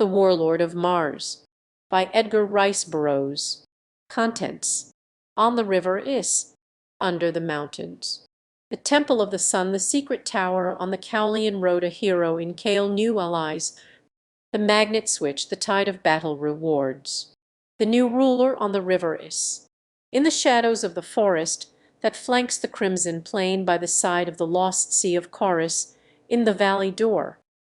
The Warlord of Mars, by Edgar Rice Burroughs. Contents: On the River Is, Under the Mountains. The Temple of the Sun, the secret tower on the Cowlian road, a hero in Kale new allies, the magnet switch the tide of battle rewards. The new ruler on the River Is. In the shadows of the forest that flanks the crimson plain by the side of the lost sea of Chorus, in the valley door,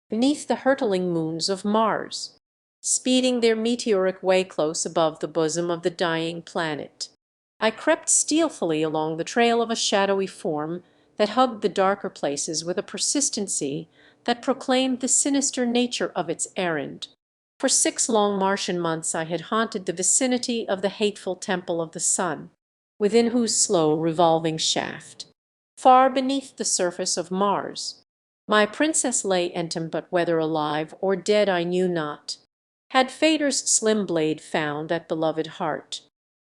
beneath the hurtling moons of Mars, speeding their meteoric way close above the bosom of the dying planet, I crept stealthily along the trail of a shadowy form that hugged the darker places with a persistency that proclaimed the sinister nature of its errand. For 6 long Martian months I had haunted the vicinity of the hateful Temple of the Sun, within whose slow revolving shaft, far beneath the surface of Mars, my princess lay entomb, but whether alive or dead I knew not. Had Phaedra's slim blade found that beloved heart,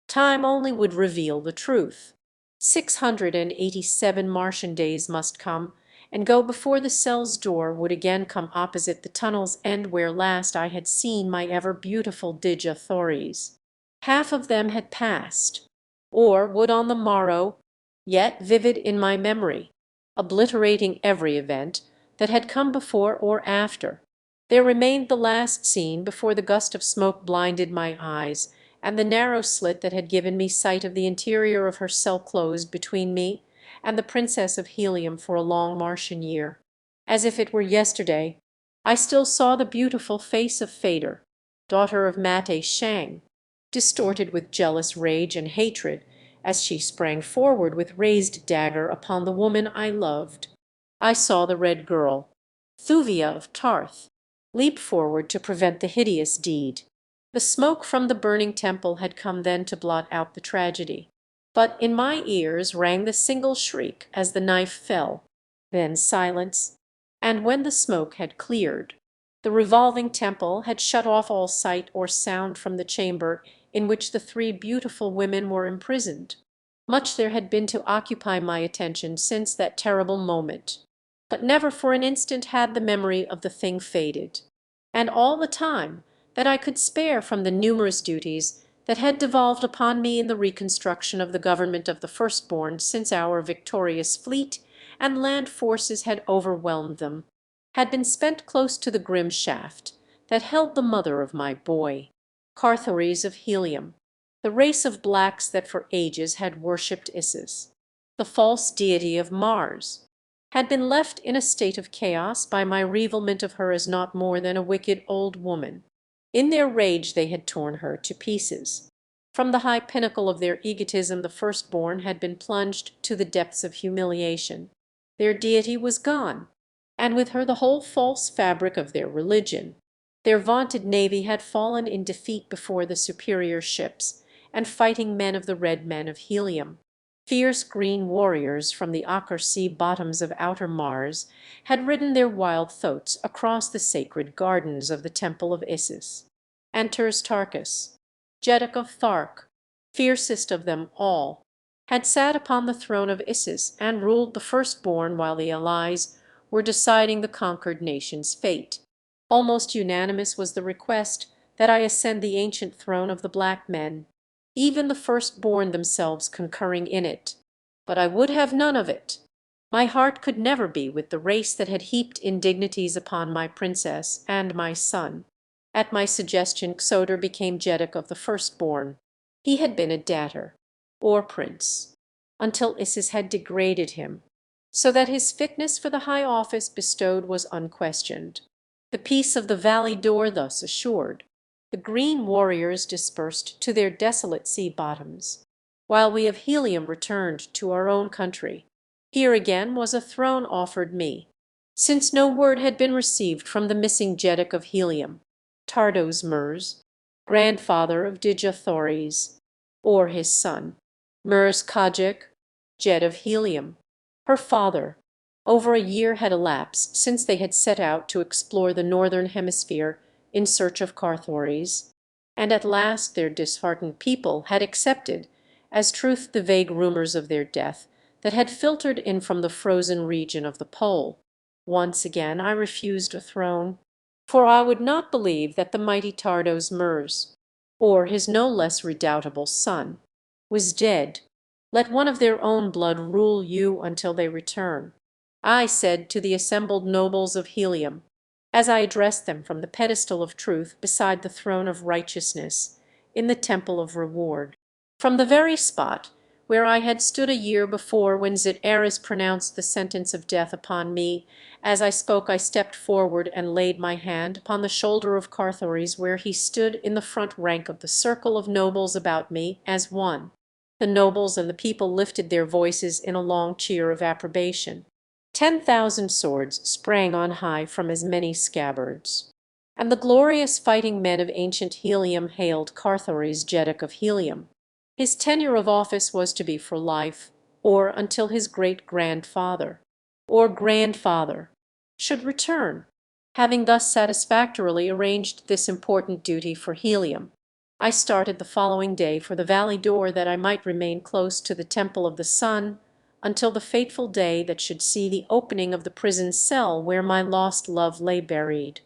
time only would reveal the truth. 687 Martian days must come and go before the cell's door would again come opposite the tunnel's end where last I had seen my ever beautiful Digiathores. Half of them had passed, or would on the morrow, yet vivid in my memory, obliterating every event that had come before or after. There remained the last scene before the gust of smoke blinded my eyes, and the narrow slit that had given me sight of the interior of her cell closed between me and the Princess of Helium for a long Martian year. As if it were yesterday, I still saw the beautiful face of Phaedra, daughter of Mate Shang, distorted with jealous rage and hatred as she sprang forward with raised dagger upon the woman I loved. I saw the red girl, Thuvia of Tarth, leap forward to prevent the hideous deed. The smoke from the burning temple had come then to blot out the tragedy. But in my ears rang the single shriek as the knife fell, then silence, and when the smoke had cleared, the revolving temple had shut off all sight or sound from the chamber in which the 3 beautiful women were imprisoned. Much there had been to occupy my attention since that terrible moment, but never for an instant had the memory of the thing faded. And all the time that I could spare from the numerous duties that had devolved upon me in the reconstruction of the government of the firstborn since our victorious fleet and land forces had overwhelmed them, had been spent close to the grim shaft that held the mother of my boy, Carthoris of Helium, the race of blacks that for ages had worshipped Isis, the false deity of Mars, had been left in a state of chaos by my revealment of her as naught more than a wicked old woman. In their rage they had torn her to pieces. From the high pinnacle of their egotism the firstborn had been plunged to the depths of humiliation. Their deity was gone, and with her the whole false fabric of their religion. Their vaunted navy had fallen in defeat before the superior ships and fighting men of the red men of Helium. Fierce green warriors from the ochre sea bottoms of outer Mars had ridden their wild thoats across the sacred gardens of the temple of Isis. Enters Tarkus, Jeddak of Thark, fiercest of them all, had sat upon the throne of Isis and ruled the firstborn while the allies were deciding the conquered nation's fate. Almost unanimous was the request that I ascend the ancient throne of the black men, even the firstborn themselves concurring in it. But I would have none of it. My heart could never be with the race that had heaped indignities upon my princess and my son. At my suggestion Xodor became Jeddak of the firstborn. He had been a datar, or prince, until Isis had degraded him, so that his fitness for the high office bestowed was unquestioned. The peace of the valley door thus assured, the green warriors dispersed to their desolate sea bottoms, while we of Helium returned to our own country. Here again was a throne offered me, since no word had been received from the missing Jeddak of Helium, Tardos Mers, grandfather of Digiathores, or his son, Mers Kajik, Jed of Helium, her father. Over a year had elapsed since they had set out to explore the northern hemisphere in search of Carthoris, and at last their disheartened people had accepted as truth the vague rumors of their death that had filtered in from the frozen region of the pole. Once again I refused a throne. For I would not believe that the mighty Tardos Murs, or his no less redoubtable son, was dead. Let one of their own blood rule you until they return, I said to the assembled nobles of Helium, as I addressed them from the pedestal of truth beside the throne of righteousness in the temple of reward, from the very spot where I had stood a year before when Zit'eris pronounced the sentence of death upon me. As I spoke I stepped forward and laid my hand upon the shoulder of Carthoris where he stood in the front rank of the circle of nobles about me as one. The nobles and the people lifted their voices in a long cheer of approbation. 10,000 swords sprang on high from as many scabbards, and the glorious fighting men of ancient Helium hailed Carthoris Jeddak of Helium. His tenure of office was to be for life, or until his great-grandfather, or grandfather, should return. Having thus satisfactorily arranged this important duty for Helium, I started the following day for the valley door that I might remain close to the Temple of the Sun until the fateful day that should see the opening of the prison cell where my lost love lay buried,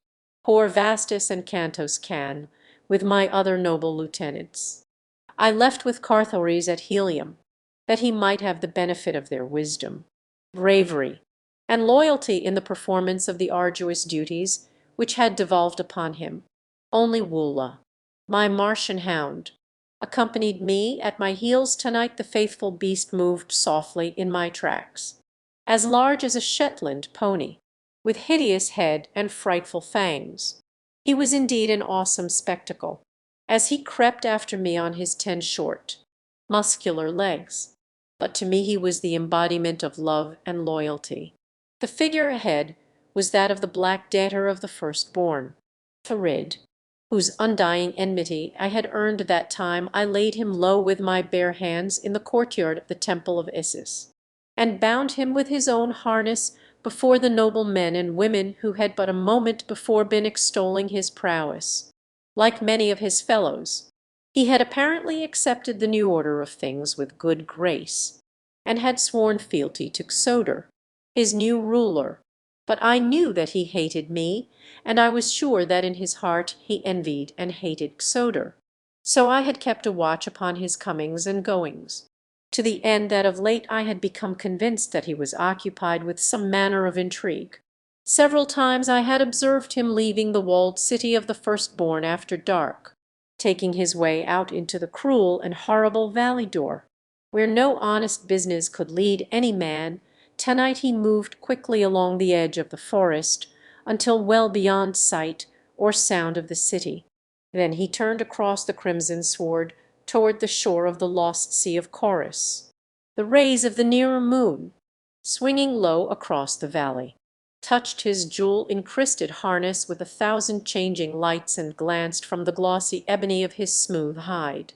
poor Vastus and Cantos Can, with my other noble lieutenants. I left with Carthoris at Helium, that he might have the benefit of their wisdom, bravery, and loyalty in the performance of the arduous duties which had devolved upon him. Only Woola, my Martian hound, accompanied me. At my heels tonight the faithful beast moved softly in my tracks, as large as a Shetland pony, with hideous head and frightful fangs. He was indeed an awesome spectacle, as he crept after me on his 10 short, muscular legs, but to me he was the embodiment of love and loyalty. The figure ahead was that of the black debtor of the firstborn, Farid, whose undying enmity I had earned that time I laid him low with my bare hands in the courtyard of the temple of Isis, and bound him with his own harness before the noble men and women who had but a moment before been extolling his prowess. Like many of his fellows, he had apparently accepted the new order of things with good grace, and had sworn fealty to Xodor, his new ruler. But I knew that he hated me, and I was sure that in his heart he envied and hated Xodor. So I had kept a watch upon his comings and goings, to the end that of late I had become convinced that he was occupied with some manner of intrigue. Several times I had observed him leaving the walled city of the firstborn after dark, taking his way out into the cruel and horrible valley door, where no honest business could lead any man. Tonight he moved quickly along the edge of the forest until well beyond sight or sound of the city. Then he turned across the crimson sward toward the shore of the lost sea of Chorus. The rays of the nearer moon, swinging low across the valley, touched his jewel-encrusted harness with 1,000 changing lights and glanced from the glossy ebony of his smooth hide.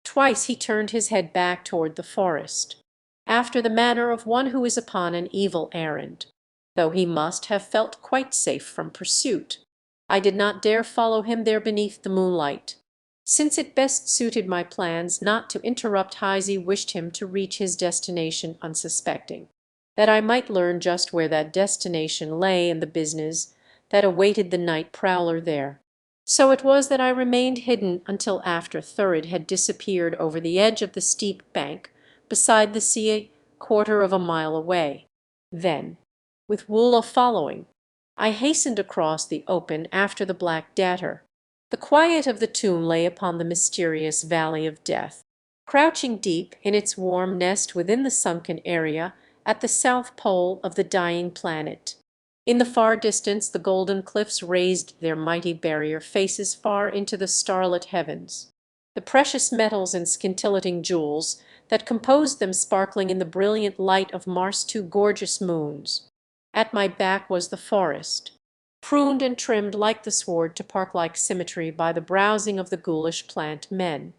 Twice he turned his head back toward the forest, after the manner of one who is upon an evil errand, though he must have felt quite safe from pursuit. I did not dare follow him there beneath the moonlight, since it best suited my plans not to interrupt. Heisey wished him to reach his destination unsuspecting, that I might learn just where that destination lay and the business that awaited the night prowler there. So it was that I remained hidden until after Thurid had disappeared over the edge of the steep bank beside the sea a quarter of a mile away. Then, with Woola following, I hastened across the open after the Black Dagger. The quiet of the tomb lay upon the mysterious valley of death, crouching deep in its warm nest within the sunken area at the south pole of the dying planet. In the far distance the golden cliffs raised their mighty barrier faces far into the starlit heavens, the precious metals and scintillating jewels that composed them sparkling in the brilliant light of Mars' 2 gorgeous moons. At my back was the forest, pruned and trimmed like the sward to park-like symmetry by the browsing of the ghoulish plant men.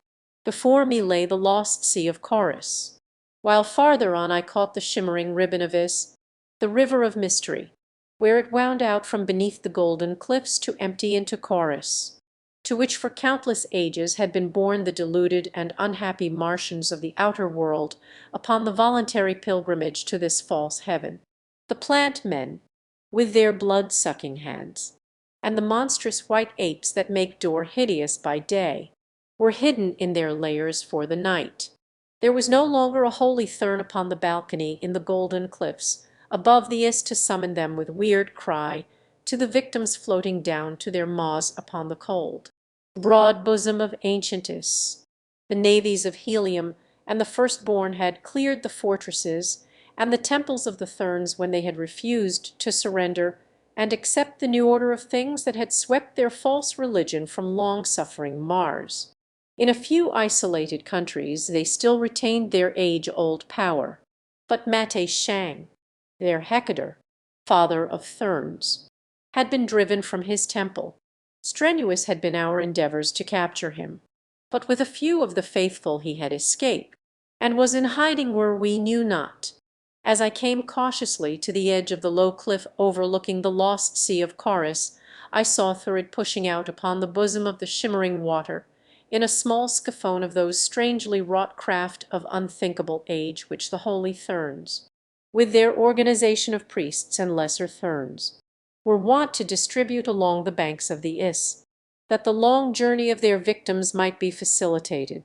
Before me lay the lost sea of Chorus, while farther on I caught the shimmering ribbon of Is, the river of mystery, where it wound out from beneath the golden cliffs to empty into Chorus, to which for countless ages had been borne the deluded and unhappy Martians of the outer world upon the voluntary pilgrimage to this false heaven. The plant men, with their blood-sucking hands, and the monstrous white apes that make Dor hideous by day were hidden in their lairs for the night. There was no longer a holy thurn upon the balcony in the golden cliffs above the Is to summon them with weird cry to the victims floating down to their maws upon the cold broad bosom of ancient Is. The navies of Helium and the firstborn had cleared the fortresses and the temples of the Therns when they had refused to surrender and accept the new order of things that had swept their false religion from long-suffering Mars. In a few isolated countries they still retained their age-old power, but Mate Shang, their Hecator, father of Therns, had been driven from his temple. Strenuous had been our endeavors to capture him, but with a few of the faithful he had escaped, and was in hiding where we knew not. As I came cautiously to the edge of the low cliff overlooking the lost sea of Charis, I saw Thurid pushing out upon the bosom of the shimmering water, in a small scaphone of those strangely wrought craft of unthinkable age which the holy Therns, with their organization of priests and lesser Therns, were wont to distribute along the banks of the Is, that the long journey of their victims might be facilitated.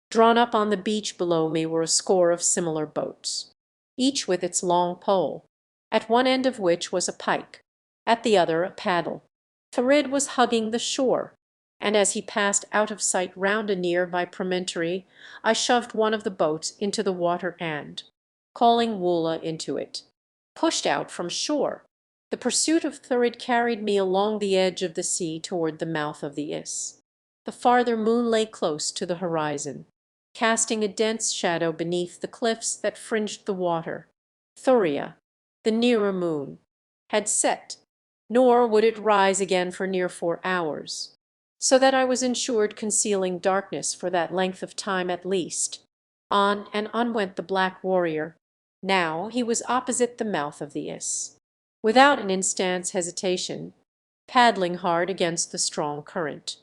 Drawn up on the beach below me were a score of similar boats, each with its long pole, at one end of which was a pike, at the other a paddle. Thurid was hugging the shore, and as he passed out of sight round a near-by promontory, I shoved one of the boats into the water and, calling Woola into it, pushed out from shore. The pursuit of Thurid carried me along the edge of the sea toward the mouth of the Is. The farther moon lay close to the horizon, casting a dense shadow beneath the cliffs that fringed the water. Thuria, the nearer moon, had set, nor would it rise again for near 4 hours, so that I was ensured concealing darkness for that length of time at least. On and on went the black warrior. Now he was opposite the mouth of the Is, without an instant's hesitation, paddling hard against the strong current.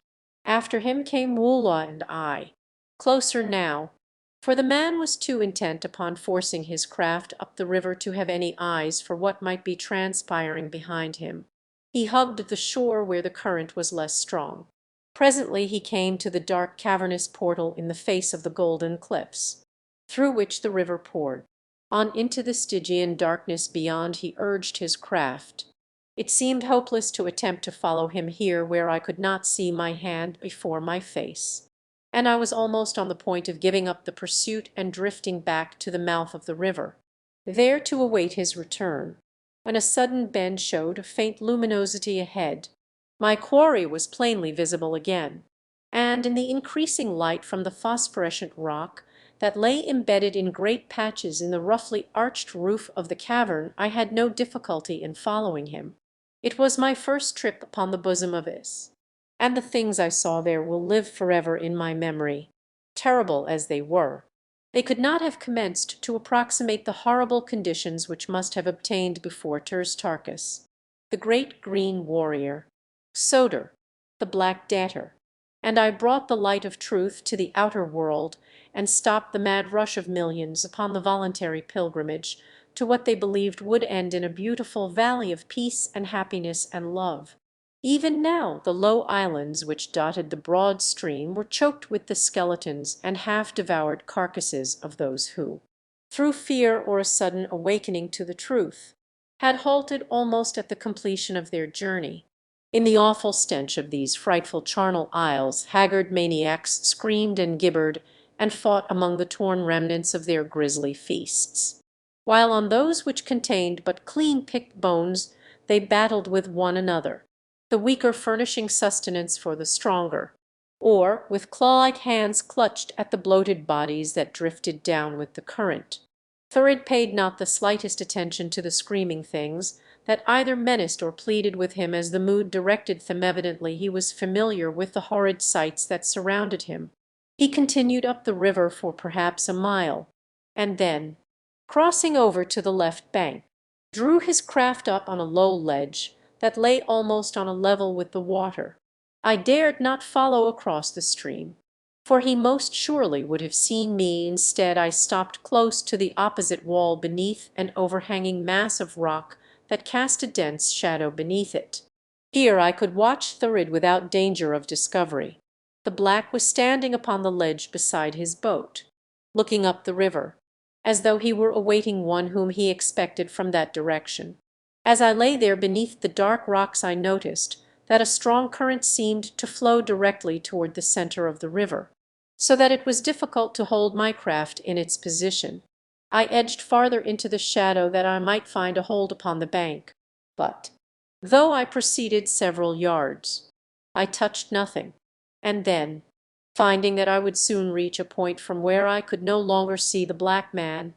After him came Woola and I, closer now, for the man was too intent upon forcing his craft up the river to have any eyes for what might be transpiring behind him. He hugged the shore where the current was less strong. Presently he came to the dark cavernous portal in the face of the golden cliffs, through which the river poured. On into the Stygian darkness beyond he urged his craft. It seemed hopeless to attempt to follow him here where I could not see my hand before my face, and I was almost on the point of giving up the pursuit and drifting back to the mouth of the river, there to await his return, when a sudden bend showed a faint luminosity ahead. My quarry was plainly visible again, and in the increasing light from the phosphorescent rock that lay embedded in great patches in the roughly arched roof of the cavern, I had no difficulty in following him. It was my first trip upon the bosom of Is, and the things I saw there will live forever in my memory. Terrible as they were, they could not have commenced to approximate the horrible conditions which must have obtained before Tarkus, the great green warrior, Sodor, the black debtor, and I brought the light of truth to the outer world and stopped the mad rush of millions upon the voluntary pilgrimage to what they believed would end in a beautiful valley of peace and happiness and love. Even now the low islands which dotted the broad stream were choked with the skeletons and half-devoured carcasses of those who, through fear or a sudden awakening to the truth, had halted almost at the completion of their journey. In the awful stench of these frightful charnel isles haggard maniacs screamed and gibbered and fought among the torn remnants of their grisly feasts, while on those which contained but clean-picked bones they battled with one another, the weaker furnishing sustenance for the stronger, or with claw-like hands clutched at the bloated bodies that drifted down with the current. Thurid paid not the slightest attention to the screaming things that either menaced or pleaded with him as the mood directed them. Evidently he was familiar with the horrid sights that surrounded him. He continued up the river for perhaps a mile, and then, crossing over to the left bank, drew his craft up on a low ledge that lay almost on a level with the water. I dared not follow across the stream, for he most surely would have seen me. Instead, I stopped close to the opposite wall beneath an overhanging mass of rock that cast a dense shadow beneath it. Here I could watch Thurid without danger of discovery. The black was standing upon the ledge beside his boat, looking up the river, as though he were awaiting one whom he expected from that direction. As I lay there beneath the dark rocks I noticed that a strong current seemed to flow directly toward the center of the river, so that it was difficult to hold my craft in its position. I edged farther into the shadow that I might find a hold upon the bank, but though I proceeded several yards, I touched nothing, and then, finding that I would soon reach a point from where I could no longer see the black man,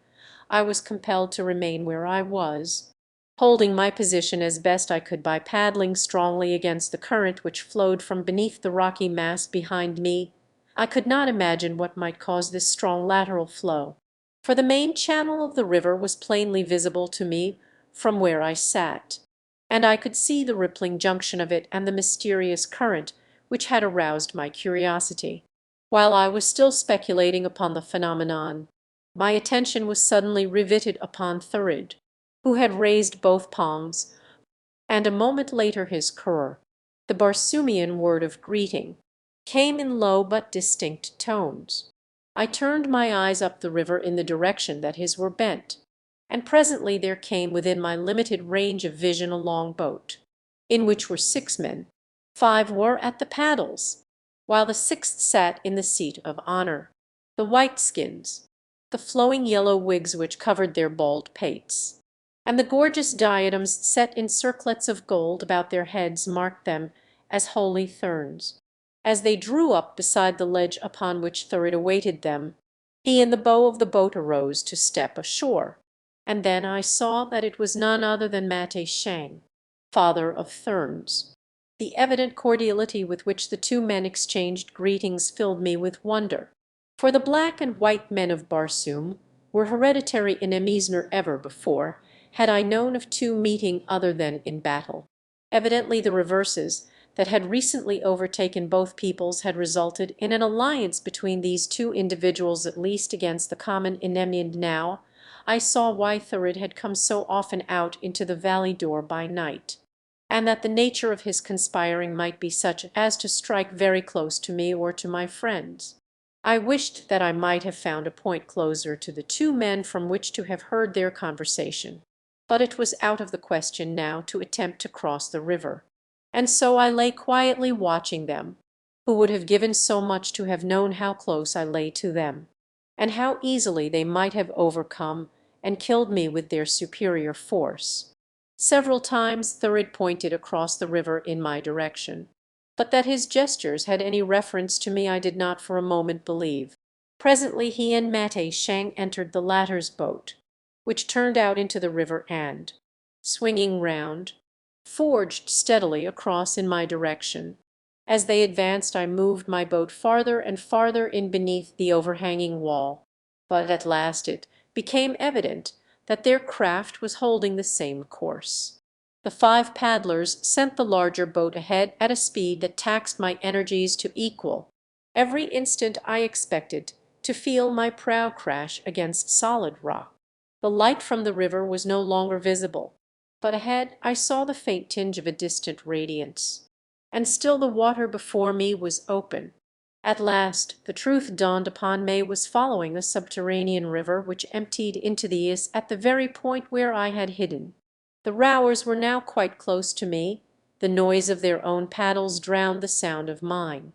I was compelled to remain where I was, holding my position as best I could by paddling strongly against the current which flowed from beneath the rocky mass behind me. I could not imagine what might cause this strong lateral flow, for the main channel of the river was plainly visible to me from where I sat, and I could see the rippling junction of it and the mysterious current which had aroused my curiosity. While I was still speculating upon the phenomenon, my attention was suddenly riveted upon Thurid, who had raised both palms, and a moment later his kur, the Barsoomian word of greeting, came in low but distinct tones. I turned my eyes up the river in the direction that his were bent, and presently there came within my limited range of vision a long boat, in which were 6 men. 5 were at the paddles, while the 6th sat in the seat of honor. The whiteskins, the flowing yellow wigs which covered their bald pates, and the gorgeous diadems set in circlets of gold about their heads marked them as holy therns. As they drew up beside the ledge upon which Thurid awaited them, he in the bow of the boat arose to step ashore, and then I saw that it was none other than Mate Shang, father of Therns. The evident cordiality with which the 2 men exchanged greetings filled me with wonder, for the black and white men of Barsoom were hereditary enemies nor ever before had I known of 2 meeting other than in battle. Evidently the reverses that had recently overtaken both peoples had resulted in an alliance between these 2 individuals at least against the common enemy, and now I saw why Thurid had come so often out into the valley door by night, and that the nature of his conspiring might be such as to strike very close to me or to my friends. I wished that I might have found a point closer to the 2 men from which to have heard their conversation, but it was out of the question now to attempt to cross the river, and so I lay quietly watching them, who would have given so much to have known how close I lay to them, and how easily they might have overcome and killed me with their superior force. Several times Thurid pointed across the river in my direction, but that his gestures had any reference to me I did not for a moment believe. Presently he and Mate Shang entered the latter's boat, which turned out into the river and, swinging round, forged steadily across in my direction. As they advanced I moved my boat farther and farther in beneath the overhanging wall, but at last it became evident that their craft was holding the same course. The 5 paddlers sent the larger boat ahead at a speed that taxed my energies to equal. Every instant I expected to feel my prow crash against solid rock. The light from the river was no longer visible, but ahead I saw the faint tinge of a distant radiance, and still the water before me was open. At last the truth dawned upon me was following a subterranean river which emptied into the Is at the very point where I had hidden. The rowers were now quite close to me. The noise of their own paddles drowned the sound of mine,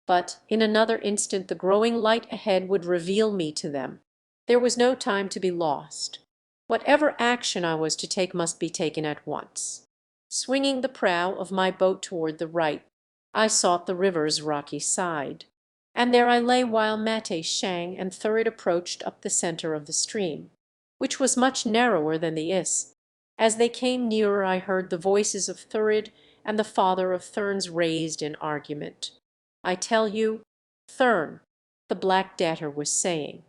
but in another instant the growing light ahead would reveal me to them. There was no time to be lost. Whatever action I was to take must be taken at once. Swinging the prow of my boat toward the right, I sought the river's rocky side, and there I lay while Mate Shang and Thurid approached up the center of the stream, which was much narrower than the Is. As they came nearer I heard the voices of Thurid and the father of Therns raised in argument. "I tell you, Thurn," the Black Debtor was saying,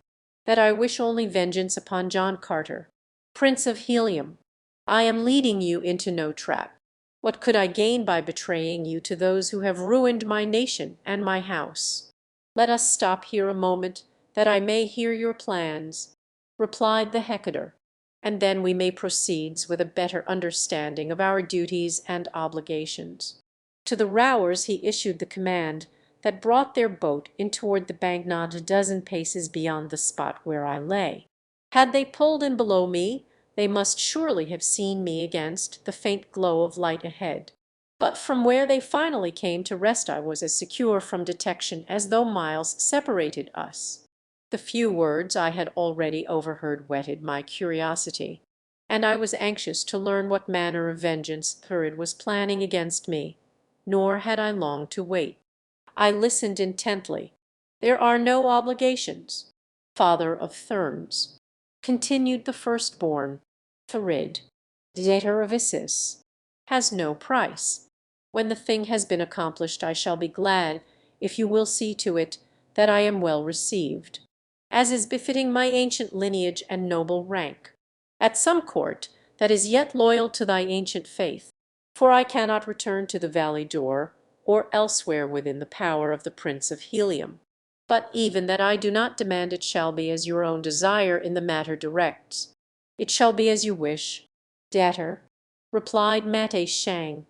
"that I wish only vengeance upon John Carter, Prince of Helium. I am leading you into no trap. What could I gain by betraying you to those who have ruined my nation and my house?" "Let us stop here a moment, that I may hear your plans," replied the Hecador, and then we may proceed with a better understanding of our duties and obligations." To the rowers he issued the command that brought their boat in toward the bank not a dozen paces beyond the spot where I lay. Had they pulled in below me, they must surely have seen me against the faint glow of light ahead. But from where they finally came to rest I was as secure from detection as though miles separated us. The few words I had already overheard whetted my curiosity, and I was anxious to learn what manner of vengeance Thurid was planning against me, nor had I long to wait. I listened intently. "There are no obligations, father of Therns," continued the firstborn. "Thurid, debtor of Isis, has no price. When the thing has been accomplished I shall be glad if you will see to it that I am well received, as is befitting my ancient lineage and noble rank, at some court that is yet loyal to thy ancient faith, for I cannot return to the valley door or elsewhere within the power of the Prince of Helium. But even that I do not demand it shall be as your own desire in the matter directs." "It shall be as you wish, debtor," replied Mate Shang,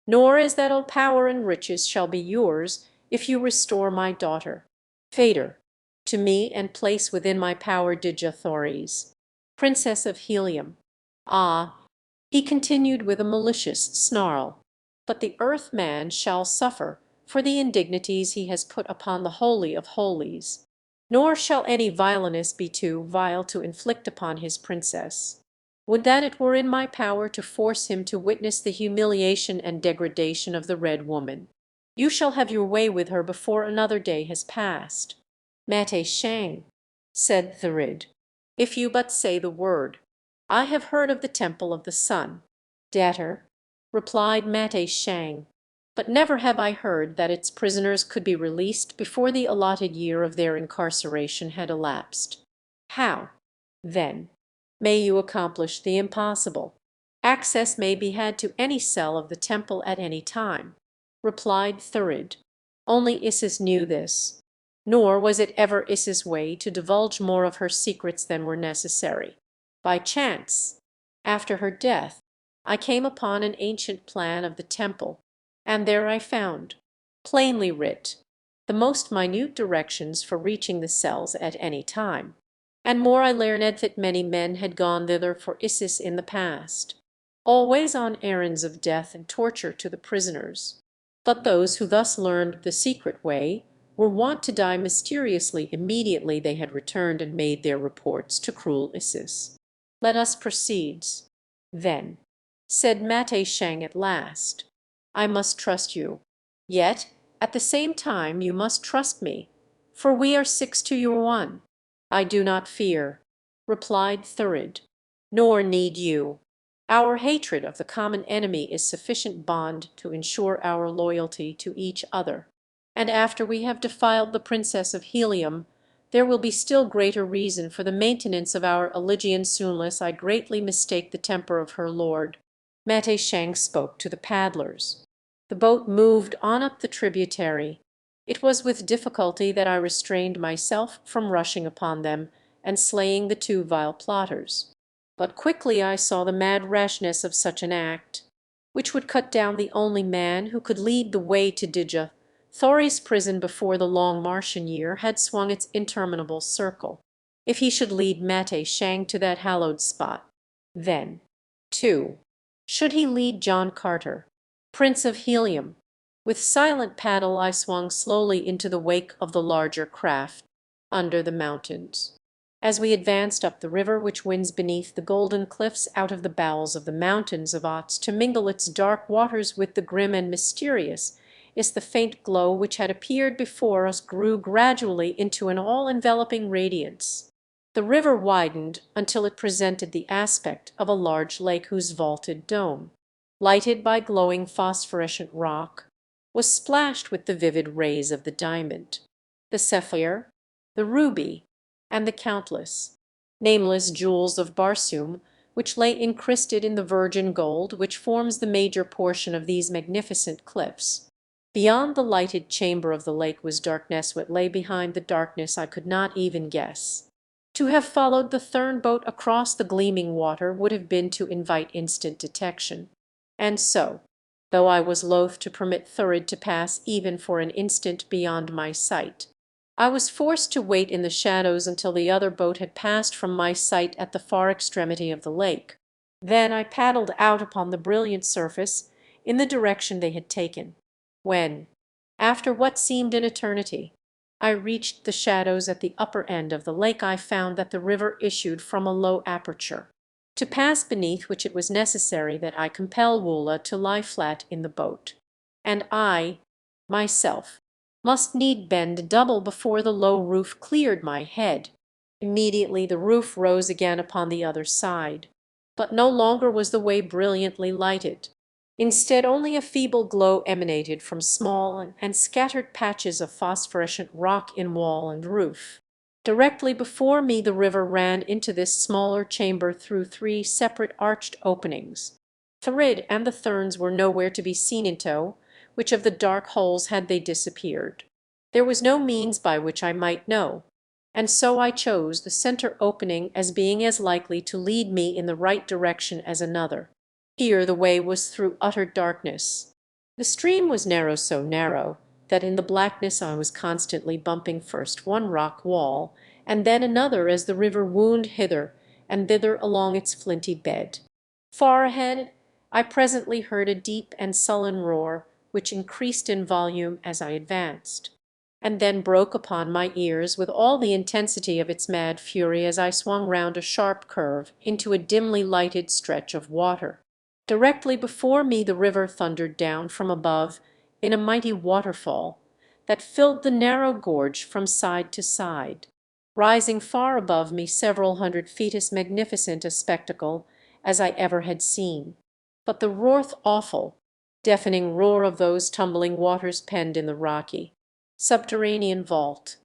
"nor as that all power and riches shall be yours if you restore my daughter, Phaedr, to me and place within my power Dejathories, Princess of Helium. Ah," he continued with a malicious snarl, "but the Earth man shall suffer for the indignities he has put upon the Holy of Holies, nor shall any vileness be too vile to inflict upon his princess. Would that it were in my power to force him to witness the humiliation and degradation of the Red Woman. You shall have your way with her before another day has passed." "Mate Shang," said Thurid, "if you but say the word. I have heard of the Temple of the Sun." "Debtor," replied Mate Shang, "but never have I heard that its prisoners could be released before the allotted year of their incarceration had elapsed." "How, then, may you accomplish the impossible?" "Access may be had to any cell of the temple at any time," replied Thurid. "Only Isis knew this, nor was it ever Isis' way to divulge more of her secrets than were necessary. By chance, after her death, I came upon an ancient plan of the temple, and there I found, plainly writ, the most minute directions for reaching the cells at any time. And more I learned that many men had gone thither for Isis in the past, always on errands of death and torture to the prisoners. But those who thus learned the secret way were wont to die mysteriously immediately they had returned and made their reports to cruel Isis. "Let us proceed, then," said Mate Shang at last. "I must trust you, yet at the same time you must trust me, for we are six to your one." "I do not fear," replied Thurid, "nor need you. Our hatred of the common enemy is sufficient bond to ensure our loyalty to each other. And after we have defiled the Princess of Helium, there will be still greater reason for the maintenance of our allegiance unless I greatly mistake the temper of her lord." Mate Shang spoke to the paddlers. The boat moved on up the tributary. It was with difficulty that I restrained myself from rushing upon them and slaying the two vile plotters. But quickly I saw the mad rashness of such an act, which would cut down the only man who could lead the way to Dija. Thori's prison before the long Martian year had swung its interminable circle. If he should lead Mate Shang to that hallowed spot, then, too, should he lead John Carter, Prince of Helium. With silent paddle I swung slowly into the wake of the larger craft, under the mountains. As we advanced up the river which winds beneath the golden cliffs out of the bowels of the mountains of Ots to mingle its dark waters with the grim and mysterious, is the faint glow which had appeared before us grew gradually into an all-enveloping radiance. The river widened until it presented the aspect of a large lake whose vaulted dome, lighted by glowing phosphorescent rock, was splashed with the vivid rays of the diamond, the sapphire, the ruby, and the countless, nameless jewels of Barsoom which lay encrusted in the virgin gold which forms the major portion of these magnificent cliffs. Beyond the lighted chamber of the lake was darkness. What lay behind the darkness I could not even guess. To have followed the Thurn boat across the gleaming water would have been to invite instant detection. And so, though I was loath to permit Thurid to pass even for an instant beyond my sight, I was forced to wait in the shadows until the other boat had passed from my sight at the far extremity of the lake. Then I paddled out upon the brilliant surface in the direction they had taken. When, after what seemed an eternity, I reached the shadows at the upper end of the lake, I found that the river issued from a low aperture, to pass beneath which it was necessary that I compel Woola to lie flat in the boat. And I, myself, must need bend double before the low roof cleared my head. Immediately the roof rose again upon the other side, but no longer was the way brilliantly lighted. Instead, only a feeble glow emanated from small and scattered patches of phosphorescent rock in wall and roof. Directly before me the river ran into this smaller chamber through 3 separate arched openings. Thurid and the Thurns were nowhere to be seen in tow. Which of the dark holes had they disappeared? There was no means by which I might know, and so I chose the center opening as being as likely to lead me in the right direction as another. Here the way was through utter darkness. The stream was narrow, so narrow that in the blackness I was constantly bumping first one rock wall and then another as the river wound hither and thither along its flinty bed. Far ahead I presently heard a deep and sullen roar, which increased in volume as I advanced, and then broke upon my ears with all the intensity of its mad fury as I swung round a sharp curve into a dimly lighted stretch of water. Directly before me the river thundered down from above in a mighty waterfall that filled the narrow gorge from side to side, rising far above me several hundred feet, as magnificent a spectacle as I ever had seen. But the awful, deafening roar of those tumbling waters penned in the rocky, subterranean vault,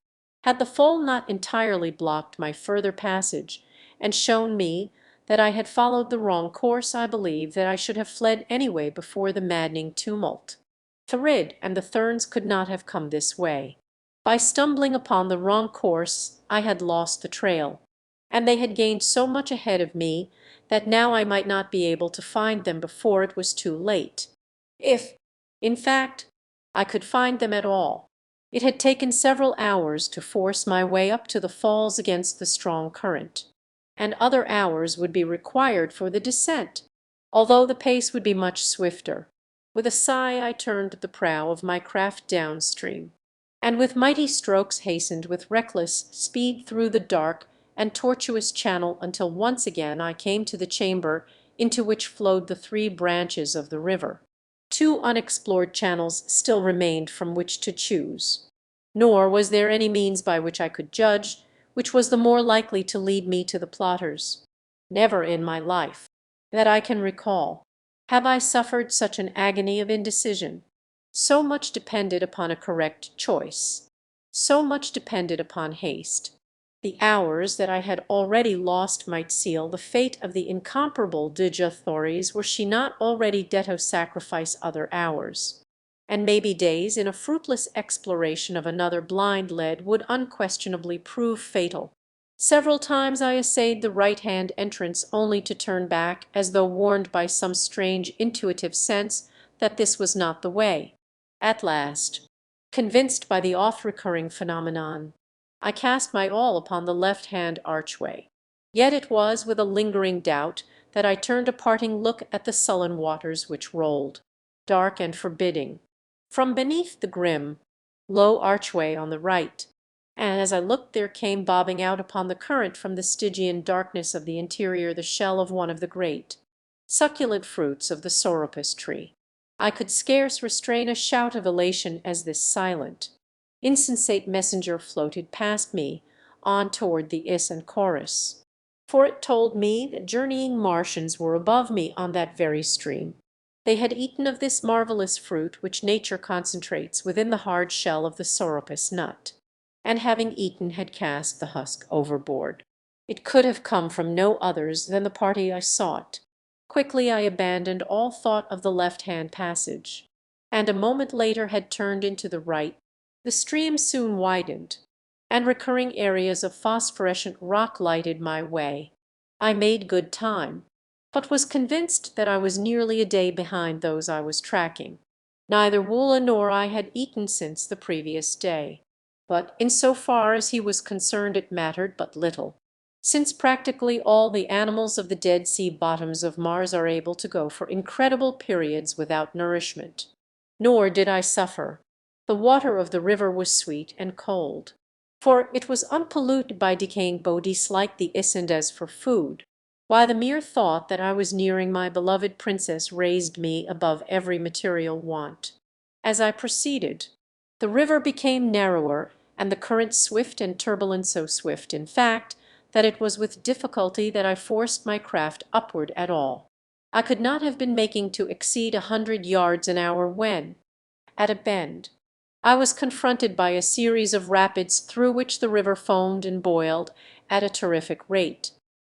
had the fall not entirely blocked my further passage and shown me that I had followed the wrong course, I believe that I should have fled anyway before the maddening tumult. Thurid and the Thurns could not have come this way. By stumbling upon the wrong course I had lost the trail, and they had gained so much ahead of me that now I might not be able to find them before it was too late. If, in fact, I could find them at all. It had taken several hours to force my way up to the falls against the strong current, and other hours would be required for the descent, although the pace would be much swifter. With a sigh I turned the prow of my craft downstream, and with mighty strokes hastened with reckless speed through the dark and tortuous channel until once again I came to the chamber into which flowed the 3 branches of the river. 2 unexplored channels still remained from which to choose, nor was there any means by which I could judge which was the more likely to lead me to the plotters. Never in my life, that I can recall, have I suffered such an agony of indecision. So much depended upon a correct choice. So much depended upon haste. The hours that I had already lost might seal the fate of the incomparable Dejah were she not already to sacrifice other hours. And maybe days in a fruitless exploration of another blind lead would unquestionably prove fatal. Several times I essayed the right-hand entrance only to turn back as though warned by some strange intuitive sense that this was not the way. At last, convinced by the oft-recurring phenomenon, I cast my all upon the left-hand archway. Yet it was with a lingering doubt that I turned a parting look at the sullen waters which rolled, dark and forbidding, from beneath the grim, low archway on the right, and as I looked there came bobbing out upon the current from the Stygian darkness of the interior the shell of one of the great, succulent fruits of the sorapus tree. I could scarce restrain a shout of elation as this silent, insensate messenger floated past me on toward the Is and Chorus, for it told me that journeying Martians were above me on that very stream. They had eaten of this marvelous fruit which nature concentrates within the hard shell of the sorapus nut, and having eaten had cast the husk overboard. It could have come from no others than the party I sought. Quickly I abandoned all thought of the left-hand passage, and a moment later had turned into the right. The stream soon widened, and recurring areas of phosphorescent rock lighted my way. I made good time, but was convinced that I was nearly a day behind those I was tracking. Neither Woola nor I had eaten since the previous day, but in so far as he was concerned it mattered but little, since practically all the animals of the Dead Sea bottoms of Mars are able to go for incredible periods without nourishment. Nor did I suffer. The water of the river was sweet and cold, for it was unpolluted by decaying bodies like the Isendes for food, while the mere thought that I was nearing my beloved princess raised me above every material want. As I proceeded, the river became narrower and the current swift and turbulent, so swift, in fact, that it was with difficulty that I forced my craft upward at all. I could not have been making to exceed 100 yards an hour when, at a bend, I was confronted by a series of rapids through which the river foamed and boiled at a terrific rate.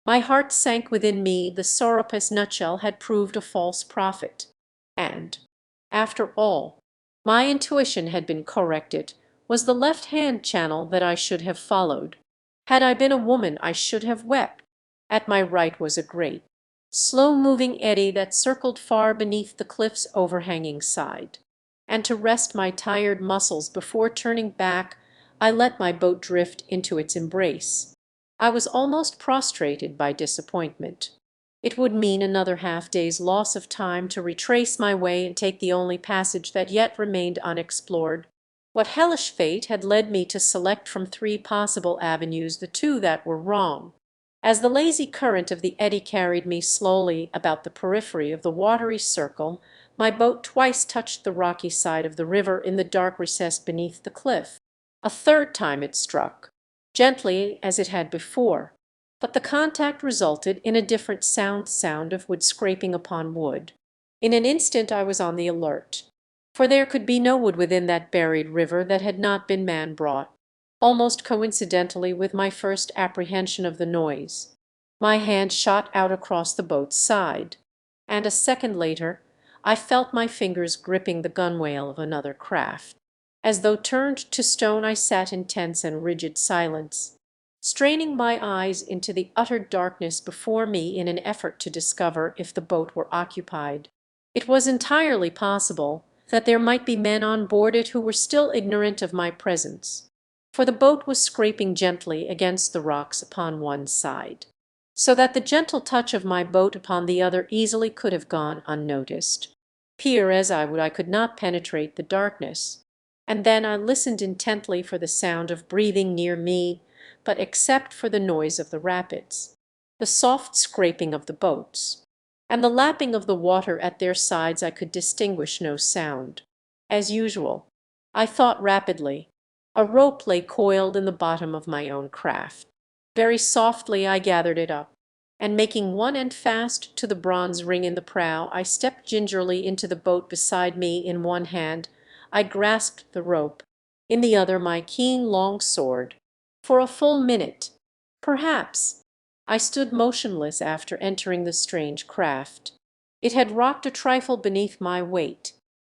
My heart sank within me. The Sorapus nutshell had proved a false prophet. And, after all, my intuition had been correct. It was the left-hand channel that I should have followed. Had I been a woman, I should have wept. At my right was a great, slow-moving eddy that circled far beneath the cliff's overhanging side. And to rest my tired muscles before turning back, I let my boat drift into its embrace. I was almost prostrated by disappointment. It would mean another half-day's loss of time to retrace my way and take the only passage that yet remained unexplored. What hellish fate had led me to select from 3 possible avenues the 2 that were wrong? As the lazy current of the eddy carried me slowly about the periphery of the watery circle, my boat twice touched the rocky side of the river in the dark recess beneath the cliff. A third time it struck, gently as it had before, but the contact resulted in a different sound of wood scraping upon wood. In an instant I was on the alert, for there could be no wood within that buried river that had not been man-brought. Almost coincidentally with my first apprehension of the noise, my hand shot out across the boat's side, and a second later I felt my fingers gripping the gunwale of another craft. As though turned to stone, I sat in tense and rigid silence, straining my eyes into the utter darkness before me in an effort to discover if the boat were occupied. It was entirely possible that there might be men on board it who were still ignorant of my presence, for the boat was scraping gently against the rocks upon one side, so that the gentle touch of my boat upon the other easily could have gone unnoticed. Peer as I would, I could not penetrate the darkness, and then I listened intently for the sound of breathing near me, but except for the noise of the rapids, the soft scraping of the boats, and the lapping of the water at their sides, I could distinguish no sound. As usual, I thought rapidly. A rope lay coiled in the bottom of my own craft. Very softly I gathered it up, and making one end fast to the bronze ring in the prow, I stepped gingerly into the boat. Beside me, in one hand, I grasped the rope, in the other my keen long sword. For a full minute, perhaps, I stood motionless after entering the strange craft. It had rocked a trifle beneath my weight,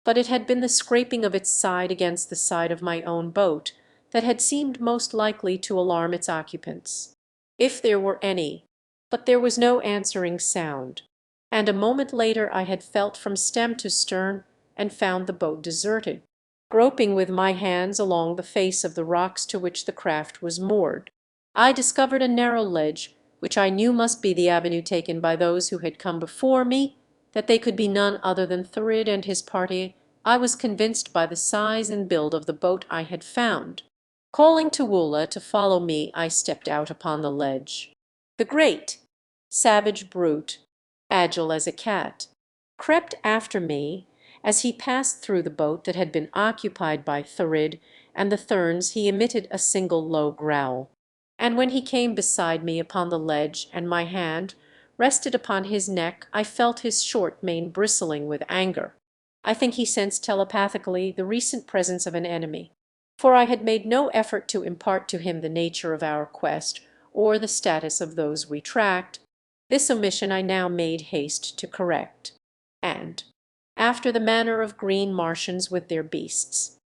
but it had been the scraping of its side against the side of my own boat that had seemed most likely to alarm its occupants, if there were any. But there was no answering sound, and a moment later I had felt from stem to stern and found the boat deserted. Groping with my hands along the face of the rocks to which the craft was moored, I discovered a narrow ledge which I knew must be the avenue taken by those who had come before me. That they could be none other than Thurid and his party I was convinced by the size and build of the boat I had found. Calling to Woola to follow me, I stepped out upon the ledge. The great, savage brute, agile as a cat, crept after me. As he passed through the boat that had been occupied by Thurid and the Therns, he emitted a single low growl, and when he came beside me upon the ledge and my hand rested upon his neck, I felt his short mane bristling with anger. I think he sensed telepathically the recent presence of an enemy, for I had made no effort to impart to him the nature of our quest or the status of those we tracked. This omission I now made haste to correct, and, after the manner of green Martians with their beasts,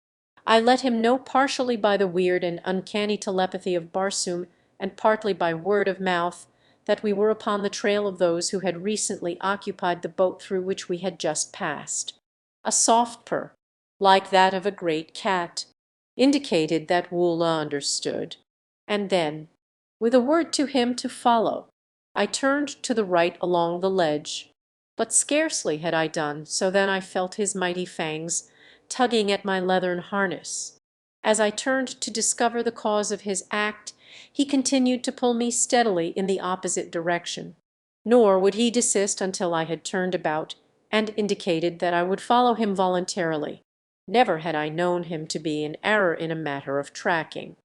I let him know partially by the weird and uncanny telepathy of Barsoom and partly by word of mouth that we were upon the trail of those who had recently occupied the boat through which we had just passed. A soft purr, like that of a great cat, indicated that Woola understood. And then, with a word to him to follow, I turned to the right along the ledge. But scarcely had I done so than I felt his mighty fangs tugging at my leathern harness. As I turned to discover the cause of his act, he continued to pull me steadily in the opposite direction, nor would he desist until I had turned about and indicated that I would follow him voluntarily. Never had I known him to be in error in a matter of tracking.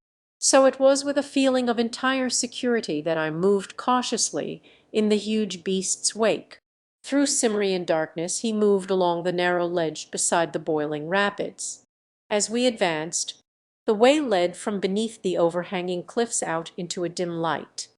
So it was with a feeling of entire security that I moved cautiously in the huge beast's wake. Through Cimmerian darkness he moved along the narrow ledge beside the boiling rapids. As we advanced, the way led from beneath the overhanging cliffs out into a dim light.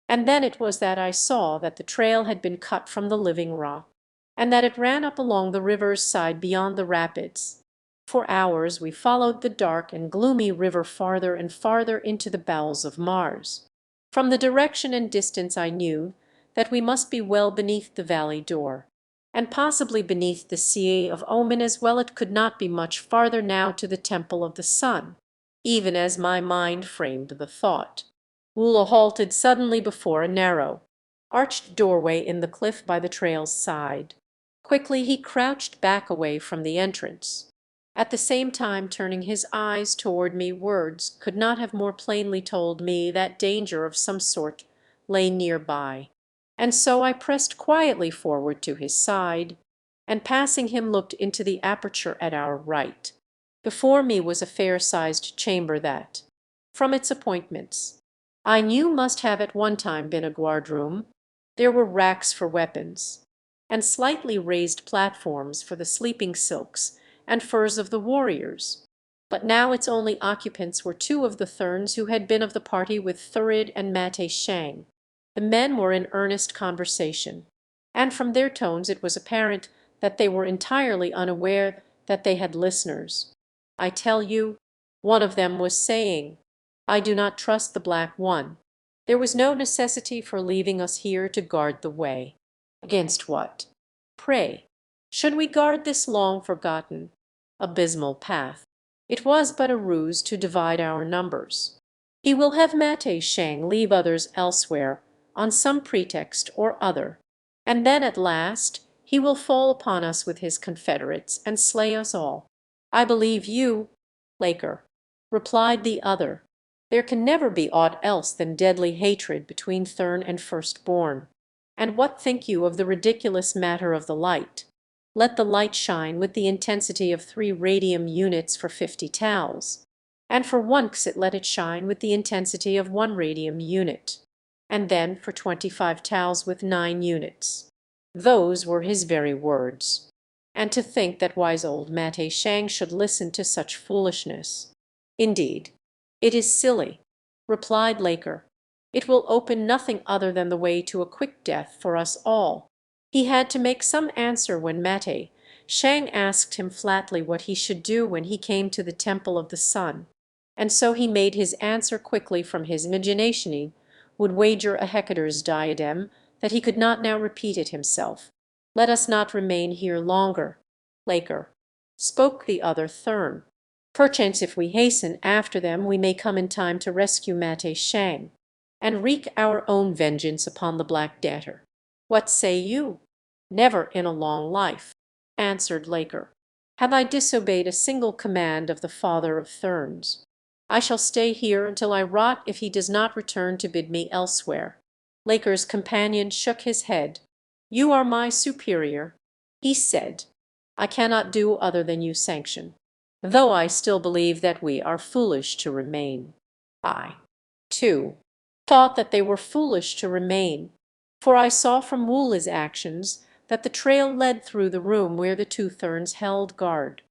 And then it was that I saw that the trail had been cut from the living rock, and that it ran up along the river's side beyond the rapids. For hours we followed the dark and gloomy river farther and farther into the bowels of Mars. From the direction and distance I knew that we must be well beneath the valley door, and possibly beneath the Sea of Omen as well. It could not be much farther now to the Temple of the Sun, even as my mind framed the thought. Woola halted suddenly before a narrow, arched doorway in the cliff by the trail's side. Quickly he crouched back away from the entrance, at the same time turning his eyes toward me. Words could not have more plainly told me that danger of some sort lay nearby. And so I pressed quietly forward to his side, and passing him looked into the aperture at our right. Before me was a fair-sized chamber that, from its appointments, I knew must have at one time been a guardroom. There were racks for weapons, and slightly raised platforms for the sleeping silks and furs of the warriors. But now its only occupants were two of the Therns who had been of the party with Thurid and Mate Shang. The men were in earnest conversation, and from their tones it was apparent that they were entirely unaware that they had listeners. "I tell you," one of them was saying, "I do not trust the Black One. There was no necessity for leaving us here to guard the way." "Against what, pray, should we guard this long forgotten, abysmal path? It was but a ruse to divide our numbers. He will have Mate Shang leave others elsewhere on some pretext or other, and then at last he will fall upon us with his confederates and slay us all." "I believe you, Laker," replied the other. "There can never be aught else than deadly hatred between Thurn and Firstborn. And what think you of the ridiculous matter of the light? Let the light shine with the intensity of 3 radium units for 50 tals, and for 1 xit let it shine with the intensity of 1 radium unit, and then for 25 tals with 9 units. Those were his very words. And to think that wise old Mate Shang should listen to such foolishness. "Indeed, it is silly," replied Laker. "It will open nothing other than the way to a quick death for us all." He had to make some answer when Mate Shang asked him flatly what he should do when he came to the Temple of the Sun, and so he made his answer quickly from his imagination. He would wager a hecatom's diadem that he could not now repeat it himself. "Let us not remain here longer, Laker," spoke the other Thurn. "Perchance if we hasten after them we may come in time to rescue Mate Shang, and wreak our own vengeance upon the Black Debtor. What say you?" "Never in a long life," answered Laker, "have I disobeyed a single command of the father of Therns. I shall stay here until I rot if he does not return to bid me elsewhere." Laker's companion shook his head. "You are my superior," he said. "I cannot do other than you sanction, though I still believe that we are foolish to remain." I, too, thought that they were foolish to remain, for I saw from Woola's actions that the trail led through the room where the 2 Therns held guard.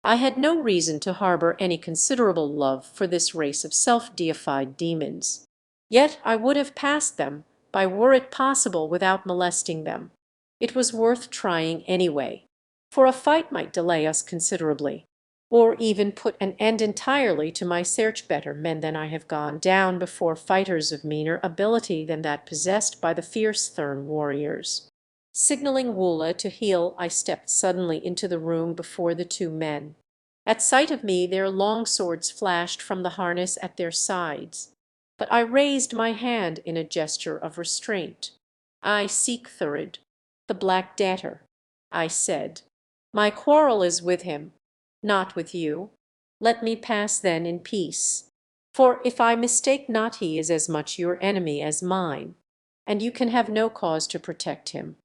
I had no reason to harbor any considerable love for this race of self-deified demons. Yet I would have passed them by were it possible without molesting them. It was worth trying anyway, for a fight might delay us considerably. or even put an end entirely to my search. Better men than I have gone down before, fighters of meaner ability than that possessed by the fierce Thurn warriors." Signaling Woola to heel, I stepped suddenly into the room before the two men. At sight of me their long swords flashed from the harness at their sides, but I raised my hand in a gesture of restraint. "I seek Thurid, the Black Debtor," I said. "My quarrel is with him, not with you. Let me pass then in peace. For if I mistake not, he is as much your enemy as mine, and you can have no cause to protect him."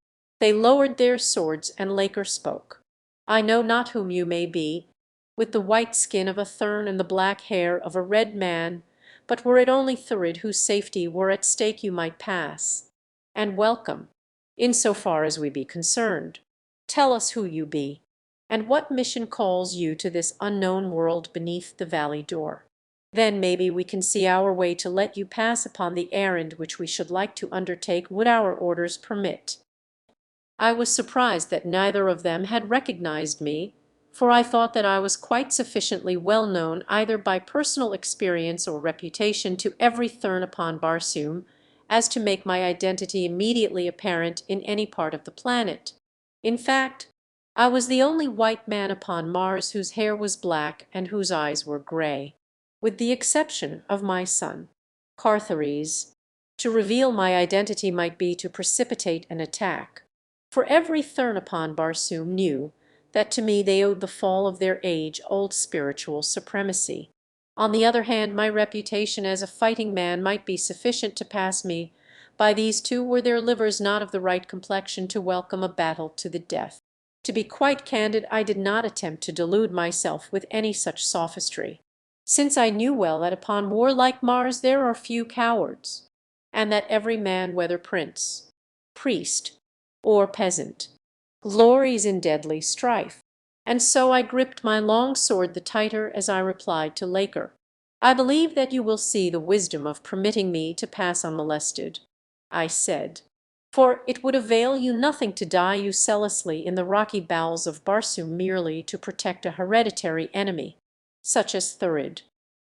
They lowered their swords, and Laker spoke. "I know not whom you may be, with the white skin of a Thurn and the black hair of a red man, but were it only Thurid whose safety were at stake, you might pass, and welcome, in so far as we be concerned. Tell us who you be, and what mission calls you to this unknown world beneath the valley door. Then maybe we can see our way to let you pass upon the errand which we should like to undertake, would our orders permit." I was surprised that neither of them had recognized me, for I thought that I was quite sufficiently well known either by personal experience or reputation to every Thurn upon Barsoom as to make my identity immediately apparent in any part of the planet. In fact, I was the only white man upon Mars whose hair was black and whose eyes were gray, with the exception of my son, Carthares. To reveal my identity might be to precipitate an attack, for every Thurn upon Barsoom knew that to me they owed the fall of their age-old spiritual supremacy. On the other hand, my reputation as a fighting man might be sufficient to pass me by these two were their livers not of the right complexion to welcome a battle to the death. To be quite candid, I did not attempt to delude myself with any such sophistry, since I knew well that upon warlike Mars there are few cowards, and that every man, whether prince, priest, or peasant, glories in deadly strife. And so I gripped my long sword the tighter as I replied to Laker, "I believe that you will see the wisdom of permitting me to pass unmolested," I said, "for it would avail you nothing to die you zealously in the rocky bowels of Barsoom merely to protect a hereditary enemy, such as Thurid,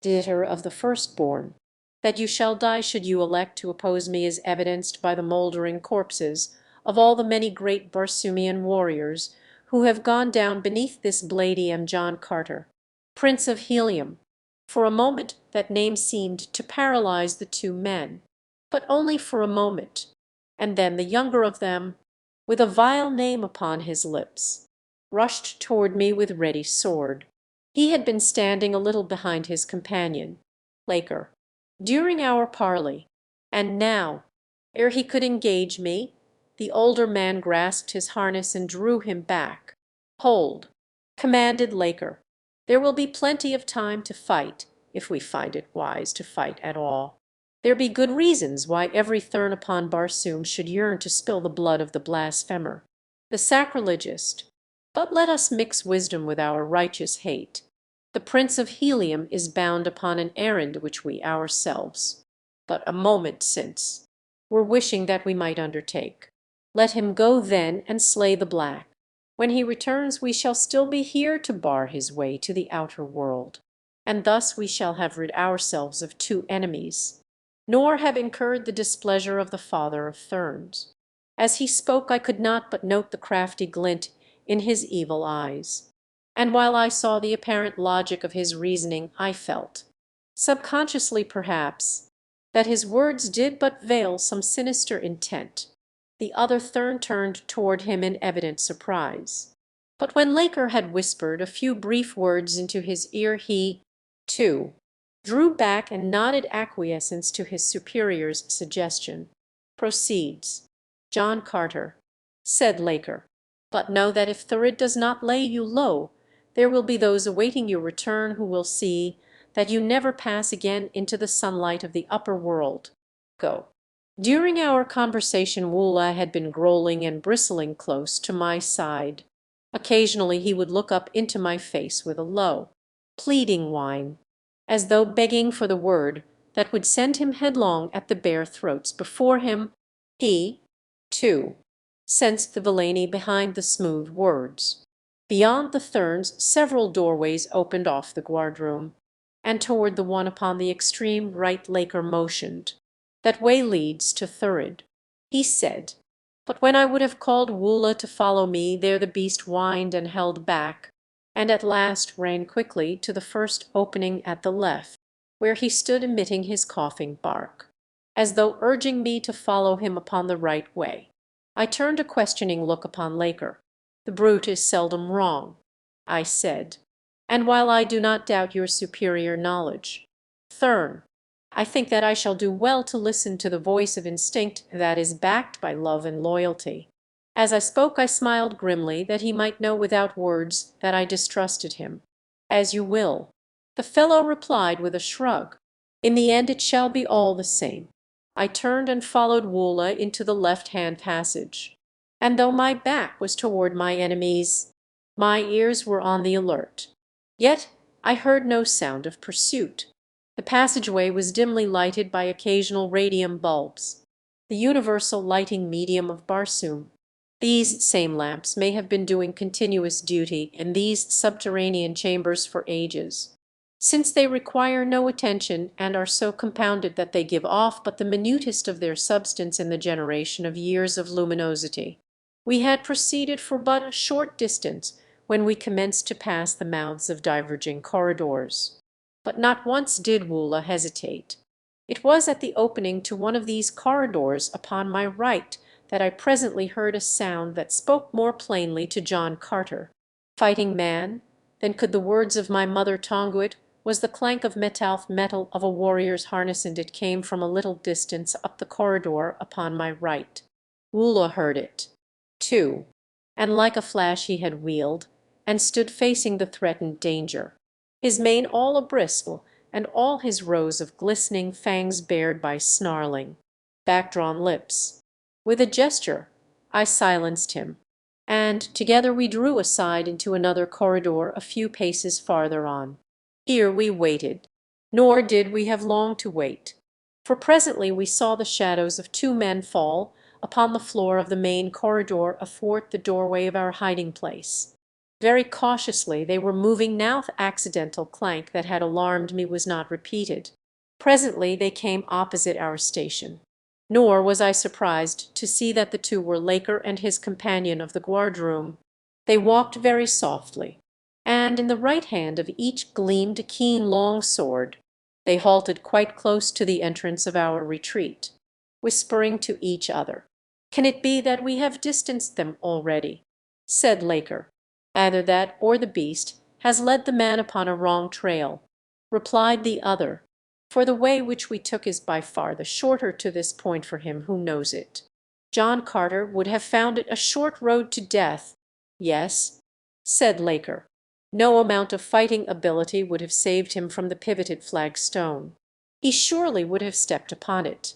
debtor of the firstborn. That you shall die should you elect to oppose me is evidenced by the mouldering corpses of all the many great Barsoomian warriors who have gone down beneath this blade. Am John Carter, Prince of Helium." For a moment that name seemed to paralyze the two men, but only for a moment, and then the younger of them, with a vile name upon his lips, rushed toward me with ready sword. He had been standing a little behind his companion, Laker, during our parley, and now, ere he could engage me, the older man grasped his harness and drew him back. "Hold," commanded Laker. "There will be plenty of time to fight, if we find it wise to fight at all. There be good reasons why every Thurn upon Barsoom should yearn to spill the blood of the blasphemer, the sacrilegist. But let us mix wisdom with our righteous hate. The Prince of Helium is bound upon an errand which we ourselves, but a moment since, were wishing that we might undertake. Let him go then and slay the black. When he returns we shall still be here to bar his way to the outer world, and thus we shall have rid ourselves of two enemies, nor have incurred the displeasure of the father of Thurns." As he spoke I could not but note the crafty glint in his evil eyes, and while I saw the apparent logic of his reasoning, I felt, subconsciously perhaps, that his words did but veil some sinister intent. The other Thurn turned toward him in evident surprise, but when Laker had whispered a few brief words into his ear he, too, drew back and nodded acquiescence to his superior's suggestion. "Proceeds, John Carter," said Laker, "but know that if Thurid does not lay you low, there will be those awaiting your return who will see that you never pass again into the sunlight of the upper world. Go." During our conversation Woola had been growling and bristling close to my side. Occasionally he would look up into my face with a low, pleading whine, as though begging for the word that would send him headlong at the bare throats before him. He, too, sensed the villainy behind the smooth words. Beyond the Therns several doorways opened off the guardroom, and toward the one upon the extreme right Laker motioned. "That way leads to Thurid," he said. But when I would have called Woola to follow me, there the beast whined and held back, and at last ran quickly to the first opening at the left, where he stood emitting his coughing bark, as though urging me to follow him upon the right way. I turned a questioning look upon Laker. "The brute is seldom wrong," I said, "and while I do not doubt your superior knowledge, Thurn, I think that I shall do well to listen to the voice of instinct that is backed by love and loyalty." As I spoke I smiled grimly, that he might know without words that I distrusted him. "As you will," the fellow replied with a shrug. "In the end it shall be all the same." I turned and followed Woola into the left-hand passage, and though my back was toward my enemies, my ears were on the alert. Yet I heard no sound of pursuit. The passageway was dimly lighted by occasional radium bulbs, the universal lighting medium of Barsoom. These same lamps may have been doing continuous duty in these subterranean chambers for ages, since they require no attention and are so compounded that they give off but the minutest of their substance in the generation of years of luminosity. We had proceeded for but a short distance when we commenced to pass the mouths of diverging corridors. But not once did Woola hesitate. It was at the opening to one of these corridors upon my right that I presently heard a sound that spoke more plainly to John Carter, fighting man, than could the words of my mother tongue. It was the clank of metal of a warrior's harness, and it came from a little distance up the corridor upon my right. Woola heard it, too, and like a flash he had wheeled, and stood facing the threatened danger, his mane all a-bristle, and all his rows of glistening fangs bared by snarling, back-drawn lips. With a gesture I silenced him, and together we drew aside into another corridor a few paces farther on. Here we waited, nor did we have long to wait, for presently we saw the shadows of two men fall upon the floor of the main corridor athwart the doorway of our hiding-place. Very cautiously they were moving now. The accidental clank that had alarmed me was not repeated. Presently they came opposite our station, nor was I surprised to see that the two were Laker and his companion of the guard-room. They walked very softly, and in the right hand of each gleamed a keen long sword. They halted quite close to the entrance of our retreat, whispering to each other. "Can it be that we have distanced them already?" said Laker. "Either that or the beast has led the man upon a wrong trail," replied the other, "for the way which we took is by far the shorter to this point for him who knows it." John Carter would have found it a short road to death. "Yes," said Laker. "No amount of fighting ability would have saved him from the pivoted flagstone. He surely would have stepped upon it,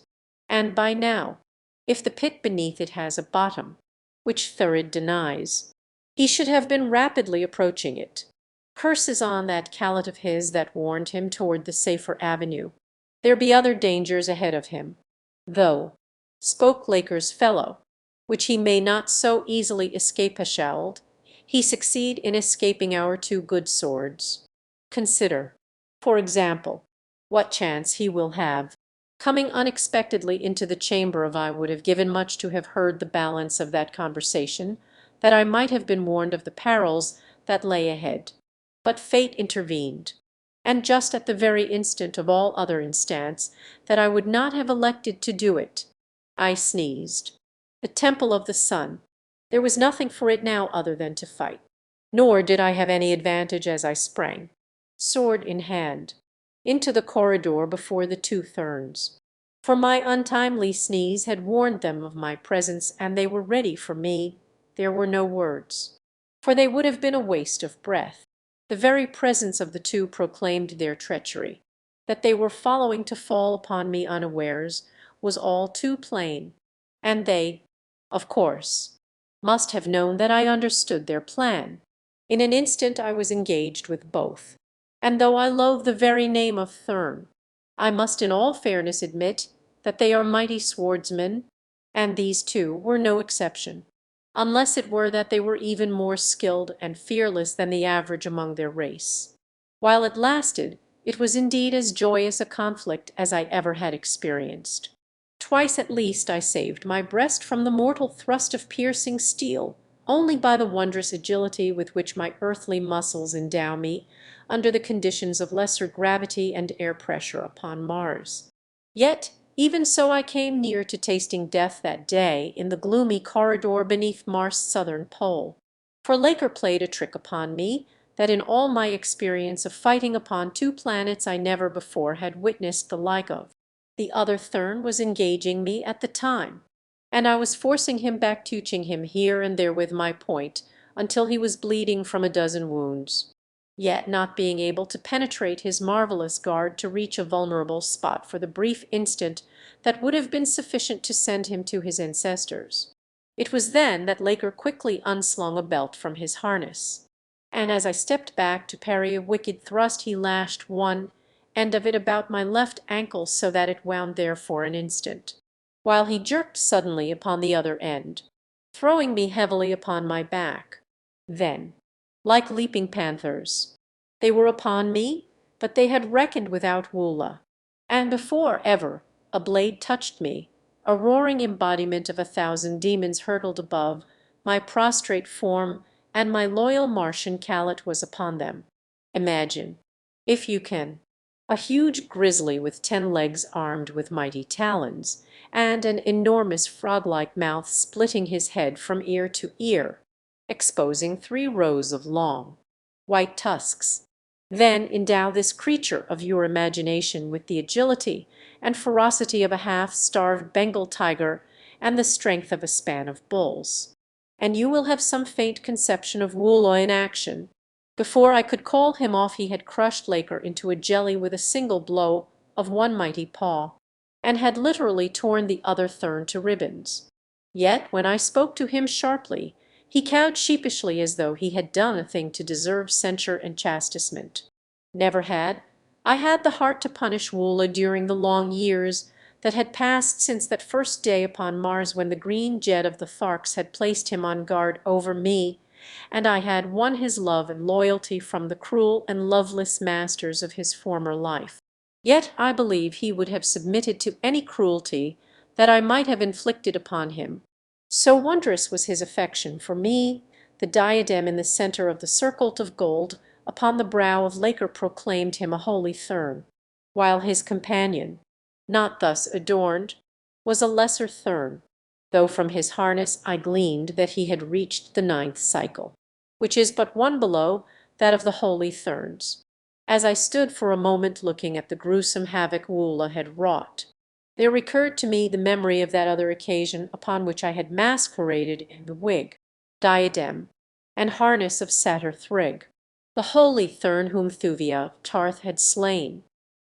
and by now, if the pit beneath it has a bottom, which Thurid denies, he should have been rapidly approaching it. Curses on that callet of his that warned him toward the safer avenue. There be other dangers ahead of him, though," spoke Laker's fellow, "which he may not so easily escape shalled he succeed in escaping our two good swords. Consider, for example, what chance he will have coming unexpectedly into the chamber of I would have given much to have heard the balance of that conversation, that I might have been warned of the perils that lay ahead. But fate intervened, and just at the very instant of all other instants that I would not have elected to do it. I sneezed. The temple of the sun. There was nothing for it now other than to fight. Nor did I have any advantage as I sprang, sword in hand, into the corridor before the two Therns. For my untimely sneeze had warned them of my presence, and they were ready for me. There were no words, for they would have been a waste of breath. The very presence of the two proclaimed their treachery. That they were following to fall upon me unawares was all too plain, and they, of course, must have known that I understood their plan. In an instant I was engaged with both, and though I loathe the very name of Thurn, I must in all fairness admit that they are mighty swordsmen, and these two were no exception. unless it were that they were even more skilled and fearless than the average among their race. While it lasted, it was indeed as joyous a conflict as I ever had experienced. Twice at least I saved my breast from the mortal thrust of piercing steel, only by the wondrous agility with which my earthly muscles endow me under the conditions of lesser gravity and air pressure upon Mars. Yet even so I came near to tasting death that day in the gloomy corridor beneath Mars' southern pole. For Laker played a trick upon me that in all my experience of fighting upon two planets I never before had witnessed the like of. The other Thurn was engaging me at the time, and I was forcing him back, touching him here and there with my point until he was bleeding from a dozen wounds, yet not being able to penetrate his marvelous guard to reach a vulnerable spot for the brief instant that would have been sufficient to send him to his ancestors. It was then that Laker quickly unslung a belt from his harness, and as I stepped back to parry a wicked thrust he lashed one end of it about my left ankle so that it wound there for an instant, while he jerked suddenly upon the other end, throwing me heavily upon my back. Then, like leaping panthers, they were upon me, but they had reckoned without Woola, and before ever a blade touched me, a roaring embodiment of 1,000 demons hurtled above my prostrate form, and my loyal Martian Callet was upon them. Imagine, if you can, a huge grizzly with 10 legs armed with mighty talons, and an enormous frog-like mouth splitting his head from ear to ear, exposing 3 rows of long, white tusks. Then endow this creature of your imagination with the agility and ferocity of a half-starved Bengal tiger and the strength of a span of bulls, and you will have some faint conception of Woola in action. Before I could call him off he had crushed Laker into a jelly with a single blow of one mighty paw, and had literally torn the other Thurn to ribbons. Yet when I spoke to him sharply, he cowed sheepishly as though he had done a thing to deserve censure and chastisement. Never had I had the heart to punish Woola during the long years that had passed since that first day upon Mars when the green jet of the Tharks had placed him on guard over me, and I had won his love and loyalty from the cruel and loveless masters of his former life. Yet I believe he would have submitted to any cruelty that I might have inflicted upon him. So wondrous was his affection for me. The diadem in the center of the circlet of gold upon the brow of Laker proclaimed him a holy Thurn, while his companion, not thus adorned, was a lesser Thurn, though from his harness I gleaned that he had reached the 9th cycle, which is but one below that of the holy Thurns. As I stood for a moment looking at the gruesome havoc Woola had wrought, there recurred to me the memory of that other occasion upon which I had masqueraded in the wig, diadem, and harness of Satyr Thrigg, the holy Thurn whom Thuvia of Tarth had slain,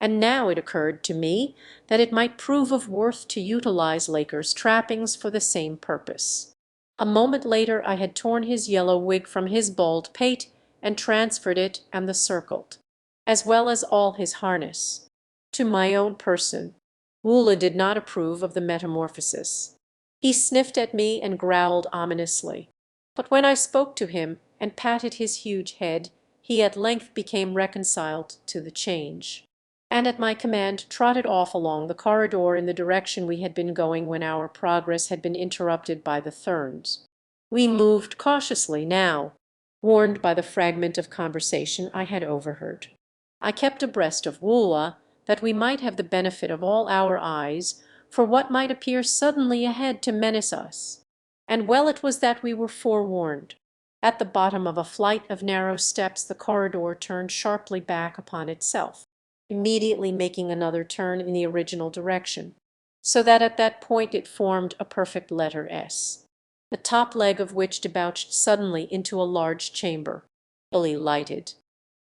and now it occurred to me that it might prove of worth to utilize Laker's trappings for the same purpose. A moment later I had torn his yellow wig from his bald pate and transferred it and the circlet, as well as all his harness, to my own person. Woola did not approve of the metamorphosis. He sniffed at me and growled ominously, but when I spoke to him and patted his huge head, he at length became reconciled to the change, and at my command trotted off along the corridor in the direction we had been going when our progress had been interrupted by the Thurns. We moved cautiously now, warned by the fragment of conversation I had overheard. I kept abreast of Woola, that we might have the benefit of all our eyes for what might appear suddenly ahead to menace us. And well it was that we were forewarned. At the bottom of a flight of narrow steps the corridor turned sharply back upon itself, immediately making another turn in the original direction, so that at that point it formed a perfect letter S, the top leg of which debouched suddenly into a large chamber, illy lighted,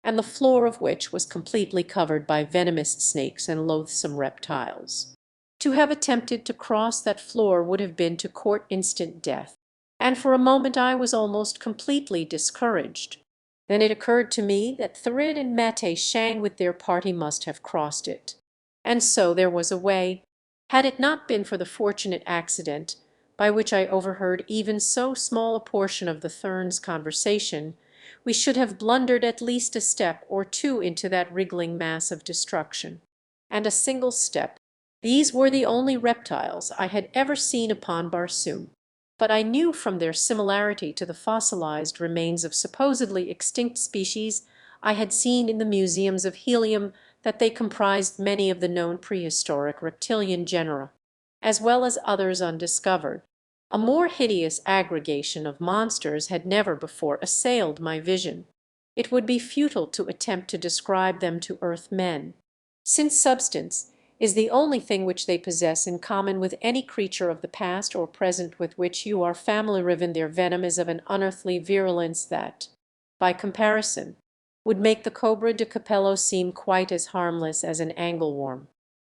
and the floor of which was completely covered by venomous snakes and loathsome reptiles. To have attempted to cross that floor would have been to court instant death, and for a moment I was almost completely discouraged. Then it occurred to me that Thrid and Mate Shang with their party must have crossed it, and so there was a way, had it not been for the fortunate accident by which I overheard even so small a portion of the Therns' conversation, we should have blundered at least a step or two into that wriggling mass of destruction. And a single step. These were the only reptiles I had ever seen upon Barsoom, but I knew from their similarity to the fossilized remains of supposedly extinct species I had seen in the museums of Helium that they comprised many of the known prehistoric reptilian genera, as well as others undiscovered. A more hideous aggregation of monsters had never before assailed my vision. It would be futile to attempt to describe them to earth men, since substance is the only thing which they possess in common with any creature of the past or present with which you are family-riven. Their venom is of an unearthly virulence that, by comparison, would make the cobra de Capello seem quite as harmless as an angleworm.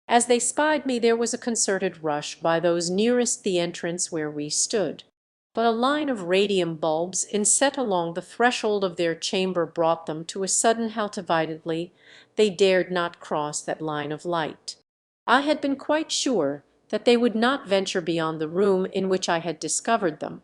As they spied me there was a concerted rush by those nearest the entrance where we stood, but a line of radium bulbs inset along the threshold of their chamber brought them to a sudden halt. Dividedly they dared not cross that line of light. I had been quite sure that they would not venture beyond the room in which I had discovered them,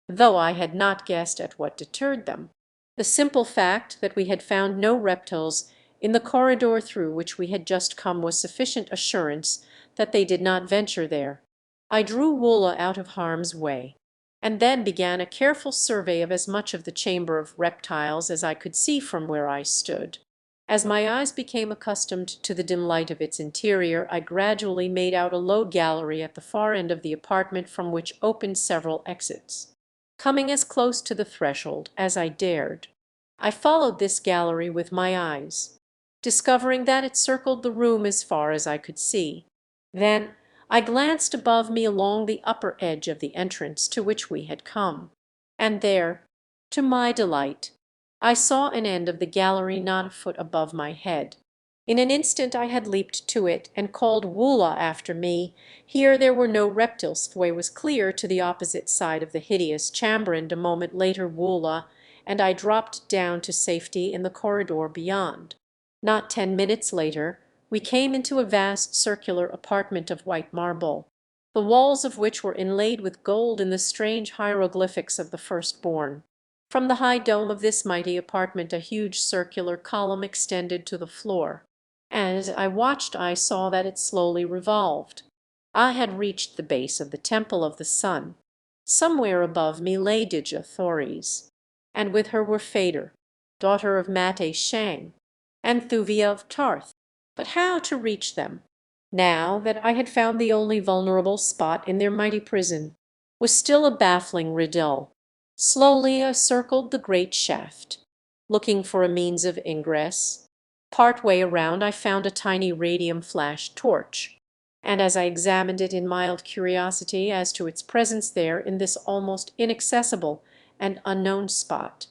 though I had not guessed at what deterred them. The simple fact that we had found no reptiles in the corridor through which we had just come was sufficient assurance that they did not venture there. I drew Woola out of harm's way, and then began a careful survey of as much of the chamber of reptiles as I could see from where I stood. As my eyes became accustomed to the dim light of its interior, I gradually made out a low gallery at the far end of the apartment from which opened several exits. Coming as close to the threshold as I dared, I followed this gallery with my eyes, discovering that it circled the room as far as I could see. Then I glanced above me along the upper edge of the entrance to which we had come, and there, to my delight, I saw an end of the gallery not a foot above my head. In an instant I had leaped to it and called Woola after me. Here there were no reptiles. The way was clear to the opposite side of the hideous chamber, and a moment later Woola and I dropped down to safety in the corridor beyond. Not 10 minutes later we came into a vast circular apartment of white marble, the walls of which were inlaid with gold in the strange hieroglyphics of the firstborn. From the high dome of this mighty apartment a huge circular column extended to the floor, and as I watched I saw that it slowly revolved. I had reached the base of the Temple of the Sun. Somewhere above me lay Dija Thores, and with her were Fader, daughter of Mate Shang, and Thuvia of Tarth. But how to reach them, now that I had found the only vulnerable spot in their mighty prison, was still a baffling riddle. Slowly I circled the great shaft, looking for a means of ingress. Part way around I found a tiny radium flash torch, and as I examined it in mild curiosity as to its presence there in this almost inaccessible and unknown spot,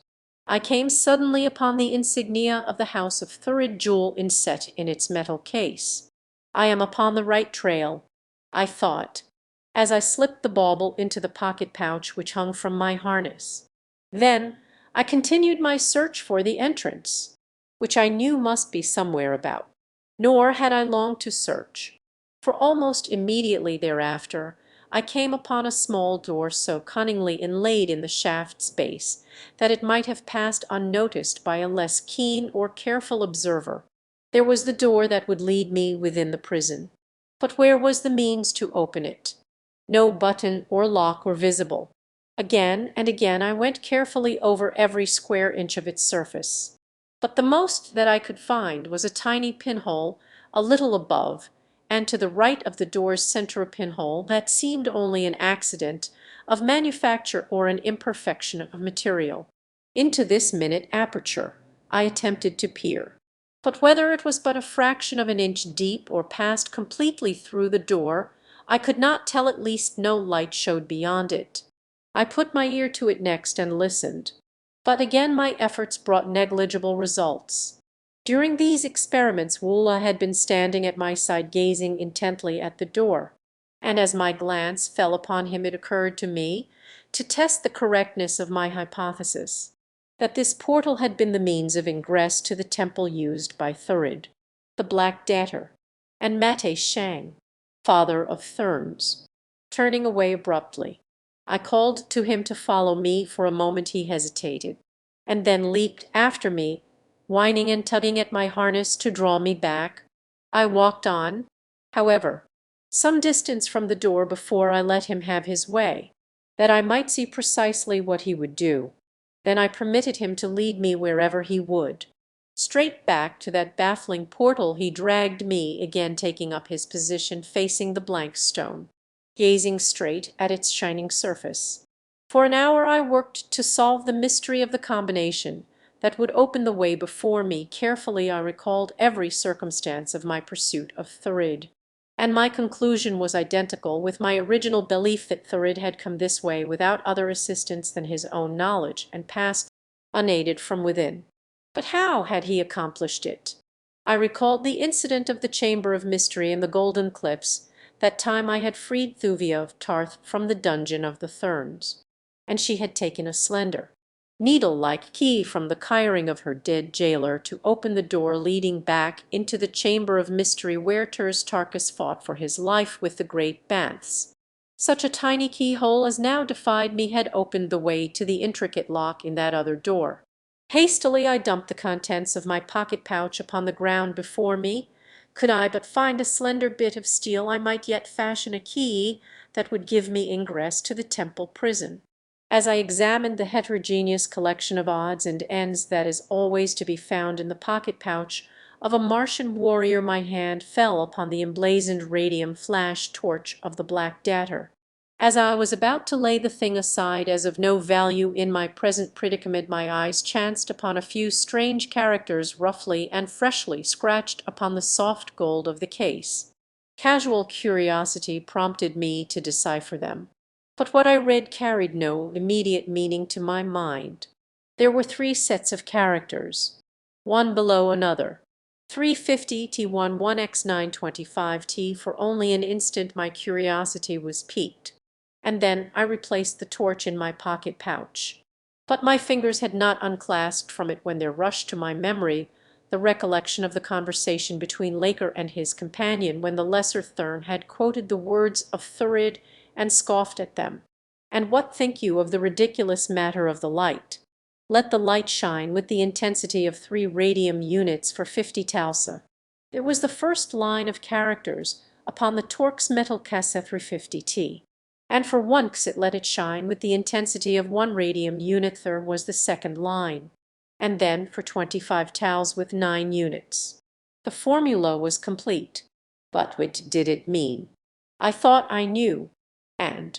I came suddenly upon the insignia of the house of Thurid jewel inset in its metal case. I am upon the right trail, I thought, as I slipped the bauble into the pocket pouch which hung from my harness. Then I continued my search for the entrance, which I knew must be somewhere about. Nor had I long to search, for almost immediately thereafter I came upon a small door so cunningly inlaid in the shaft's base that it might have passed unnoticed by a less keen or careful observer. There was the door that would lead me within the prison, but where was the means to open it? No button or lock were visible. Again and again I went carefully over every square inch of its surface, but the most that I could find was a tiny pinhole a little above and to the right of the door's center, a pinhole that seemed only an accident of manufacture or an imperfection of material. Into this minute aperture I attempted to peer, but whether it was but a fraction of an inch deep or passed completely through the door I could not tell. At least no light showed beyond it. I put my ear to it next and listened, but again my efforts brought negligible results. During these experiments Woola had been standing at my side gazing intently at the door, and as my glance fell upon him it occurred to me to test the correctness of my hypothesis that this portal had been the means of ingress to the temple used by Thurid, the Black Debtor, and Mate Shang, father of Therns. Turning away abruptly, I called to him to follow me. For a moment he hesitated, and then leaped after me, whining and tugging at my harness to draw me back. I walked on, however, some distance from the door before I let him have his way, that I might see precisely what he would do. Then I permitted him to lead me wherever he would. Straight back to that baffling portal he dragged me, again taking up his position facing the blank stone, gazing straight at its shining surface. For an hour I worked to solve the mystery of the combination that would open the way before me. Carefully I recalled every circumstance of my pursuit of Thurid, and my conclusion was identical with my original belief that Thurid had come this way without other assistance than his own knowledge, and passed unaided from within. But how had he accomplished it? I recalled the incident of the Chamber of Mystery and the Golden Cliffs, that time I had freed Thuvia of Tarth from the dungeon of the Therns, and she had taken a slender, needle-like key from the kyring of her dead jailer to open the door leading back into the Chamber of Mystery where Turs Tarkas fought for his life with the great Banths. Such a tiny keyhole as now defied me had opened the way to the intricate lock in that other door. Hastily I dumped the contents of my pocket-pouch upon the ground before me. Could I but find a slender bit of steel I might yet fashion a key that would give me ingress to the temple prison. As I examined the heterogeneous collection of odds and ends that is always to be found in the pocket-pouch of a Martian warrior, my hand fell upon the emblazoned radium flash torch of the Black Datter. As I was about to lay the thing aside as of no value in my present predicament, my eyes chanced upon a few strange characters roughly and freshly scratched upon the soft gold of the case. Casual curiosity prompted me to decipher them, but what I read carried no immediate meaning to my mind. There were three sets of characters, one below another. 350 T1 1X925 T. For only an instant my curiosity was piqued, and then I replaced the torch in my pocket pouch. But my fingers had not unclasped from it when there rushed to my memory the recollection of the conversation between Laker and his companion, when the Lesser Thurn had quoted the words of Thurid and scoffed at them. And what think you of the ridiculous matter of the light? Let the light shine with the intensity of 3 radium units for 50 talsa. There was the first line of characters upon the Torx metal cassette 350T. And for 1 xit let it shine with the intensity of 1 radium unit. There was the second line, and then for 25 tals with 9 units. The formula was complete, but what did it mean? I thought I knew, and,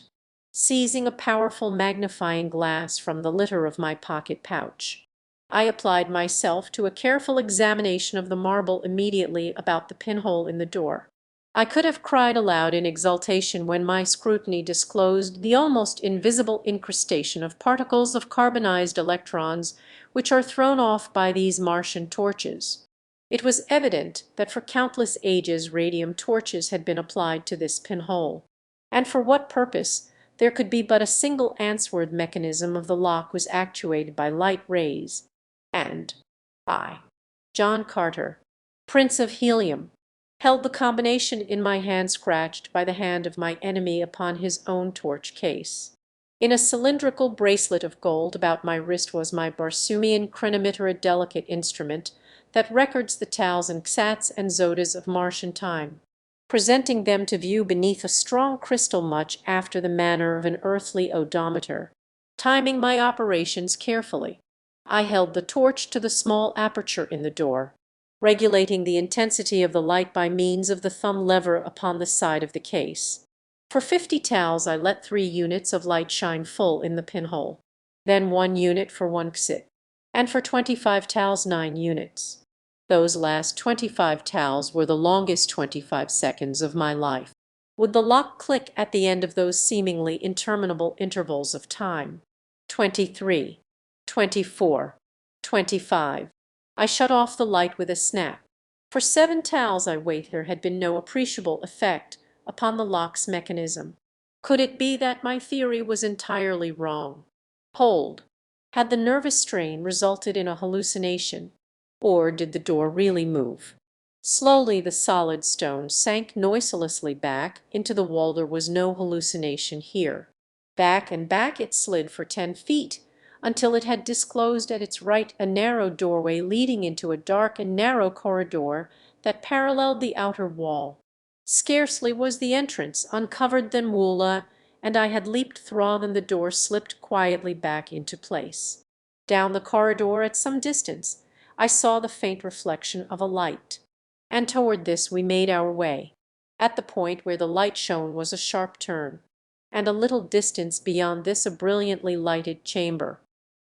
seizing a powerful magnifying glass from the litter of my pocket pouch, I applied myself to a careful examination of the marble immediately about the pinhole in the door. I could have cried aloud in exultation when my scrutiny disclosed the almost invisible incrustation of particles of carbonized electrons which are thrown off by these Martian torches. It was evident that for countless ages radium torches had been applied to this pinhole, and for what purpose there could be but a single answer. Mechanism of the lock was actuated by light rays, and I, John Carter, Prince of Helium, held the combination in my hand, scratched by the hand of my enemy upon his own torch case. In a cylindrical bracelet of gold about my wrist was my Barsoomian chronometer, a delicate instrument that records the tals and xats and zodas of Martian time, presenting them to view beneath a strong crystal much after the manner of an earthly odometer. Timing my operations carefully, I held the torch to the small aperture in the door, regulating the intensity of the light by means of the thumb lever upon the side of the case. For 50 tals I let 3 units of light shine full in the pinhole, then 1 unit for 1 xit, and for 25 tals 9 units. Those last 25 tals were the longest 25 seconds of my life. Would the lock click at the end of those seemingly interminable intervals of time? 23, 24, 25. I shut off the light with a snap. For 7 tals I wait. There had been no appreciable effect upon the lock's mechanism. Could it be that my theory was entirely wrong? Hold. Had the nervous strain resulted in a hallucination, or did the door really move? Slowly the solid stone sank noiselessly back into the wall. There was no hallucination here. Back and back it slid for 10 feet, until it had disclosed at its right a narrow doorway leading into a dark and narrow corridor that paralleled the outer wall. Scarcely was the entrance uncovered than Woola and I had leaped through than the door slipped quietly back into place. Down the corridor at some distance I saw the faint reflection of a light, and toward this we made our way. At the point where the light shone was a sharp turn, and a little distance beyond this a brilliantly lighted chamber.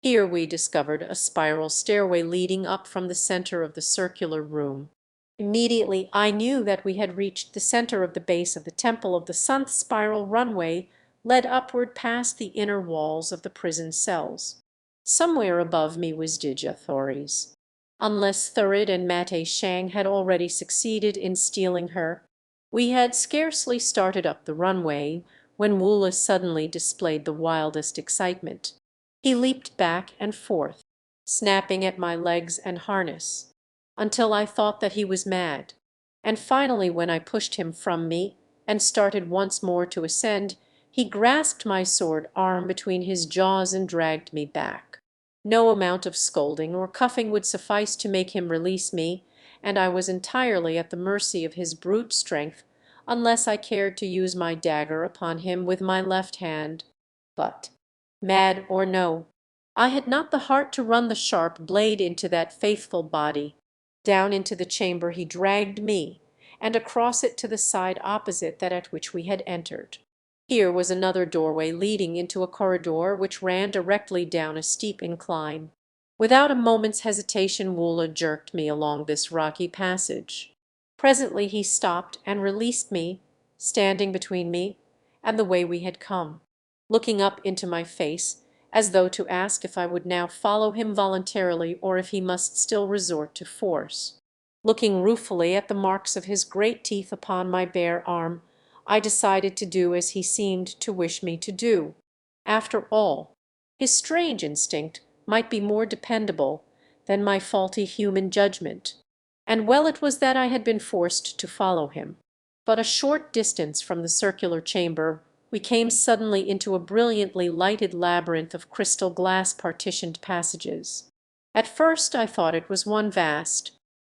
Here we discovered a spiral stairway leading up from the center of the circular room. Immediately I knew that we had reached the center of the base of the Temple of the Sun's spiral runway led upward past the inner walls of the prison cells. Somewhere above me was Dejathories. Unless Thurid and Mate Shang had already succeeded in stealing her, we had scarcely started up the runway when Woola suddenly displayed the wildest excitement. He leaped back and forth, snapping at my legs and harness, until I thought that he was mad, and finally when I pushed him from me and started once more to ascend, he grasped my sword arm between his jaws and dragged me back. No amount of scolding or cuffing would suffice to make him release me, and I was entirely at the mercy of his brute strength unless I cared to use my dagger upon him with my left hand. But, mad or no, I had not the heart to run the sharp blade into that faithful body. Down into the chamber he dragged me, and across it to the side opposite that at which we had entered. Here was another doorway leading into a corridor which ran directly down a steep incline. Without a moment's hesitation Woola jerked me along this rocky passage. Presently he stopped and released me, standing between me and the way we had come, looking up into my face as though to ask if I would now follow him voluntarily or if he must still resort to force. Looking ruefully at the marks of his great teeth upon my bare arm, I decided to do as he seemed to wish me to do. After all, his strange instinct might be more dependable than my faulty human judgment, and well it was that I had been forced to follow him. But a short distance from the circular chamber we came suddenly into a brilliantly lighted labyrinth of crystal glass partitioned passages. At first I thought it was one vast,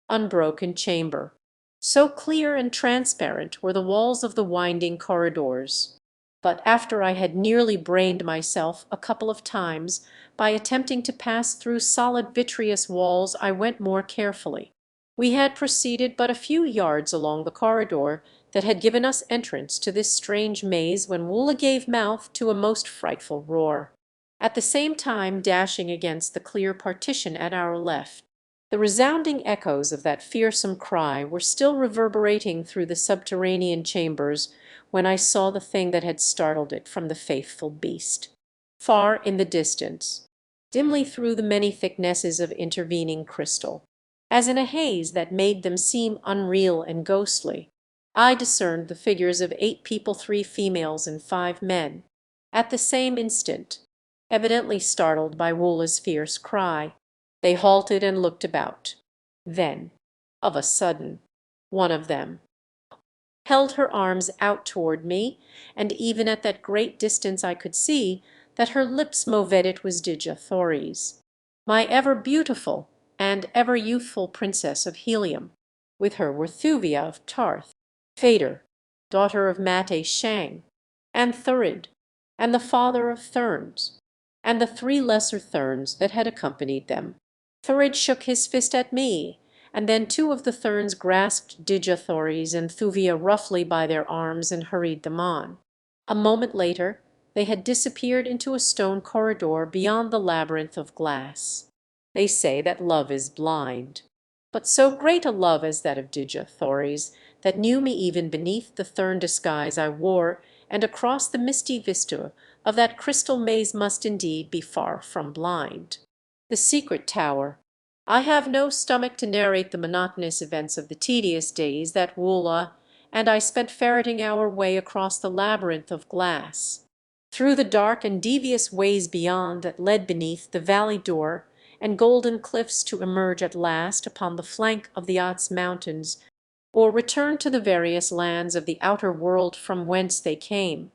unbroken chamber. So clear and transparent were the walls of the winding corridors. But after I had nearly brained myself a couple of times by attempting to pass through solid vitreous walls, I went more carefully. We had proceeded but a few yards along the corridor that had given us entrance to this strange maze when Woola gave mouth to a most frightful roar, at the same time dashing against the clear partition at our left. The resounding echoes of that fearsome cry were still reverberating through the subterranean chambers when I saw the thing that had startled it from the faithful beast. Far in the distance, dimly through the many thicknesses of intervening crystal, as in a haze that made them seem unreal and ghostly, I discerned the figures of 8 people, 3 females and 5 men. At the same instant, evidently startled by Woola's fierce cry, they halted and looked about. Then, of a sudden, one of them held her arms out toward me, and even at that great distance I could see that her lips moved. It was Dejathories, my ever beautiful and ever youthful princess of Helium. With her were Thuvia of Tarth, Phaedr, daughter of Mate Shang, and Thurid, and the father of Therns, and the 3 lesser Therns that had accompanied them. Thurid shook his fist at me, and then 2 of the Therns grasped Dejathories and Thuvia roughly by their arms and hurried them on. A moment later they had disappeared into a stone corridor beyond the labyrinth of glass. They say that love is blind, but so great a love as that of Dejathories that knew me even beneath the Thern disguise I wore and across the misty vista of that crystal maze must indeed be far from blind. The secret tower. I have no stomach to narrate the monotonous events of the tedious days that Woola and I spent ferreting our way across the labyrinth of glass, through the dark and devious ways beyond that led beneath the valley door and golden cliffs to emerge at last upon the flank of the Ots mountains, or return to the various lands of the outer world from whence they came.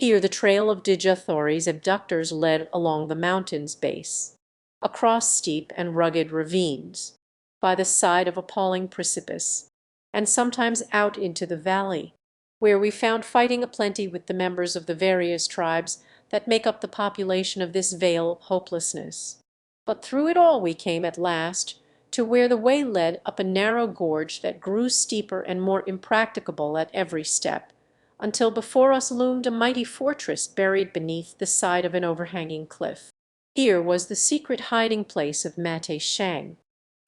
Here the trail of Djathory's abductors led along the mountain's base, across steep and rugged ravines, by the side of appalling precipice, and sometimes out into the valley, where we found fighting aplenty with the members of the various tribes that make up the population of this vale of hopelessness. But through it all we came at last to where the way led up a narrow gorge that grew steeper and more impracticable at every step, until before us loomed a mighty fortress buried beneath the side of an overhanging cliff. Here was the secret hiding place of Mate Shang,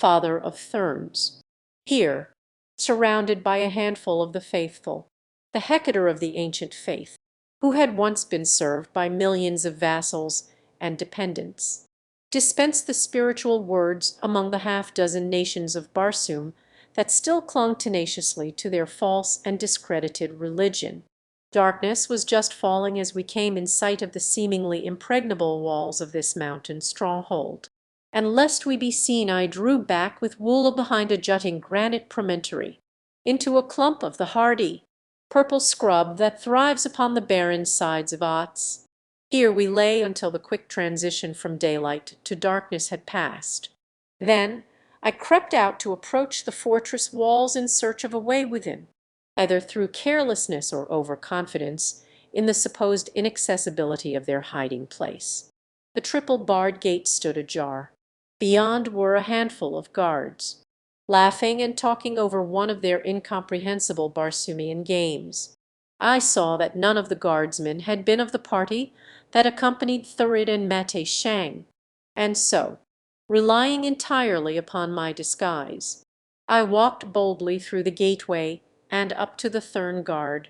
father of Therns. Here, surrounded by a handful of the faithful, the Hecator of the ancient faith, who had once been served by millions of vassals and dependents, dispensed the spiritual words among the half-dozen nations of Barsoom that still clung tenaciously to their false and discredited religion. Darkness was just falling as we came in sight of the seemingly impregnable walls of this mountain stronghold, and lest we be seen I drew back with Woola behind a jutting granite promontory, into a clump of the hardy, purple scrub that thrives upon the barren sides of Ots. Here we lay until the quick transition from daylight to darkness had passed. Then I crept out to approach the fortress walls in search of a way within, either through carelessness or overconfidence in the supposed inaccessibility of their hiding place. The triple barred gate stood ajar. Beyond were a handful of guards, laughing and talking over one of their incomprehensible Barsoomian games. I saw that none of the guardsmen had been of the party that accompanied Thurid and Mate Shang, and so, relying entirely upon my disguise, I walked boldly through the gateway and up to the Thurn guard.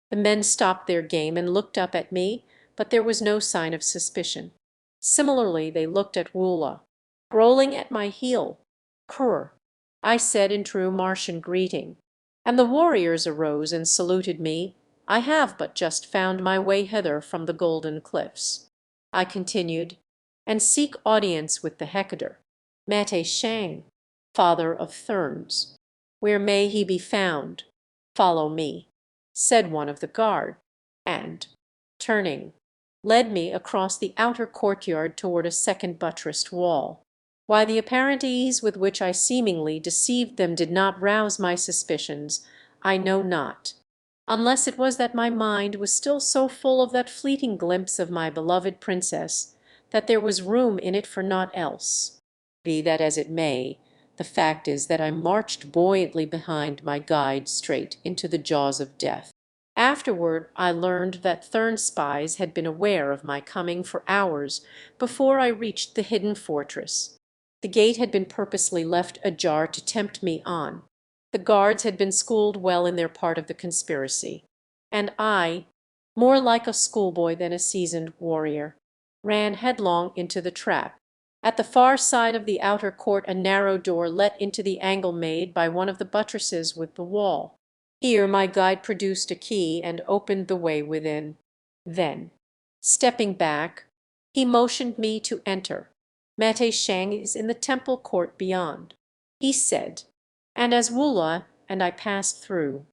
The men stopped their game and looked up at me, but there was no sign of suspicion. Similarly they looked at Woola, rolling at my heel. "Kur," I said in true Martian greeting, and the warriors arose and saluted me. "I have but just found my way hither from the Golden Cliffs," I continued, "and seek audience with the Hecator, Mate Shang, father of Therns. Where may he be found?" "Follow me," said one of the guard, and, turning, led me across the outer courtyard toward a second buttressed wall. Why the apparent ease with which I seemingly deceived them did not rouse my suspicions, I know not, unless it was that my mind was still so full of that fleeting glimpse of my beloved princess that there was room in it for naught else. Be that as it may, the fact is that I marched buoyantly behind my guide straight into the jaws of death. Afterward I learned that Thurn spies had been aware of my coming for hours before I reached the hidden fortress. The gate had been purposely left ajar to tempt me on. The guards had been schooled well in their part of the conspiracy, and I, more like a schoolboy than a seasoned warrior, ran headlong into the trap. At the far side of the outer court a narrow door let into the angle made by one of the buttresses with the wall. Here my guide produced a key and opened the way within. Then, stepping back, he motioned me to enter. "Mate Shang is in the temple court beyond," he said, and as Woola and I passed through,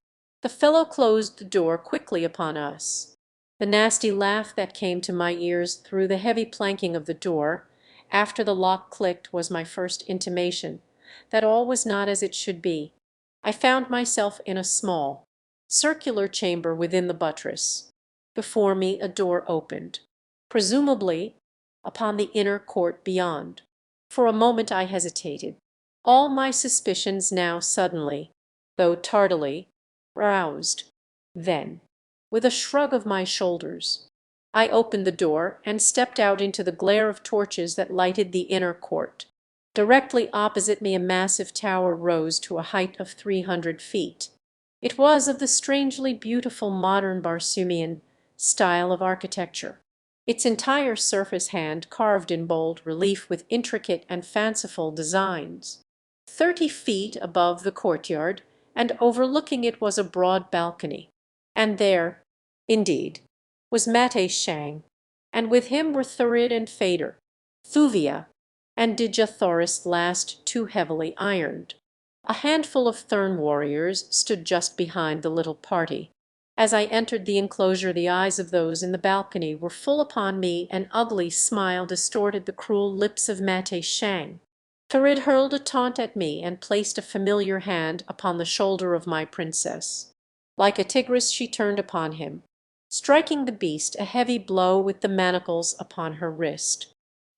the fellow closed the door quickly upon us. The nasty laugh that came to my ears through the heavy planking of the door, after the lock clicked, was my first intimation that all was not as it should be. I found myself in a small, circular chamber within the buttress. Before me a door opened, presumably upon the inner court beyond. For a moment I hesitated, all my suspicions now suddenly, though tardily, roused. Then, with a shrug of my shoulders, I opened the door and stepped out into the glare of torches that lighted the inner court. Directly opposite me a massive tower rose to a height of 300 feet. It was of the strangely beautiful modern Barsoomian style of architecture, its entire surface hand carved in bold relief with intricate and fanciful designs. 30 feet above the courtyard and overlooking it was a broad balcony, and there, indeed, was Mate Shang, and with him were Thurid and Fader, Thuvia, and Djathoris last too heavily ironed. A handful of Thurn warriors stood just behind the little party, As I entered the enclosure the eyes of those in the balcony were full upon me, an ugly smile distorted the cruel lips of Mate Shang. Thurid hurled a taunt at me and placed a familiar hand upon the shoulder of my princess. Like a tigress she turned upon him, striking the beast a heavy blow with the manacles upon her wrist.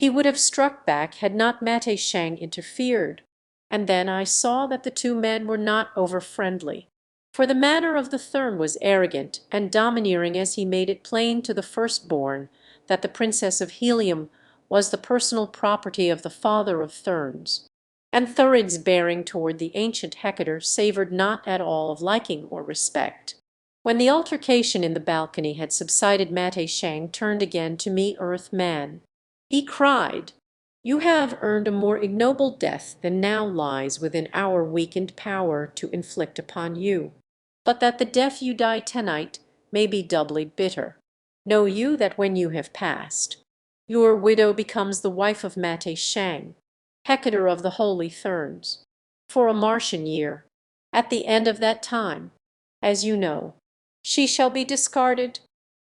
He would have struck back had not Mate Shang interfered, and then I saw that the two men were not over friendly. For the manner of the Thurn was arrogant and domineering as he made it plain to the firstborn that the Princess of Helium was the personal property of the father of Thurns, and Thurid's bearing toward the ancient Hector savoured not at all of liking or respect. When the altercation in the balcony had subsided, Mate Shang turned again to me, Earth Man. He cried, "You have earned a more ignoble death than now lies within our weakened power to inflict upon you. But that the death you die tonight may be doubly bitter, know you that when you have passed, your widow becomes the wife of Mate Shang, Hector of the Holy Thurns, for a Martian year. At the end of that time, as you know, she shall be discarded,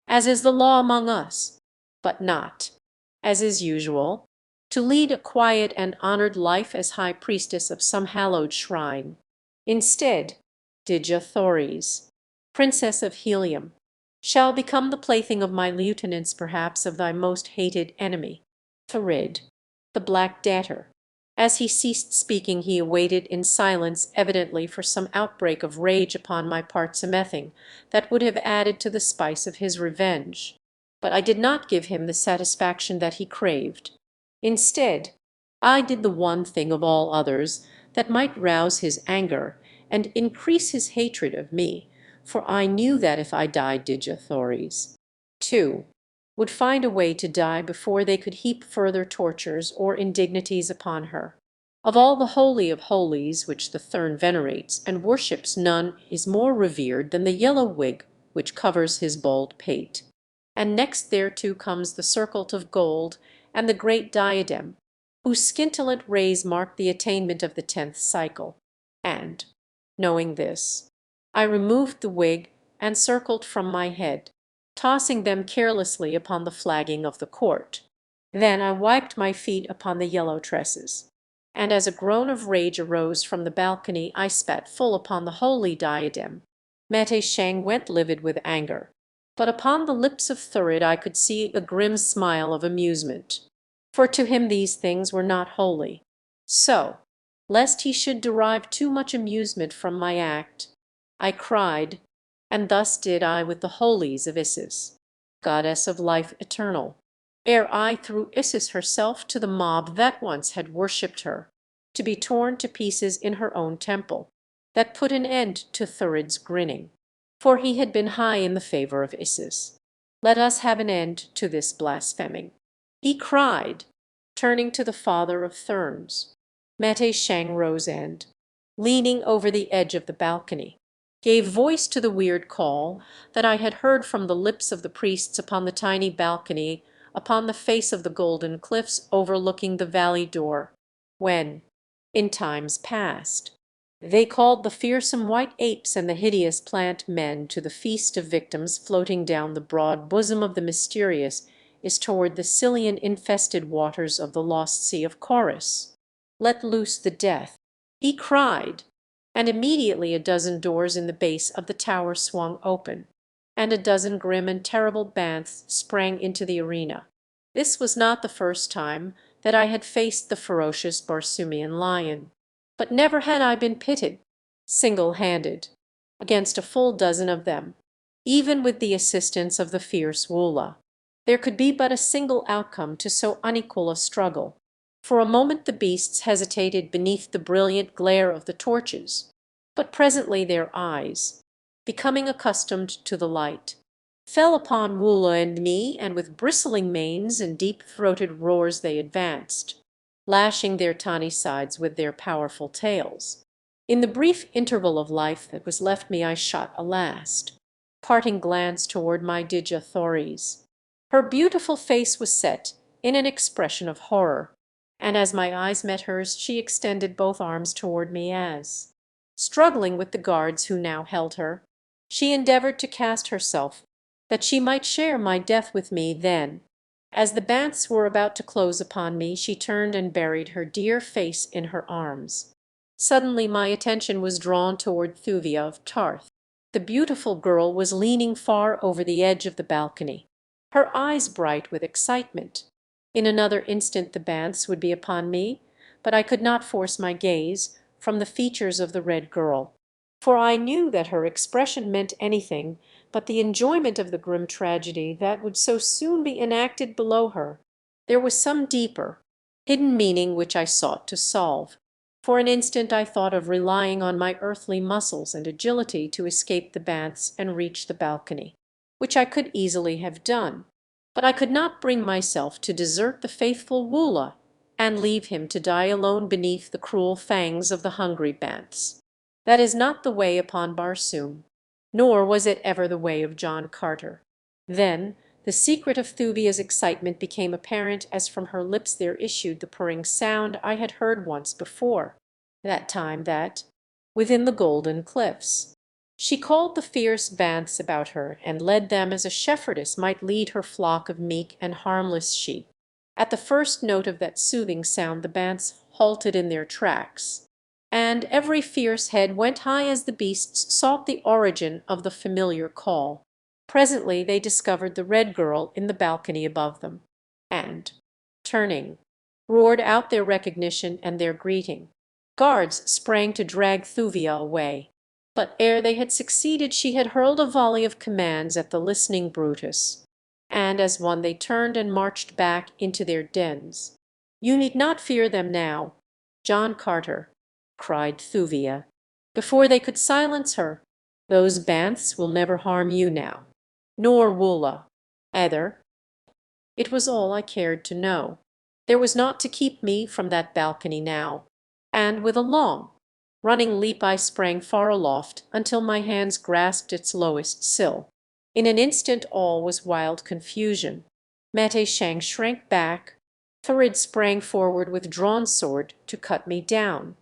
as is the law among us, but not, as is usual, to lead a quiet and honored life as high priestess of some hallowed shrine. Instead, Dejah, Princess of Helium, shall become the plaything of my lieutenants, perhaps of thy most hated enemy, Thurid, the Black Debtor." As he ceased speaking he awaited in silence, evidently for some outbreak of rage upon my part something that would have added to the spice of his revenge. But I did not give him the satisfaction that he craved. Instead, I did the one thing of all others that might rouse his anger and increase his hatred of me, for I knew that if I died, Dejah, too, would find a way to die before they could heap further tortures or indignities upon her. Of all the holy of holies which the Thurn venerates and worships, none is more revered than the yellow wig which covers his bald pate. And next thereto comes the circlet of gold and the great diadem, whose scintillant rays mark the attainment of the 10th cycle. And, knowing this, I removed the wig and circlet from my head, tossing them carelessly upon the flagging of the court. Then I wiped my feet upon the yellow tresses, and as a groan of rage arose from the balcony I spat full upon the holy diadem. Mate Shang went livid with anger, but upon the lips of Thurid I could see a grim smile of amusement, for to him these things were not holy. So, lest he should derive too much amusement from my act, I cried, and thus did I with the holies of Isis, goddess of life eternal, ere I threw Isis herself to the mob that once had worshipped her, to be torn to pieces in her own temple, that put an end to Thurid's grinning, for he had been high in the favor of Isis. Let us have an end to this blaspheming, he cried, turning to the father of Thurns. Mate Shang rose and, leaning over the edge of the balcony, gave voice to the weird call that I had heard from the lips of the priests upon the tiny balcony upon the face of the golden cliffs overlooking the valley door, when, in times past, they called the fearsome white apes and the hideous plant men to the feast of victims floating down the broad bosom of the mysterious is toward the Cillian-infested waters of the lost sea of Chorus. Let loose the death, he cried, and immediately a dozen doors in the base of the tower swung open, and a dozen grim and terrible banths sprang into the arena. This was not the first time that I had faced the ferocious Barsoomian lion, but never had I been pitted, single-handed, against a full dozen of them, even with the assistance of the fierce Woola. There could be but a single outcome to so unequal a struggle. For a moment the beasts hesitated beneath the brilliant glare of the torches, but presently their eyes, becoming accustomed to the light, fell upon Woola and me, and with bristling manes and deep-throated roars they advanced, lashing their tawny sides with their powerful tails. In the brief interval of life that was left me I shot a last, parting glance toward my Dejah. Her beautiful face was set in an expression of horror, and as my eyes met hers she extended both arms toward me as, struggling with the guards who now held her, She endeavored to cast herself, that she might share my death with me then. As the Banths were about to close upon me, she turned and buried her dear face in her arms. Suddenly my attention was drawn toward Thuvia of Tarth. The beautiful girl was leaning far over the edge of the balcony, her eyes bright with excitement. In another instant the Banths would be upon me, but I could not force my gaze from the features of the Red Girl, for I knew that her expression meant anything but the enjoyment of the grim tragedy that would so soon be enacted below her. There was some deeper, hidden meaning which I sought to solve. For an instant I thought of relying on my earthly muscles and agility to escape the Banths and reach the balcony, which I could easily have done. But I could not bring myself to desert the faithful Woola and leave him to die alone beneath the cruel fangs of the hungry Banths. That is not the way upon Barsoom, nor was it ever the way of John Carter. Then the secret of Thuvia's excitement became apparent as from her lips there issued the purring sound I had heard once before, that time that, within the golden cliffs, she called the fierce Banths about her and led them as a shepherdess might lead her flock of meek and harmless sheep. At the first note of that soothing sound the Banths halted in their tracks, and every fierce head went high as the beasts sought the origin of the familiar call. Presently they discovered the Red Girl in the balcony above them, and, turning, roared out their recognition and their greeting. Guards sprang to drag Thuvia away, but ere they had succeeded she had hurled a volley of commands at the listening Brutus, and as one they turned and marched back into their dens. "You need not fear them now, John Carter," cried Thuvia, before they could silence her. "Those Banths will never harm you now, nor Woola either." It was all I cared to know. There was naught to keep me from that balcony now, and with a long, running leap I sprang far aloft until my hands grasped its lowest sill. In an instant all was wild confusion. Mate Shang shrank back. Thurid sprang forward with drawn sword to cut me down.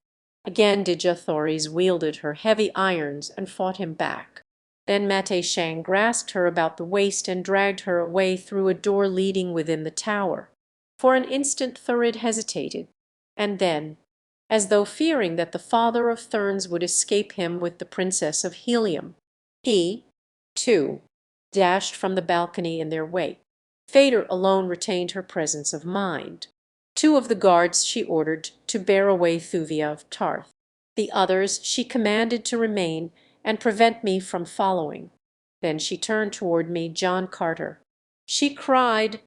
Again Dejathories wielded her heavy irons and fought him back. Then Mate Shang grasped her about the waist and dragged her away through a door leading within the tower. For an instant Thurid hesitated, and then, as though fearing that the father of Therns would escape him with the Princess of Helium, he, too, dashed from the balcony in their wake. Phaedra alone retained her presence of mind. 2 of the guards she ordered to bear away Thuvia of Tarth. The others she commanded to remain and prevent me from following. Then she turned toward me, "John Carter," she cried,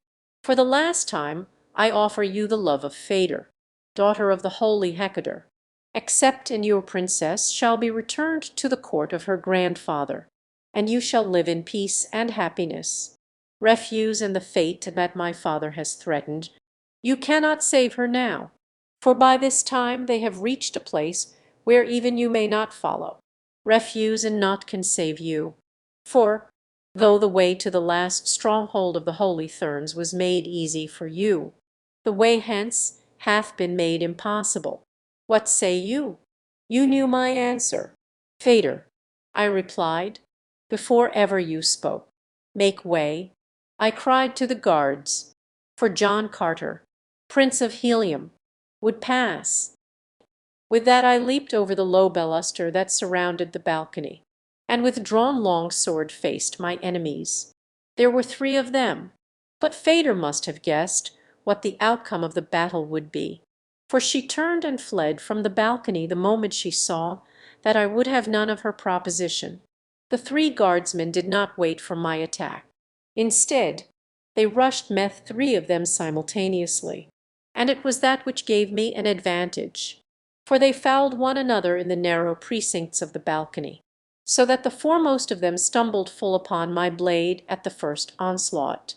"for the last time I offer you the love of Phaedra, daughter of the holy Hecator. Accept, and your princess shall be returned to the court of her grandfather, and you shall live in peace and happiness. Refuse and the fate that my father has threatened, you cannot save her now, for by this time they have reached a place where even you may not follow. Refuse and naught can save you, for though the way to the last stronghold of the holy Therns was made easy for you, the way hence hath been made impossible. What say you?" You knew my answer. "Phaedra," I replied, "before ever you spoke. Make way." I cried to the guards, for John Carter, Prince of Helium, would pass. With that I leaped over the low baluster that surrounded the balcony, and with drawn long sword faced my enemies. There were 3 of them, but Phaedra must have guessed what the outcome of the battle would be, for she turned and fled from the balcony the moment she saw that I would have none of her proposition. The 3 guardsmen did not wait for my attack. Instead, they rushed met 3 of them simultaneously, and it was that which gave me an advantage, for they fouled one another in the narrow precincts of the balcony, so that the foremost of them stumbled full upon my blade at the first onslaught.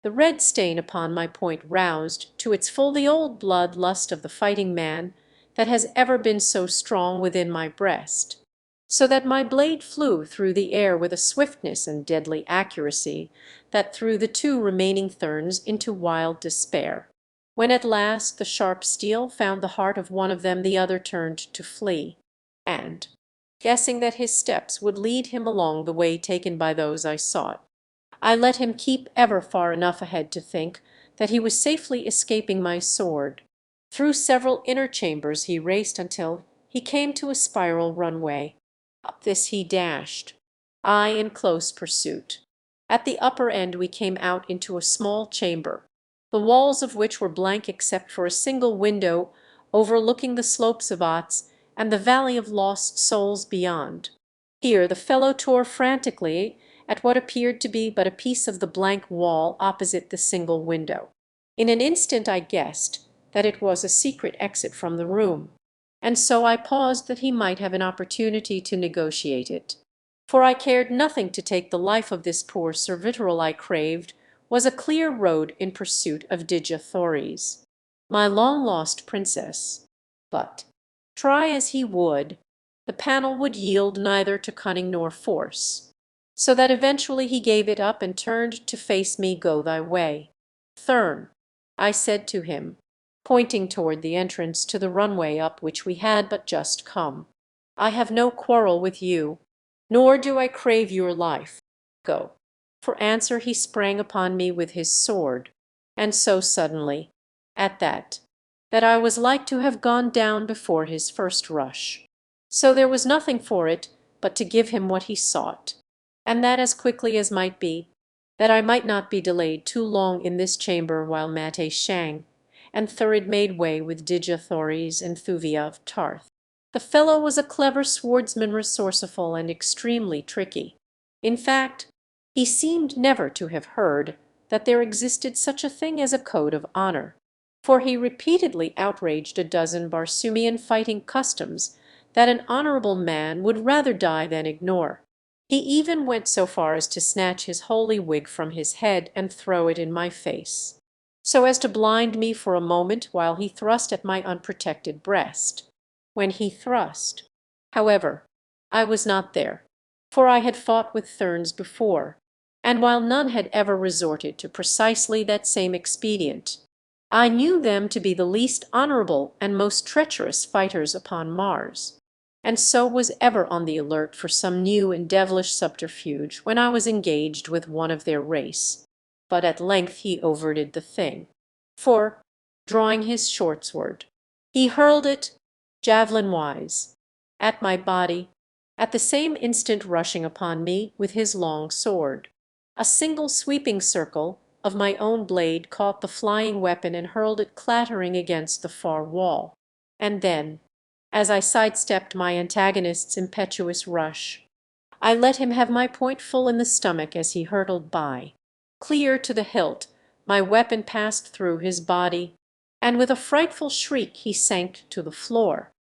The red stain upon my point roused to its full the old blood lust of the fighting man that has ever been so strong within my breast, so that my blade flew through the air with a swiftness and deadly accuracy that threw the 2 remaining Therns into wild despair. When at last the sharp steel found the heart of one of them the other turned to flee, and, guessing that his steps would lead him along the way taken by those I sought. I let him keep ever far enough ahead to think that he was safely escaping my sword. Through several inner chambers he raced until he came to a spiral runway. Up this he dashed, I in close pursuit. At the upper end we came out into a small chamber, the walls of which were blank except for a single window overlooking the slopes of Ots and the valley of lost souls beyond. Here the fellow tore frantically at what appeared to be but a piece of the blank wall opposite the single window. In an instant I guessed that it was a secret exit from the room, and so I paused that he might have an opportunity to negotiate it. For I cared nothing to take the life of this poor servitor. I craved was a clear road in pursuit of Dejethores, my long-lost princess. But, try as he would, the panel would yield neither to cunning nor force, so that eventually he gave it up and turned to face me. Go thy way, Thurn, I said to him, pointing toward the entrance to the runway up which we had but just come. I have no quarrel with you, nor do I crave your life. Go. For answer he sprang upon me with his sword, and so suddenly, at that I was like to have gone down before his first rush. So there was nothing for it but to give him what he sought, and that as quickly as might be, that I might not be delayed too long in this chamber while Mate Shang and Thurid made way with Dejethores and Thuvia of Tarth. The fellow was a clever swordsman, resourceful and extremely tricky. In fact, he seemed never to have heard that there existed such a thing as a code of honor, for he repeatedly outraged a dozen Barsoomian fighting customs that an honorable man would rather die than ignore. He even went so far as to snatch his holy wig from his head and throw it in my face, so as to blind me for a moment while he thrust at my unprotected breast. When he thrust, however, I was not there, for I had fought with Thurns before, and while none had ever resorted to precisely that same expedient, I knew them to be the least honorable and most treacherous fighters upon Mars, and so was ever on the alert for some new and devilish subterfuge when I was engaged with one of their race. But at length he overdid the thing, for, drawing his short sword, he hurled it, javelin-wise, at my body, at the same instant rushing upon me with his long sword. A single sweeping circle of my own blade caught the flying weapon and hurled it clattering against the far wall. And then, as I sidestepped my antagonist's impetuous rush, I let him have my point full in the stomach as he hurtled by. Clear to the hilt, my weapon passed through his body, and with a frightful shriek he sank to the floor,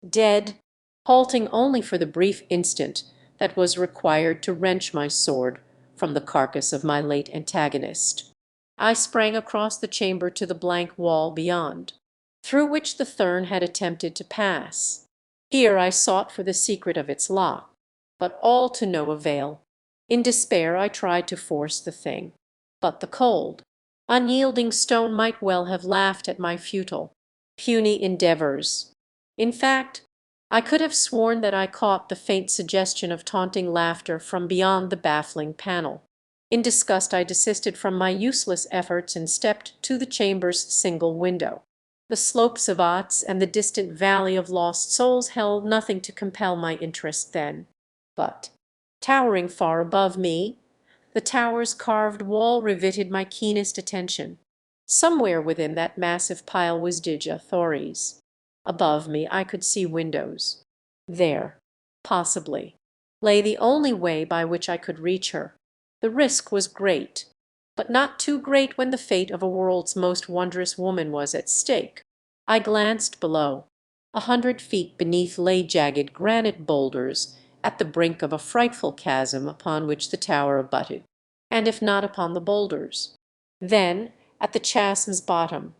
dead, halting only for the brief instant that was required to wrench my sword from the carcass of my late antagonist. I sprang across the chamber to the blank wall beyond, through which the Thurn had attempted to pass. Here I sought for the secret of its lock, but all to no avail. In despair I tried to force the thing, but the cold, unyielding stone might well have laughed at my puny endeavors. In fact, I could have sworn that I caught the faint suggestion of taunting laughter from beyond the baffling panel. In disgust I desisted from my useless efforts and stepped to the chamber's single window. The slopes of Ots and the distant valley of lost souls held nothing to compel my interest then. But, towering far above me, the tower's carved wall riveted my keenest attention. Somewhere within that massive pile was Dejethores. Above me I could see windows. There, possibly, lay the only way by which I could reach her. The risk was great, but not too great when the fate of a world's most wondrous woman was at stake. I glanced below. 100 feet beneath lay jagged granite boulders at the brink of a frightful chasm upon which the tower abutted. And if not upon the boulders, then at the chasm's bottom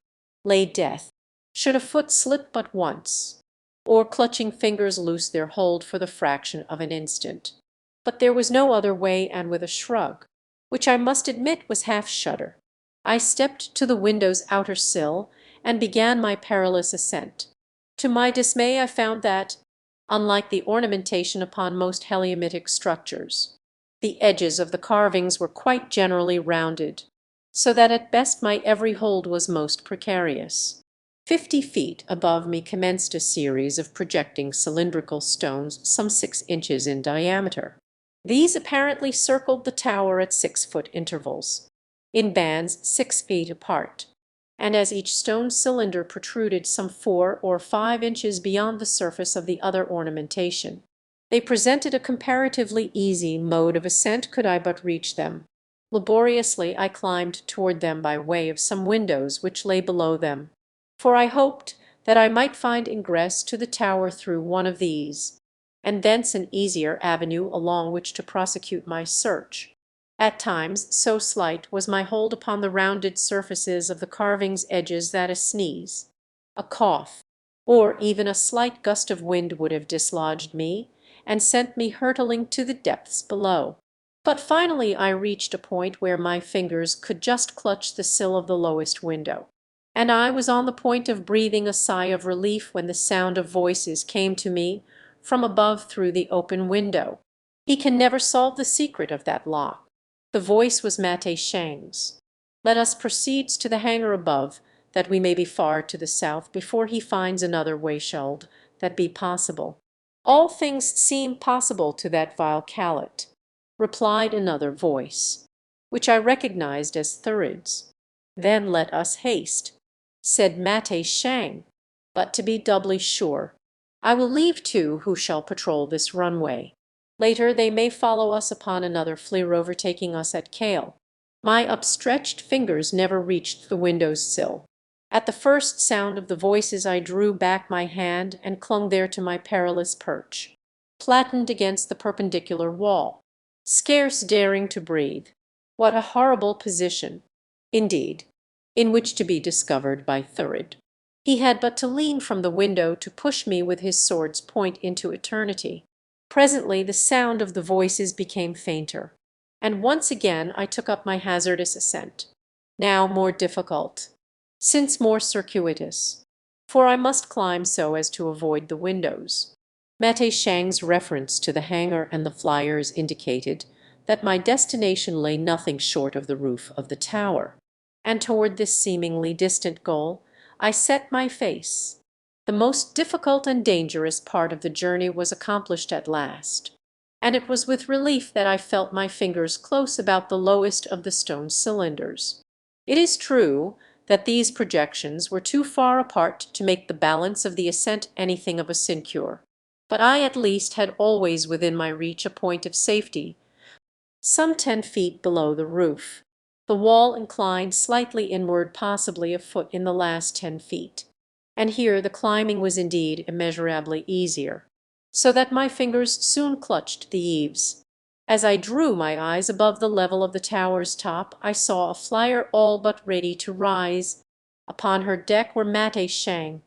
lay death, should a foot slip but once, or clutching fingers loose their hold for the fraction of an instant. But there was no other way, and with a shrug, which I must admit was half shudder, I stepped to the window's outer sill and began my perilous ascent. To my dismay I found that, unlike the ornamentation upon most heliomitic structures. The edges of the carvings were quite generally rounded, so that at best my every hold was most precarious. 50 feet above me commenced a series of projecting cylindrical stones some 6 inches in diameter. These apparently circled the tower at 6-foot intervals, in bands 6 feet apart, and as each stone cylinder protruded some 4 or 5 inches beyond the surface of the other ornamentation, they presented a comparatively easy mode of ascent could I but reach them. Laboriously I climbed toward them by way of some windows which lay below them, for I hoped that I might find ingress to the tower through one of these, and thence an easier avenue along which to prosecute my search. At times, so slight was my hold upon the rounded surfaces of the carving's edges that a sneeze, a cough, or even a slight gust of wind would have dislodged me and sent me hurtling to the depths below. But finally I reached a point where my fingers could just clutch the sill of the lowest window, and I was on the point of breathing a sigh of relief when the sound of voices came to me from above through the open window. He can never solve the secret of that lock. The voice was Mate Shang's. Let us proceed to the hangar above, that we may be far to the south before he finds another way-sheld that be possible. All things seem possible to that vile callet, replied another voice, which I recognized as Thurid's. Then let us haste, said Mate Shang. But to be doubly sure, I will leave 2 who shall patrol this runway. Later they may follow us upon another fleer overtaking us at Kale. My upstretched fingers never reached the window's sill. At the first sound of the voices I drew back my hand and clung there to my perilous perch, flattened against the perpendicular wall, scarce daring to breathe. What a horrible position, indeed, in which to be discovered by Thurid. He had but to lean from the window to push me with his sword's point into eternity. Presently the sound of the voices became fainter, and once again I took up my hazardous ascent, now more difficult, since more circuitous, for I must climb so as to avoid the windows. Mate Shang's reference to the hangar and the flyers indicated that my destination lay nothing short of the roof of the tower, and toward this seemingly distant goal I set my face. The most difficult and dangerous part of the journey was accomplished at last, and it was with relief that I felt my fingers close about the lowest of the stone cylinders. It is true that these projections were too far apart to make the balance of the ascent anything of a sinecure, but I at least had always within my reach a point of safety, some 10 feet below the roof. The wall inclined slightly inward, possibly a foot in the last 10 feet, and here the climbing was indeed immeasurably easier, so that my fingers soon clutched the eaves. As I drew my eyes above the level of the tower's top, I saw a flyer all but ready to rise. Upon her deck were Mate Shang,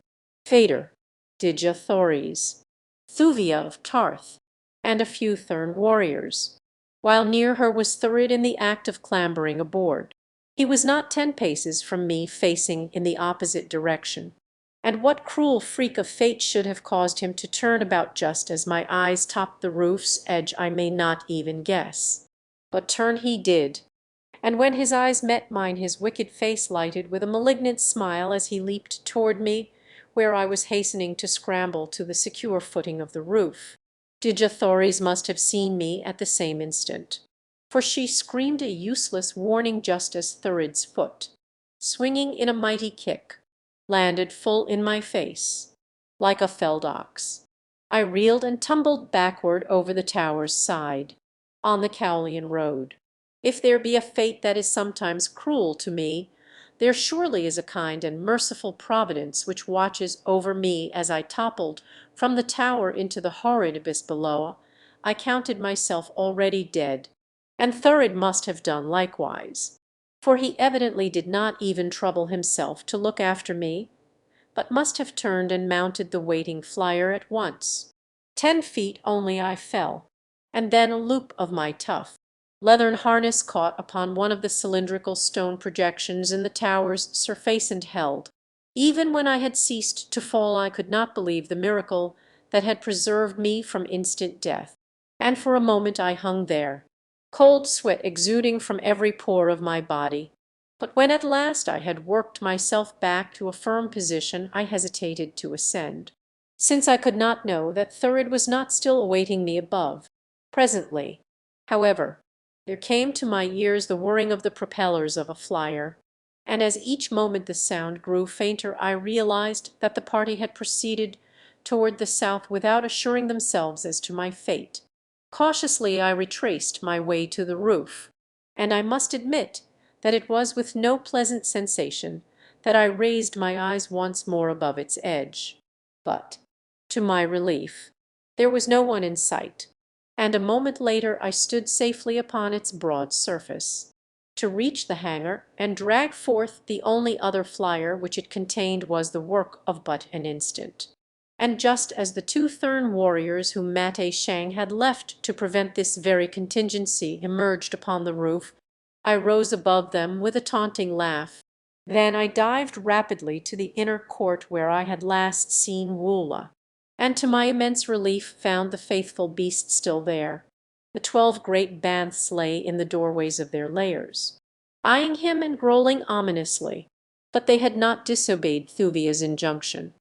Fader, Dejathories, Thuvia of Tarth, and a few Thurn warriors, while near her was Thurid in the act of clambering aboard. He was not 10 paces from me, facing in the opposite direction, and what cruel freak of fate should have caused him to turn about just as my eyes topped the roof's edge I may not even guess. But turn he did, and when his eyes met mine his wicked face lighted with a malignant smile as he leaped toward me, where I was hastening to scramble to the secure footing of the roof. Dejathories must have seen me at the same instant, for she screamed a useless warning just as Thurid's foot, swinging in a mighty kick, landed full in my face, like a felled ox. I reeled and tumbled backward over the tower's side, on the Cowlian road. If there be a fate that is sometimes cruel to me, there surely is a kind and merciful Providence which watches over me as I toppled from the tower into the horrid abyss below. I counted myself already dead, and Thurid must have done likewise, for he evidently did not even trouble himself to look after me, but must have turned and mounted the waiting flyer at once. 10 feet only I fell, and then a loop of my tough leathern harness caught upon one of the cylindrical stone projections in the tower's surface and held. Even when I had ceased to fall I could not believe the miracle that had preserved me from instant death. And for a moment I hung there, cold sweat exuding from every pore of my body. But when at last I had worked myself back to a firm position I hesitated to ascend, since I could not know that Thurid was not still awaiting me above. Presently, however, there came to my ears the whirring of the propellers of a flyer, and as each moment the sound grew fainter I realized that the party had proceeded toward the south without assuring themselves as to my fate. Cautiously I retraced my way to the roof, and I must admit that it was with no pleasant sensation that I raised my eyes once more above its edge. But, to my relief, there was no one in sight, and a moment later I stood safely upon its broad surface. To reach the hangar and drag forth the only other flyer which it contained was the work of but an instant. And just as the two Thurn warriors whom Mate Shang had left to prevent this very contingency emerged upon the roof, I rose above them with a taunting laugh. Then I dived rapidly to the inner court where I had last seen Woola, and to my immense relief found the faithful beast still there. The 12 great banths lay in the doorways of their lairs, eyeing him and growling ominously, but they had not disobeyed Thuvia's injunction,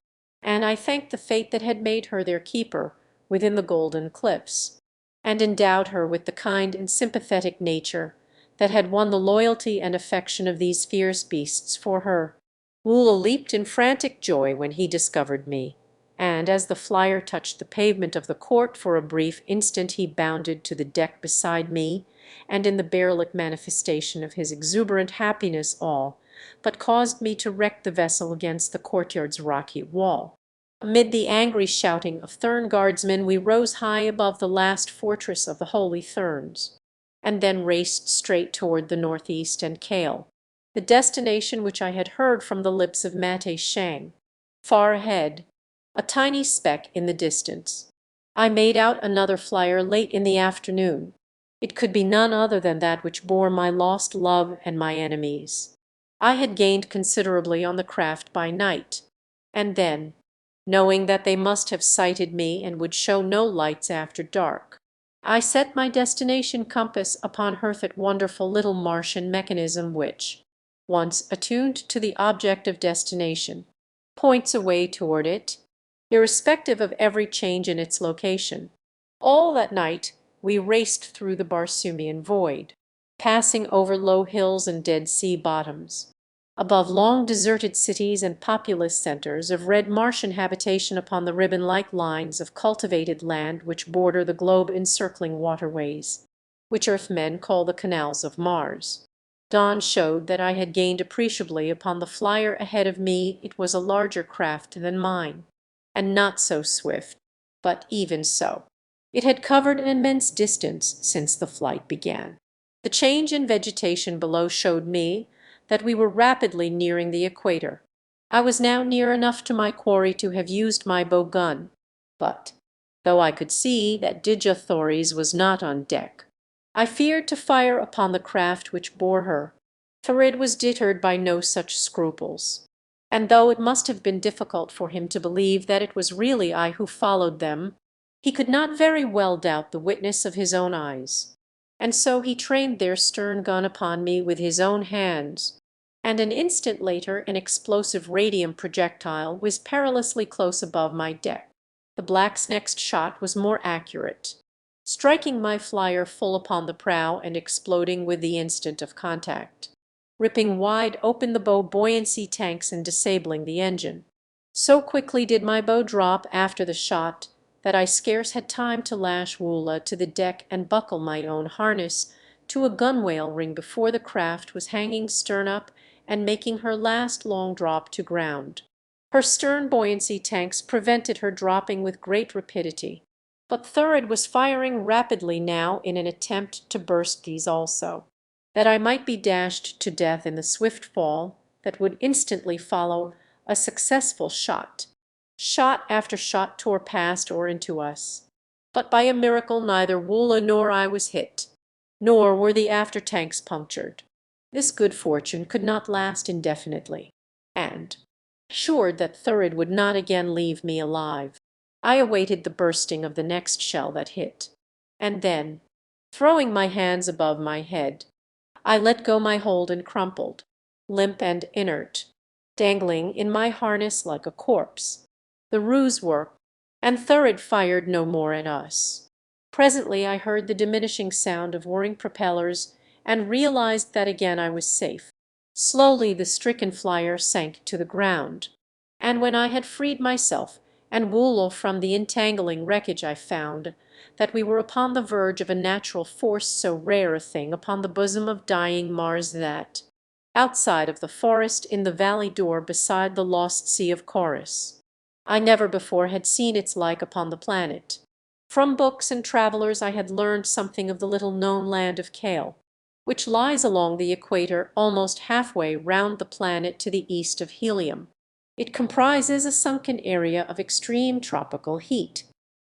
and I thanked the fate that had made her their keeper within the golden cliffs, and endowed her with the kind and sympathetic nature that had won the loyalty and affection of these fierce beasts for her. Woola leaped in frantic joy when he discovered me, and as the flyer touched the pavement of the court for a brief instant he bounded to the deck beside me, and in the bear-like manifestation of his exuberant happiness all but caused me to wreck the vessel against the courtyard's rocky wall. Amid the angry shouting of Thurn guardsmen we rose high above the last fortress of the Holy Thurns, and then raced straight toward the northeast and Kale, the destination which I had heard from the lips of Mate Shang. Far ahead, a tiny speck in the distance, I made out another flyer late in the afternoon. It could be none other than that which bore my lost love and my enemies. I had gained considerably on the craft by night, and then, knowing that they must have sighted me and would show no lights after dark, I set my destination compass upon her that wonderful little Martian mechanism which, once attuned to the object of destination, points away toward it, irrespective of every change in its location. All that night we raced through the Barsoomian void, passing over low hills and dead sea bottoms, above long deserted cities and populous centers of red Martian habitation upon the ribbon-like lines of cultivated land which border the globe-encircling waterways, which Earthmen call the canals of Mars. Dawn showed that I had gained appreciably upon the flyer ahead of me. It was a larger craft than mine, and not so swift, but even so, it had covered an immense distance since the flight began. The change in vegetation below showed me that we were rapidly nearing the equator. I was now near enough to my quarry to have used my bow gun, but, though I could see that Digathories was not on deck, I feared to fire upon the craft which bore her. Thurid was deterred by no such scruples, and though it must have been difficult for him to believe that it was really I who followed them, he could not very well doubt the witness of his own eyes, and so he trained their stern gun upon me with his own hands, and an instant later an explosive radium projectile was perilously close above my deck. The black's next shot was more accurate, striking my flyer full upon the prow and exploding with the instant of contact, ripping wide open the bow buoyancy tanks and disabling the engine. So quickly did my bow drop after the shot that I scarce had time to lash Woola to the deck and buckle my own harness to a gunwale ring before the craft was hanging stern up and making her last long drop to ground. Her stern buoyancy tanks prevented her dropping with great rapidity, but Thurid was firing rapidly now in an attempt to burst these also, that I might be dashed to death in the swift fall that would instantly follow a successful shot. Shot after shot tore past or into us, but by a miracle neither Woola nor I was hit, nor were the after tanks punctured. This good fortune could not last indefinitely, and, assured that Thurid would not again leave me alive, I awaited the bursting of the next shell that hit, and then, throwing my hands above my head, I let go my hold and crumpled, limp and inert, dangling in my harness like a corpse. The ruse worked, and Thurid fired no more at us. Presently I heard the diminishing sound of whirring propellers and realized that again I was safe. Slowly the stricken flyer sank to the ground, and when I had freed myself and Woolel from the entangling wreckage I found that we were upon the verge of a natural force so rare a thing upon the bosom of dying Mars that, outside of the forest in the valley door beside the lost sea of Chorus, I never before had seen its like upon the planet. From books and travelers I had learned something of the little known land of Kale, which lies along the equator almost halfway round the planet to the east of Helium. It comprises a sunken area of extreme tropical heat,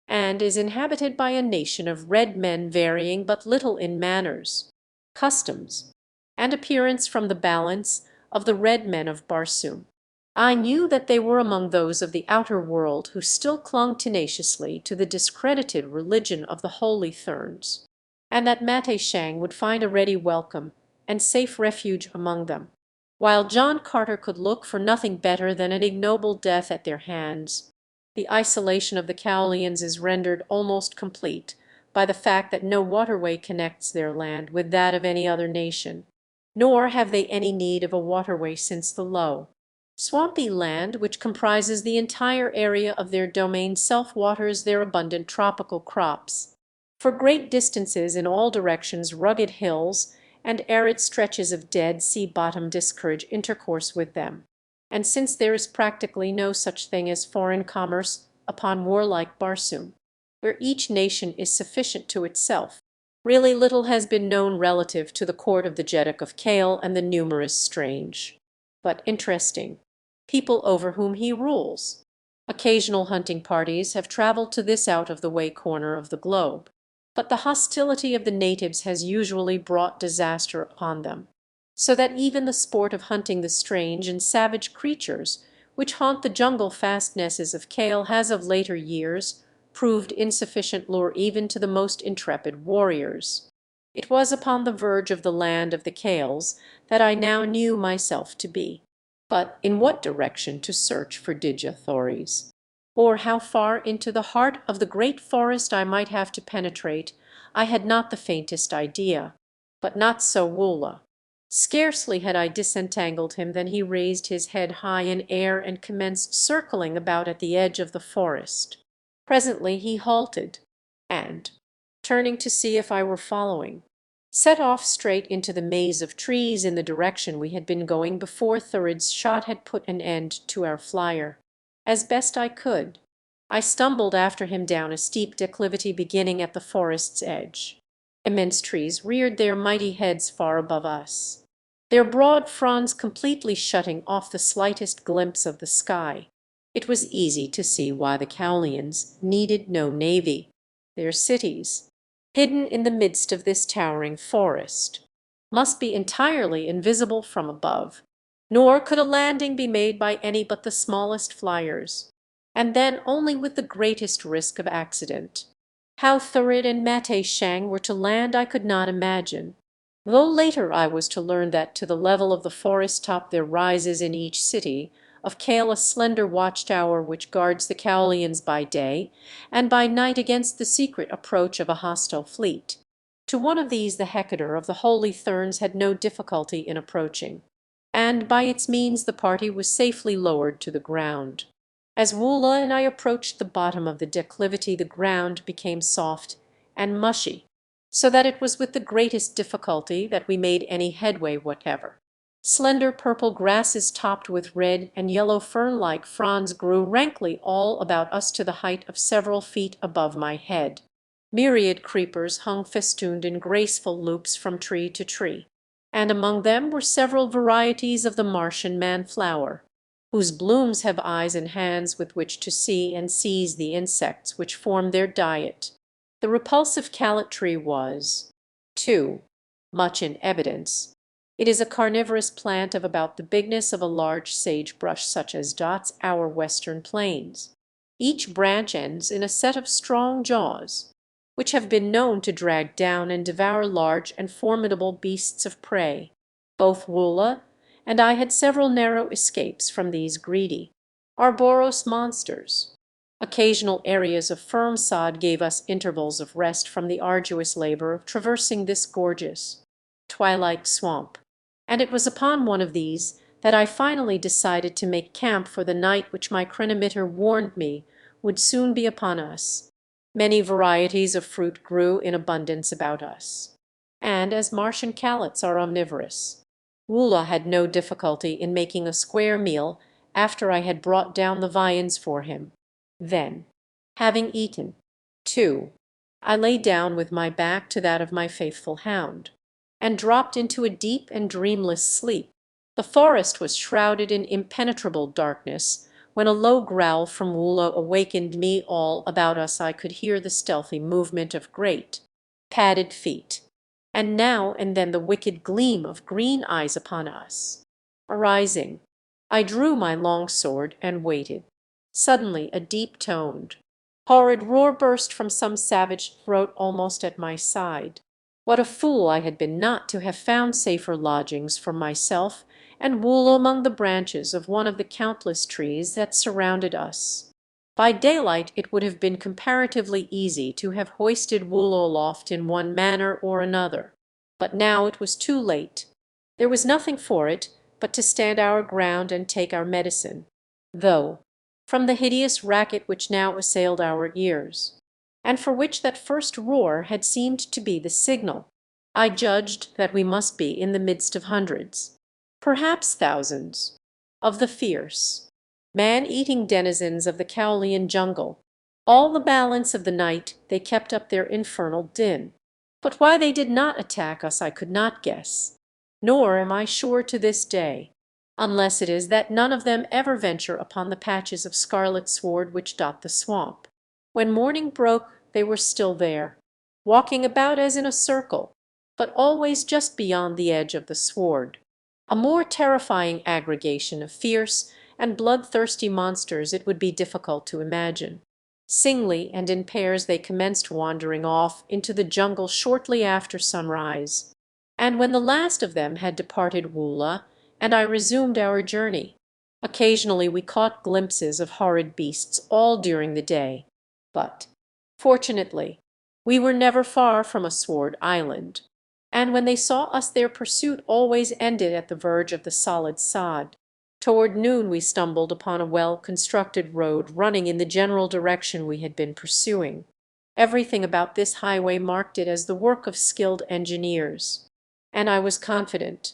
and is inhabited by a nation of red men varying but little in manners, customs, and appearance from the balance of the red men of Barsoom. I knew that they were among those of the outer world who still clung tenaciously to the discredited religion of the Holy Therns, and that Mate Shang would find a ready welcome and safe refuge among them, while John Carter could look for nothing better than an ignoble death at their hands. The isolation of the Cowlians is rendered almost complete by the fact that no waterway connects their land with that of any other nation, nor have they any need of a waterway since the low, swampy land which comprises the entire area of their domain self-waters their abundant tropical crops. For great distances in all directions rugged hills and arid stretches of dead sea bottom discourage intercourse with them, and since there is practically no such thing as foreign commerce upon warlike Barsoom, where each nation is sufficient to itself, really little has been known relative to the court of the Jeddak of Kale and the numerous strange, but interesting, people over whom he rules. Occasional hunting parties have traveled to this out-of-the-way corner of the globe, but the hostility of the natives has usually brought disaster upon them, so that even the sport of hunting the strange and savage creatures which haunt the jungle fastnesses of Kale has of later years proved insufficient lure even to the most intrepid warriors. It was upon the verge of the land of the Kales that I now knew myself to be. But in what direction to search for Digathories, or how far into the heart of the great forest I might have to penetrate, I had not the faintest idea. But not so Woola. Scarcely had I disentangled him than he raised his head high in air and commenced circling about at the edge of the forest. Presently he halted, and, turning to see if I were following, set off straight into the maze of trees in the direction we had been going before Thurid's shot had put an end to our flyer. As best I could, I stumbled after him down a steep declivity beginning at the forest's edge. Immense trees reared their mighty heads far above us, their broad fronds completely shutting off the slightest glimpse of the sky. It was easy to see why the Cowlians needed no navy. Their cities, hidden in the midst of this towering forest, must be entirely invisible from above, nor could a landing be made by any but the smallest flyers, and then only with the greatest risk of accident. How Thurid and Mate Shang were to land I could not imagine, though later I was to learn that to the level of the forest top there rises in each city of Kale a slender watchtower which guards the Cowlians by day and by night against the secret approach of a hostile fleet. To one of these the Hecator of the Holy Therns had no difficulty in approaching, and by its means the party was safely lowered to the ground. As Woola and I approached the bottom of the declivity the ground became soft and mushy, so that it was with the greatest difficulty that we made any headway whatever. Slender purple grasses topped with red and yellow fern-like fronds grew rankly all about us to the height of several feet above my head. Myriad creepers hung festooned in graceful loops from tree to tree, and among them were several varieties of the Martian man-flower, whose blooms have eyes and hands with which to see and seize the insects which form their diet. The repulsive callet tree was, too, much in evidence. It is a carnivorous plant of about the bigness of a large sagebrush such as dots our western plains. Each branch ends in a set of strong jaws, which have been known to drag down and devour large and formidable beasts of prey. Both Woola and I had several narrow escapes from these greedy, arborous monsters. Occasional areas of firm sod gave us intervals of rest from the arduous labor of traversing this gorgeous, twilight swamp, and it was upon one of these that I finally decided to make camp for the night which my chronometer warned me would soon be upon us. Many varieties of fruit grew in abundance about us, and as Martian callets are omnivorous, Woola had no difficulty in making a square meal after I had brought down the viands for him. Then, having eaten, too, I lay down with my back to that of my faithful hound, and dropped into a deep and dreamless sleep. The forest was shrouded in impenetrable darkness when a low growl from Woola awakened me. All about us I could hear the stealthy movement of great, padded feet, and now and then the wicked gleam of green eyes upon us. Arising, I drew my long sword and waited. Suddenly a deep-toned, horrid roar burst from some savage throat almost at my side. What a fool I had been not to have found safer lodgings for myself and wool among the branches of one of the countless trees that surrounded us. By daylight it would have been comparatively easy to have hoisted wool aloft in one manner or another, but now it was too late. There was nothing for it but to stand our ground and take our medicine, though, from the hideous racket which now assailed our ears, and for which that first roar had seemed to be the signal, I judged that we must be in the midst of hundreds, perhaps thousands, of the fierce, man-eating denizens of the Cowlian jungle. All the balance of the night they kept up their infernal din. But why they did not attack us I could not guess, nor am I sure to this day, unless it is that none of them ever venture upon the patches of scarlet sward which dot the swamp. When morning broke they were still there, walking about as in a circle, but always just beyond the edge of the sward. A more terrifying aggregation of fierce and bloodthirsty monsters it would be difficult to imagine. Singly and in pairs they commenced wandering off into the jungle shortly after sunrise, and when the last of them had departed Woola and I resumed our journey, occasionally we caught glimpses of horrid beasts all during the day, but, fortunately, we were never far from a sword island, and when they saw us their pursuit always ended at the verge of the solid sod. Toward noon we stumbled upon a well-constructed road running in the general direction we had been pursuing. Everything about this highway marked it as the work of skilled engineers, and I was confident,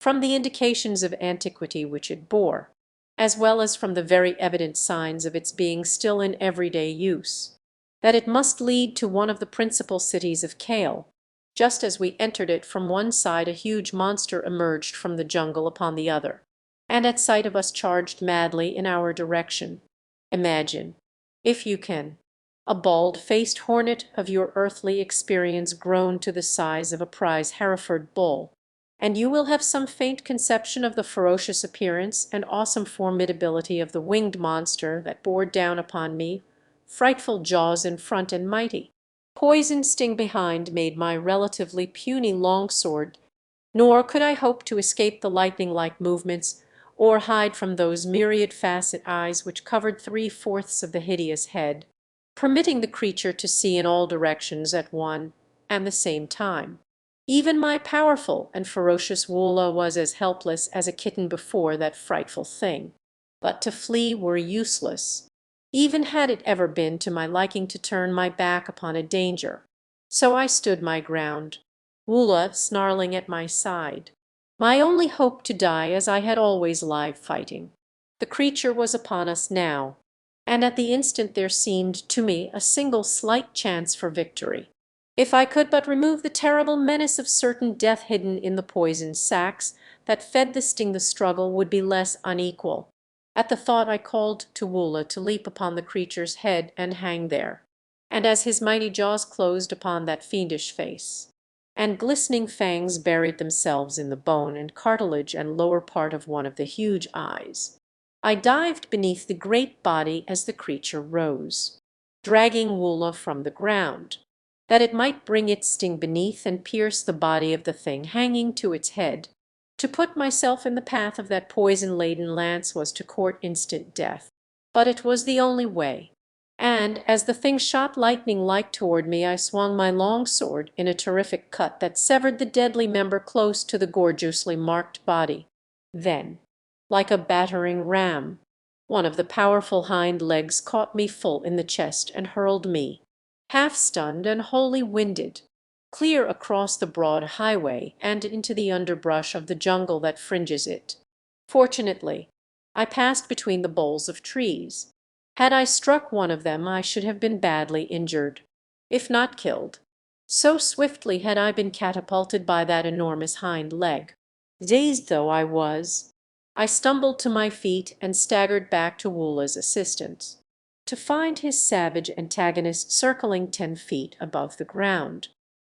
from the indications of antiquity which it bore, as well as from the very evident signs of its being still in everyday use, that it must lead to one of the principal cities of Kale. Just as we entered it from one side a huge monster emerged from the jungle upon the other, and at sight of us charged madly in our direction. Imagine, if you can, a bald-faced hornet of your earthly experience grown to the size of a prize Hereford bull, and you will have some faint conception of the ferocious appearance and awesome formidability of the winged monster that bore down upon me, frightful jaws in front and mighty poison sting behind made my relatively puny longsword, nor could I hope to escape the lightning-like movements or hide from those myriad facet eyes which covered 3/4 of the hideous head, permitting the creature to see in all directions at one and the same time. Even my powerful and ferocious Woola was as helpless as a kitten before that frightful thing. But to flee were useless, even had it ever been to my liking to turn my back upon a danger. So I stood my ground, Woola snarling at my side. My only hope to die as I had always live fighting. The creature was upon us now, and at the instant there seemed to me a single slight chance for victory. If I could but remove the terrible menace of certain death hidden in the poison sacs that fed the sting, the struggle would be less unequal. At the thought I called to Woola to leap upon the creature's head and hang there, and as his mighty jaws closed upon that fiendish face, and glistening fangs buried themselves in the bone and cartilage and lower part of one of the huge eyes, I dived beneath the great body as the creature rose, dragging Woola from the ground, that it might bring its sting beneath and pierce the body of the thing hanging to its head. To put myself in the path of that poison-laden lance was to court instant death. But it was the only way, and as the thing shot lightning-like toward me, I swung my long sword in a terrific cut that severed the deadly member close to the gorgeously marked body. Then, like a battering ram, one of the powerful hind legs caught me full in the chest and hurled me, half-stunned and wholly winded, clear across the broad highway and into the underbrush of the jungle that fringes it. Fortunately, I passed between the boles of trees. Had I struck one of them, I should have been badly injured, if not killed. So swiftly had I been catapulted by that enormous hind leg. Dazed though I was, I stumbled to my feet and staggered back to Woola's assistance, to find his savage antagonist circling 10 feet above the ground,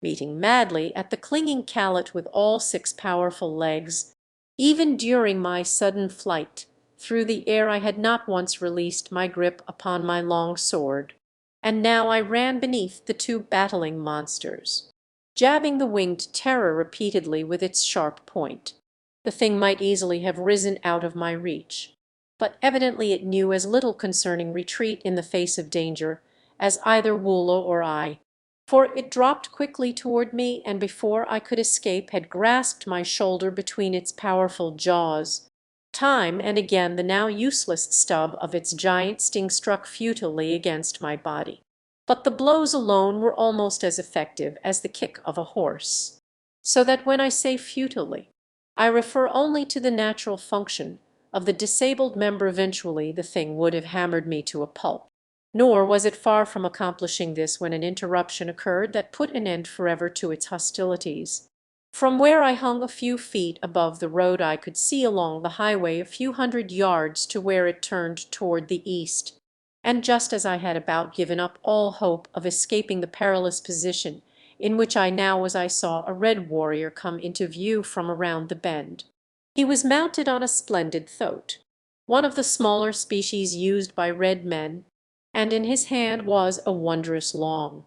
beating madly at the clinging callet with all 6 powerful legs. Even during my sudden flight through the air I had not once released my grip upon my long sword, and now I ran beneath the 2 battling monsters, jabbing the winged terror repeatedly with its sharp point. The thing might easily have risen out of my reach, but evidently it knew as little concerning retreat in the face of danger as either Woola or I, for it dropped quickly toward me, and before I could escape had grasped my shoulder between its powerful jaws. Time and again the now useless stub of its giant sting struck futilely against my body, but the blows alone were almost as effective as the kick of a horse, so that when I say futilely, I refer only to the natural function of the disabled member. Eventually the thing would have hammered me to a pulp. Nor was it far from accomplishing this when an interruption occurred that put an end forever to its hostilities. From where I hung a few feet above the road I could see along the highway a few hundred yards to where it turned toward the east, and just as I had about given up all hope of escaping the perilous position in which I now was, I saw a red warrior come into view from around the bend. He was mounted on a splendid thoat, one of the smaller species used by red men, and in his hand was a wondrous long,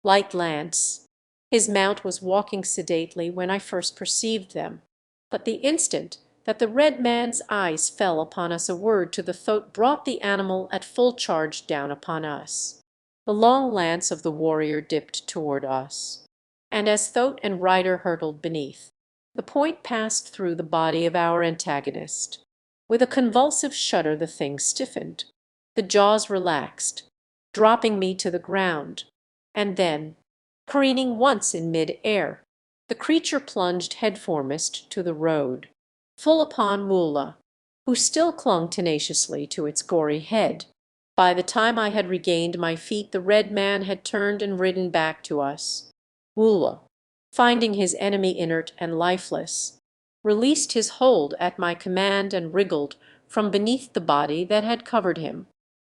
light lance. His mount was walking sedately when I first perceived them, but the instant that the red man's eyes fell upon us a word to the thoat brought the animal at full charge down upon us. The long lance of the warrior dipped toward us, and as thoat and rider hurtled beneath, the point passed through the body of our antagonist. With a convulsive shudder the thing stiffened, the jaws relaxed, dropping me to the ground, and then, careening once in mid-air, the creature plunged headforemost to the road, full upon Woola, who still clung tenaciously to its gory head. By the time I had regained my feet the red man had turned and ridden back to us. Woola, finding his enemy inert and lifeless, released his hold at my command and wriggled from beneath the body that had covered him,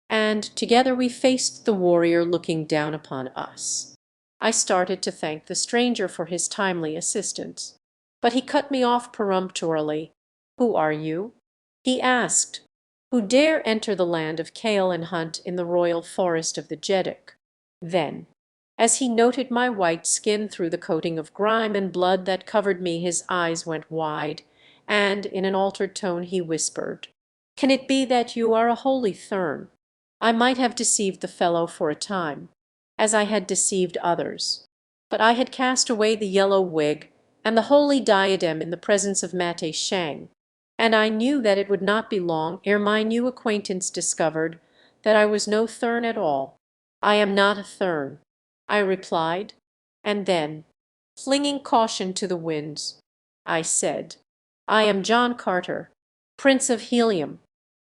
and together we faced the warrior looking down upon us. I started to thank the stranger for his timely assistance, but he cut me off peremptorily. "Who are you?" he asked. "Who dare enter the land of Kale and hunt in the royal forest of the Jeddak?" Then, as he noted my white skin through the coating of grime and blood that covered me, his eyes went wide, and in an altered tone he whispered, "Can it be that you are a holy Thurn?" I might have deceived the fellow for a time, as I had deceived others, but I had cast away the yellow wig and the holy diadem in the presence of Mate Shang, and I knew that it would not be long ere my new acquaintance discovered that I was no Thurn at all. "I am not a Thurn," I replied, and then, flinging caution to the winds, I said, "I am John Carter, Prince of Helium,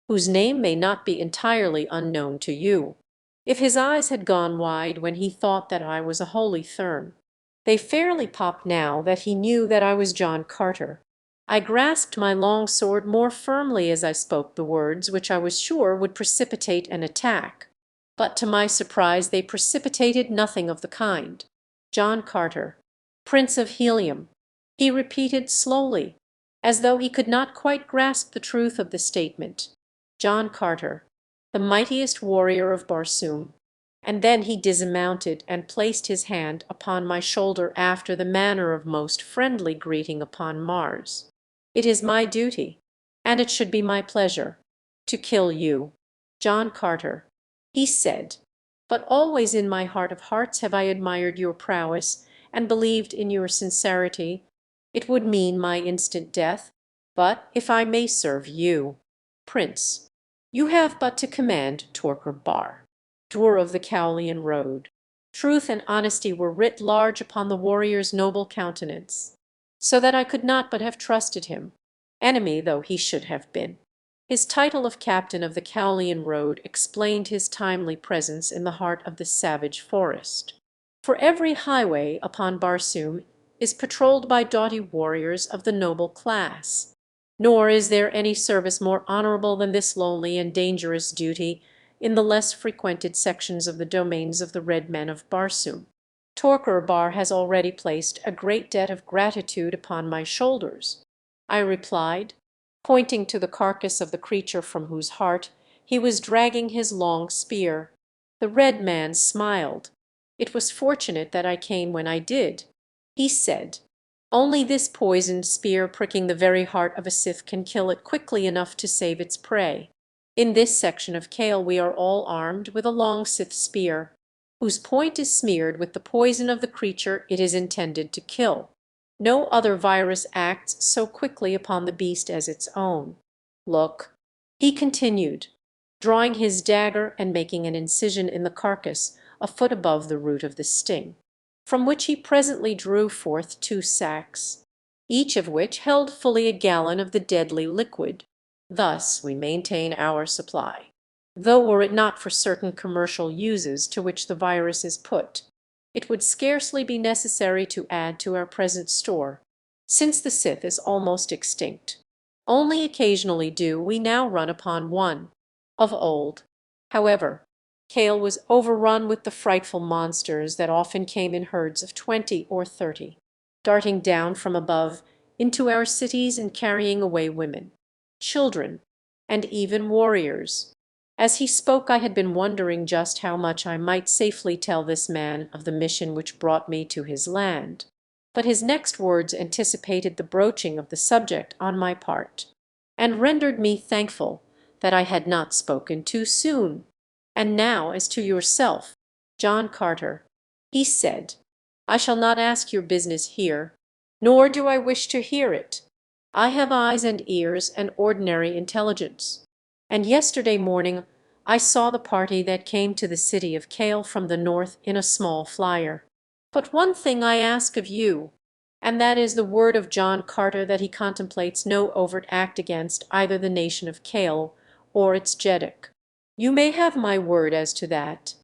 whose name may not be entirely unknown to you." If his eyes had gone wide when he thought that I was a holy Thurn, they fairly popped now that he knew that I was John Carter. I grasped my long sword more firmly as I spoke the words which I was sure would precipitate an attack, but to my surprise they precipitated nothing of the kind. "John Carter, Prince of Helium," he repeated slowly, as though he could not quite grasp the truth of the statement. John Carter, the mightiest warrior of Barsoom." And then he dismounted and placed his hand upon my shoulder after the manner of most friendly greeting upon Mars. "It is my duty, and it should be my pleasure, to kill you, John Carter," he said, "but always in my heart of hearts have I admired your prowess and believed in your sincerity. It would mean my instant death, but if I may serve you, Prince, you have but to command Torquer Bar, door of the Cowlian Road." Truth and honesty were writ large upon the warrior's noble countenance, so that I could not but have trusted him, enemy though he should have been. His title of captain of the Cowlian Road explained his timely presence in the heart of the savage forest. For every highway upon Barsoom is patrolled by doughty warriors of the noble class. Nor is there any service more honourable than this lonely and dangerous duty in the less frequented sections of the domains of the red men of Barsoom. Torquer Bar has already placed a great debt of gratitude upon my shoulders," I replied, pointing to the carcass of the creature from whose heart he was dragging his long spear. The red man smiled. "It was fortunate that I came when I did," he said. "Only this poisoned spear pricking the very heart of a scythe can kill it quickly enough to save its prey. In this section of Kale we are all armed with a long scythe spear, whose point is smeared with the poison of the creature it is intended to kill. No other virus acts so quickly upon the beast as its own. Look," he continued, drawing his dagger and making an incision in the carcass a foot above the root of the sting, from which he presently drew forth 2 sacks, each of which held fully a gallon of the deadly liquid. "Thus we maintain our supply, though were it not for certain commercial uses to which the virus is put, it would scarcely be necessary to add to our present store, since the scythe is almost extinct. Only occasionally do we now run upon one. Of old, however, Kale was overrun with the frightful monsters that often came in herds of 20 or 30, darting down from above into our cities and carrying away women, children, and even warriors." As he spoke I had been wondering just how much I might safely tell this man of the mission which brought me to his land, but his next words anticipated the broaching of the subject on my part, and rendered me thankful that I had not spoken too soon. "And now as to yourself, John Carter," he said, "I shall not ask your business here, nor do I wish to hear it. I have eyes and ears and ordinary intelligence, and yesterday morning I saw the party that came to the city of Kale from the north in a small flyer. But one thing I ask of you, and that is the word of John Carter that he contemplates no overt act against either the nation of Kale or its Jeddak." "You may have my word as to that,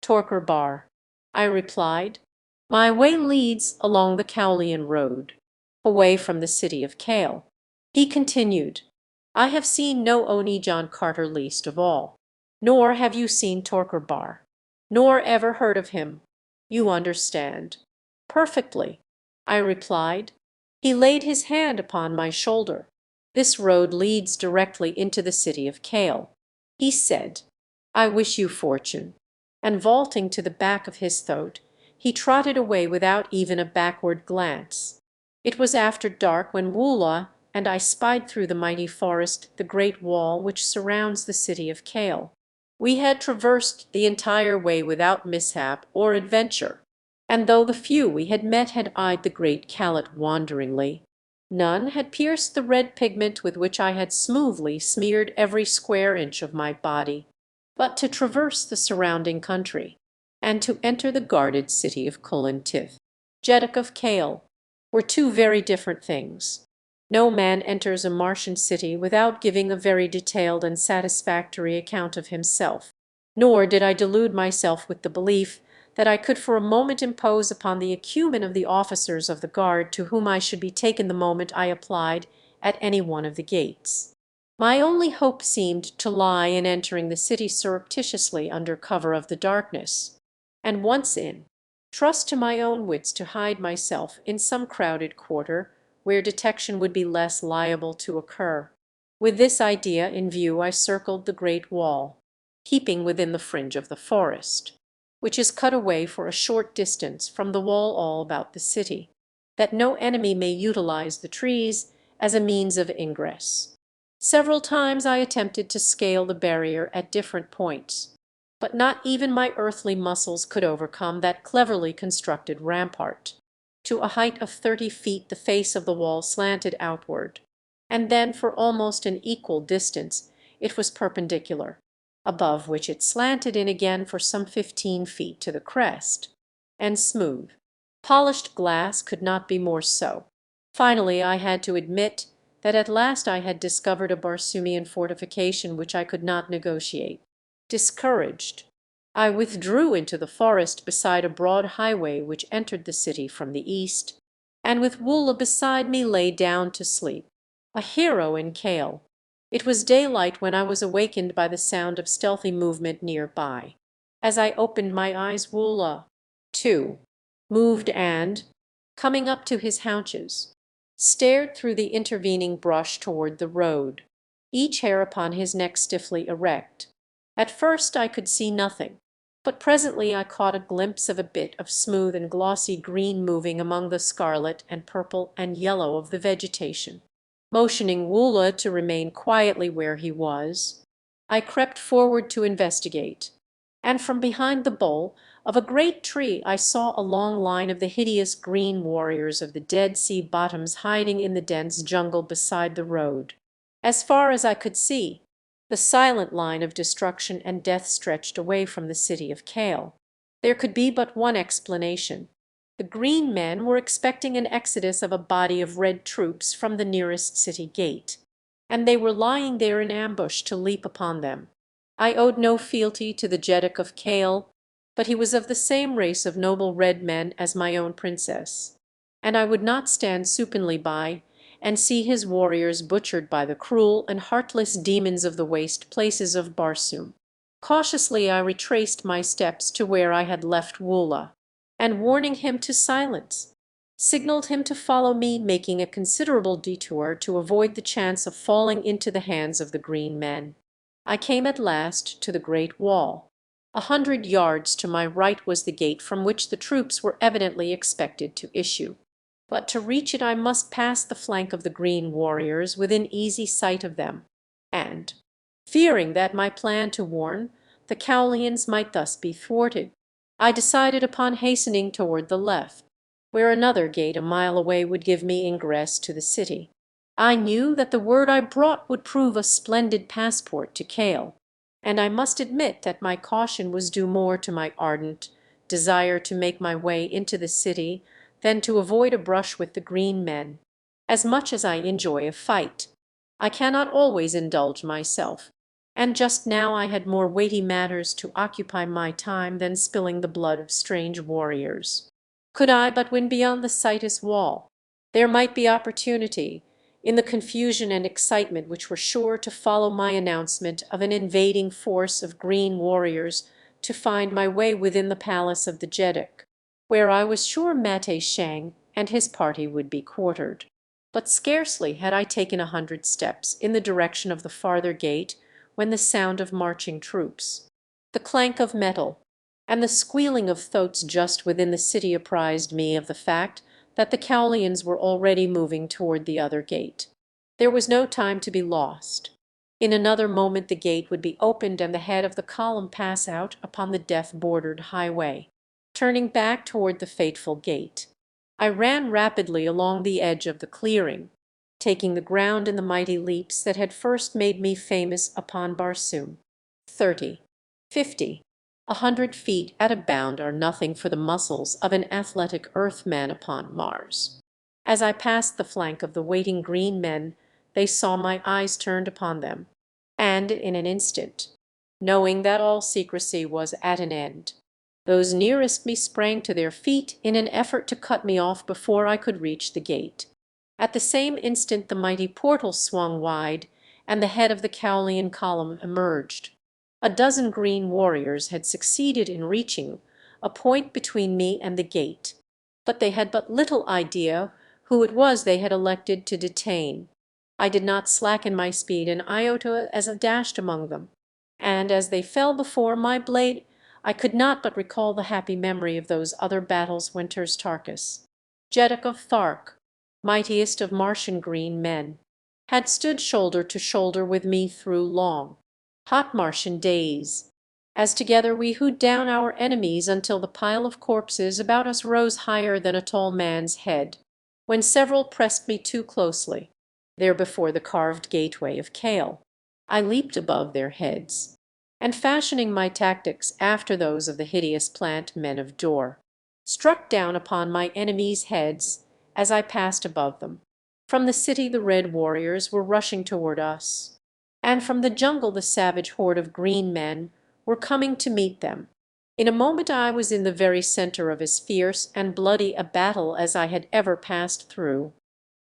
Torquer Bar," I replied. "My way leads along the Cowlian Road, away from the city of Kale." He continued, "I have seen no Oni John Carter least of all, nor have you seen Torquer Bar, nor ever heard of him. You understand." "Perfectly," I replied. He laid his hand upon my shoulder. "This road leads directly into the city of Kale," he said. "I wish you fortune." And vaulting to the back of his thoat, he trotted away without even a backward glance. It was after dark when Woola and I spied through the mighty forest the great wall which surrounds the city of Kale. We had traversed the entire way without mishap or adventure, and though the few we had met had eyed the great callet wonderingly, none had pierced the red pigment with which I had smoothly smeared every square inch of my body. But to traverse the surrounding country, and to enter the guarded city of Colintith, Jeddak of Kale, were 2 very different things. No man enters a Martian city without giving a very detailed and satisfactory account of himself, nor did I delude myself with the belief that I could for a moment impose upon the acumen of the officers of the guard to whom I should be taken the moment I applied at any one of the gates. My only hope seemed to lie in entering the city surreptitiously under cover of the darkness, and once in, trust to my own wits to hide myself in some crowded quarter where detection would be less liable to occur. With this idea in view I circled the great wall, keeping within the fringe of the forest, which is cut away for a short distance from the wall all about the city, that no enemy may utilize the trees as a means of ingress. Several times I attempted to scale the barrier at different points, but not even my earthly muscles could overcome that cleverly constructed rampart. To a height of 30 feet the face of the wall slanted outward, and then for almost an equal distance it was perpendicular, above which it slanted in again for some 15 feet to the crest, and smooth. Polished glass could not be more so. Finally I had to admit that at last I had discovered a Barsoomian fortification which I could not negotiate. Discouraged, I withdrew into the forest beside a broad highway which entered the city from the east, and with Woola beside me lay down to sleep. A hero in Kale. It was daylight when I was awakened by the sound of stealthy movement near by. As I opened my eyes Woola, too, moved and, coming up to his haunches, stared through the intervening brush toward the road, each hair upon his neck stiffly erect. At first I could see nothing, but presently I caught a glimpse of a bit of smooth and glossy green moving among the scarlet and purple and yellow of the vegetation. Motioning Woola to remain quietly where he was, I crept forward to investigate, and from behind the bole of a great tree I saw a long line of the hideous green warriors of the Dead Sea bottoms hiding in the dense jungle beside the road. As far as I could see, the silent line of destruction and death stretched away from the city of Kale. There could be but one explanation. The green men were expecting an exodus of a body of red troops from the nearest city gate, and they were lying there in ambush to leap upon them. I owed no fealty to the Jeddak of Kale, but he was of the same race of noble red men as my own princess, and I would not stand supinely by and see his warriors butchered by the cruel and heartless demons of the waste places of Barsoom. Cautiously I retraced my steps to where I had left Woola, and warning him to silence, signaled him to follow me, making a considerable detour to avoid the chance of falling into the hands of the green men. I came at last to the great wall. 100 yards to my right was the gate from which the troops were evidently expected to issue. But to reach it I must pass the flank of the green warriors within easy sight of them, and, fearing that my plan to warn the Cowlians might thus be thwarted, I decided upon hastening toward the left, where another gate a mile away would give me ingress to the city. I knew that the word I brought would prove a splendid passport to Kale, and I must admit that my caution was due more to my ardent desire to make my way into the city than to avoid a brush with the green men. As much as I enjoy a fight, I cannot always indulge myself, and just now I had more weighty matters to occupy my time than spilling the blood of strange warriors. Could I but win beyond the Citus wall, there might be opportunity, in the confusion and excitement which were sure to follow my announcement of an invading force of green warriors, to find my way within the palace of the Jeddak, where I was sure Mate Shang and his party would be quartered. But scarcely had I taken 100 steps in the direction of the farther gate when the sound of marching troops, the clank of metal, and the squealing of thoats just within the city apprised me of the fact that the Cowlians were already moving toward the other gate. There was no time to be lost. In another moment the gate would be opened and the head of the column pass out upon the death-bordered highway. Turning back toward the fateful gate, I ran rapidly along the edge of the clearing, taking the ground in the mighty leaps that had first made me famous upon Barsoom. 30, 50, 100 feet at a bound are nothing for the muscles of an athletic earthman upon Mars. As I passed the flank of the waiting green men, they saw my eyes turned upon them, and in an instant, knowing that all secrecy was at an end, those nearest me sprang to their feet in an effort to cut me off before I could reach the gate. At the same instant the mighty portal swung wide, and the head of the Cowlian column emerged. A dozen green warriors had succeeded in reaching a point between me and the gate, but they had but little idea who it was they had elected to detain. I did not slacken my speed an iota as I dashed among them, and as they fell before my blade I could not but recall the happy memory of those other battles Winters Tarkus, Jeddak of Thark, mightiest of Martian green men, had stood shoulder to shoulder with me through long, hot Martian days, as together we hewed down our enemies until the pile of corpses about us rose higher than a tall man's head, when several pressed me too closely, there before the carved gateway of Kale. I leaped above their heads, and fashioning my tactics after those of the hideous plant men of Dor, struck down upon my enemies' heads as I passed above them. From the city the red warriors were rushing toward us, and from the jungle the savage horde of green men were coming to meet them. In a moment I was in the very center of as fierce and bloody a battle as I had ever passed through.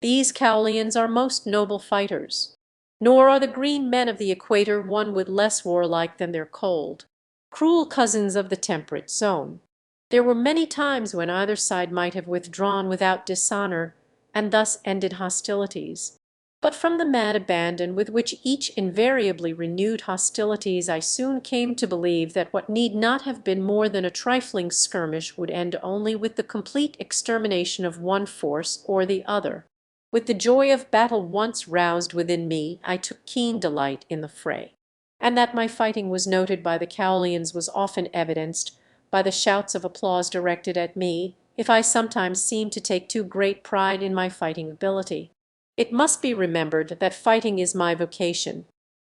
These Cowlians are most noble fighters, nor are the green men of the equator one whit less warlike than their cold, cruel cousins of the temperate zone. There were many times when either side might have withdrawn without dishonor, and thus ended hostilities. But from the mad abandon with which each invariably renewed hostilities I soon came to believe that what need not have been more than a trifling skirmish would end only with the complete extermination of one force or the other. With the joy of battle once roused within me, I took keen delight in the fray. And that my fighting was noted by the Cowlians was often evidenced by the shouts of applause directed at me, if I sometimes seemed to take too great pride in my fighting ability. It must be remembered that fighting is my vocation,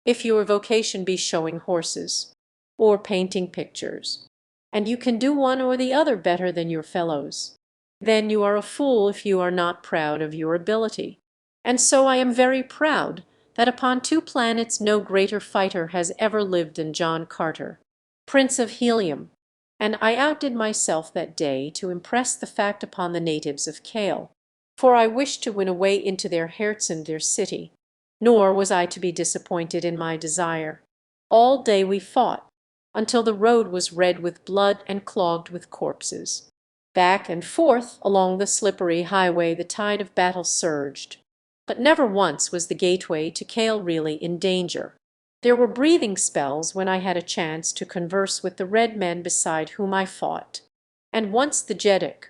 if your vocation be showing horses or painting pictures, and you can do one or the other better than your fellows. Then you are a fool if you are not proud of your ability. And so I am very proud that upon 2 planets no greater fighter has ever lived than John Carter, Prince of Helium, and I outdid myself that day to impress the fact upon the natives of Kale, for I wished to win a way into their Herzen, their city, nor was I to be disappointed in my desire. All day we fought, until the road was red with blood and clogged with corpses. Back and forth along the slippery highway the tide of battle surged, but never once was the gateway to Kale really in danger. There were breathing spells when I had a chance to converse with the red men beside whom I fought, and once the Jeddak,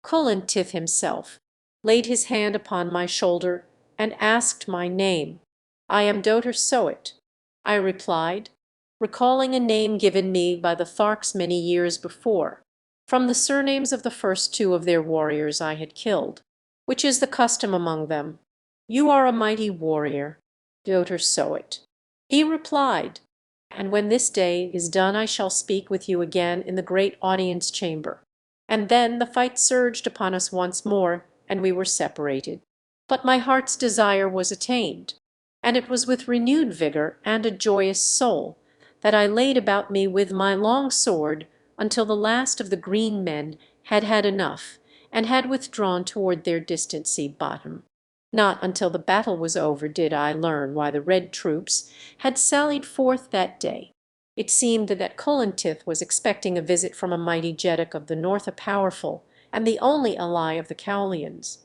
Cullen Tith himself, laid his hand upon my shoulder and asked my name. "I am Doter Soet," I replied, recalling a name given me by the Tharks many years before, from the surnames of the first 2 of their warriors I had killed, which is the custom among them. "You are a mighty warrior, Doter Soet," he replied, "and when this day is done I shall speak with you again in the great audience chamber." And then the fight surged upon us once more, and we were separated. But my heart's desire was attained, and it was with renewed vigor and a joyous soul that I laid about me with my long sword until the last of the green men had had enough and had withdrawn toward their distant sea bottom. Not until the battle was over did I learn why the red troops had sallied forth that day. It seemed that Cullen Tith was expecting a visit from a mighty Jeddak of the North, a powerful and the only ally of the Cowlians,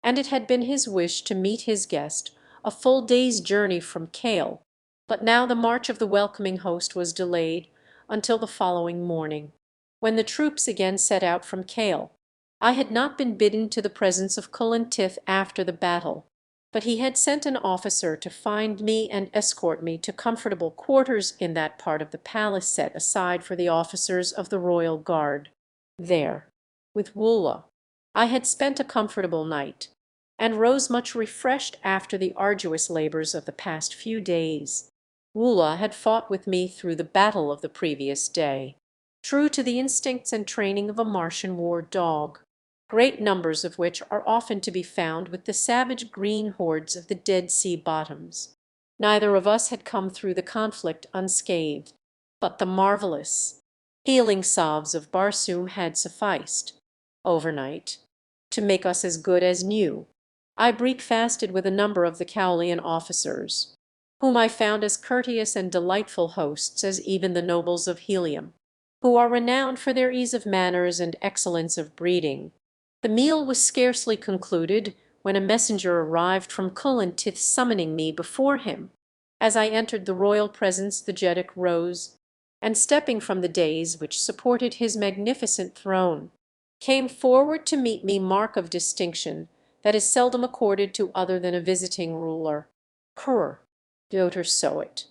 and it had been his wish to meet his guest a full day's journey from Kale, but now the march of the welcoming host was delayed until the following morning, when the troops again set out from Kale. I had not been bidden to the presence of Cullen Tith after the battle, but he had sent an officer to find me and escort me to comfortable quarters in that part of the palace set aside for the officers of the royal guard. There, with Woola, I had spent a comfortable night, and rose much refreshed after the arduous labors of the past few days. Woola had fought with me through the battle of the previous day, true to the instincts and training of a Martian war dog, great numbers of which are often to be found with the savage green hordes of the Dead Sea bottoms. Neither of us had come through the conflict unscathed, but the marvelous healing salves of Barsoom had sufficed, overnight, to make us as good as new. I breakfasted with a number of the Cowlian officers, whom I found as courteous and delightful hosts as even the nobles of Helium, who are renowned for their ease of manners and excellence of breeding. The meal was scarcely concluded when a messenger arrived from Cullen Tith summoning me before him. As I entered the royal presence the Jeddak rose, and stepping from the dais which supported his magnificent throne, came forward to meet me, mark of distinction that is seldom accorded to other than a visiting ruler. Kur, Doter Soit.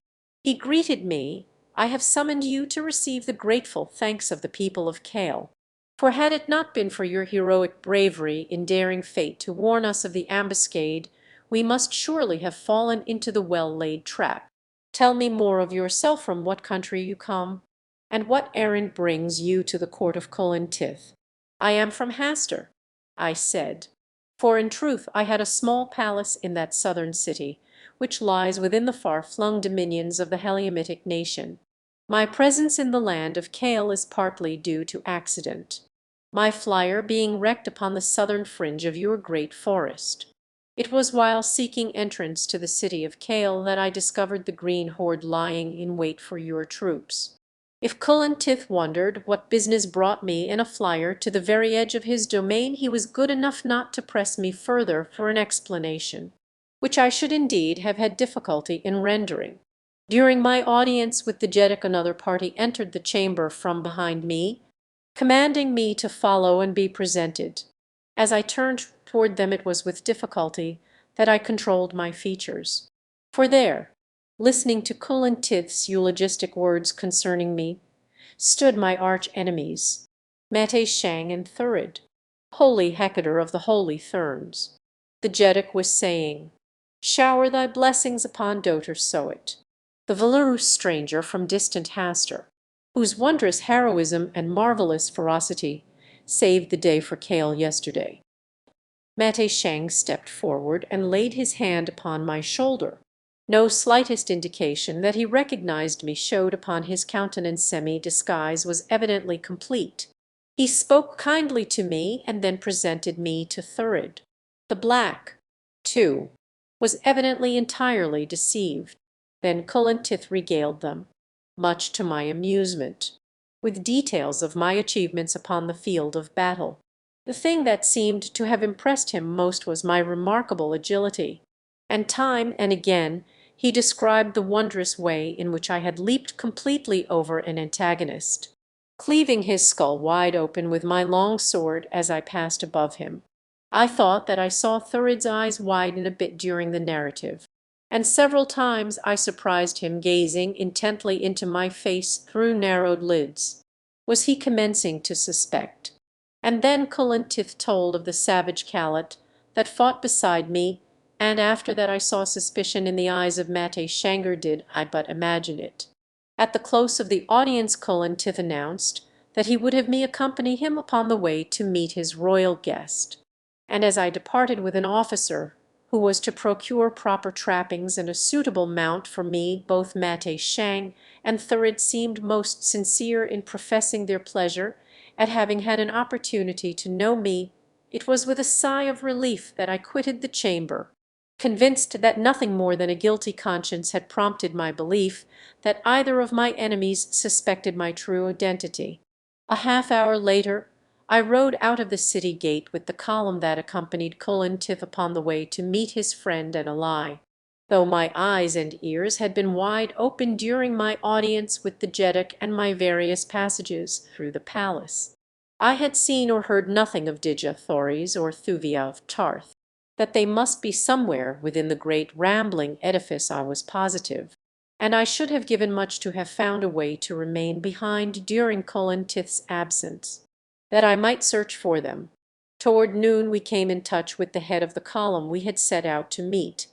He greeted me, I have summoned you to receive the grateful thanks of the people of Kale. For had it not been for your heroic bravery in daring fate to warn us of the ambuscade, we must surely have fallen into the well-laid trap. Tell me more of yourself, from what country you come, and what errand brings you to the court of Cullen Tith. I am from Hastur, I said, for in truth I had a small palace in that southern city, which lies within the far-flung dominions of the Heliamitic nation. My presence in the land of Kale is partly due to accident, my flyer being wrecked upon the southern fringe of your great forest. It was while seeking entrance to the city of Kale that I discovered the green horde lying in wait for your troops. If Cullen Tith wondered what business brought me in a flyer to the very edge of his domain, he was good enough not to press me further for an explanation, which I should indeed have had difficulty in rendering. During my audience with the Jeddak another party entered the chamber from behind me, commanding me to follow and be presented. As I turned toward them it was with difficulty that I controlled my features. For there, listening to Cullen Tith's eulogistic words concerning me, stood my arch-enemies, Mate Shang and Thurid, holy Hecator of the holy Therns. The Jeddak was saying, "Shower thy blessings upon Doter Soit, the Valurus stranger from distant Hastur, whose wondrous heroism and marvelous ferocity saved the day for Kale yesterday." Mate Shang stepped forward and laid his hand upon my shoulder. No slightest indication that he recognized me showed upon his countenance. Semi-disguise was evidently complete. He spoke kindly to me and then presented me to Thurid. The black, too, was evidently entirely deceived. Then Cullen Tith regaled them, much to my amusement, with details of my achievements upon the field of battle. The thing that seemed to have impressed him most was my remarkable agility, and time and again he described the wondrous way in which I had leaped completely over an antagonist, cleaving his skull wide open with my long sword as I passed above him. I thought that I saw Thurid's eyes widen a bit during the narrative, and several times I surprised him gazing intently into my face through narrowed lids. Was he commencing to suspect? And then Cullen Tith told of the savage Calet that fought beside me, and after that I saw suspicion in the eyes of Mate Shanger, did I but imagine it. At the close of the audience Cullen Tith announced that he would have me accompany him upon the way to meet his royal guest, and as I departed with an officer who was to procure proper trappings and a suitable mount for me, both Mate Shang and Thurid seemed most sincere in professing their pleasure at having had an opportunity to know me. It was with a sigh of relief that I quitted the chamber, convinced that nothing more than a guilty conscience had prompted my belief that either of my enemies suspected my true identity. A half-hour later I rode out of the city gate with the column that accompanied Cullen Tith upon the way to meet his friend and ally. Though my eyes and ears had been wide open during my audience with the Jeddak and my various passages through the palace, I had seen or heard nothing of Dejah-Thoris or Thuvia of Tarth. That they must be somewhere within the great rambling edifice I was positive, and I should have given much to have found a way to remain behind during Cullen Tith's absence, that I might search for them. Toward noon we came in touch with the head of the column we had set out to meet.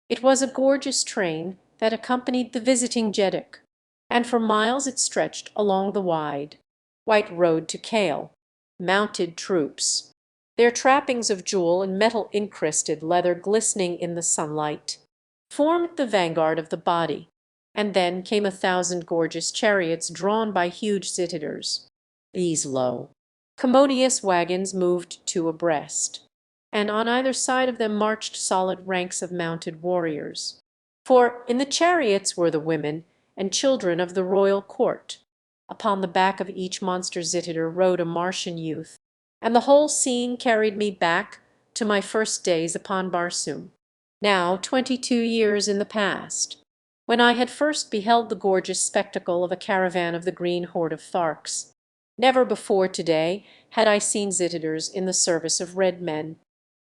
It was a gorgeous train that accompanied the visiting Jeddak, and for miles it stretched along the wide, white road to Kale. Mounted troops, their trappings of jewel and metal-incrusted leather glistening in the sunlight, formed the vanguard of the body, and then came 1,000 gorgeous chariots drawn by huge zitidars. These low, commodious wagons moved two abreast, and on either side of them marched solid ranks of mounted warriors. For in the chariots were the women and children of the royal court. Upon the back of each monster zitidar rode a Martian youth, and the whole scene carried me back to my first days upon Barsoom, now 22 years in the past, when I had first beheld the gorgeous spectacle of a caravan of the green horde of Tharks. Never before to-day had I seen zitiders in the service of red men.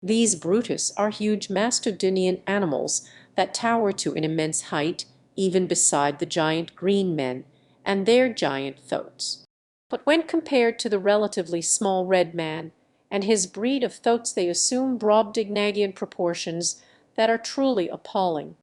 These Brutus are huge mastodonian animals that tower to an immense height, even beside the giant green men and their giant thoats. But when compared to the relatively small red man and his breed of thoats, they assume Brobdingnagian proportions that are truly appalling.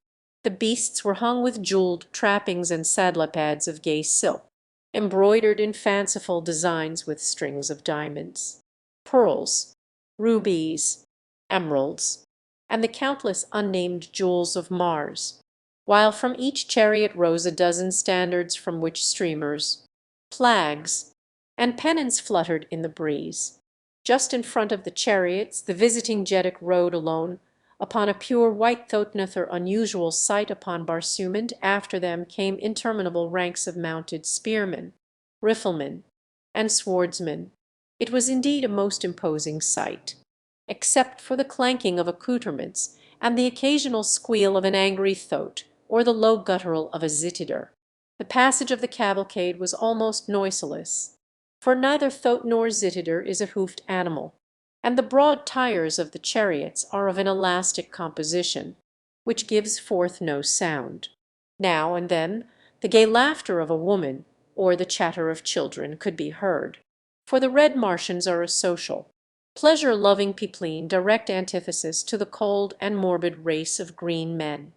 The beasts were hung with jewelled trappings and saddlepads of gay silk, embroidered in fanciful designs with strings of diamonds, pearls, rubies, emeralds, and the countless unnamed jewels of Mars, while from each chariot rose a dozen standards from which streamers, flags, and pennons fluttered in the breeze. Just in front of the chariots the visiting Jeddak rode alone upon a pure white Thotnether, unusual sight upon Barsoom, and after them came interminable ranks of mounted spearmen, riflemen, and swordsmen. It was indeed a most imposing sight, except for the clanking of accoutrements and the occasional squeal of an angry thoat or the low guttural of a zittider. The passage of the cavalcade was almost noiseless, for neither thoat nor zittider is a hoofed animal, and the broad tires of the chariots are of an elastic composition, which gives forth no sound. Now and then the gay laughter of a woman or the chatter of children could be heard, for the red Martians are a social, pleasure-loving peopleen, direct antithesis to the cold and morbid race of green men.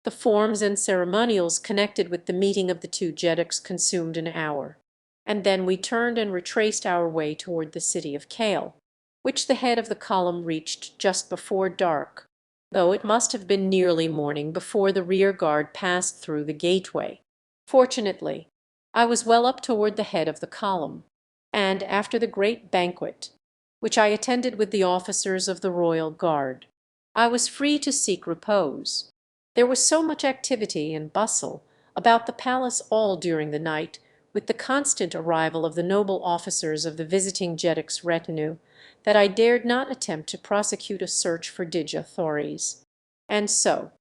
The forms and ceremonials connected with the meeting of the two Jeddaks consumed an hour, and then we turned and retraced our way toward the city of Kale, which the head of the column reached just before dark, though it must have been nearly morning before the rear guard passed through the gateway. Fortunately, I was well up toward the head of the column, and after the great banquet, which I attended with the officers of the royal guard, I was free to seek repose. There was so much activity and bustle about the palace all during the night, with the constant arrival of the noble officers of the visiting Jeddak's retinue, that I dared not attempt to prosecute a search for Djathories. And so,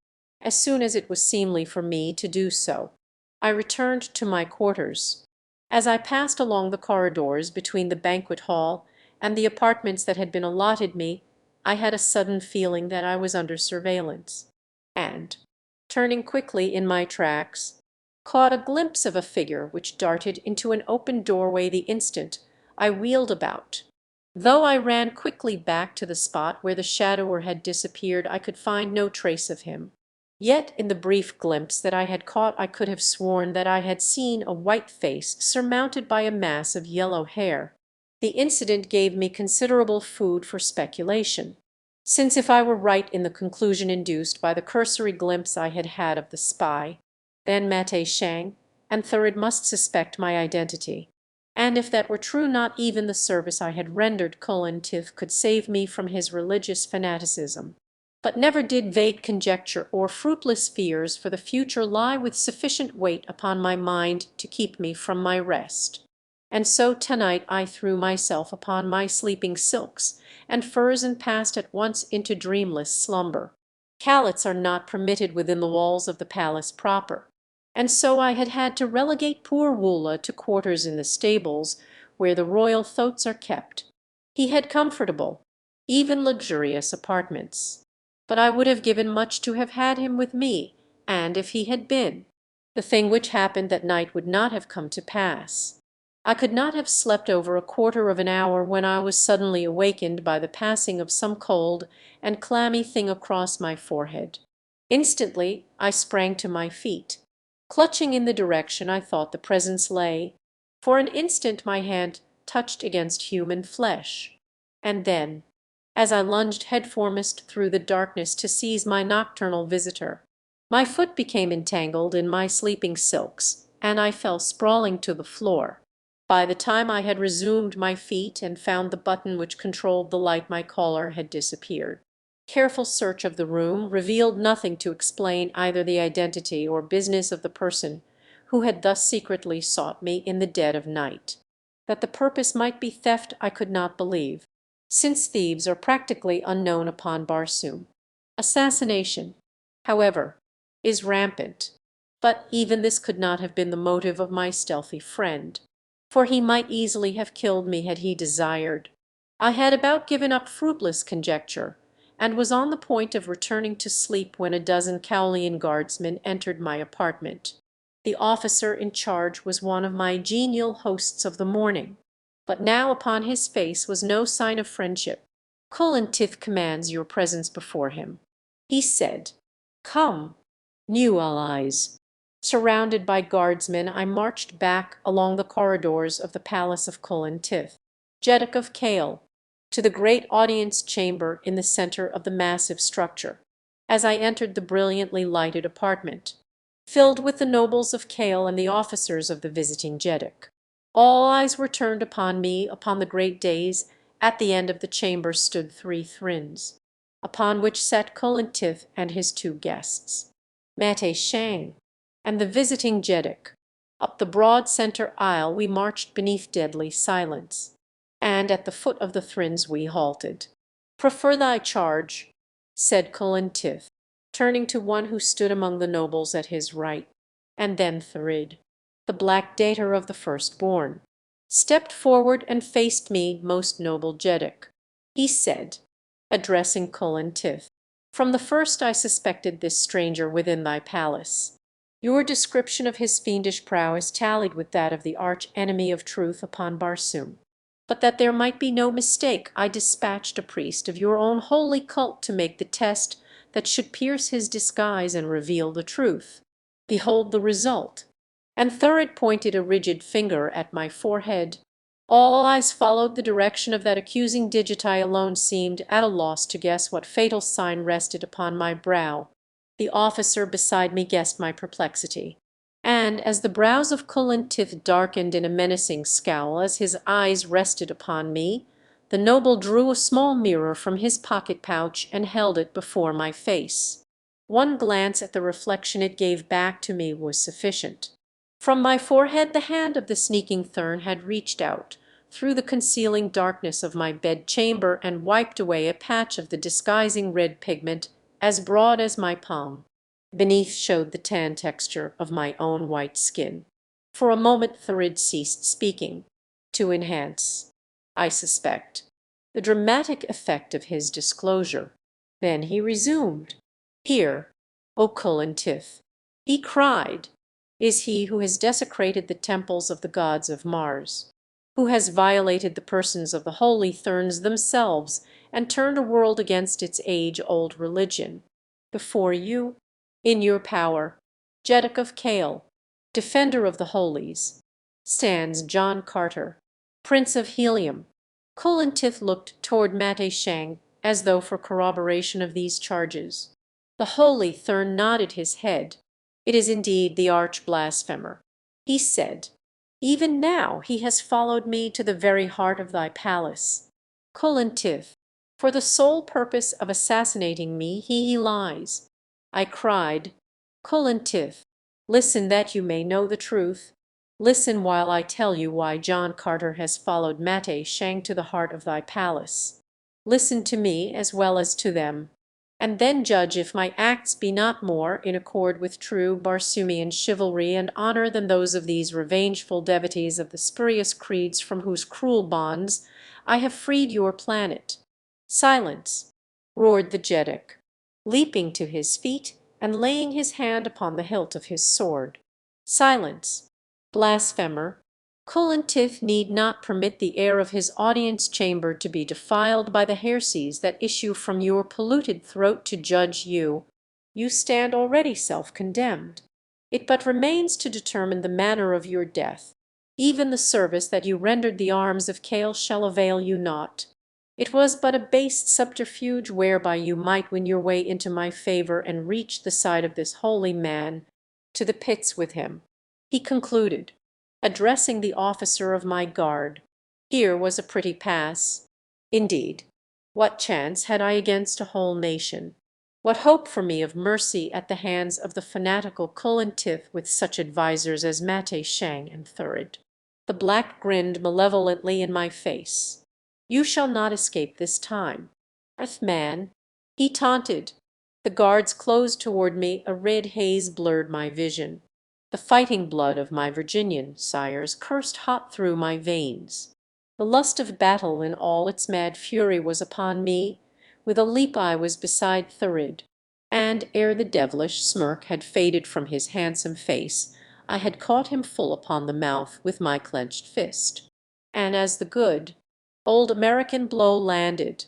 as soon as it was seemly for me to do so, I returned to my quarters. As I passed along the corridors between the banquet hall and the apartments that had been allotted me, I had a sudden feeling that I was under surveillance, and, turning quickly in my tracks, caught a glimpse of a figure which darted into an open doorway the instant I wheeled about. Though I ran quickly back to the spot where the shadower had disappeared, I could find no trace of him. Yet in the brief glimpse that I had caught I could have sworn that I had seen a white face surmounted by a mass of yellow hair. The incident gave me considerable food for speculation, since if I were right in the conclusion induced by the cursory glimpse I had had of the spy, then Mate Shang and Thurid must suspect my identity. And if that were true, not even the service I had rendered Cullen Tith could save me from his religious fanaticism. But never did vague conjecture or fruitless fears for the future lie with sufficient weight upon my mind to keep me from my rest. And so tonight I threw myself upon my sleeping silks and furs and passed at once into dreamless slumber. Callets are not permitted within the walls of the palace proper, and so I had had to relegate poor Woola to quarters in the stables where the royal thoats are kept. He had comfortable, even luxurious apartments, but I would have given much to have had him with me, and if he had been, the thing which happened that night would not have come to pass. I could not have slept over a quarter of an hour when I was suddenly awakened by the passing of some cold and clammy thing across my forehead. Instantly I sprang to my feet, clutching in the direction I thought the presence lay. For an instant my hand touched against human flesh, and then, as I lunged headforemost through the darkness to seize my nocturnal visitor, my foot became entangled in my sleeping silks, and I fell sprawling to the floor. By the time I had resumed my feet and found the button which controlled the light, my caller had disappeared. Careful search of the room revealed nothing to explain either the identity or business of the person who had thus secretly sought me in the dead of night. That the purpose might be theft I could not believe, since thieves are practically unknown upon Barsoom. Assassination, however, is rampant, but even this could not have been the motive of my stealthy friend, for he might easily have killed me had he desired. I had about given up fruitless conjecture, and was on the point of returning to sleep when a dozen Cowlian guardsmen entered my apartment. The officer in charge was one of my genial hosts of the morning, but now upon his face was no sign of friendship. "Colin Tith commands your presence before him," he said. "Come." New allies. Surrounded by guardsmen, I marched back along the corridors of the palace of Colin Tith, Jeddak of Cale, to the great audience chamber in the center of the massive structure. As I entered the brilliantly lighted apartment, filled with the nobles of Cale and the officers of the visiting Jeddak, all eyes were turned upon me. Upon the great dais at the end of the chamber stood 3 thrins, upon which sat Colin Tith and his 2 guests, Mate Shang and the visiting Jeddak. Up the broad center aisle we marched beneath deadly silence, and at the foot of the thrins we halted. "Prefer thy charge," said Colin Tith, turning to one who stood among the nobles at his right, and then Thrid, the black dater of the firstborn, stepped forward and faced me. "Most noble Jeddak," he said, addressing Colin Tith, "from the first I suspected this stranger within thy palace. Your description of his fiendish prowess tallied with that of the arch enemy of truth upon Barsoom. But that there might be no mistake, I dispatched a priest of your own holy cult to make the test that should pierce his disguise and reveal the truth. Behold the result." And Thurid pointed a rigid finger at my forehead. All eyes followed the direction of that accusing digit. I alone seemed at a loss to guess what fatal sign rested upon my brow. The officer beside me guessed my perplexity, and as the brows of Colin Tith darkened in a menacing scowl as his eyes rested upon me, the noble drew a small mirror from his pocket pouch and held it before my face. One glance at the reflection it gave back to me was sufficient. From my forehead the hand of the sneaking Thurn had reached out through the concealing darkness of my bed-chamber and wiped away a patch of the disguising red pigment as broad as my palm. Beneath showed the tan texture of my own white skin. For a moment Thrid ceased speaking, to enhance, I suspect, the dramatic effect of his disclosure. Then he resumed. "Here, O Colin Tith," he cried, "is he who has desecrated the temples of the gods of Mars, who has violated the persons of the holy Therns themselves and turned a world against its age-old religion. Before you, in your power, Jeddak of Cale, defender of the holies, stands John Carter, Prince of Helium." Colin Tith looked toward Mate Shang as though for corroboration of these charges. The holy Thurn nodded his head. "It is indeed the arch-blasphemer," he said. "Even now he has followed me to the very heart of thy palace. Colin Tith, for the sole purpose of assassinating me he lies." I cried, "Colin Tith, listen that you may know the truth. Listen while I tell you why John Carter has followed Mate Shang to the heart of thy palace. Listen to me as well as to them, and then judge if my acts be not more in accord with true Barsoomian chivalry and honour than those of these revengeful devotees of the spurious creeds from whose cruel bonds I have freed your planet." "Silence!" roared the Jeddak, leaping to his feet and laying his hand upon the hilt of his sword. "Silence! Blasphemer! Colin Tith need not permit the air of his audience chamber to be defiled by the heresies that issue from your polluted throat to judge you. You stand already self-condemned. It but remains to determine the manner of your death. Even the service that you rendered the arms of Cale shall avail you naught. It was but a base subterfuge whereby you might win your way into my favour and reach the side of this holy man, to the pits with him," he concluded, addressing the officer of my guard. Here was a pretty pass. Indeed, what chance had I against a whole nation? What hope for me of mercy at the hands of the fanatical Colin Tith with such advisers as Mate Shang and Thurid? The black grinned malevolently in my face. You shall not escape this time. Earthman, he taunted. The guards closed toward me, a red haze blurred my vision. The fighting blood of my Virginian sires coursed hot through my veins. The lust of battle in all its mad fury was upon me. With a leap I was beside Thurid, and ere the devilish smirk had faded from his handsome face, I had caught him full upon the mouth with my clenched fist. And as the good old American blow landed,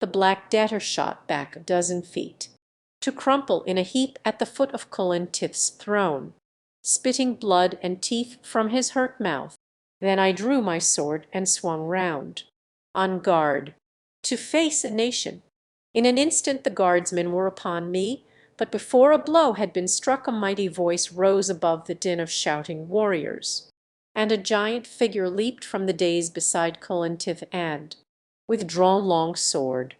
the Black Debtor shot back a dozen feet, to crumple in a heap at the foot of Colintith's throne, spitting blood and teeth from his hurt mouth. Then I drew my sword and swung round, on guard, to face a nation. In an instant the guardsmen were upon me, but before a blow had been struck a mighty voice rose above the din of shouting warriors, and a giant figure leaped from the dais beside Colintith and, with drawn long sword,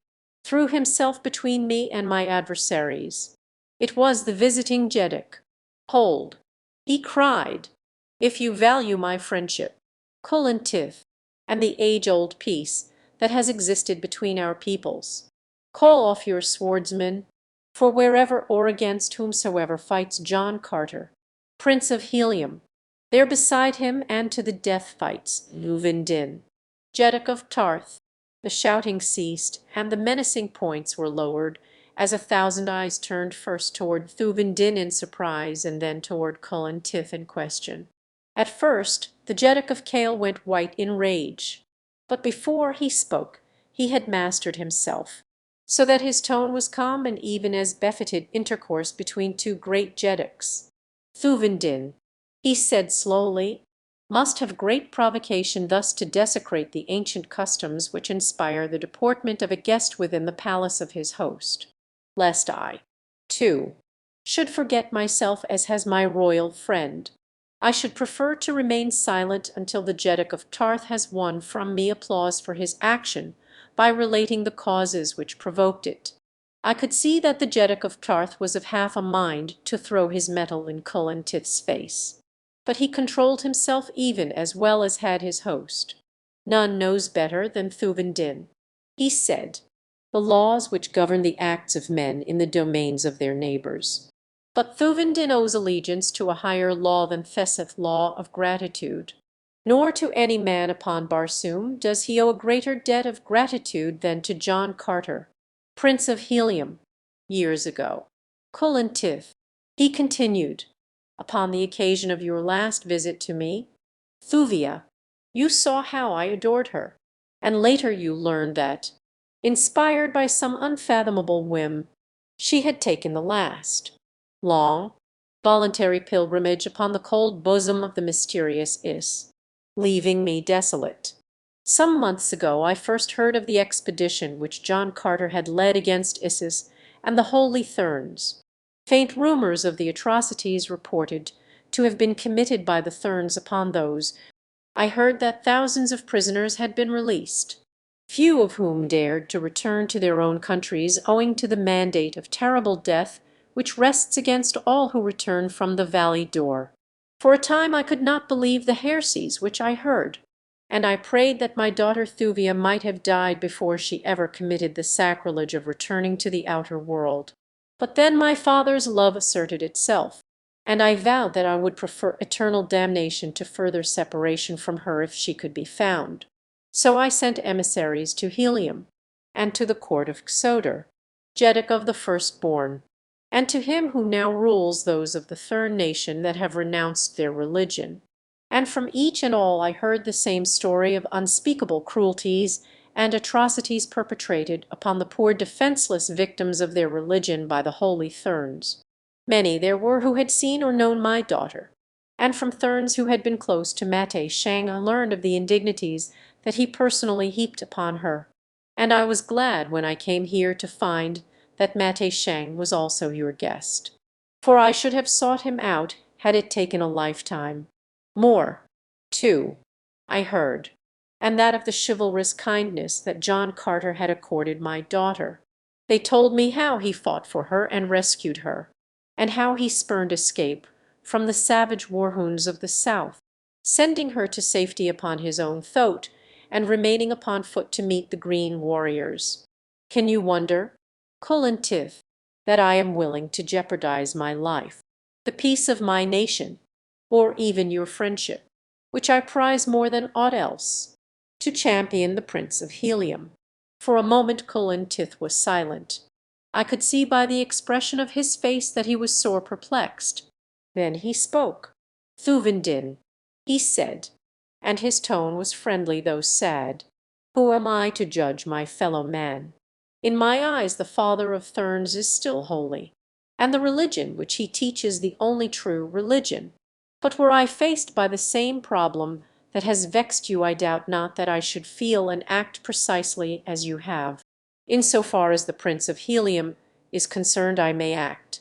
threw himself between me and my adversaries. It was the visiting Jeddak. "Hold," he cried, "if you value my friendship, Colintith, and the age-old peace that has existed between our peoples. Call off your swordsmen, for wherever or against whomsoever fights John Carter, Prince of Helium, there beside him and to the death fights Thuvin Din, Jeddak of Tarth." The shouting ceased, and the menacing points were lowered, as 1,000 eyes turned first toward Thuvin Din in surprise, and then toward Colintith in question. At first the Jeddak of Cale went white in rage, but before he spoke he had mastered himself, so that his tone was calm and even as befitted intercourse between two great Jeddaks. "Thuvin Din," he said slowly, "must have great provocation thus to desecrate the ancient customs which inspire the deportment of a guest within the palace of his host, lest I, too, should forget myself as has my royal friend. I should prefer to remain silent until the Jeddak of Tarth has won from me applause for his action by relating the causes which provoked it." I could see that the Jeddak of Tarth was of half a mind to throw his metal in Colintith's face, but he controlled himself even as well as had his host. "None knows better than Thuvin Din," he said, "the laws which govern the acts of men in the domains of their neighbours. But Thuvin Din owes allegiance to a higher law than Theseth law of gratitude. Nor to any man upon Barsoom does he owe a greater debt of gratitude than to John Carter, Prince of Helium, years ago. Colintith," he continued, "upon the occasion of your last visit to me, Thuvia, you saw how I adored her, and later you learned that, inspired by some unfathomable whim, she had taken the last, long, voluntary pilgrimage upon the cold bosom of the mysterious Is, leaving me desolate. Some months ago I first heard of the expedition which John Carter had led against Isis and the Holy Therns. Faint rumours of the atrocities reported to have been committed by the Therns upon those. I heard that thousands of prisoners had been released, few of whom dared to return to their own countries owing to the mandate of terrible death which rests against all who return from the Valley Dor. For a time I could not believe the heresies which I heard, and I prayed that my daughter Thuvia might have died before she ever committed the sacrilege of returning to the outer world. But then my father's love asserted itself, and I vowed that I would prefer eternal damnation to further separation from her if she could be found. So I sent emissaries to Helium, and to the court of Xodor, Jeddak of the firstborn, and to him who now rules those of the Thurn nation that have renounced their religion. And from each and all I heard the same story of unspeakable cruelties and atrocities perpetrated upon the poor defenceless victims of their religion by the holy Therns. Many there were who had seen or known my daughter, and from Therns who had been close to Mate Shang I learned of the indignities that he personally heaped upon her, and I was glad when I came here to find that Mate Shang was also your guest. For I should have sought him out had it taken a lifetime. More, too, I heard, and that of the chivalrous kindness that John Carter had accorded my daughter. They told me how he fought for her and rescued her, and how he spurned escape from the savage war hounds of the south, sending her to safety upon his own thoat, and remaining upon foot to meet the green warriors. Can you wonder, Colintith, that I am willing to jeopardize my life, the peace of my nation, or even your friendship, which I prize more than aught else, to champion the Prince of Helium?" For a moment Colintith was silent. I could see by the expression of his face that he was sore perplexed. Then he spoke. "Thuvendin," he said, and his tone was friendly though sad, "who am I to judge my fellow man? In my eyes the father of Therns is still holy, and the religion which he teaches the only true religion. But were I faced by the same problem that has vexed you, I doubt not that I should feel and act precisely as you have. In so far as the Prince of Helium is concerned I may act.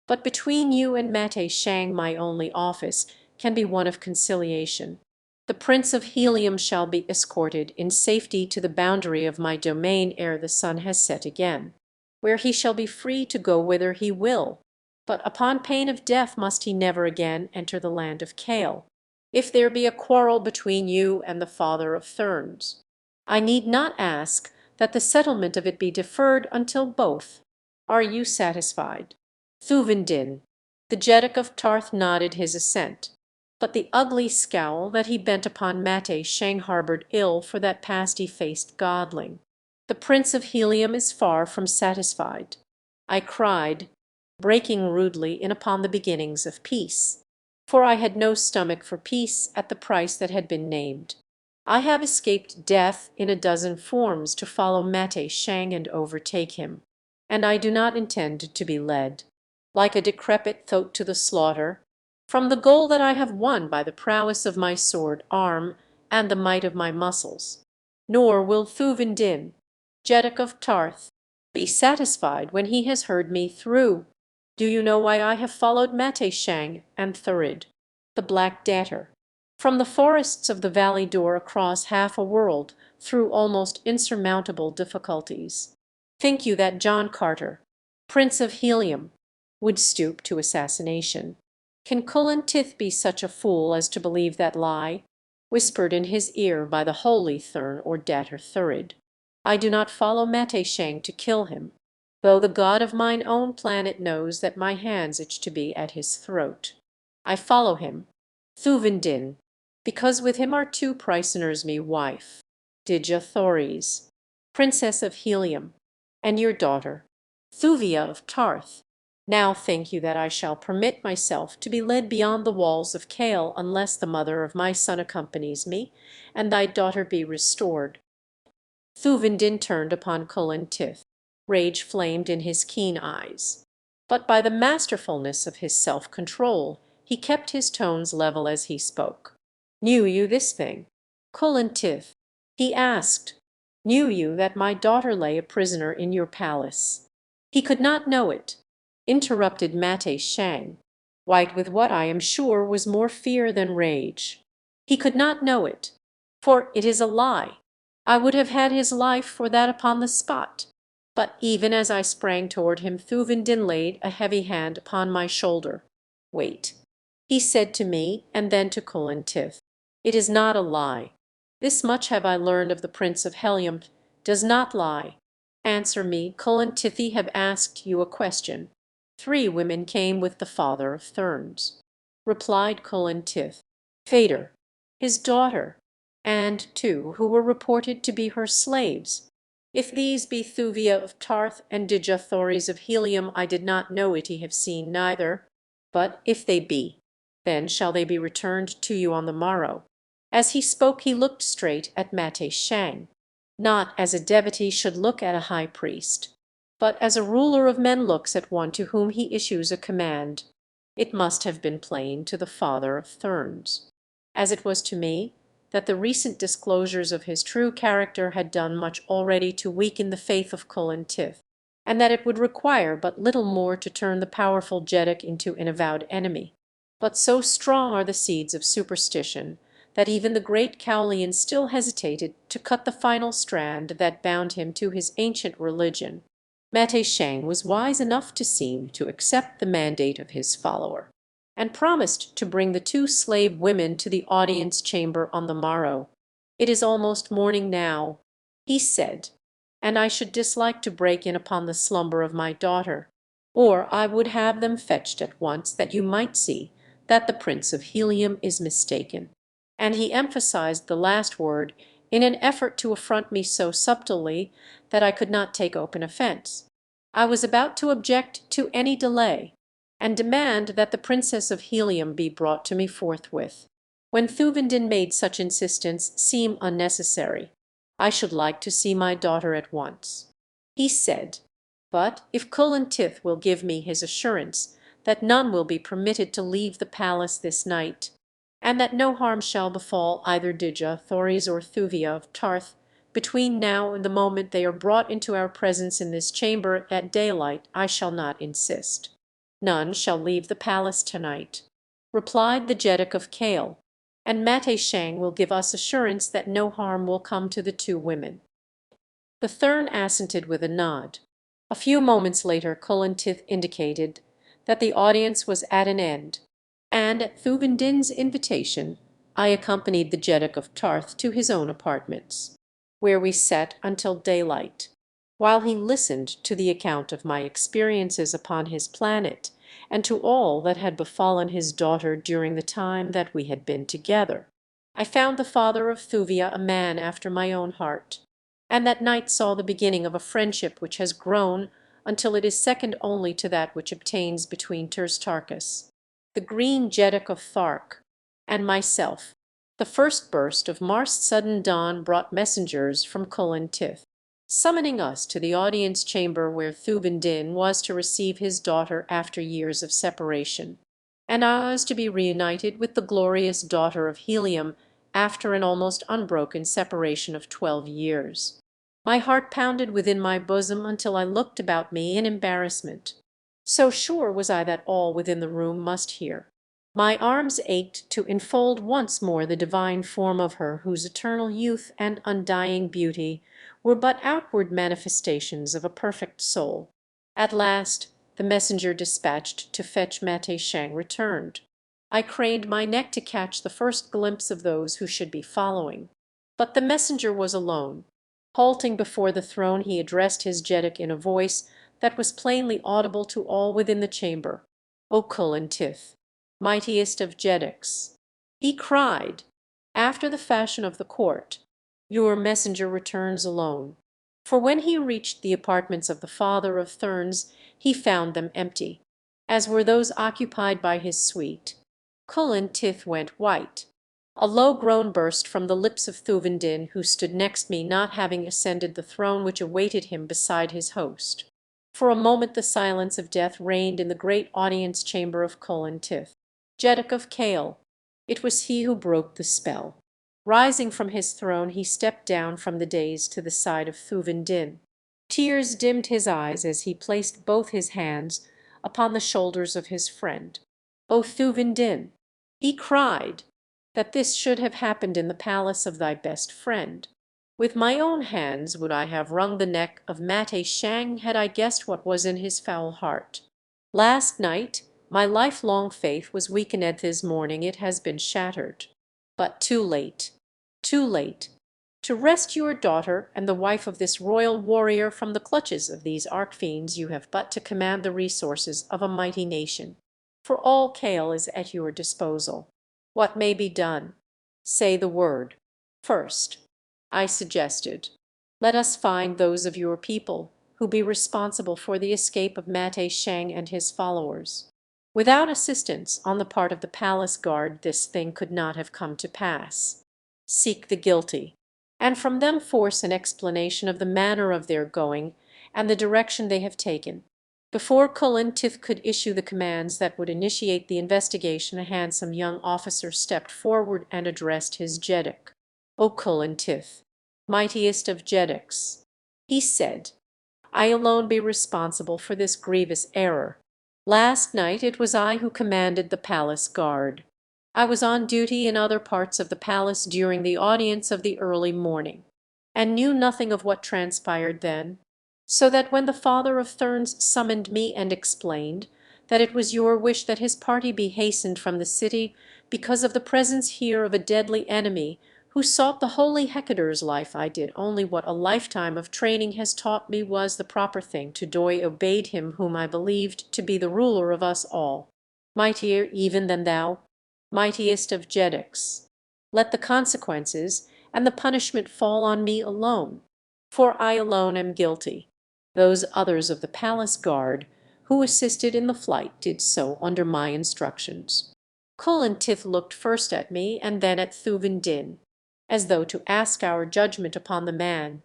But between you and Mate Shang my only office can be one of conciliation. The Prince of Helium shall be escorted in safety to the boundary of my domain ere the sun has set again, where he shall be free to go whither he will, but upon pain of death must he never again enter the land of Kale. If there be a quarrel between you and the father of Therns, I need not ask that the settlement of it be deferred until both. Are you satisfied?" Thuvendin, the Jeddak of Tarth, nodded his assent, but the ugly scowl that he bent upon Mate Shang harboured ill for that pasty-faced godling. "The Prince of Helium is far from satisfied," I cried, breaking rudely in upon the beginnings of peace, for I had no stomach for peace at the price that had been named. "I have escaped death in a dozen forms to follow Mate Shang and overtake him, and I do not intend to be led, like a decrepit thoat to the slaughter, from the goal that I have won by the prowess of my sword arm and the might of my muscles. Nor will Thuvendin, Jeddak of Tarth, be satisfied when he has heard me through. Do you know why I have followed Mate Shang and Thurid, the Black Debtor, from the forests of the Valley Door across half a world through almost insurmountable difficulties? Think you that John Carter, Prince of Helium, would stoop to assassination? Can Colintith be such a fool as to believe that lie, whispered in his ear by the holy Thurn or Debtor Thurid? I do not follow Mate Shang to kill him, though the god of mine own planet knows that my hands itch to be at his throat. I follow him, Thuvendin, because with him are two prisoners me wife, Dija Thoris, Princess of Helium, and your daughter, Thuvia of Tarth. Now think you that I shall permit myself to be led beyond the walls of Kale unless the mother of my son accompanies me, and thy daughter be restored?" Thuvendin turned upon Colintith. Rage flamed in his keen eyes, but by the masterfulness of his self-control he kept his tones level as he spoke. "Knew you this thing, Colintith?" he asked. "Knew you that my daughter lay a prisoner in your palace?" "He could not know it," interrupted Mate Shang, white with what I am sure was more fear than rage. "He could not know it, for it is a lie. I would have had his life for that upon the spot." But even as I sprang toward him, Thuvendin laid a heavy hand upon my shoulder. "Wait," he said to me, and then to Colintith. "It is not a lie. This much have I learned of the Prince of Helium does not lie. Answer me, Colintith, have asked you a question. 3 women came with the father of Therns," replied Colintith. "Phaedr, his daughter, and 2 who were reported to be her slaves. If these be Thuvia of Tarth and Dija Thoris of Helium, I did not know it, ye have seen neither. But if they be, then shall they be returned to you on the morrow." As he spoke he looked straight at Mate Shang, not as a devotee should look at a high priest, but as a ruler of men looks at one to whom he issues a command. It must have been plain to the father of Therns, as it was to me, that the recent disclosures of his true character had done much already to weaken the faith of Colintith, and that it would require but little more to turn the powerful Jeddak into an avowed enemy. But so strong are the seeds of superstition that even the great Cowlian still hesitated to cut the final strand that bound him to his ancient religion. Mate Shang was wise enough to seem to accept the mandate of his follower, and promised to bring the 2 slave women to the audience chamber on the morrow. "It is almost morning now," he said, "and I should dislike to break in upon the slumber of my daughter, or I would have them fetched at once that you might see that the Prince of Helium is mistaken." And he emphasized the last word in an effort to affront me so subtly that I could not take open offense. I was about to object to any delay, and demand that the Princess of Helium be brought to me forthwith, when Thuvendin made such insistence seem unnecessary. "I should like to see my daughter at once," he said, "but if Cullen Tith will give me his assurance that none will be permitted to leave the palace this night, and that no harm shall befall either Dija, Thoris, or Thuvia of Tarth between now and the moment they are brought into our presence in this chamber at daylight, I shall not insist. None shall leave the palace tonight," replied the Jeddak of Kale, "and Mate Shang will give us assurance that no harm will come to the two women." The Thurn assented with a nod. A few moments later Cullen Tith indicated that the audience was at an end, and at Thuvendin's invitation I accompanied the Jeddak of Tarth to his own apartments, where we sat until daylight, while he listened to the account of my experiences upon his planet, and to all that had befallen his daughter during the time that we had been together. I found the father of Thuvia a man after my own heart, and that night saw the beginning of a friendship which has grown until it is second only to that which obtains between Terstarchus, the green Jeddak of Thark, and myself. The first burst of Mar's sudden dawn brought messengers from Cullen Tith, summoning us to the audience chamber where Thuvendin was to receive his daughter after years of separation, and I was to be reunited with the glorious daughter of Helium after an almost unbroken separation of 12 years. My heart pounded within my bosom until I looked about me in embarrassment. So sure was I that all within the room must hear. My arms ached to enfold once more the divine form of her whose eternal youth and undying beauty were but outward manifestations of a perfect soul. At last the messenger dispatched to fetch Mate Shang returned. I craned my neck to catch the first glimpse of those who should be following, but the messenger was alone. Halting before the throne, he addressed his Jeddak in a voice that was plainly audible to all within the chamber. "O Cullen Tith, mightiest of Jeddaks," he cried, after the fashion of the court, "your messenger returns alone." For when he reached the apartments of the father of Thurns, he found them empty, as were those occupied by his suite. Cullen Tith went white. A low groan burst from the lips of Thuvendin, who stood next me, not having ascended the throne which awaited him beside his host. For a moment the silence of death reigned in the great audience chamber of Cullen Tith, Jeddak of Kale. It was he who broke the spell. Rising from his throne, he stepped down from the dais to the side of Thuvendin. Tears dimmed his eyes as he placed both his hands upon the shoulders of his friend. "O Thuvendin," he cried, "that this should have happened in the palace of thy best friend. With my own hands would I have wrung the neck of Mate Shang had I guessed what was in his foul heart. Last night my lifelong faith was weakened, this morning it has been shattered. But too late, too late. To wrest your daughter and the wife of this royal warrior from the clutches of these arch-fiends you have but to command the resources of a mighty nation. For all Kale is at your disposal. What may be done? Say the word." "First," I suggested, "let us find those of your people who be responsible for the escape of Mate Shang and his followers. Without assistance on the part of the palace guard this thing could not have come to pass. Seek the guilty, and from them force an explanation of the manner of their going and the direction they have taken." Before Cullen Tith could issue the commands that would initiate the investigation, a handsome young officer stepped forward and addressed his Jeddak. "O Cullen Tith, mightiest of Jeddaks," he said, "I alone be responsible for this grievous error. Last night it was I who commanded the palace guard. I was on duty in other parts of the palace during the audience of the early morning, and knew nothing of what transpired then, so that when the father of Thurns summoned me and explained that it was your wish that his party be hastened from the city because of the presence here of a deadly enemy who sought the holy Hecate's life, I did only what a lifetime of training has taught me was the proper thing to do. I obeyed him whom I believed to be the ruler of us all, mightier even than thou, mightiest of Jedicks. Let the consequences and the punishment fall on me alone, for I alone am guilty. Those others of the palace guard who assisted in the flight did so under my instructions. Cullen Tith looked first at me and then at Thuvin Din, as though to ask our judgment upon the man,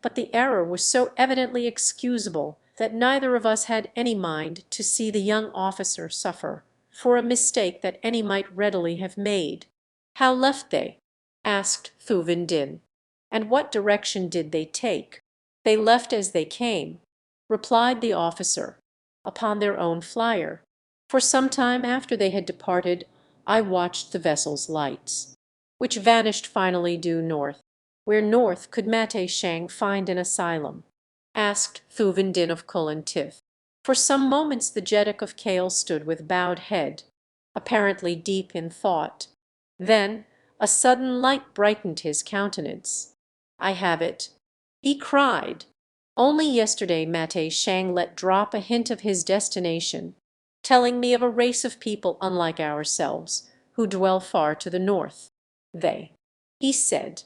but the error was so evidently excusable that neither of us had any mind to see the young officer suffer for a mistake that any might readily have made. "How left they?" asked Thuvin Din. "And what direction did they take?" "They left as they came," replied the officer, "upon their own flyer. For some time after they had departed I watched the vessel's lights, which vanished finally due north. Where north could Mate Shang find an asylum?" asked Thuvin Din of Cullen Tith. For some moments the Jeddak of Kale stood with bowed head, apparently deep in thought. Then a sudden light brightened his countenance. "I have it!" he cried. "Only yesterday Mate Shang let drop a hint of his destination, telling me of a race of people unlike ourselves, who dwell far to the north. They," he said,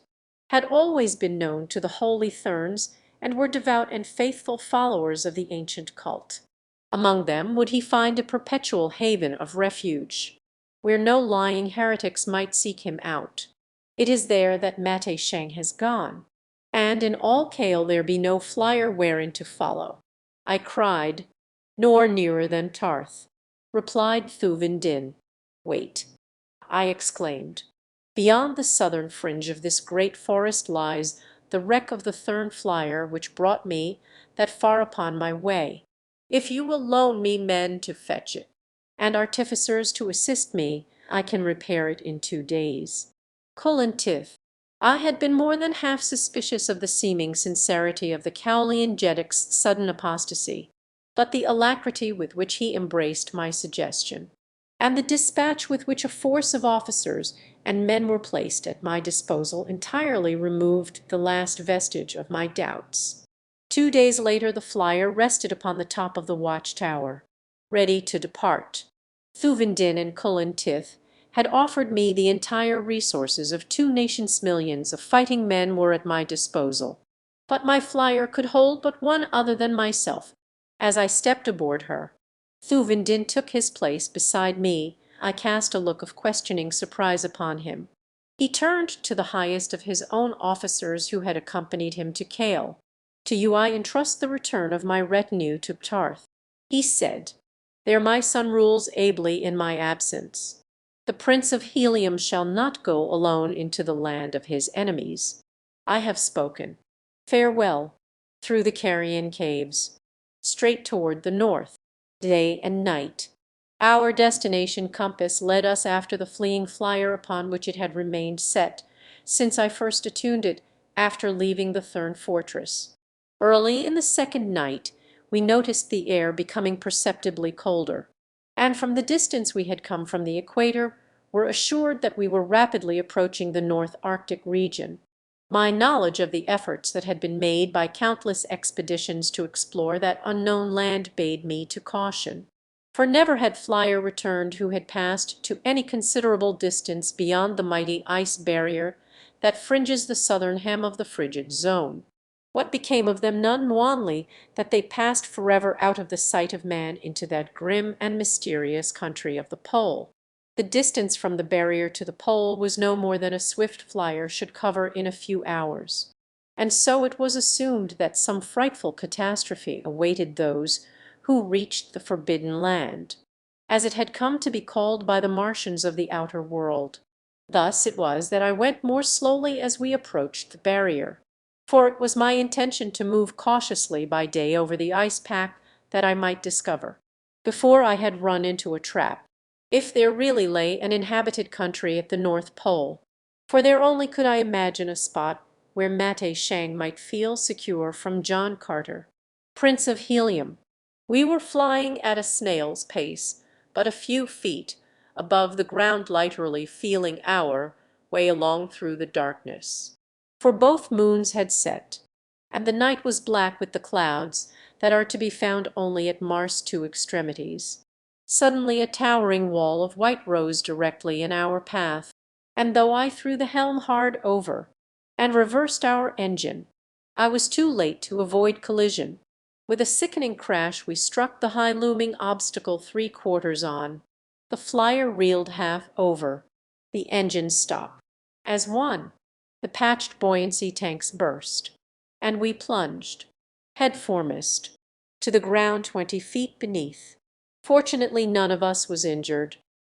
"had always been known to the holy Therns, and were devout and faithful followers of the ancient cult. Among them would he find a perpetual haven of refuge, where no lying heretics might seek him out. It is there that Mate Shang has gone, and in all Kale there be no flyer wherein to follow." I cried, "Nor nearer than Tarth," replied Thuvin Din. "Wait," I exclaimed. "Beyond the southern fringe of this great forest lies the wreck of the Thurn flyer which brought me that far upon my way. If you will loan me men to fetch it, and artificers to assist me, I can repair it in 2 days." Cullen Tith, I had been more than half suspicious of the seeming sincerity of the Cowlian Jeddick's sudden apostasy, but the alacrity with which he embraced my suggestion, and the dispatch with which a force of officers and men were placed at my disposal entirely removed the last vestige of my doubts. 2 days later the flyer rested upon the top of the watch-tower, ready to depart. Thuvin Din and Cullen Tith had offered me the entire resources of 2 nations' millions of fighting men were at my disposal, but my flyer could hold but one other than myself. As I stepped aboard her, Thuvin Din took his place beside me. I cast a look of questioning surprise upon him. He turned to the highest of his own officers who had accompanied him to Kale. "To you I entrust the return of my retinue to Tarth," he said. "There my son rules ably in my absence. The Prince of Helium shall not go alone into the land of his enemies. I have spoken. Farewell, through the Carrion caves, straight toward the north." Day and night our destination compass led us after the fleeing flyer upon which it had remained set since I first attuned it after leaving the Thurn fortress. Early in the second night we noticed the air becoming perceptibly colder, and from the distance we had come from the equator were assured that we were rapidly approaching the North Arctic region. My knowledge of the efforts that had been made by countless expeditions to explore that unknown land bade me to caution, for never had flyer returned who had passed to any considerable distance beyond the mighty ice barrier that fringes the southern hem of the frigid zone. What became of them none only that they passed forever out of the sight of man into that grim and mysterious country of the pole. The distance from the barrier to the pole was no more than a swift flyer should cover in a few hours, and so it was assumed that some frightful catastrophe awaited those who reached the forbidden land, as it had come to be called by the Martians of the outer world. Thus it was that I went more slowly as we approached the barrier, for it was my intention to move cautiously by day over the ice pack that I might discover, before I had run into a trap, if there really lay an inhabited country at the North Pole, for there only could I imagine a spot where Mate Shang might feel secure from John Carter, Prince of Helium. We were flying at a snail's pace, but a few feet above the ground, literally feeling our, way along through the darkness. For both moons had set, and the night was black with the clouds that are to be found only at Mars' two extremities. Suddenly a towering wall of white rose directly in our path, and though I threw the helm hard over, and reversed our engine, I was too late to avoid collision. With a sickening crash we struck the high-looming obstacle 3/4 on. The flyer reeled half over. The engine stopped. As one, the patched buoyancy tanks burst, and we plunged, head foremost, to the ground 20 feet beneath. Fortunately none of us was injured,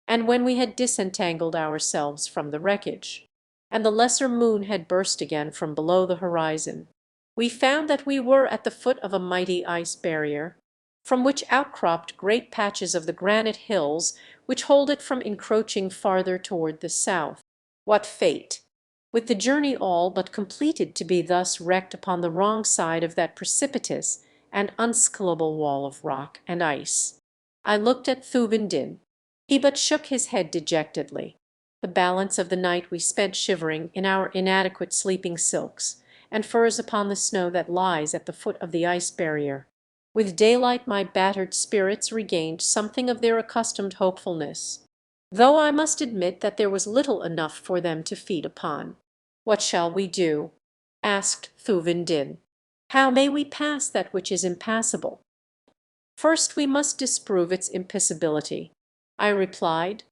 and when we had disentangled ourselves from the wreckage, and the lesser moon had burst again from below the horizon, we found that we were at the foot of a mighty ice barrier, from which outcropped great patches of the granite hills which hold it from encroaching farther toward the south. What fate, with the journey all but completed, to be thus wrecked upon the wrong side of that precipitous and unscalable wall of rock and ice! I looked at Thuvin Din. He but shook his head dejectedly. The balance of the night we spent shivering in our inadequate sleeping silks and furs upon the snow that lies at the foot of the ice barrier. With daylight my battered spirits regained something of their accustomed hopefulness, though I must admit that there was little enough for them to feed upon. "What shall we do?" asked Thuvin Din. "How may we pass that which is impassable?" "First we must disprove its impassability," I replied,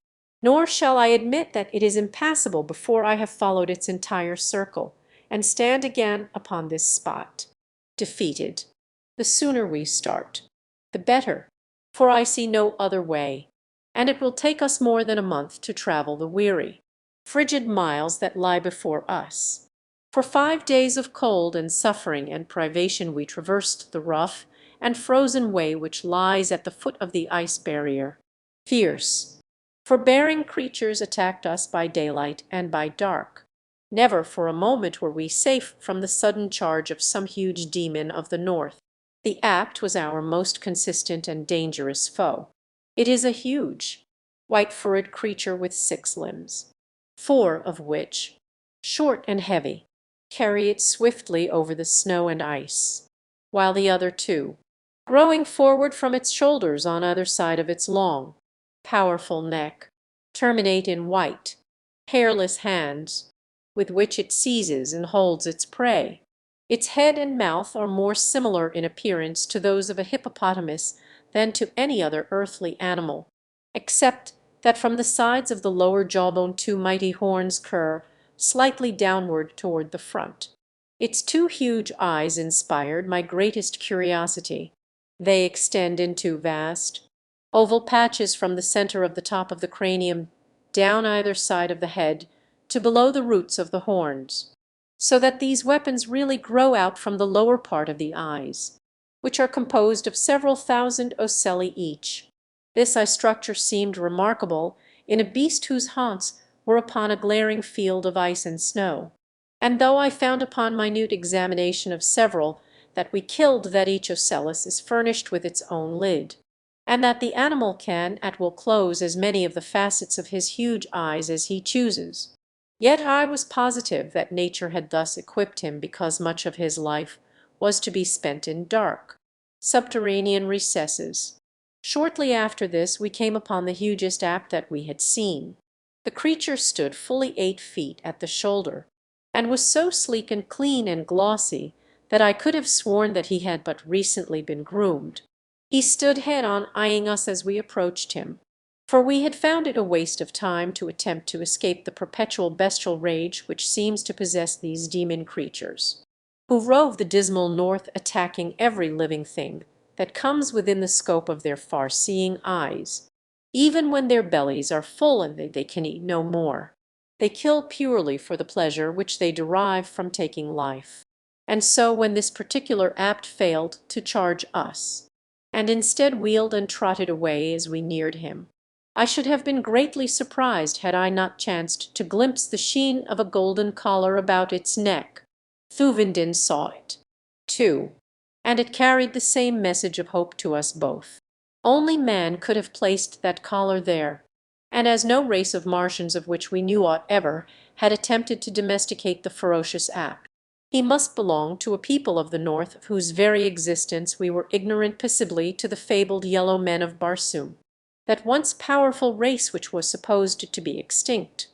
"nor shall I admit that it is impassable before I have followed its entire circle, and stand again upon this spot, defeated. The sooner we start, the better, for I see no other way, and it will take us more than a month to travel the weary, frigid miles that lie before us." For 5 days of cold and suffering and privation we traversed the rough and frozen way which lies at the foot of the ice barrier. Fierce, forbearing creatures attacked us by daylight and by dark. Never for a moment were we safe from the sudden charge of some huge demon of the north. The Apt was our most consistent and dangerous foe. It is a huge, white-furred creature with 6 limbs, 4 of which, short and heavy, carry it swiftly over the snow and ice, while the other 2, growing forward from its shoulders on either side of its long, powerful neck, terminate in white, hairless hands, with which it seizes and holds its prey. Its head and mouth are more similar in appearance to those of a hippopotamus than to any other earthly animal, except that from the sides of the lower jawbone 2 mighty horns curve slightly downward toward the front. Its 2 huge eyes inspired my greatest curiosity. They extend into vast, oval patches from the center of the top of the cranium down either side of the head to below the roots of the horns, so that these weapons really grow out from the lower part of the eyes, which are composed of several thousand ocelli each. This eye structure seemed remarkable in a beast whose haunts were upon a glaring field of ice and snow, and though I found upon minute examination of several that we killed that each ocellus is furnished with its own lid, and that the animal can at will close as many of the facets of his huge eyes as he chooses, yet I was positive that nature had thus equipped him because much of his life was to be spent in dark, subterranean recesses. Shortly after this we came upon the hugest Apt that we had seen. The creature stood fully 8 feet at the shoulder, and was so sleek and clean and glossy that I could have sworn that he had but recently been groomed. He stood head on, eyeing us as we approached him, for we had found it a waste of time to attempt to escape the perpetual bestial rage which seems to possess these demon creatures, who rove the dismal north, attacking every living thing that comes within the scope of their far-seeing eyes. Even when their bellies are full and they can eat no more, they kill purely for the pleasure which they derive from taking life. And so when this particular Apt failed to charge us, and instead wheeled and trotted away as we neared him, I should have been greatly surprised had I not chanced to glimpse the sheen of a golden collar about its neck. Thuvin Din saw it, too, and it carried the same message of hope to us both. Only man could have placed that collar there, and as no race of Martians of which we knew aught ever had attempted to domesticate the ferocious ape, he must belong to a people of the north of whose very existence we were ignorant passibly to the fabled yellow men of Barsoom, that once powerful race which was supposed to be extinct,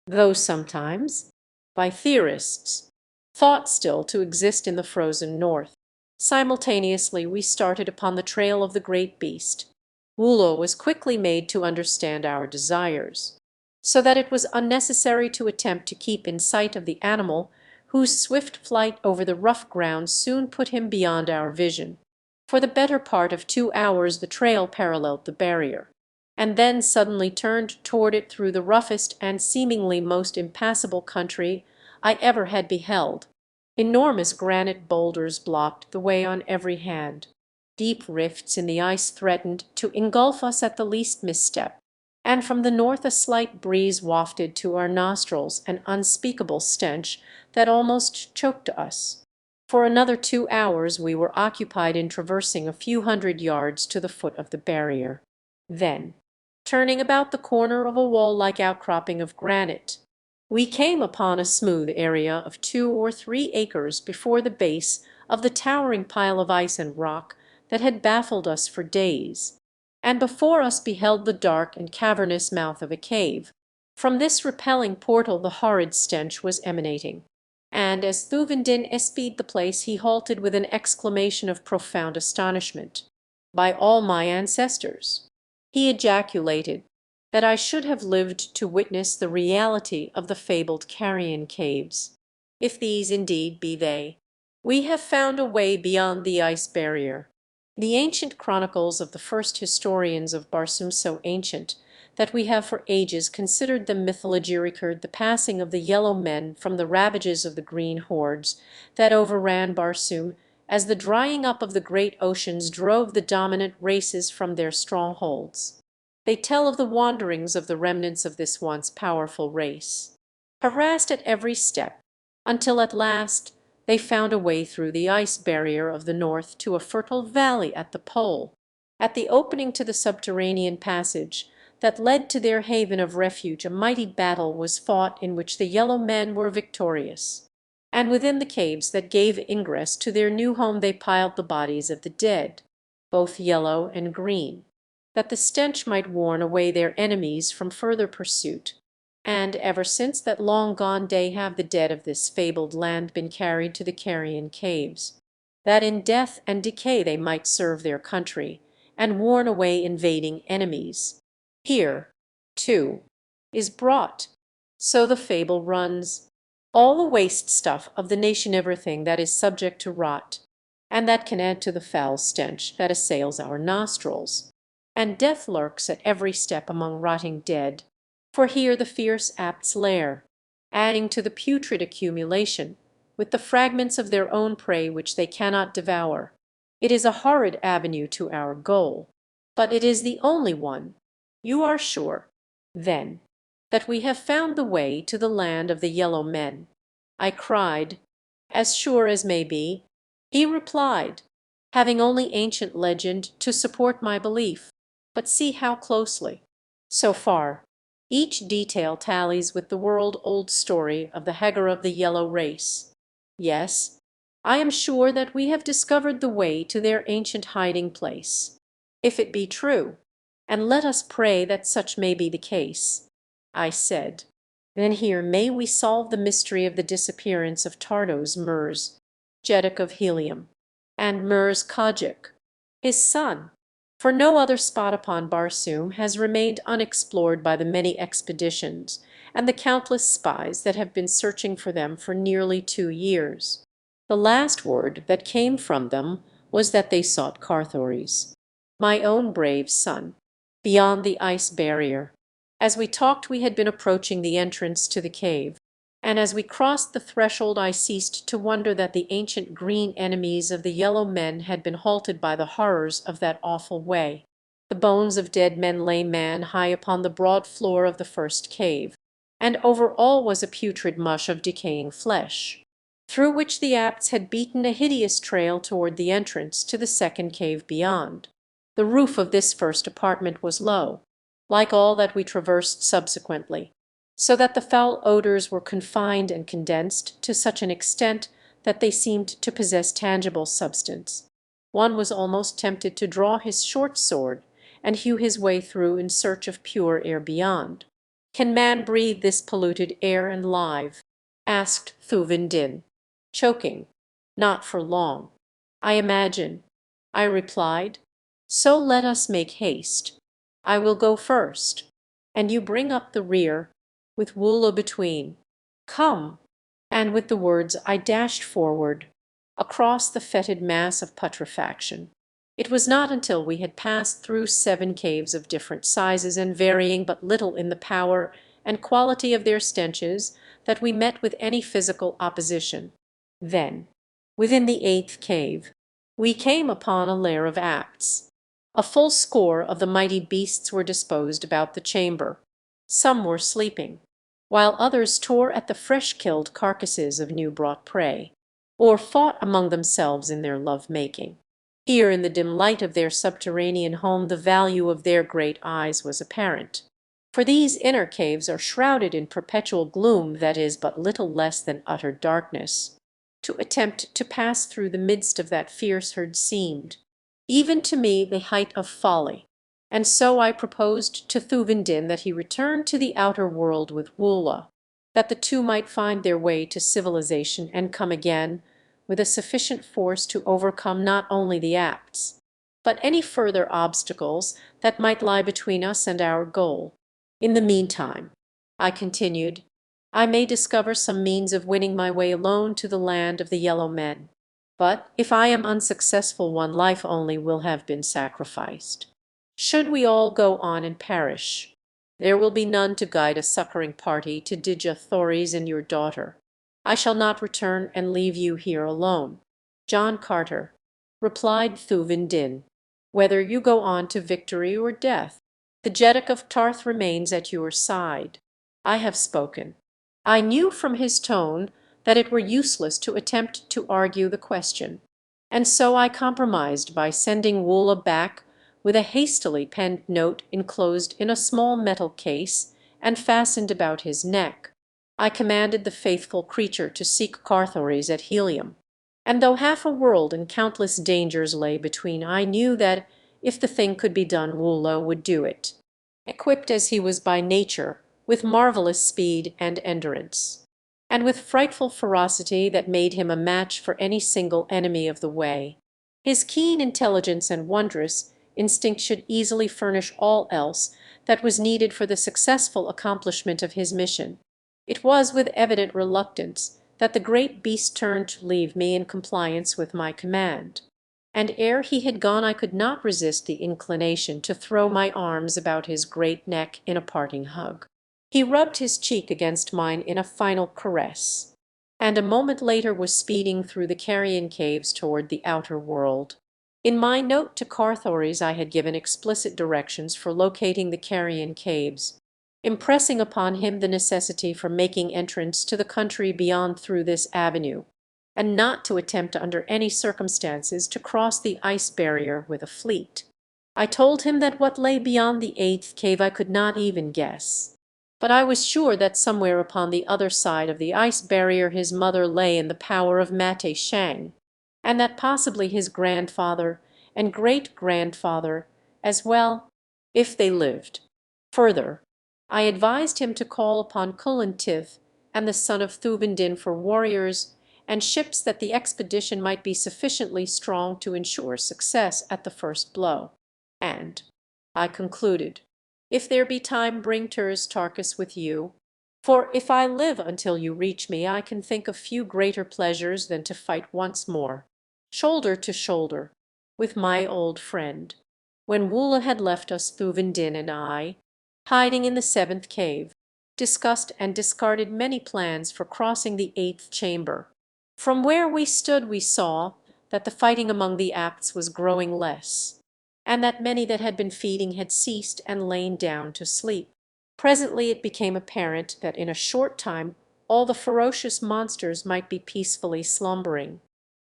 though sometimes, by theorists, thought still to exist in the frozen north. Simultaneously we started upon the trail of the great beast. Wulo was quickly made to understand our desires, so that it was unnecessary to attempt to keep in sight of the animal whose swift flight over the rough ground soon put him beyond our vision. For the better part of 2 hours the trail paralleled the barrier, and then suddenly turned toward it through the roughest and seemingly most impassable country I ever had beheld. Enormous granite boulders blocked the way on every hand. Deep rifts in the ice threatened to engulf us at the least misstep, and from the north a slight breeze wafted to our nostrils an unspeakable stench that almost choked us. For another 2 hours we were occupied in traversing a few hundred yards to the foot of the barrier. Then, turning about the corner of a wall-like outcropping of granite, we came upon a smooth area of 2 or 3 acres before the base of the towering pile of ice and rock that had baffled us for days, and before us beheld the dark and cavernous mouth of a cave. From this repelling portal the horrid stench was emanating, and as Thuvendin espied the place he halted with an exclamation of profound astonishment. "By all my ancestors," he ejaculated, "that I should have lived to witness the reality of the fabled carrion caves. If these indeed be they, we have found a way beyond the ice barrier." The ancient chronicles of the first historians of Barsoom, so ancient that we have for ages considered them mythology, record the passing of the yellow men from the ravages of the green hordes that overran Barsoom, as the drying up of the great oceans drove the dominant races from their strongholds. They tell of the wanderings of the remnants of this once powerful race, harassed at every step, until at last they found a way through the ice barrier of the north to a fertile valley at the pole. At the opening to the subterranean passage that led to their haven of refuge a mighty battle was fought in which the yellow men were victorious, and within the caves that gave ingress to their new home they piled the bodies of the dead, both yellow and green, that the stench might warn away their enemies from further pursuit. And ever since that long gone day have the dead of this fabled land been carried to the carrion caves, that in death and decay they might serve their country, and warn away invading enemies. Here, too, is brought, so the fable runs, all the waste stuff of the nation, everything that is subject to rot, and that can add to the foul stench that assails our nostrils. And death lurks at every step among rotting dead, for here the fierce apes lair, adding to the putrid accumulation, with the fragments of their own prey which they cannot devour. It is a horrid avenue to our goal, but it is the only one. You are sure, then, that we have found the way to the land of the yellow men?" I cried. "As sure as may be," he replied, "having only ancient legend to support my belief. But see how closely. So far, each detail tallies with the world-old story of the Hagar of the yellow race. Yes, I am sure that we have discovered the way to their ancient hiding place. If it be true, and let us pray that such may be the case," I said, "then here may we solve the mystery of the disappearance of Tardos Murs, Jeddak of Helium, and Murs Kajik, his son. For no other spot upon Barsoom has remained unexplored by the many expeditions and the countless spies that have been searching for them for nearly 2 years. The last word that came from them was that they sought Carthoris, my own brave son, beyond the ice barrier." As we talked we had been approaching the entrance to the cave, and as we crossed the threshold I ceased to wonder that the ancient green enemies of the yellow men had been halted by the horrors of that awful way. The bones of dead men lay man high upon the broad floor of the first cave, and over all was a putrid mush of decaying flesh, through which the apes had beaten a hideous trail toward the entrance to the second cave beyond. The roof of this first apartment was low, like all that we traversed subsequently, so that the foul odors were confined and condensed to such an extent that they seemed to possess tangible substance. One was almost tempted to draw his short sword and hew his way through in search of pure air beyond. "Can man breathe this polluted air and live?" asked Thuvin Din, choking. "Not for long, I imagine," I replied. "So let us make haste. I will go first, and you bring up the rear, with Woola between. Come!" And with the words I dashed forward, across the fetid mass of putrefaction. It was not until we had passed through 7 caves of different sizes and varying but little in the power and quality of their stenches that we met with any physical opposition. Then, within the 8th cave, we came upon a lair of apts. A full score of the mighty beasts were disposed about the chamber. Some were sleeping, while others tore at the fresh-killed carcasses of new-brought prey, or fought among themselves in their love-making. Here in the dim light of their subterranean home the value of their great eyes was apparent, for these inner caves are shrouded in perpetual gloom that is but little less than utter darkness. To attempt to pass through the midst of that fierce herd seemed, even to me, the height of folly, and so I proposed to Thuvin Din that he return to the outer world with Woola, that the two might find their way to civilization and come again with a sufficient force to overcome not only the apts, but any further obstacles that might lie between us and our goal. In the meantime, I continued, I may discover some means of winning my way alone to the land of the yellow men. But if I am unsuccessful, one life only will have been sacrificed. Should we all go on and perish, there will be none to guide a succoring party to Dija Thoris and your daughter. I shall not return and leave you here alone, John Carter, replied Thuvin Din. Whether you go on to victory or death, the Jeddak of Tarth remains at your side. I have spoken. I knew from his tone that it were useless to attempt to argue the question, and so I compromised by sending Woola back with a hastily penned note enclosed in a small metal case and fastened about his neck. I commanded the faithful creature to seek Carthoris at Helium, and though half a world and countless dangers lay between, I knew that if the thing could be done, Woola would do it, equipped as he was by nature with marvelous speed and endurance, and with frightful ferocity that made him a match for any single enemy of the way. His keen intelligence and wondrous instinct should easily furnish all else that was needed for the successful accomplishment of his mission. It was with evident reluctance that the great beast turned to leave me in compliance with my command, and ere he had gone I could not resist the inclination to throw my arms about his great neck in a parting hug. He rubbed his cheek against mine in a final caress, and a moment later was speeding through the carrion caves toward the outer world. In my note to Carthoris I had given explicit directions for locating the carrion caves, impressing upon him the necessity for making entrance to the country beyond through this avenue, and not to attempt under any circumstances to cross the ice barrier with a fleet. I told him that what lay beyond the 8th cave I could not even guess, but I was sure that somewhere upon the other side of the ice barrier his mother lay in the power of Mate Shang, and that possibly his grandfather and great-grandfather as well, if they lived. Further, I advised him to call upon Cullen Tith and the son of Thuvin Din for warriors and ships, that the expedition might be sufficiently strong to ensure success at the first blow. And, I concluded, if there be time, bring Turs Tarkas with you, for if I live until you reach me I can think of few greater pleasures than to fight once more, shoulder to shoulder, with my old friend. When Woola had left us, Thuvin Din and I, hiding in the 7th cave, discussed and discarded many plans for crossing the 8th chamber. From where we stood we saw that the fighting among the apts was growing less, and that many that had been feeding had ceased and lain down to sleep. Presently it became apparent that in a short time all the ferocious monsters might be peacefully slumbering,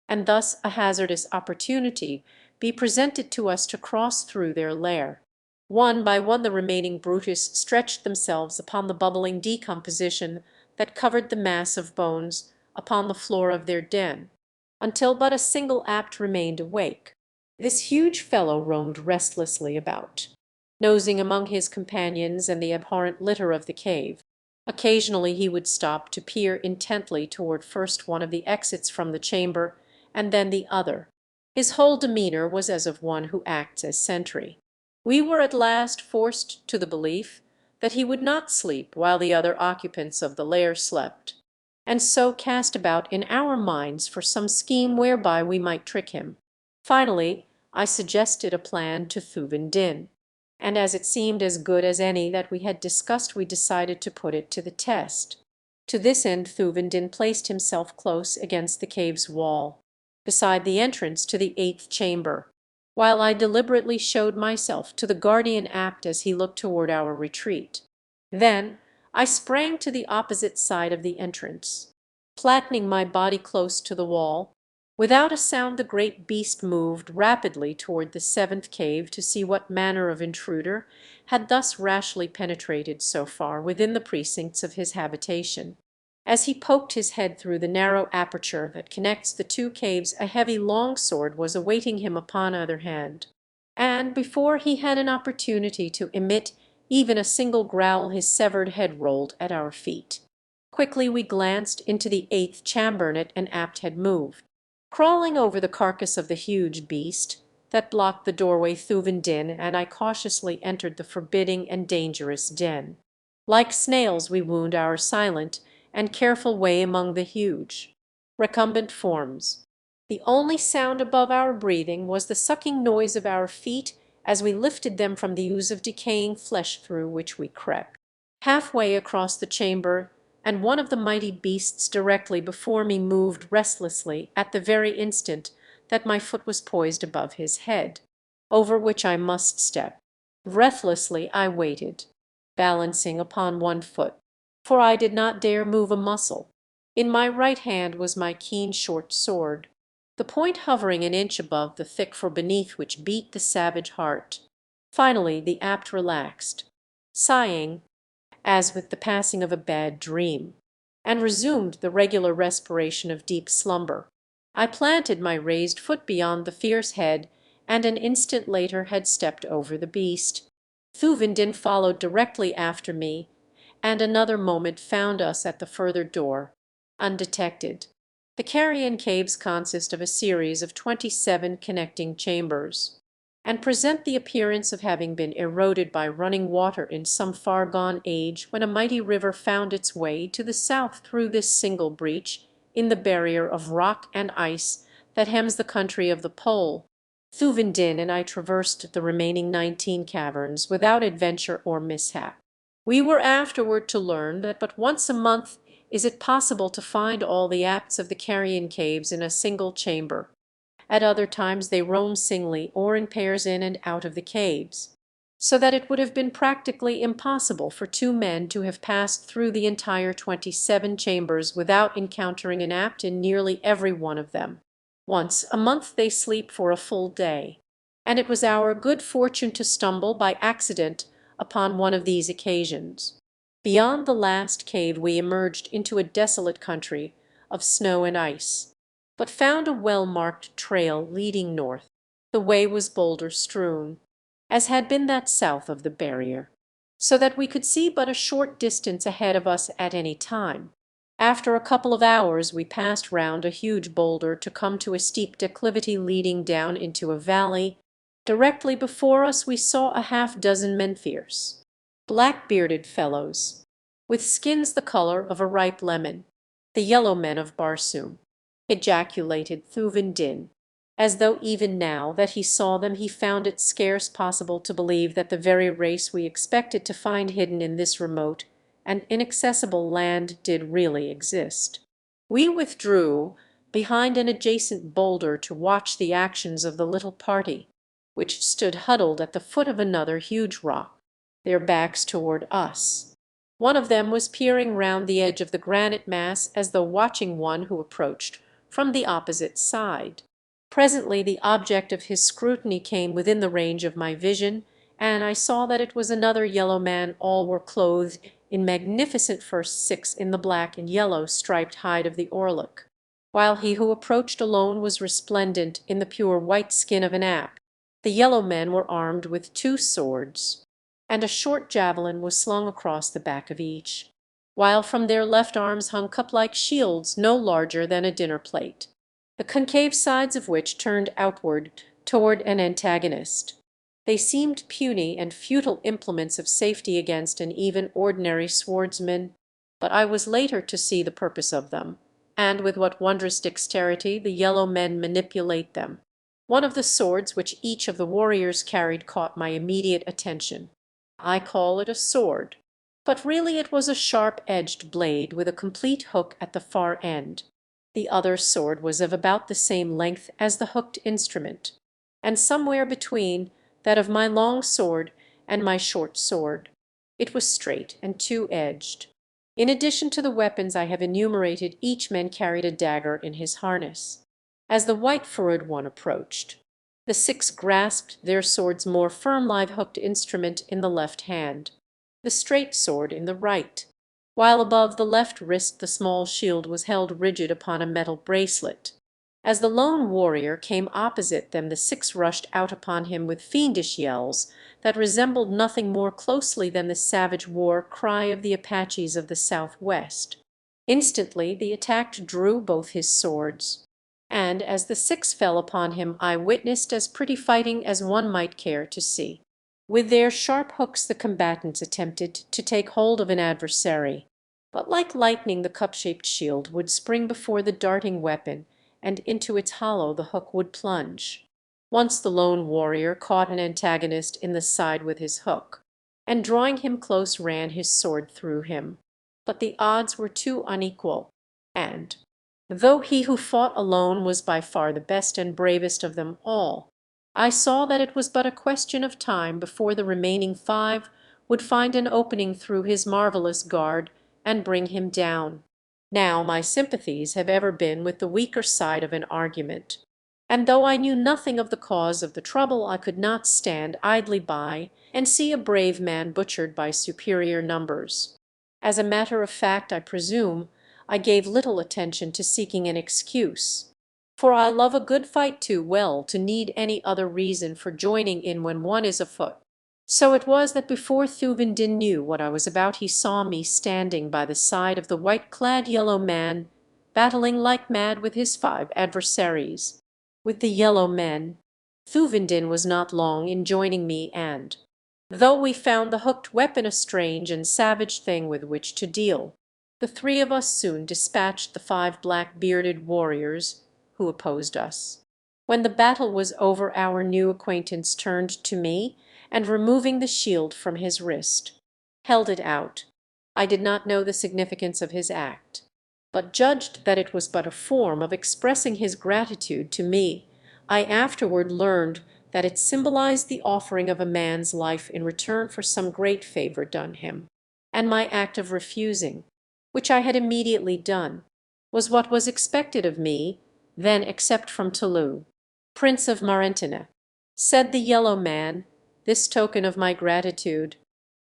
and thus a hazardous opportunity be presented to us to cross through their lair. One by one the remaining brutish stretched themselves upon the bubbling decomposition that covered the mass of bones upon the floor of their den, until but a single apt remained awake. This huge fellow roamed restlessly about, nosing among his companions and the abhorrent litter of the cave. Occasionally he would stop to peer intently toward first one of the exits from the chamber and then the other. His whole demeanor was as of one who acts as sentry. We were at last forced to the belief that he would not sleep while the other occupants of the lair slept, and so cast about in our minds for some scheme whereby we might trick him. Finally, I suggested a plan to Thuvin Din, and as it seemed as good as any that we had discussed, we decided to put it to the test. To this end Thuvin Din placed himself close against the cave's wall, beside the entrance to the 8th chamber, while I deliberately showed myself to the guardian apt as he looked toward our retreat. Then I sprang to the opposite side of the entrance. Flattening my body close to the wall, without a sound the great beast moved rapidly toward the 7th cave to see what manner of intruder had thus rashly penetrated so far within the precincts of his habitation. As he poked his head through the narrow aperture that connects the 2 caves, a heavy long sword was awaiting him upon either hand, and before he had an opportunity to emit even a single growl his severed head rolled at our feet. Quickly we glanced into the 8th chambernet and apt had moved. Crawling over the carcass of the huge beast that blocked the doorway, Thuvin Din and I cautiously entered the forbidding and dangerous den. Like snails we wound our silent and careful way among the huge, recumbent forms. The only sound above our breathing was the sucking noise of our feet as we lifted them from the ooze of decaying flesh through which we crept. Halfway across the chamber, and one of the mighty beasts directly before me moved restlessly at the very instant that my foot was poised above his head, over which I must step. Breathlessly I waited, balancing upon one foot, for I did not dare move a muscle. In my right hand was my keen short sword, the point hovering an inch above the thick fur beneath which beat the savage heart. Finally the apt relaxed, sighing as with the passing of a bad dream, and resumed the regular respiration of deep slumber. I planted my raised foot beyond the fierce head, and an instant later had stepped over the beast. Thuvin Din followed directly after me, and another moment found us at the further door, undetected. The carrion caves consist of a series of 27 connecting chambers, and present the appearance of having been eroded by running water in some far gone age when a mighty river found its way to the south through this single breach in the barrier of rock and ice that hems the country of the pole. Thuvin Din and I traversed the remaining 19 caverns without adventure or mishap. We were afterward to learn that but once a month is it possible to find all the apts of the carrion caves in a single chamber. At other times they roam singly or in pairs in and out of the caves, so that it would have been practically impossible for 2 men to have passed through the entire 27 chambers without encountering an apt in nearly every one of them. Once a month they sleep for a full day, and it was our good fortune to stumble by accident upon one of these occasions. Beyond the last cave we emerged into a desolate country of snow and ice, but found a well-marked trail leading north. The way was boulder-strewn, as had been that south of the barrier, so that we could see but a short distance ahead of us at any time. After a couple of hours we passed round a huge boulder to come to a steep declivity leading down into a valley. Directly before us we saw a half-dozen men, fierce, black-bearded fellows, with skins the color of a ripe lemon, the yellow men of Barsoom. Ejaculated Thuvin Din, as though even now that he saw them he found it scarce possible to believe that the very race we expected to find hidden in this remote and inaccessible land did really exist. We withdrew behind an adjacent boulder to watch the actions of the little party, which stood huddled at the foot of another huge rock, their backs toward us. One of them was peering round the edge of the granite mass as though watching one who approached from the opposite side. Presently the object of his scrutiny came within the range of my vision, and I saw that it was another yellow man. All were clothed in magnificent first six in the black and yellow striped hide of the orluk, while he who approached alone was resplendent in the pure white skin of an ape. The yellow men were armed with 2 swords, and a short javelin was slung across the back of each, while from their left arms hung cup-like shields no larger than a dinner plate, the concave sides of which turned outward toward an antagonist. They seemed puny and futile implements of safety against an even ordinary swordsman, but I was later to see the purpose of them, and with what wondrous dexterity the yellow men manipulate them. One of the swords which each of the warriors carried caught my immediate attention. I call it a sword, but really it was a sharp-edged blade with a complete hook at the far end. The other sword was of about the same length as the hooked instrument, and somewhere between that of my long sword and my short sword. It was straight and 2-edged. In addition to the weapons I have enumerated, each man carried a dagger in his harness. As the white-furred one approached, the 6 grasped their swords more firm, live hooked instrument in the left hand, the straight sword in the right, while above the left wrist the small shield was held rigid upon a metal bracelet. As the lone warrior came opposite them, the 6 rushed out upon him with fiendish yells that resembled nothing more closely than the savage war cry of the Apaches of the Southwest. Instantly the attacked drew both his swords, and as the 6 fell upon him I witnessed as pretty fighting as one might care to see. With their sharp hooks the combatants attempted to take hold of an adversary, but like lightning the cup-shaped shield would spring before the darting weapon, and into its hollow the hook would plunge. Once the lone warrior caught an antagonist in the side with his hook, and drawing him close ran his sword through him. But the odds were too unequal, and, though he who fought alone was by far the best and bravest of them all, I saw that it was but a question of time before the remaining 5 would find an opening through his marvelous guard and bring him down. Now my sympathies have ever been with the weaker side of an argument, and though I knew nothing of the cause of the trouble, I could not stand idly by and see a brave man butchered by superior numbers. As a matter of fact, I presume I gave little attention to seeking an excuse, for I love a good fight too well to need any other reason for joining in when one is afoot. So it was that before Thuvendin knew what I was about he saw me standing by the side of the white-clad yellow man, battling like mad with his 5 adversaries. With the yellow men, Thuvendin was not long in joining me, and, though we found the hooked weapon a strange and savage thing with which to deal, the 3 of us soon dispatched the 5 black-bearded warriors who opposed us. When the battle was over our new acquaintance turned to me, and removing the shield from his wrist, held it out. I did not know the significance of his act, but judged that it was but a form of expressing his gratitude to me. I afterward learned that it symbolized the offering of a man's life in return for some great favor done him, and my act of refusing, which I had immediately done, was what was expected of me then except from Toulouse. "Prince of Marentine," said the yellow man, "this token of my gratitude,"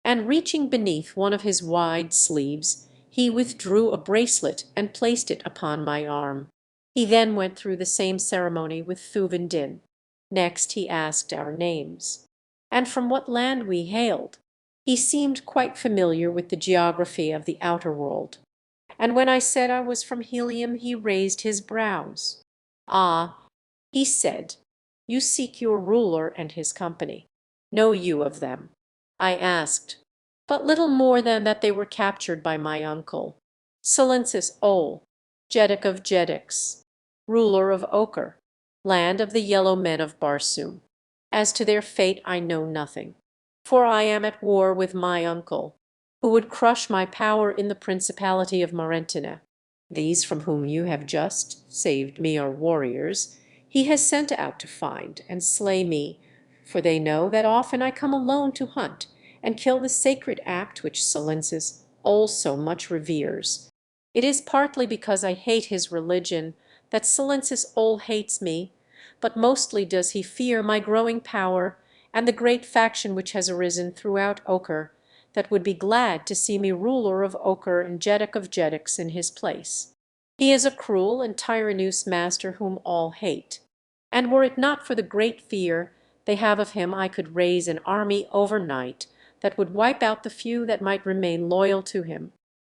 and reaching beneath one of his wide sleeves, he withdrew a bracelet and placed it upon my arm. He then went through the same ceremony with Thuvendin. Next he asked our names, and from what land we hailed. He seemed quite familiar with the geography of the outer world, and when I said I was from Helium he raised his brows. "Ah," he said, "you seek your ruler and his company. Know you of them?" I asked, but little more than that they were captured by my uncle, Silensis Ol, Jeddak of Jeddaks, ruler of Ochre, land of the yellow men of Barsoom. As to their fate I know nothing, for I am at war with my uncle, who would crush my power in the principality of Marentine. These from whom you have just saved me are warriors he has sent out to find and slay me, for they know that often I come alone to hunt and kill the sacred act which Silensis Ol so much reveres. It is partly because I hate his religion that Silensis Ol hates me, but mostly does he fear my growing power and the great faction which has arisen throughout Ochre, that would be glad to see me ruler of Ochre and Jeddak of Jeddaks in his place. He is a cruel and tyrannous master whom all hate, and were it not for the great fear they have of him I could raise an army overnight that would wipe out the few that might remain loyal to him.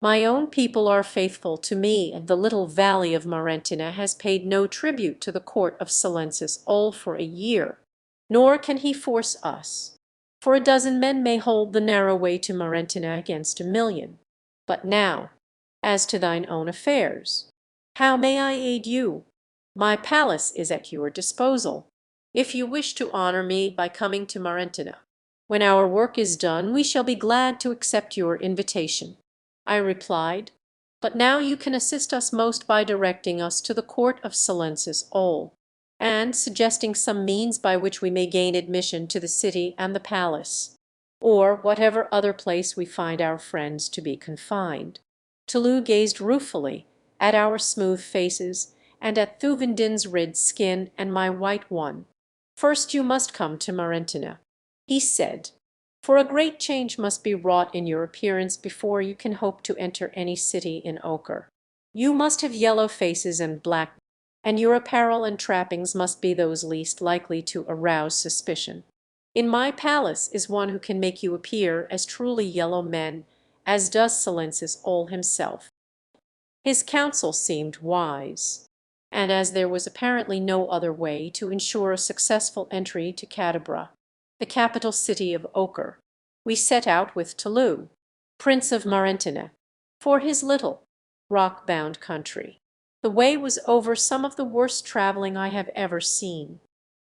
My own people are faithful to me, and the little valley of Marentina has paid no tribute to the court of Silensis Ol for a year, nor can he force us. For a dozen men may hold the narrow way to Marentina against 1,000,000. But now, as to thine own affairs, how may I aid you? My palace is at your disposal, if you wish to honor me by coming to Marentina. When our work is done, we shall be glad to accept your invitation." I replied, "But now you can assist us most by directing us to the court of Silensis Ol, and suggesting some means by which we may gain admission to the city and the palace, or whatever other place we find our friends to be confined." Tulu gazed ruefully at our smooth faces, and at Thuvendin's red skin and my white one. "First you must come to Marentina," he said, "for a great change must be wrought in your appearance before you can hope to enter any city in Ochre. You must have yellow faces and black, and your apparel and trappings must be those least likely to arouse suspicion. In my palace is one who can make you appear as truly yellow men as does Silensis Ol himself." His counsel seemed wise, and as there was apparently no other way to ensure a successful entry to Cadabra, the capital city of Ochre, we set out with Tulu, Prince of Marentina, for his little, rock-bound country. The way was over some of the worst travelling I have ever seen,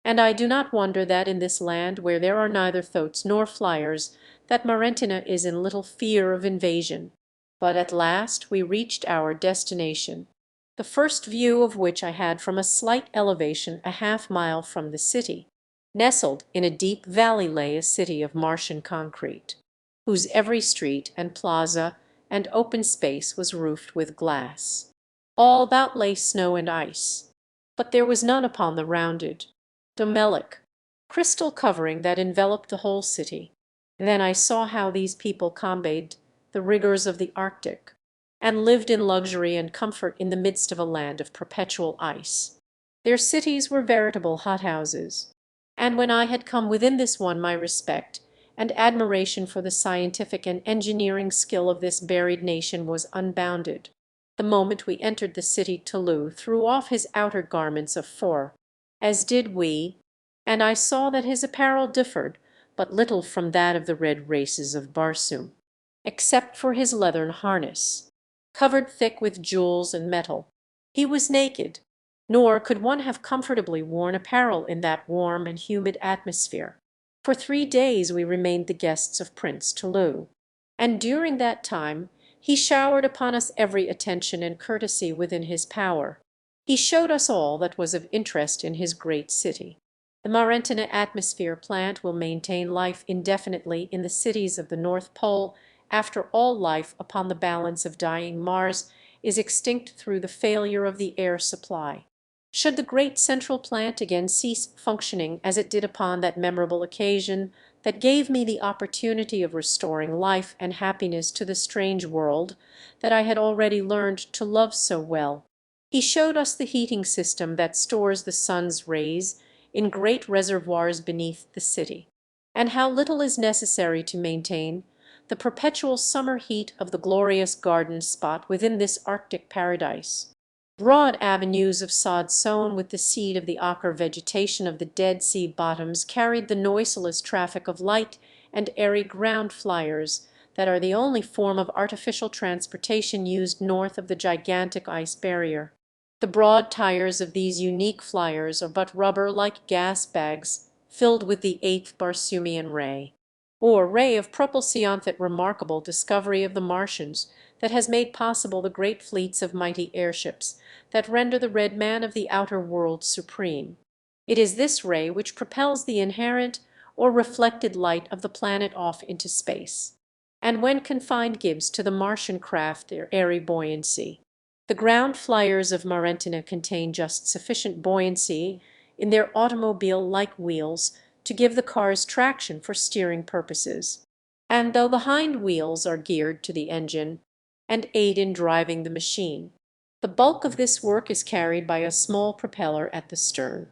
and I do not wonder that in this land where there are neither thoats nor flyers, that Marentina is in little fear of invasion. But at last we reached our destination, the first view of which I had from a slight elevation a half-mile from the city. Nestled in a deep valley lay a city of Martian concrete, whose every street and plaza and open space was roofed with glass. All about lay snow and ice, but there was none upon the rounded, domelic, crystal covering that enveloped the whole city. Then I saw how these people combated the rigors of the Arctic, and lived in luxury and comfort in the midst of a land of perpetual ice. Their cities were veritable hothouses, and when I had come within this one my respect and admiration for the scientific and engineering skill of this buried nation was unbounded. The moment we entered the city Tulu threw off his outer garments of fur, as did we, and I saw that his apparel differed but little from that of the red races of Barsoom, except for his leathern harness, covered thick with jewels and metal. He was naked, nor could one have comfortably worn apparel in that warm and humid atmosphere. For 3 days we remained the guests of Prince Tulu, and during that time he showered upon us every attention and courtesy within his power. He showed us all that was of interest in his great city. The Marentina atmosphere plant will maintain life indefinitely in the cities of the North Pole after all life upon the balance of dying Mars is extinct through the failure of the air supply. Should the great central plant again cease functioning as it did upon that memorable occasion that gave me the opportunity of restoring life and happiness to the strange world that I had already learned to love so well, he showed us the heating system that stores the sun's rays in great reservoirs beneath the city, and how little is necessary to maintain the perpetual summer heat of the glorious garden spot within this Arctic paradise. Broad avenues of sod sown with the seed of the ochre vegetation of the Dead Sea bottoms carried the noiseless traffic of light and airy ground flyers that are the only form of artificial transportation used north of the gigantic ice barrier. The broad tires of these unique flyers are but rubber like gas bags filled with the 8th Barsoomian ray, or ray of propulsion, that remarkable discovery of the Martians that has made possible the great fleets of mighty airships that render the red man of the outer world supreme. It is this ray which propels the inherent or reflected light of the planet off into space, and when confined gives to the Martian craft their airy buoyancy. The ground flyers of Marentina contain just sufficient buoyancy in their automobile-like wheels to give the cars traction for steering purposes, and though the hind wheels are geared to the engine and aid in driving the machine, the bulk of this work is carried by a small propeller at the stern.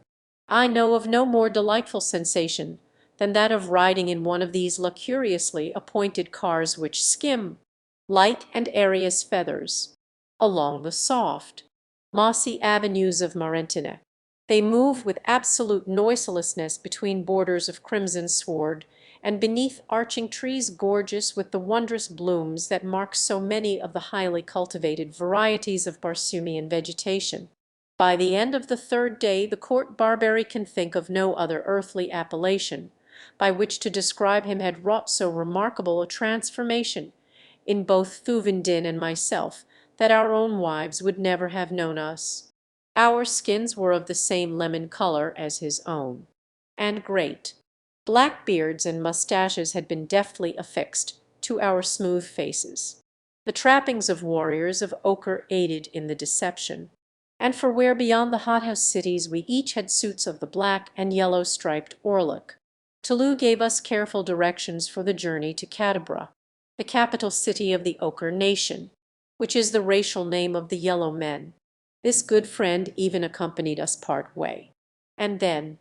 I know of no more delightful sensation than that of riding in one of these luxuriously appointed cars which skim, light and airy as feathers, along the soft, mossy avenues of Marentinec. They move with absolute noiselessness between borders of crimson sward and beneath arching trees gorgeous with the wondrous blooms that mark so many of the highly cultivated varieties of Barsoomian vegetation. By the end of the third day the court Barbary can think of no other earthly appellation by which to describe him had wrought so remarkable a transformation in both Thuvendin and myself that our own wives would never have known us. Our skins were of the same lemon color as his own, and great black beards and mustaches had been deftly affixed to our smooth faces. The trappings of warriors of ochre aided in the deception, and for where beyond the hothouse cities we each had suits of the black and yellow striped orluk, Toulouse gave us careful directions for the journey to Cadabra, the capital city of the Ochre Nation, which is the racial name of the yellow men. This good friend even accompanied us part way, and then,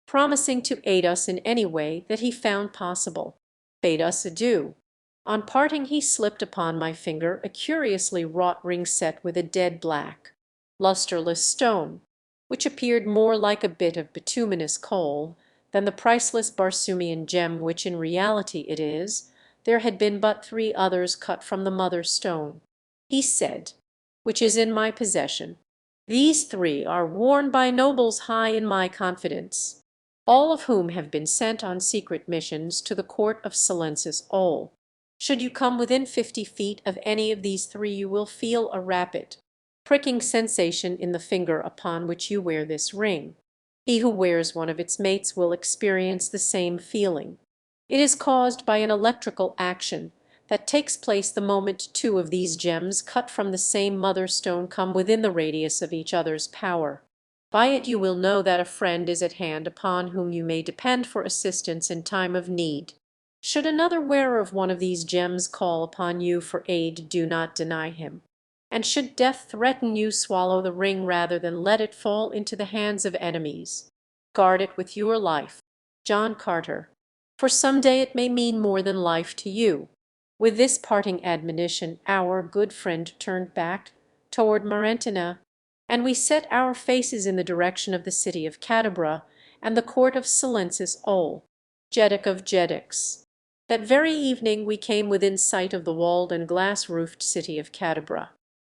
promising to aid us in any way that he found possible, bade us adieu. On parting he slipped upon my finger a curiously wrought ring set with a dead black, lustreless stone, which appeared more like a bit of bituminous coal than the priceless Barsoomian gem which in reality it is. There had been but 3 others cut from the mother stone, he said, which is in my possession. These 3 are worn by nobles high in my confidence, all of whom have been sent on secret missions to the court of Silensis Ol. Should you come within 50 feet of any of these 3 you will feel a rapid, pricking sensation in the finger upon which you wear this ring. He who wears one of its mates will experience the same feeling. It is caused by an electrical action that takes place the moment 2 of these gems cut from the same mother stone come within the radius of each other's power. By it you will know that a friend is at hand upon whom you may depend for assistance in time of need. Should another wearer of one of these gems call upon you for aid, do not deny him. And should death threaten you, swallow the ring rather than let it fall into the hands of enemies. Guard it with your life, John Carter, for some day it may mean more than life to you. With this parting admonition our good friend turned back toward Marentina, and we set our faces in the direction of the city of Cadabra and the court of Silensis Ol, Jeddak of Jeddaks. That very evening we came within sight of the walled and glass-roofed city of Cadabra.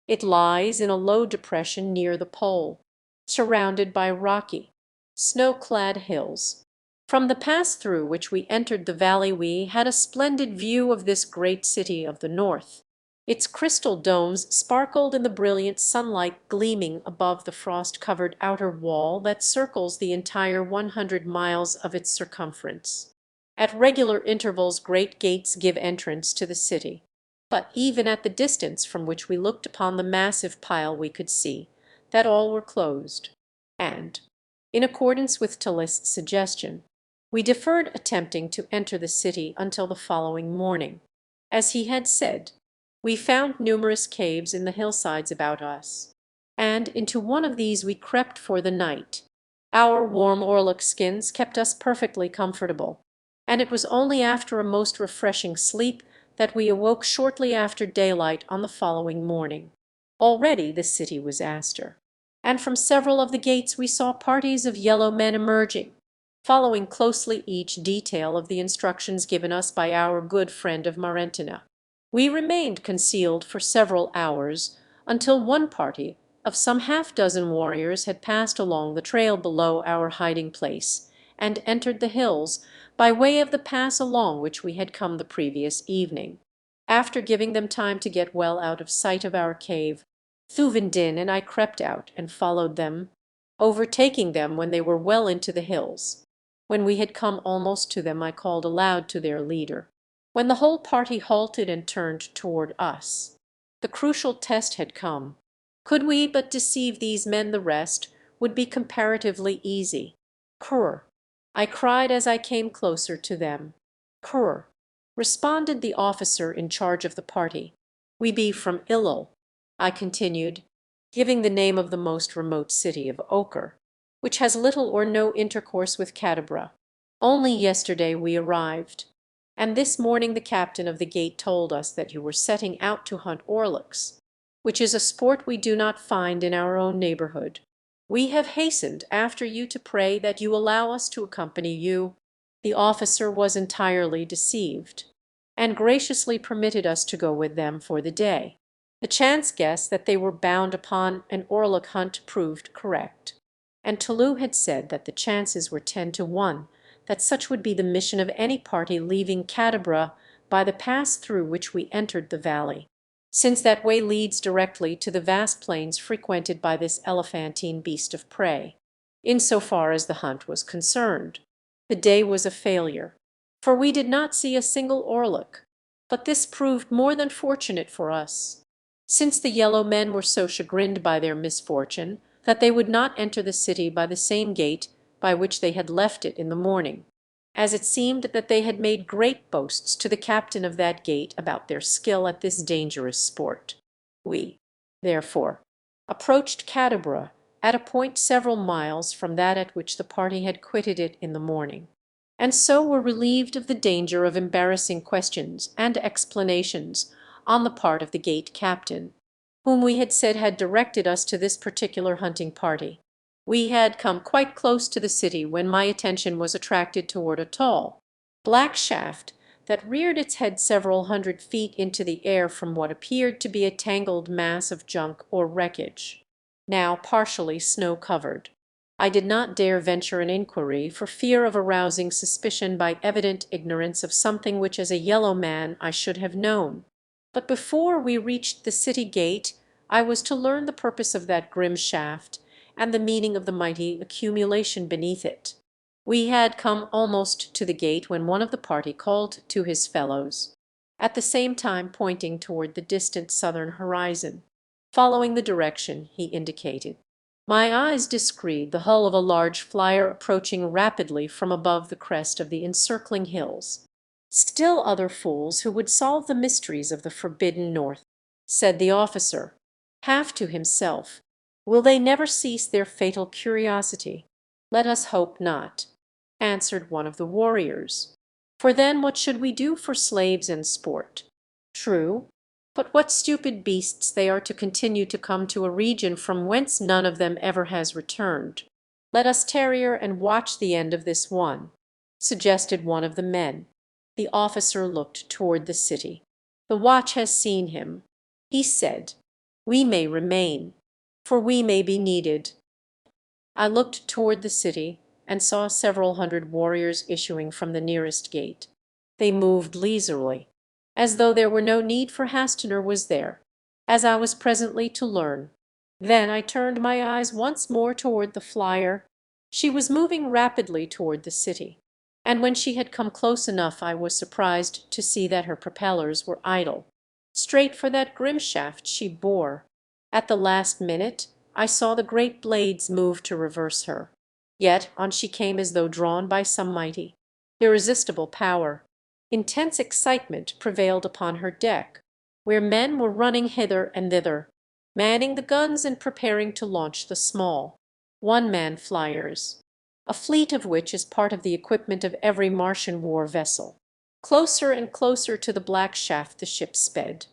It lies in a low depression near the pole, surrounded by rocky, snow-clad hills. From the pass through which we entered the valley we had a splendid view of this great city of the north. Its crystal domes sparkled in the brilliant sunlight gleaming above the frost-covered outer wall that circles the entire 100 miles of its circumference. At regular intervals great gates give entrance to the city, but even at the distance from which we looked upon the massive pile we could see that all were closed, and, in accordance with Talis's suggestion, we deferred attempting to enter the city until the following morning. As he had said, we found numerous caves in the hillsides about us, and into one of these we crept for the night. Our warm orluk skins kept us perfectly comfortable, and it was only after a most refreshing sleep that we awoke shortly after daylight on the following morning. Already the city was astir, and from several of the gates we saw parties of yellow men emerging, following closely each detail of the instructions given us by our good friend of Marentina. We remained concealed for several hours, until one party of some half-dozen warriors had passed along the trail below our hiding place and entered the hills by way of the pass along which we had come the previous evening. After giving them time to get well out of sight of our cave, Thuvendin and I crept out and followed them, overtaking them when they were well into the hills. When we had come almost to them I called aloud to their leader, when the whole party halted and turned toward us. The crucial test had come. Could we but deceive these men the rest would be comparatively easy. Krr. I cried as I came closer to them. "Curr," responded the officer in charge of the party. "We be from Illul," I continued, giving the name of the most remote city of Ochre, which has little or no intercourse with Cadabra. "Only yesterday we arrived, and this morning the captain of the gate told us that you were setting out to hunt orlux, which is a sport we do not find in our own neighborhood. We have hastened after you to pray that you allow us to accompany you." The officer was entirely deceived, and graciously permitted us to go with them for the day. The chance guess that they were bound upon an orluk hunt proved correct, and Tolu had said that the chances were 10 to 1 that such would be the mission of any party leaving Cadabra by the pass through which we entered the valley, since that way leads directly to the vast plains frequented by this elephantine beast of prey. In so far as the hunt was concerned, the day was a failure, for we did not see a single orluk, but this proved more than fortunate for us, since the yellow men were so chagrined by their misfortune that they would not enter the city by the same gate by which they had left it in the morning, as it seemed that they had made great boasts to the captain of that gate about their skill at this dangerous sport. We, therefore, approached Cadabra at a point several miles from that at which the party had quitted it in the morning, and so were relieved of the danger of embarrassing questions and explanations on the part of the gate captain, whom we had said had directed us to this particular hunting party. We had come quite close to the city when my attention was attracted toward a tall, black shaft that reared its head several hundred feet into the air from what appeared to be a tangled mass of junk or wreckage, now partially snow-covered. I did not dare venture an inquiry for fear of arousing suspicion by evident ignorance of something which as a yellow man I should have known. But before we reached the city gate I was to learn the purpose of that grim shaft and the meaning of the mighty accumulation beneath it. We had come almost to the gate when one of the party called to his fellows, at the same time pointing toward the distant southern horizon, following the direction he indicated. My eyes descried the hull of a large flyer approaching rapidly from above the crest of the encircling hills. "Still other fools who would solve the mysteries of the forbidden North," said the officer, half to himself. "Will they never cease their fatal curiosity?" "Let us hope not," answered one of the warriors. "For then what should we do for slaves and sport?" "True, but what stupid beasts they are to continue to come to a region from whence none of them ever has returned." "Let us tarry and watch the end of this one," suggested one of the men. The officer looked toward the city. "The watch has seen him," he said. "We may remain, for we may be needed." I looked toward the city and saw several hundred warriors issuing from the nearest gate. They moved leisurely, as though there were no need, for Hastinor was there, as I was presently to learn. Then I turned my eyes once more toward the flyer. She was moving rapidly toward the city, and when she had come close enough I was surprised to see that her propellers were idle. Straight for that grim shaft she bore. At the last minute I saw the great blades move to reverse her. Yet on she came as though drawn by some mighty, irresistible power. Intense excitement prevailed upon her deck, where men were running hither and thither, manning the guns and preparing to launch the small, one-man flyers, a fleet of which is part of the equipment of every Martian war vessel. Closer and closer to the black shaft the ship sped.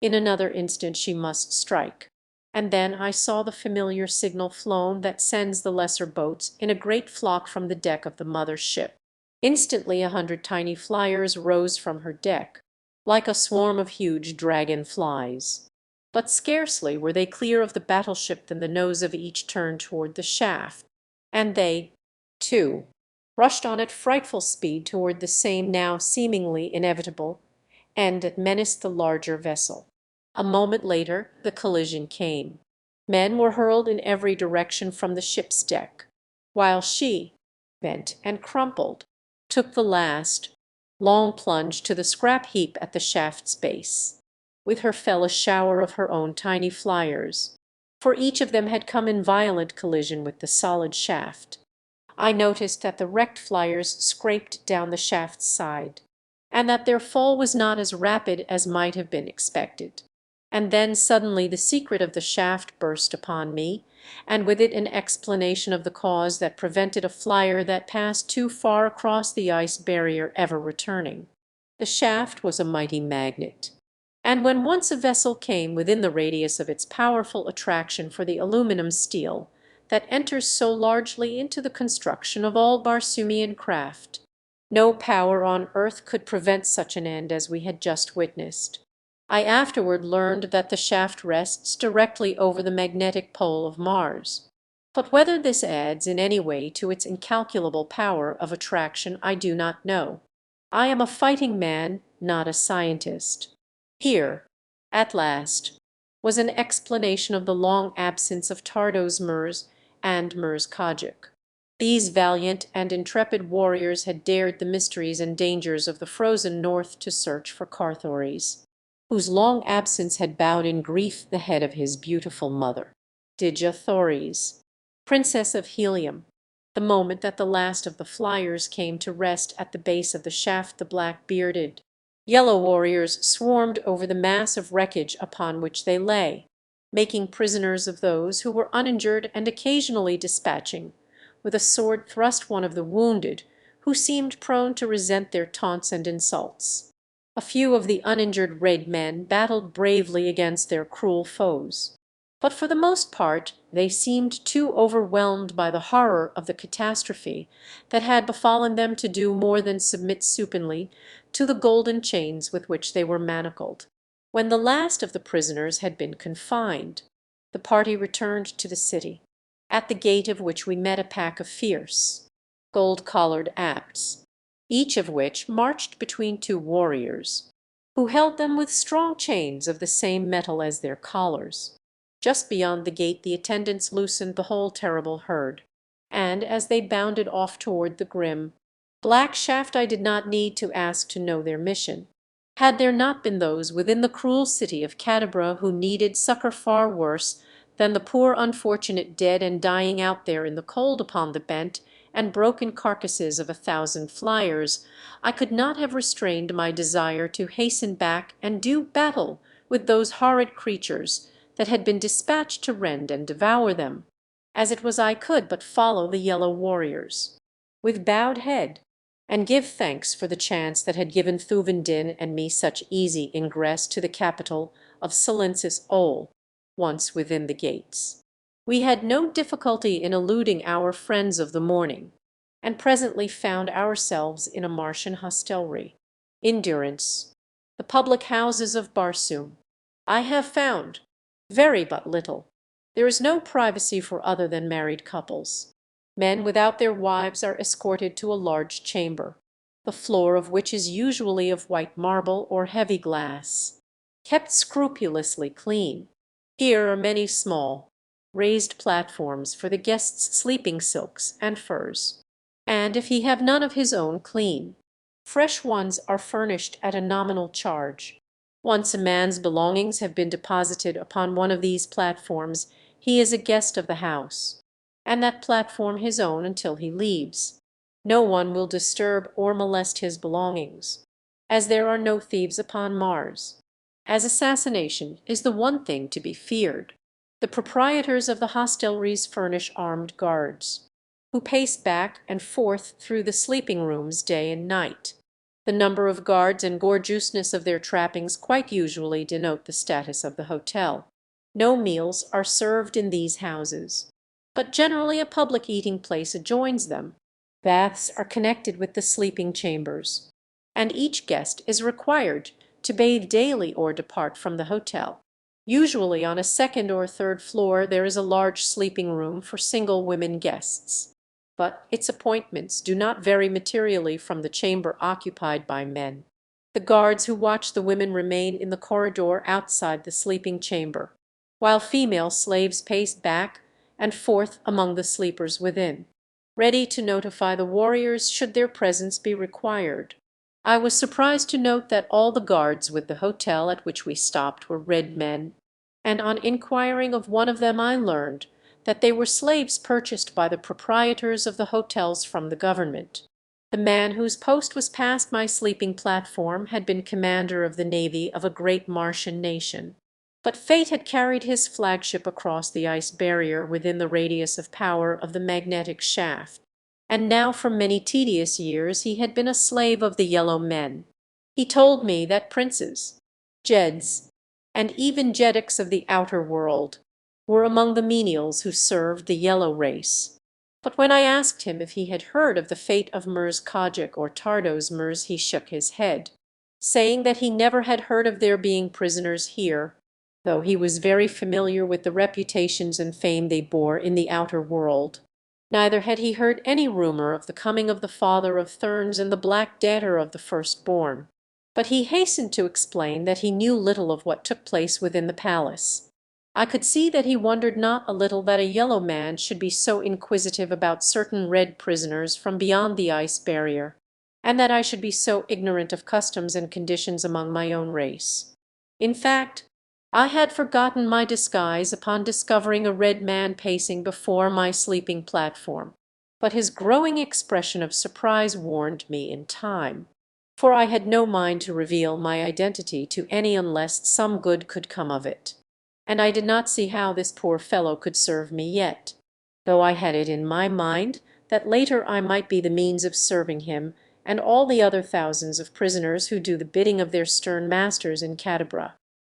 In another instant she must strike, and then I saw the familiar signal flown that sends the lesser boats in a great flock from the deck of the mother ship. Instantly 100 tiny flyers rose from her deck, like a swarm of huge dragon flies. But scarcely were they clear of the battleship than the nose of each turned toward the shaft, and they, too, rushed on at frightful speed toward the same now seemingly inevitable end that menaced the larger vessel. A moment later the collision came. Men were hurled in every direction from the ship's deck, while she, bent and crumpled, took the last, long plunge to the scrap heap at the shaft's base. With her fell a shower of her own tiny flyers, for each of them had come in violent collision with the solid shaft. I noticed that the wrecked flyers scraped down the shaft's side, and that their fall was not as rapid as might have been expected. And then suddenly the secret of the shaft burst upon me, and with it an explanation of the cause that prevented a flyer that passed too far across the ice barrier ever returning. The shaft was a mighty magnet, and when once a vessel came within the radius of its powerful attraction for the aluminum steel that enters so largely into the construction of all Barsoomian craft, no power on earth could prevent such an end as we had just witnessed. I afterward learned that the shaft rests directly over the magnetic pole of Mars. But whether this adds in any way to its incalculable power of attraction I do not know. I am a fighting man, not a scientist. Here, at last, was an explanation of the long absence of Tardos Murs and Murs Kajik. These valiant and intrepid warriors had dared the mysteries and dangers of the frozen north to search for Carthoris, whose long absence had bowed in grief the head of his beautiful mother, Dejathoris, Princess of Helium. The moment that the last of the flyers came to rest at the base of the shaft, the black-bearded, yellow warriors swarmed over the mass of wreckage upon which they lay, making prisoners of those who were uninjured and occasionally dispatching with a sword thrust one of the wounded, who seemed prone to resent their taunts and insults. A few of the uninjured red men battled bravely against their cruel foes, but for the most part they seemed too overwhelmed by the horror of the catastrophe that had befallen them to do more than submit supinely to the golden chains with which they were manacled. When the last of the prisoners had been confined, the party returned to the city, at the gate of which we met a pack of fierce, gold-collared Apts, each of which marched between two warriors, who held them with strong chains of the same metal as their collars. Just beyond the gate the attendants loosened the whole terrible herd, and as they bounded off toward the grim, black shaft I did not need to ask to know their mission. Had there not been those within the cruel city of Cadabra who needed succor far worse than the poor unfortunate dead and dying out there in the cold upon the bent and broken carcasses of 1,000 flyers, I could not have restrained my desire to hasten back and do battle with those horrid creatures that had been dispatched to rend and devour them. As it was I could but follow the yellow warriors, with bowed head, and give thanks for the chance that had given Thuvendin and me such easy ingress to the capital of Silensis Ol, once within the gates. We had no difficulty in eluding our friends of the morning, and presently found ourselves in a Martian hostelry. Endurance, the public houses of Barsoom, I have found very but little. There is no privacy for other than married couples. Men without their wives are escorted to a large chamber, the floor of which is usually of white marble or heavy glass, kept scrupulously clean. Here are many small, raised platforms for the guest's sleeping silks and furs, and if he have none of his own clean, fresh ones are furnished at a nominal charge. Once a man's belongings have been deposited upon one of these platforms, he is a guest of the house, and that platform his own until he leaves. No one will disturb or molest his belongings, as there are no thieves upon Mars, as assassination is the one thing to be feared. The proprietors of the hostelries furnish armed guards, who pace back and forth through the sleeping rooms day and night. The number of guards and gorgeousness of their trappings quite usually denote the status of the hotel. No meals are served in these houses, but generally a public eating place adjoins them. Baths are connected with the sleeping chambers, and each guest is required to bathe daily or depart from the hotel. Usually on a second or third floor there is a large sleeping room for single women guests, but its appointments do not vary materially from the chamber occupied by men. The guards who watch the women remain in the corridor outside the sleeping chamber, while female slaves pace back and forth among the sleepers within, ready to notify the warriors should their presence be required. I was surprised to note that all the guards with the hotel at which we stopped were red men, and on inquiring of one of them I learned that they were slaves purchased by the proprietors of the hotels from the government. The man whose post was past my sleeping platform had been commander of the navy of a great Martian nation. But fate had carried his flagship across the ice barrier within the radius of power of the magnetic shaft, and now for many tedious years he had been a slave of the yellow men. He told me that princes, Jeds, and even Jeddiks of the outer world were among the menials who served the yellow race. But when I asked him if he had heard of the fate of Mers Kajik or Tardos Mers, he shook his head, saying that he never had heard of their being prisoners here, though he was very familiar with the reputations and fame they bore in the outer world. Neither had he heard any rumor of the coming of the father of Therns and the Black Danter of the firstborn. But he hastened to explain that he knew little of what took place within the palace. I could see that he wondered not a little that a yellow man should be so inquisitive about certain red prisoners from beyond the ice barrier, and that I should be so ignorant of customs and conditions among my own race. In fact, I had forgotten my disguise upon discovering a red man pacing before my sleeping platform, but his growing expression of surprise warned me in time, for I had no mind to reveal my identity to any unless some good could come of it. And I did not see how this poor fellow could serve me yet, though I had it in my mind that later I might be the means of serving him and all the other thousands of prisoners who do the bidding of their stern masters in Cadabra.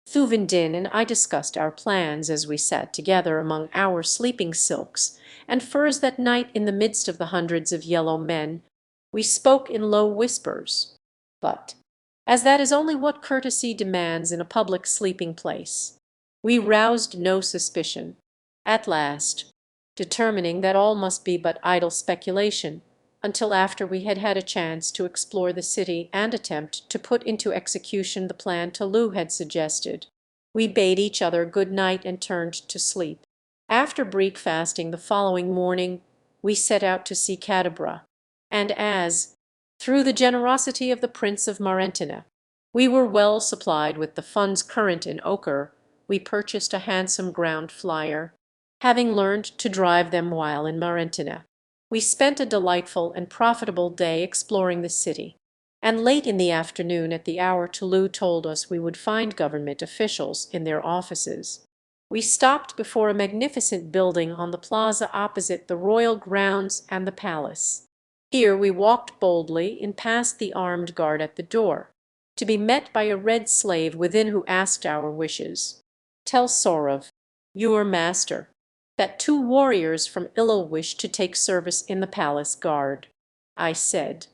Thuvendin and I discussed our plans as we sat together among our sleeping silks and furs that night in the midst of the hundreds of yellow men. We spoke in low whispers, but, as that is only what courtesy demands in a public sleeping place, we roused no suspicion. At last, determining that all must be but idle speculation, until after we had had a chance to explore the city and attempt to put into execution the plan Tolu had suggested, we bade each other good night and turned to sleep. After breakfasting the following morning, we set out to see Cadabra, and as, through the generosity of the Prince of Marentina, we were well supplied with the funds current in ochre, we purchased a handsome ground flyer, having learned to drive them while in Marentina. We spent a delightful and profitable day exploring the city, and late in the afternoon, at the hour Tolu told us we would find government officials in their offices, we stopped before a magnificent building on the plaza opposite the royal grounds and the palace. Here we walked boldly in past the armed guard at the door, to be met by a red slave within who asked our wishes. "Tell Sorov, your master, that 2 warriors from Ilil wish to take service in the palace guard," I said.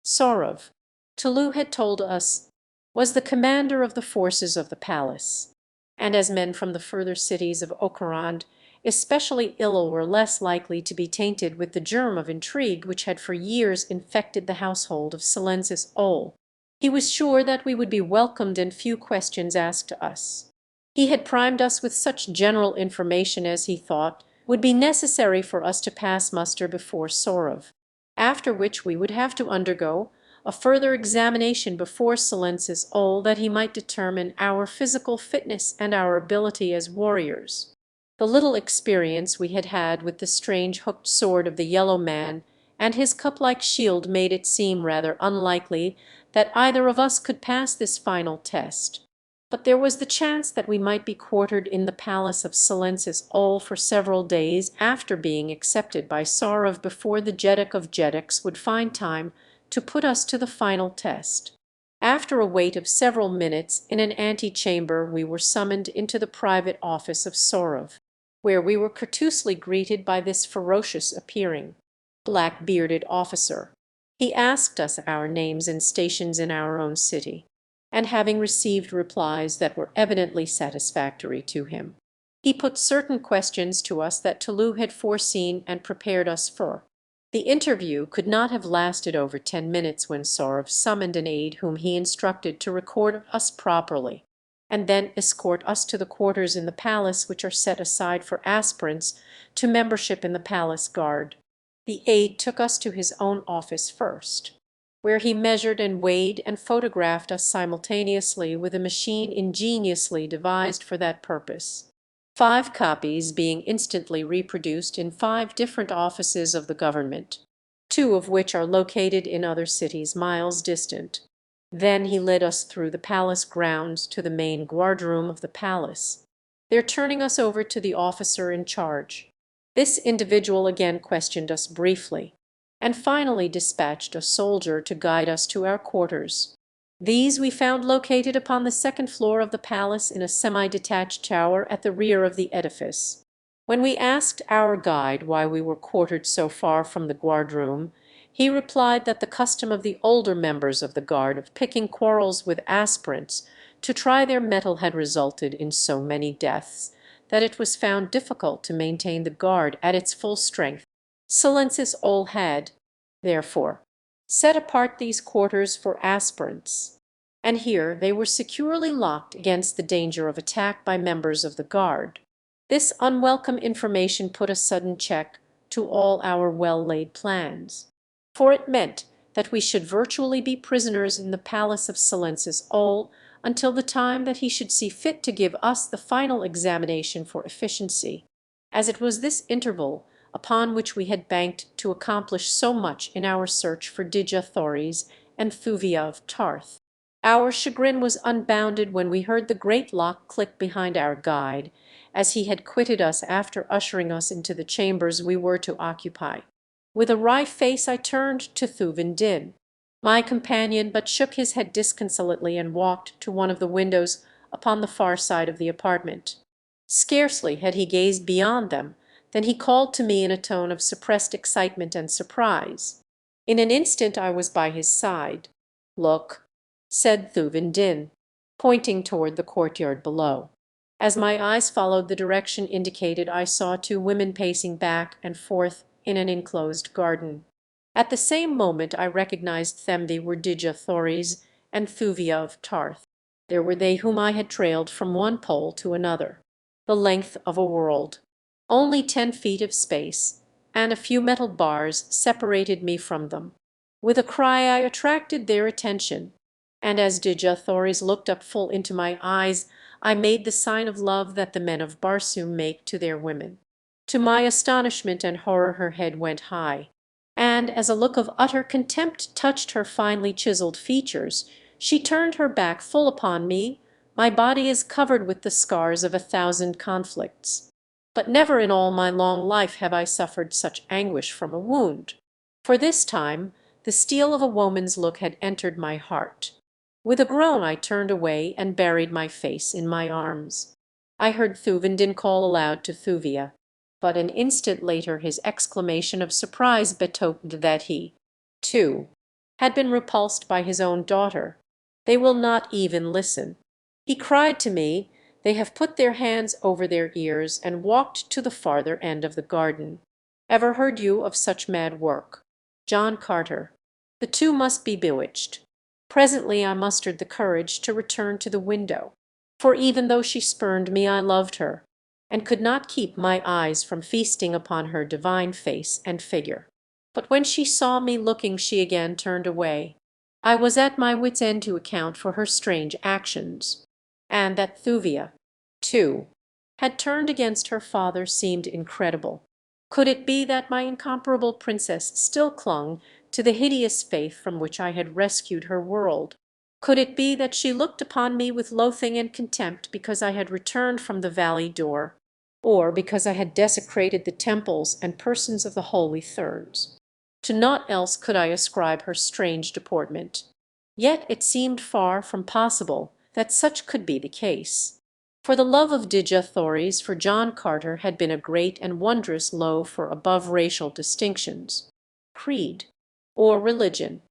Sorov, Tolu had told us, was the commander of the forces of the palace, and as men from the further cities of Okarand, especially Ilil, were less likely to be tainted with the germ of intrigue which had for years infected the household of Silensis Ol, he was sure that we would be welcomed and few questions asked us. He had primed us with such general information as he thought would be necessary for us to pass muster before Sorov, after which we would have to undergo a further examination before Silensis Ol that he might determine our physical fitness and our ability as warriors. The little experience we had had with the strange hooked sword of the yellow man and his cup-like shield made it seem rather unlikely that either of us could pass this final test. But there was the chance that we might be quartered in the palace of Silensis Ol for several days after being accepted by Sorov before the Jeddak of Jeddaks would find time to put us to the final test. After a wait of several minutes in an ante-chamber, we were summoned into the private office of Sorov, where we were courteously greeted by this ferocious-appearing, black-bearded officer. He asked us our names and stations in our own city, and having received replies that were evidently satisfactory to him, he put certain questions to us that Tolu had foreseen and prepared us for. The interview could not have lasted over 10 minutes when Sorov summoned an aide whom he instructed to record us properly, and then escort us to the quarters in the palace which are set aside for aspirants to membership in the palace guard. The aide took us to his own office first, where he measured and weighed and photographed us simultaneously with a machine ingeniously devised for that purpose. 5 copies being instantly reproduced in 5 different offices of the government, 2 of which are located in other cities miles distant. Then he led us through the palace grounds to the main guardroom of the palace, there turning us over to the officer in charge. This individual again questioned us briefly, and finally dispatched a soldier to guide us to our quarters. These we found located upon the second floor of the palace in a semi-detached tower at the rear of the edifice. When we asked our guide why we were quartered so far from the guardroom, he replied that the custom of the older members of the guard of picking quarrels with aspirants to try their mettle had resulted in so many deaths that it was found difficult to maintain the guard at its full strength. Silensis all had, therefore, set apart these quarters for aspirants, and here they were securely locked against the danger of attack by members of the guard. This unwelcome information put a sudden check to all our well-laid plans, for it meant that we should virtually be prisoners in the palace of Silensis all until the time that he should see fit to give us the final examination for efficiency, as it was this interval upon which we had banked to accomplish so much in our search for Dejathories and Thuvia of Tarth. Our chagrin was unbounded when we heard the great lock click behind our guide, as he had quitted us after ushering us into the chambers we were to occupy. With a wry face I turned to Thuvin Din. My companion but shook his head disconsolately and walked to one of the windows upon the far side of the apartment. Scarcely had he gazed beyond them than he called to me in a tone of suppressed excitement and surprise. In an instant I was by his side. "Look," said Thuvin Din, pointing toward the courtyard below. As my eyes followed the direction indicated, I saw 2 women pacing back and forth in an enclosed garden. At the same moment I recognized them. They were Dejathories and Thuvia of Tarth. There were they whom I had trailed from one pole to another, the length of a world. Only 10 feet of space and a few metal bars separated me from them. With a cry I attracted their attention, and as Dejathories looked up full into my eyes, I made the sign of love that the men of Barsoom make to their women. To my astonishment and horror her head went high, and as a look of utter contempt touched her finely chiseled features, she turned her back full upon me. My body is covered with the scars of 1,000 conflicts, but never in all my long life have I suffered such anguish from a wound. For this time the steel of a woman's look had entered my heart. With a groan I turned away and buried my face in my arms. I heard Thuvin Din call aloud to Thuvia, but an instant later his exclamation of surprise betokened that he, too, had been repulsed by his own daughter. "They will not even listen," he cried to me. "They have put their hands over their ears and walked to the farther end of the garden. Ever heard you of such mad work? John Carter, the 2 must be bewitched." Presently I mustered the courage to return to the window, for even though she spurned me I loved her, and could not keep my eyes from feasting upon her divine face and figure. But when she saw me looking she again turned away. I was at my wit's end to account for her strange actions, and that Thuvia, too, had turned against her father seemed incredible. Could it be that my incomparable princess still clung to the hideous faith from which I had rescued her world? Could it be that she looked upon me with loathing and contempt because I had returned from the valley door, or because I had desecrated the temples and persons of the holy Thurns? To naught else could I ascribe her strange deportment. Yet it seemed far from possible that such could be the case. For the love of Dejathories for John Carter had been a great and wondrous loaf for above racial distinctions, creed, or religion.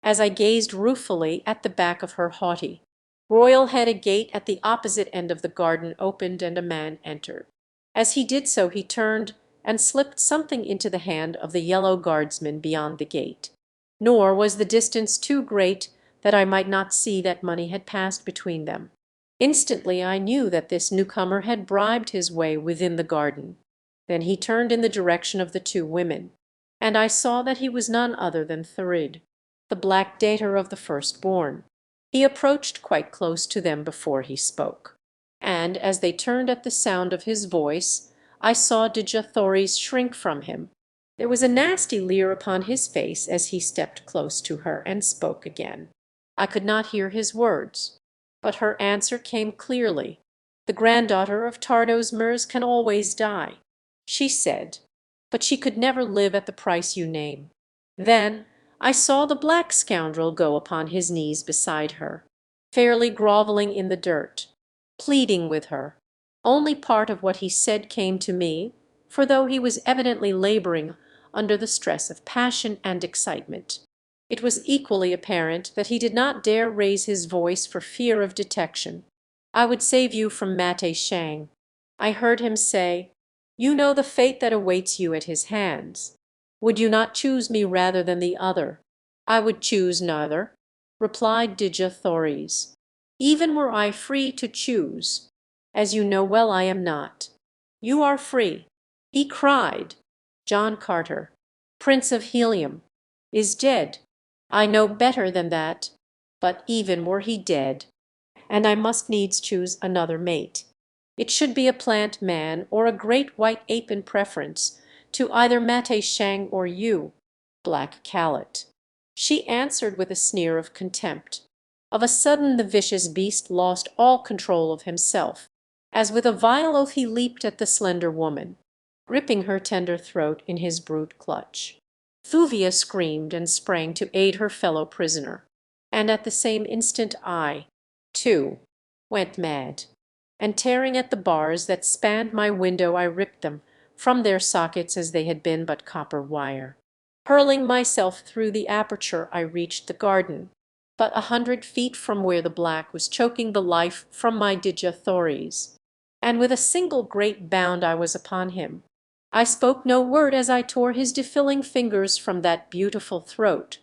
As I gazed ruefully at the back of her haughty, royal head, a gate at the opposite end of the garden opened and a man entered. As he did so he turned and slipped something into the hand of the yellow guardsman beyond the gate. Nor was the distance too great that I might not see that money had passed between them. Instantly I knew that this newcomer had bribed his way within the garden. Then he turned in the direction of the 2 women, and I saw that he was none other than Thurid, the black dater of the firstborn. He approached quite close to them before he spoke, and as they turned at the sound of his voice, I saw Dejathories shrink from him. There was a nasty leer upon his face as he stepped close to her and spoke again. I could not hear his words, but her answer came clearly. "The granddaughter of Tardos Murs can always die," she said, "but she could never live at the price you name." Then I saw the black scoundrel go upon his knees beside her, fairly grovelling in the dirt, pleading with her. Only part of what he said came to me, for though he was evidently laboring under the stress of passion and excitement, it was equally apparent that he did not dare raise his voice for fear of detection. "I would save you from Mate Shang," I heard him say. "You know the fate that awaits you at his hands. Would you not choose me rather than the other?" "I would choose neither," replied Dejathories, "even were I free to choose, as you know well I am not." "You are free," he cried. "John Carter, Prince of Helium, is dead. I know better than that, but even were he dead, and I must needs choose another mate, it should be a plant man or a great white ape in preference to either Mate Shang or you, Black Callet." She answered with a sneer of contempt. Of a sudden the vicious beast lost all control of himself, as with a vile oath he leaped at the slender woman, gripping her tender throat in his brute clutch. Thuvia screamed and sprang to aid her fellow prisoner, and at the same instant I, too, went mad, and tearing at the bars that spanned my window I ripped them from their sockets as they had been but copper wire. Hurling myself through the aperture I reached the garden, but 100 feet from where the black was choking the life from my Dejathories, and with a single great bound I was upon him. I spoke no word as I tore his defilling fingers from that beautiful throat,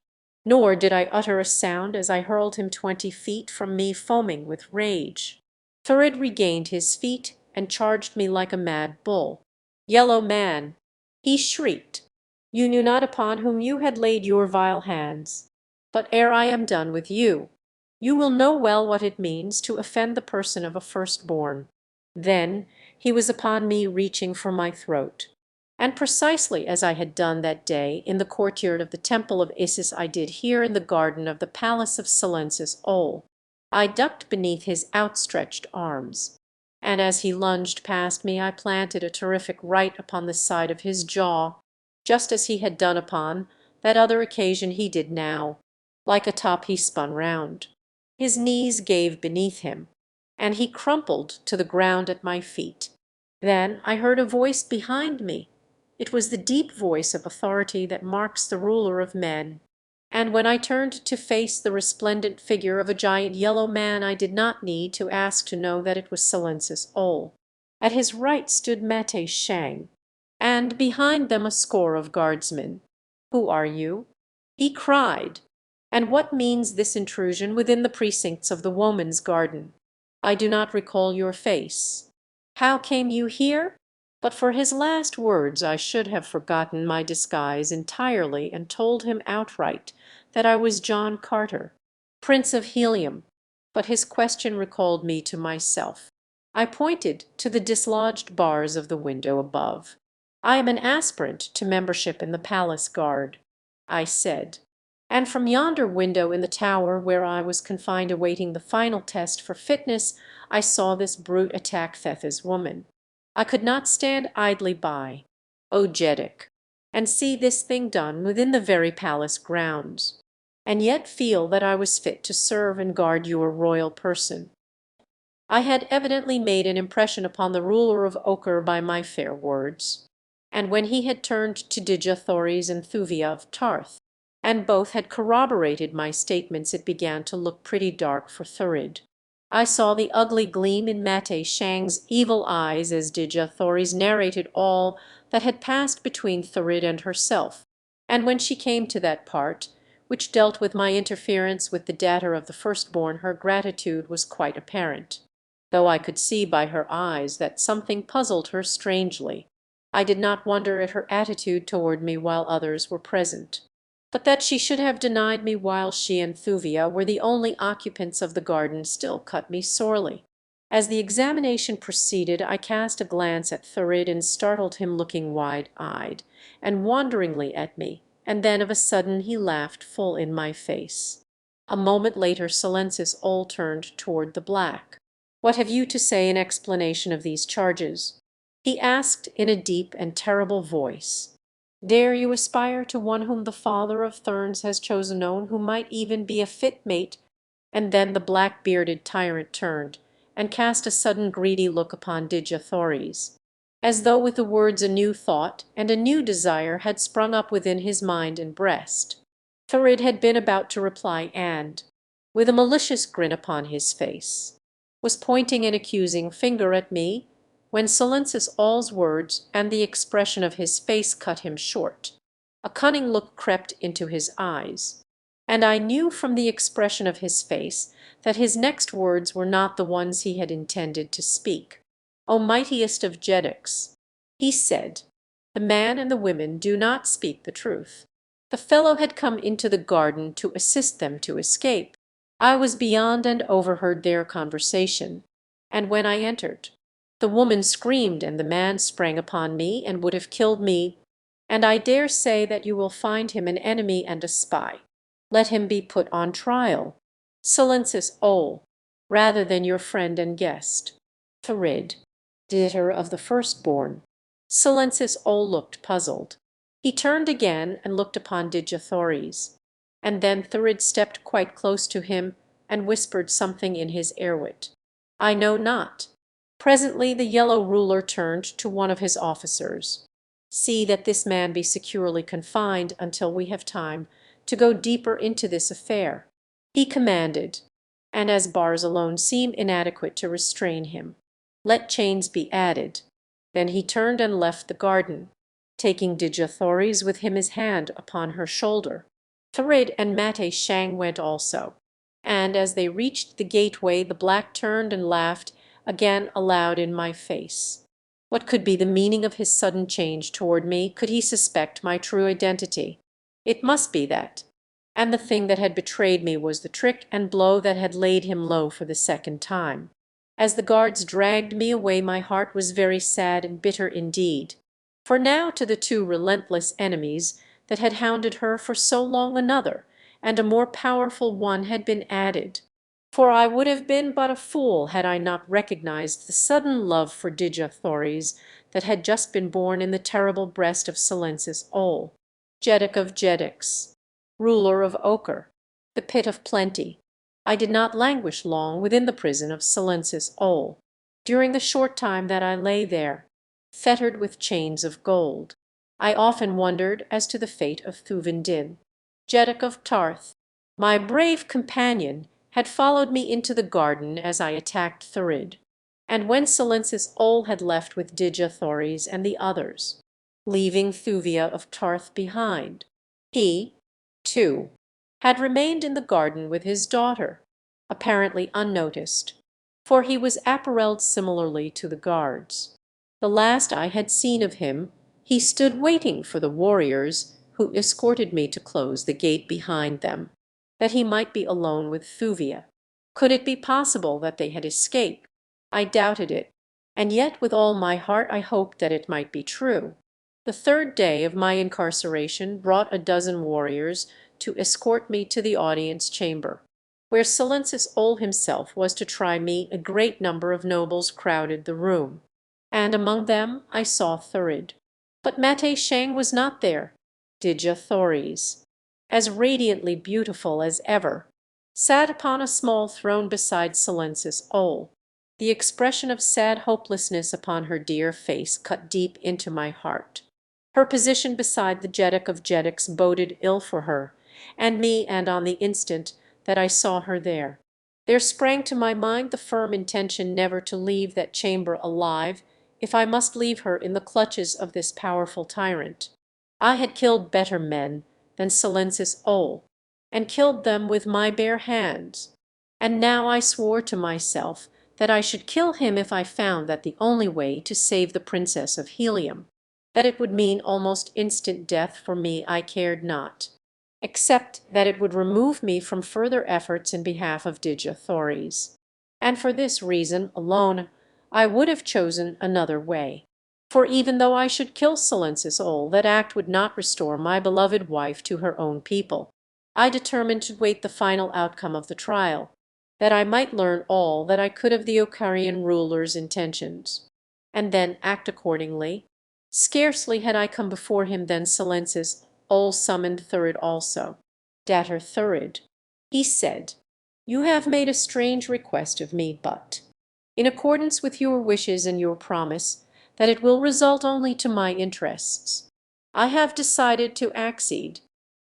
nor did I utter a sound as I hurled him 20 feet from me foaming with rage. Thurid regained his feet and charged me like a mad bull. "Yellow man," he shrieked, "you knew not upon whom you had laid your vile hands. But ere I am done with you, you will know well what it means to offend the person of a firstborn." Then he was upon me reaching for my throat. And precisely as I had done that day in the courtyard of the temple of Isis I did here in the garden of the palace of Silensis Ol. I ducked beneath his outstretched arms, and as he lunged past me I planted a terrific right upon the side of his jaw, just as he had done upon that other occasion he did now. Like a top he spun round. His knees gave beneath him, and he crumpled to the ground at my feet. Then I heard a voice behind me. It was the deep voice of authority that marks the ruler of men. And when I turned to face the resplendent figure of a giant yellow man I did not need to ask to know that it was Silensis Ol. At his right stood Mate Shang, and behind them a score of guardsmen. "Who are you?" he cried. "And what means this intrusion within the precincts of the woman's garden? I do not recall your face. How came you here?" But for his last words I should have forgotten my disguise entirely and told him outright that I was John Carter, Prince of Helium. But his question recalled me to myself. I pointed to the dislodged bars of the window above. "I am an aspirant to membership in the palace guard," I said, "and from yonder window in the tower where I was confined awaiting the final test for fitness I saw this brute attack Thetha's woman. I could not stand idly by, O Jeddik, and see this thing done within the very palace grounds, and yet feel that I was fit to serve and guard your royal person." I had evidently made an impression upon the ruler of Ochre by my fair words, and when he had turned to Dejathories and Thuvia of Tarth, and both had corroborated my statements, it began to look pretty dark for Thurid. I saw the ugly gleam in Mate Shang's evil eyes as Dejathories narrated all that had passed between Thurid and herself, and when she came to that part which dealt with my interference with the data of the firstborn her gratitude was quite apparent, though I could see by her eyes that something puzzled her strangely. I did not wonder at her attitude toward me while others were present, but that she should have denied me while she and Thuvia were the only occupants of the garden still cut me sorely. As the examination proceeded, I cast a glance at Thurid and startled him looking wide-eyed and wonderingly at me, and then of a sudden he laughed full in my face. A moment later Silensis Ol turned toward the Black. "What have you to say in explanation of these charges?" he asked in a deep and terrible voice. "Dare you aspire to one whom the father of Therns has chosen known, who might even be a fit mate?" And then the black-bearded tyrant turned and cast a sudden greedy look upon Dejethores, as though with the words a new thought and a new desire had sprung up within his mind and breast. Thurid had been about to reply and, with a malicious grin upon his face, was pointing an accusing finger at me, when Silensis Ol's words and the expression of his face cut him short. A cunning look crept into his eyes, and I knew from the expression of his face that his next words were not the ones he had intended to speak. "O mightiest of Jedicks," he said, "the man and the women do not speak the truth. The fellow had come into the garden to assist them to escape. I was beyond and overheard their conversation, and when I entered, the woman screamed and the man sprang upon me and would have killed me, and I dare say that you will find him an enemy and a spy. Let him be put on trial, Silensis Ol, rather than your friend and guest, Thurid, Ditter of the Firstborn." Silensis Ol looked puzzled. He turned again and looked upon Dejethores, and then Thurid stepped quite close to him and whispered something in his earwit. I know not. Presently the yellow ruler turned to one of his officers. "See that this man be securely confined until we have time to go deeper into this affair," he commanded, "and as bars alone seem inadequate to restrain him, let chains be added." Then he turned and left the garden, taking Dejethores with him, his hand upon her shoulder. Thurid and Mate Shang went also, and as they reached the gateway the Black turned and laughed again aloud in my face. What could be the meaning of his sudden change toward me? Could he suspect my true identity? It must be that. And the thing that had betrayed me was the trick and blow that had laid him low for the second time. As the guards dragged me away my heart was very sad and bitter indeed. For now to the two relentless enemies that had hounded her for so long another, and a more powerful one had been added. For I would have been but a fool had I not recognized the sudden love for Dejethores that had just been born in the terrible breast of Silensis Ol, Jedic of Jedicks, ruler of Ochre, the pit of plenty. I did not languish long within the prison of Silensis Ol. During the short time that I lay there, fettered with chains of gold, I often wondered as to the fate of Thuvendin, Jedic of Tarth. My brave companion had followed me into the garden as I attacked Thurid, and when Silensis Ol had left with Dejethores and the others, leaving Thuvia of Tarth behind, he, too, had remained in the garden with his daughter, apparently unnoticed, for he was apparelled similarly to the guards. The last I had seen of him, he stood waiting for the warriors who escorted me to close the gate behind them, that he might be alone with Thuvia. Could it be possible that they had escaped? I doubted it, and yet with all my heart I hoped that it might be true. The third day of my incarceration brought a dozen warriors to escort me to the audience chamber, where Silensis Ol himself was to try me. A great number of nobles crowded the room, and among them I saw Thurid. But Mate Shang was not there. Dejethores, as radiantly beautiful as ever, sat upon a small throne beside Silensis Ol. The expression of sad hopelessness upon her dear face cut deep into my heart. Her position beside the Jedic of Jedicks boded ill for her and me, and on the instant that I saw her there sprang to my mind the firm intention never to leave that chamber alive if I must leave her in the clutches of this powerful tyrant. I had killed better men than Silensis Ol, and killed them with my bare hands, and now I swore to myself that I should kill him if I found that the only way to save the Princess of Helium. That it would mean almost instant death for me I cared not, except that it would remove me from further efforts in behalf of Dejethores. and for this reason alone I would have chosen another way. For even though I should kill Silensis Ol, that act would not restore my beloved wife to her own people. I determined to wait the final outcome of the trial, that I might learn all that I could of the Ocarian ruler's intentions, and then act accordingly. Scarcely had I come before him than Silensis Ol summoned Thurid also. "Datter Thurid," he said, "you have made a strange request of me, but, in accordance with your wishes and your promise, that it will result only to my interests, I have decided to accede.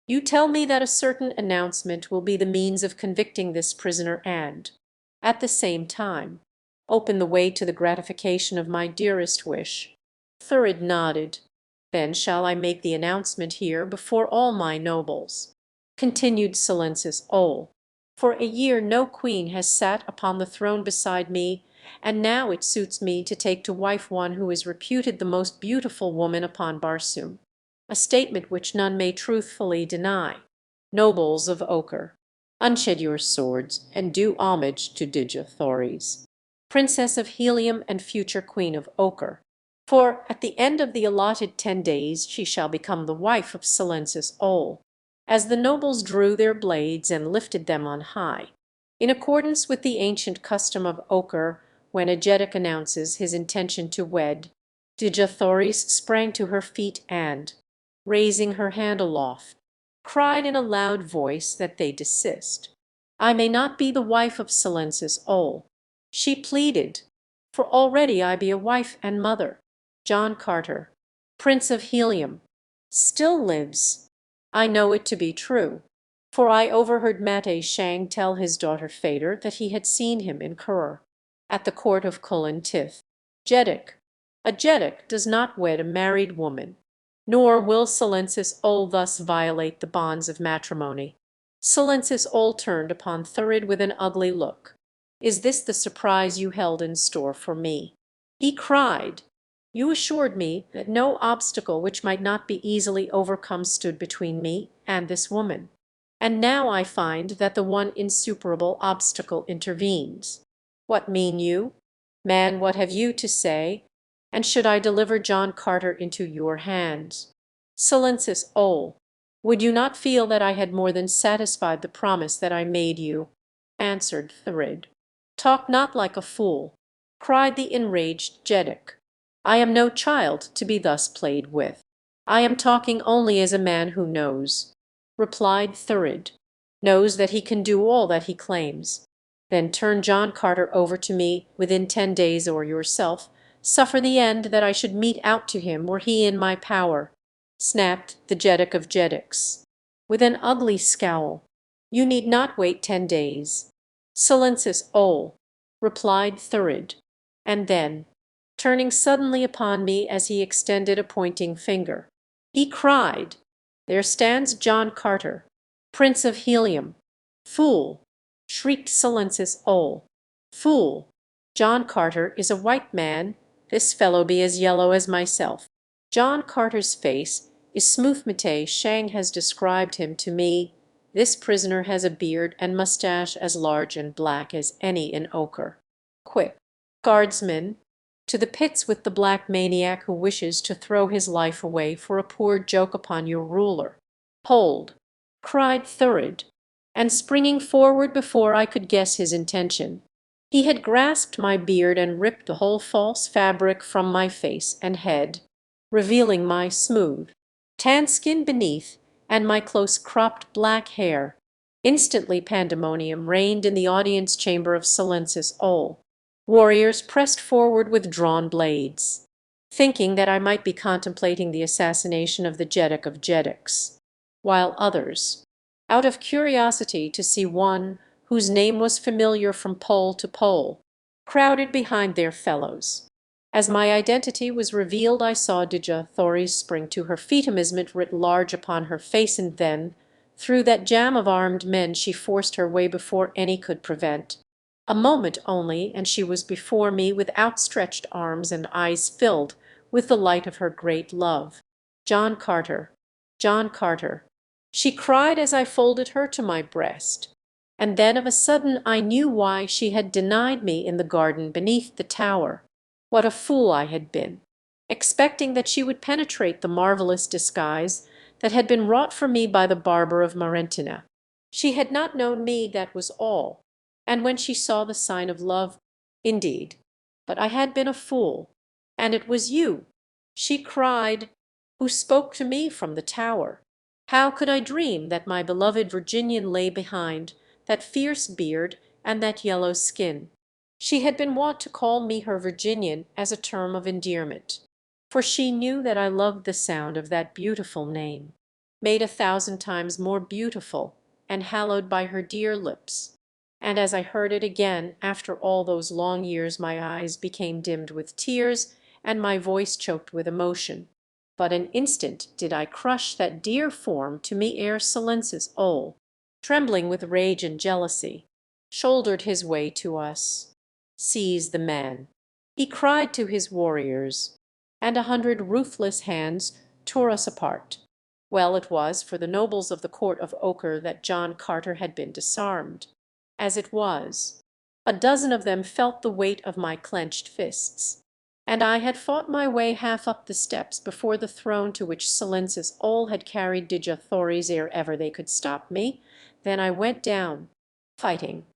You tell me that a certain announcement will be the means of convicting this prisoner and, at the same time, open the way to the gratification of my dearest wish." Thurid nodded. "Then shall I make the announcement here before all my nobles," continued Silensis Ol. "For a year no queen has sat upon the throne beside me, and now it suits me to take to wife one who is reputed the most beautiful woman upon Barsoom, a statement which none may truthfully deny. Nobles of Ochre, unshed your swords and do homage to Dejothories, Princess of Helium and future Queen of Ochre, for at the end of the allotted 10 days she shall become the wife of Silensis Ol." As the nobles drew their blades and lifted them on high, in accordance with the ancient custom of Ochre when a Jeddak announces his intention to wed, Dejothories sprang to her feet and, raising her hand aloft, cried in a loud voice that they desist. "I may not be the wife of Silensis Ol," she pleaded, "for already I be a wife and mother. John Carter, Prince of Helium, still lives. I know it to be true, for I overheard Mate Shang tell his daughter Fader that he had seen him in Kurr, at the court of Kulan Tith. Jeddak, a Jeddak does not wed a married woman, nor will Silensis Ol thus violate the bonds of matrimony." Silensis Ol turned upon Thurid with an ugly look. "Is this the surprise you held in store for me?" he cried. "You assured me that no obstacle which might not be easily overcome stood between me and this woman, and now I find that the one insuperable obstacle intervenes. What mean you? Man, what have you to say? And should I deliver John Carter into your hands? Silensis Ol, would you not feel that I had more than satisfied the promise that I made you?" answered Thurid. "Talk not like a fool," cried the enraged Jeddak. "I am no child to be thus played with." "I am talking only as a man who knows," replied Thurid, "knows that he can do all that he claims. Then turn John Carter over to me within 10 days, or yourself suffer the end that I should mete out to him were he in my power," snapped the Jeddak of Jeddaks, with an ugly scowl. "You need not wait 10 days." "Silensis Ol," replied Thurid, and then, turning suddenly upon me as he extended a pointing finger, he cried, "There stands John Carter, Prince of Helium." "Fool!" shrieked Silensis Ol. "Fool! John Carter is a white man, this fellow be as yellow as myself. John Carter's face is Smoothmate Shang has described him to me. This prisoner has a beard and moustache as large and black as any in Ochre. Quick, guardsmen, to the pits with the black maniac who wishes to throw his life away for a poor joke upon your ruler." "Hold!" cried Thurid, and springing forward before I could guess his intention, he had grasped my beard and ripped the whole false fabric from my face and head, revealing my smooth, tan skin beneath and my close-cropped black hair. Instantly pandemonium reigned in the audience chamber of Silensis Ol. Warriors pressed forward with drawn blades, thinking that I might be contemplating the assassination of the Jeddak of Jeddaks, while others, out of curiosity to see one whose name was familiar from pole to pole, crowded behind their fellows. As my identity was revealed I saw Dejothories spring to her feet, amazement writ large upon her face, and then, through that jam of armed men, she forced her way before any could prevent. A moment only, and she was before me with outstretched arms and eyes filled with the light of her great love. "John Carter, John Carter," she cried as I folded her to my breast. And then of a sudden I knew why she had denied me in the garden beneath the tower. What a fool I had been, expecting that she would penetrate the marvelous disguise that had been wrought for me by the barber of Marentina. She had not known me, that was all. And when she saw the sign of love, indeed, but I had been a fool. And it was you, she cried, who spoke to me from the tower. How could I dream that my beloved Virginian lay behind that fierce beard and that yellow skin? She had been wont to call me her Virginian as a term of endearment, for she knew that I loved the sound of that beautiful name, made 1,000 times more beautiful and hallowed by her dear lips. And as I heard it again after all those long years, my eyes became dimmed with tears and my voice choked with emotion. But an instant did I crush that dear form to me ere Silence's Ole, trembling with rage and jealousy, shouldered his way to us. Seize the man, he cried to his warriors, and 100 ruthless hands tore us apart. Well it was for the nobles of the court of Ochre that John Carter had been disarmed. As it was, a dozen of them felt the weight of my clenched fists, and I had fought my way half up the steps before the throne to which Silence's Ole had carried Dejathories ere ever they could stop me. Then I went down, fighting,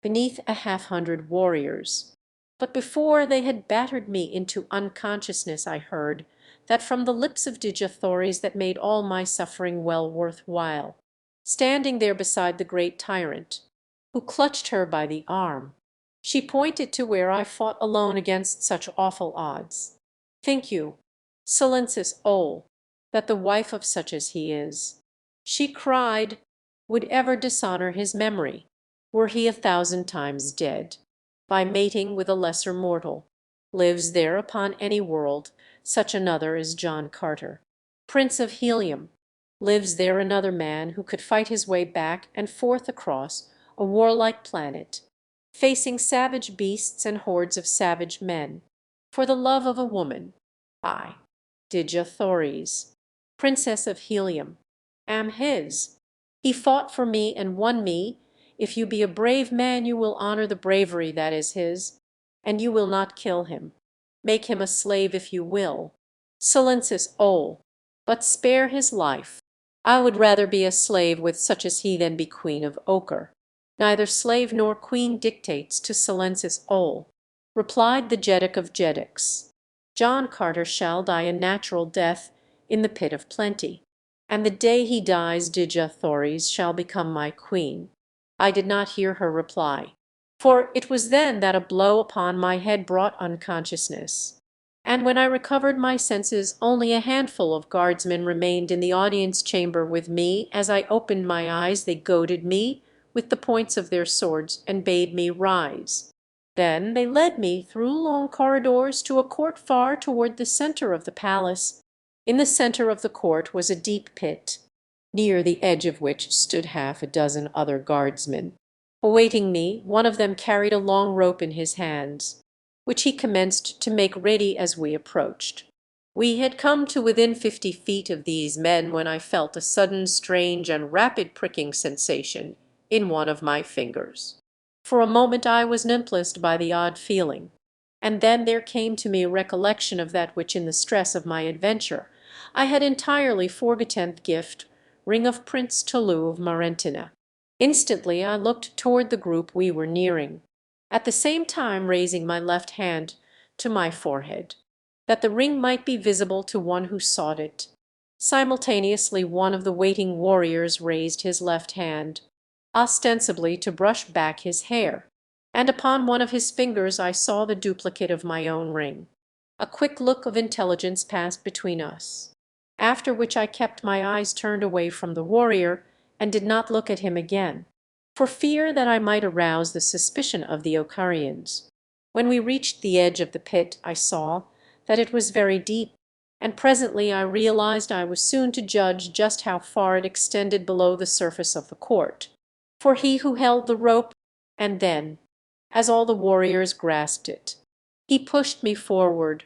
beneath 100 warriors. But before they had battered me into unconsciousness I heard that from the lips of Dejathories that made all my suffering well worth while, standing there beside the great tyrant, who clutched her by the arm. She pointed to where I fought alone against such awful odds. Think you, Silence's Ole, that the wife of such as he is, she cried, would ever dishonor his memory, were he 1,000 times dead, by mating with a lesser mortal? Lives there upon any world such another as John Carter, Prince of Helium? Lives there another man who could fight his way back and forth across a warlike planet, facing savage beasts and hordes of savage men, for the love of a woman? I, Dejathories, Princess of Helium, am his. He fought for me and won me. If you be a brave man you will honor the bravery that is his, and you will not kill him. Make him a slave if you will, Silence's Ole, but spare his life. I would rather be a slave with such as he than be Queen of Ochre. Neither slave nor queen dictates to Silence's Ole, replied the Jeddak of Jeddaks. John Carter shall die a natural death in the pit of plenty, and the day he dies Dejathories shall become my queen. I did not hear her reply, for it was then that a blow upon my head brought unconsciousness. And when I recovered my senses only a handful of guardsmen remained in the audience chamber with me. As I opened my eyes they goaded me with the points of their swords and bade me rise. Then they led me through long corridors to a court far toward the center of the palace. In the center of the court was a deep pit, near the edge of which stood 6 other guardsmen. Awaiting me, one of them carried a long rope in his hands, which he commenced to make ready as we approached. We had come to within 50 feet of these men when I felt a sudden, strange, and rapid pricking sensation in one of my fingers. For a moment I was nonplussed by the odd feeling, and then there came to me recollection of that which in the stress of my adventure I had entirely forgotten, the gift ring of Prince Tolu of Marentina. Instantly I looked toward the group we were nearing, at the same time raising my left hand to my forehead, that the ring might be visible to one who sought it. Simultaneously one of the waiting warriors raised his left hand, ostensibly to brush back his hair, and upon one of his fingers I saw the duplicate of my own ring. A quick look of intelligence passed between us, after which I kept my eyes turned away from the warrior and did not look at him again, for fear that I might arouse the suspicion of the Ocharians. When we reached the edge of the pit I saw that it was very deep, and presently I realized I was soon to judge just how far it extended below the surface of the court. For he who held the rope, and then, as all the warriors grasped it, he pushed me forward,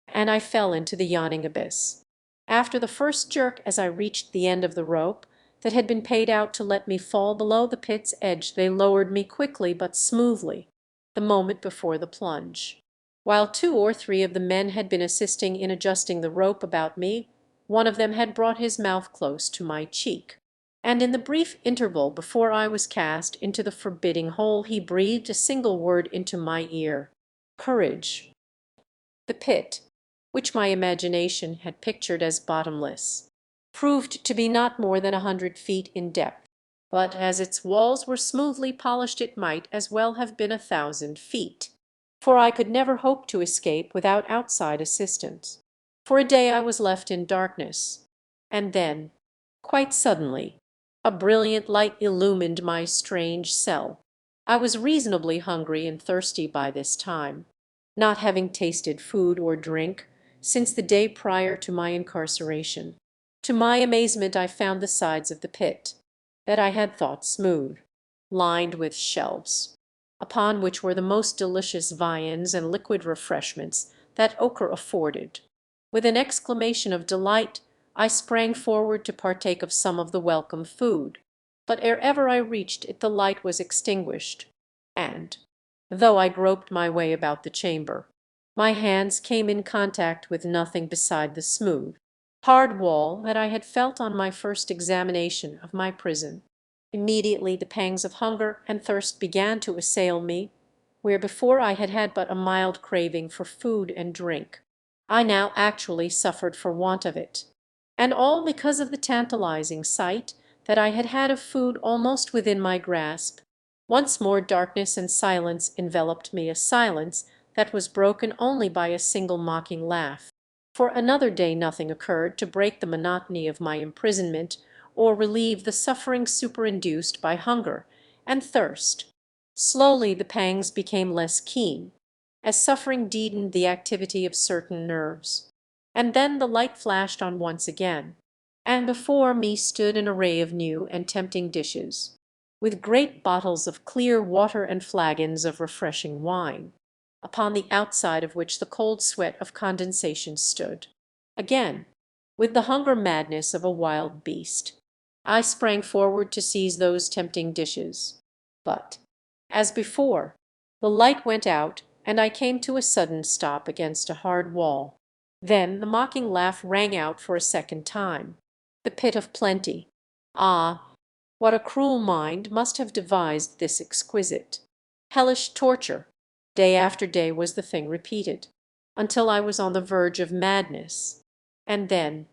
and I fell into the yawning abyss. After the first jerk as I reached the end of the rope, that had been paid out to let me fall below the pit's edge, they lowered me quickly but smoothly the moment before the plunge. While 2 or 3 of the men had been assisting in adjusting the rope about me, one of them had brought his mouth close to my cheek, and in the brief interval before I was cast into the forbidding hole he breathed a single word into my ear: courage. The pit, which my imagination had pictured as bottomless, proved to be not more than 100 feet in depth, but as its walls were smoothly polished it might as well have been 1,000 feet, for I could never hope to escape without outside assistance. For a day I was left in darkness, and then, quite suddenly, a brilliant light illumined my strange cell. I was reasonably hungry and thirsty by this time, not having tasted food or drink since the day prior to my incarceration. To my amazement I found the sides of the pit, that I had thought smooth, lined with shelves, upon which were the most delicious viands and liquid refreshments that ochre afforded. With an exclamation of delight I sprang forward to partake of some of the welcome food, but ere ever I reached it the light was extinguished, and, though I groped my way about the chamber, my hands came in contact with nothing beside the smooth, hard wall that I had felt on my first examination of my prison. Immediately the pangs of hunger and thirst began to assail me, where before I had had but a mild craving for food and drink, I now actually suffered for want of it, and all because of the tantalizing sight that I had had of food almost within my grasp. Once more darkness and silence enveloped me, a silence that was broken only by a single mocking laugh. For another day nothing occurred to break the monotony of my imprisonment or relieve the suffering superinduced by hunger and thirst. Slowly the pangs became less keen, as suffering deadened the activity of certain nerves. And then the light flashed on once again, and before me stood an array of new and tempting dishes, with great bottles of clear water and flagons of refreshing wine, upon the outside of which the cold sweat of condensation stood. Again, with the hunger madness of a wild beast, I sprang forward to seize those tempting dishes. But, as before, the light went out, and I came to a sudden stop against a hard wall. Then the mocking laugh rang out for a second time. The pit of plenty. Ah, what a cruel mind must have devised this exquisite, hellish torture! Day after day was the thing repeated, until I was on the verge of madness. And then,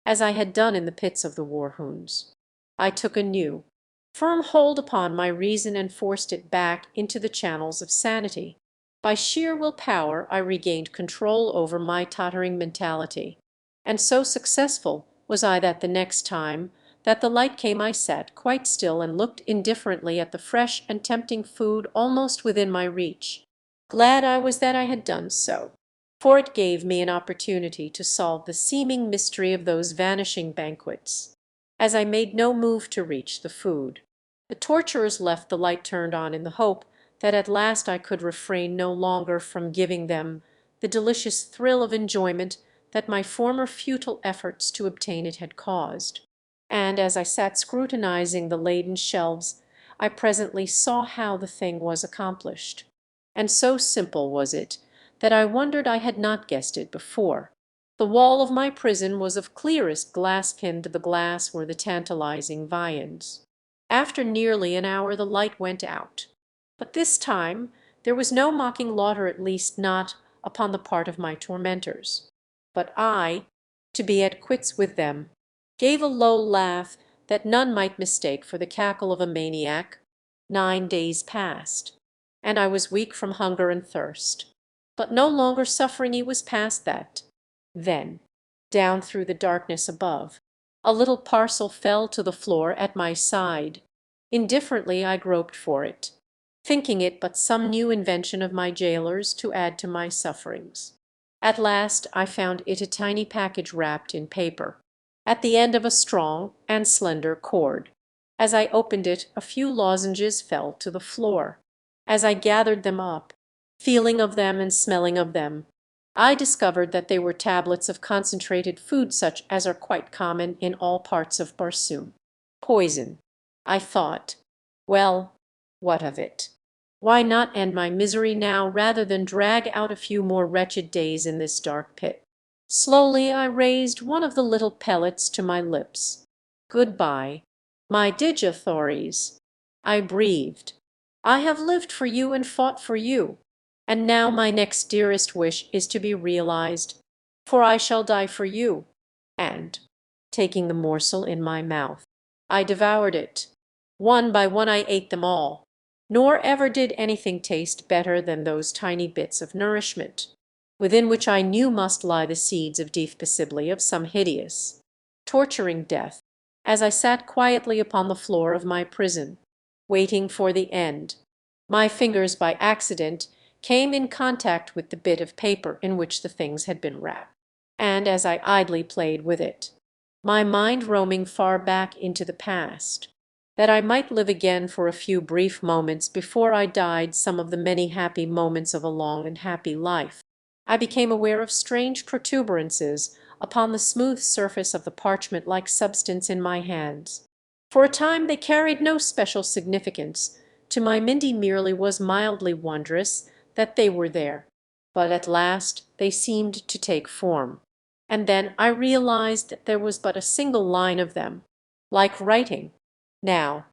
as I had done in the pits of the war-hoons, I took a new, firm hold upon my reason and forced it back into the channels of sanity. By sheer will power I regained control over my tottering mentality, and so successful was I that the next time that the light came I sat quite still and looked indifferently at the fresh and tempting food almost within my reach. Glad I was that I had done so, for it gave me an opportunity to solve the seeming mystery of those vanishing banquets. As I made no move to reach the food, the torturers left the light turned on in the hope that at last I could refrain no longer from giving them the delicious thrill of enjoyment that my former futile efforts to obtain it had caused. And as I sat scrutinizing the laden shelves, I presently saw how the thing was accomplished. And so simple was it that I wondered I had not guessed it before. The wall of my prison was of clearest glass, pinned to the glass were the tantalizing viands. After nearly an hour the light went out, but this time there was no mocking laughter, at least not upon the part of my tormentors. But I, to be at quits with them, gave a low laugh that none might mistake for the cackle of a maniac. 9 days passed, and I was weak from hunger and thirst, but no longer suffering. It was past that. Then, down through the darkness above, a little parcel fell to the floor at my side. Indifferently I groped for it, thinking it but some new invention of my jailers to add to my sufferings. At last I found it a tiny package wrapped in paper, at the end of a strong and slender cord. As I opened it a few lozenges fell to the floor. As I gathered them up, feeling of them and smelling of them, I discovered that they were tablets of concentrated food such as are quite common in all parts of Barsoom. Poison. I thought. Well, what of it? Why not end my misery now rather than drag out a few more wretched days in this dark pit? Slowly I raised one of the little pellets to my lips. Goodbye, my digithories. I breathed. I have lived for you and fought for you, and now my next dearest wish is to be realized, for I shall die for you. And, taking the morsel in my mouth, I devoured it. One by one I ate them all, nor ever did anything taste better than those tiny bits of nourishment, within which I knew must lie the seeds of deep possibly of some hideous, torturing death, as I sat quietly upon the floor of my prison, waiting for the end. My fingers by accident came in contact with the bit of paper in which the things had been wrapped, and as I idly played with it, my mind roaming far back into the past, that I might live again for a few brief moments before I died some of the many happy moments of a long and happy life, I became aware of strange protuberances upon the smooth surface of the parchment-like substance in my hands. For a time they carried no special significance. To my Mindy merely was mildly wondrous that they were there. But at last they seemed to take form. And then I realized that there was but a single line of them, like writing. Now,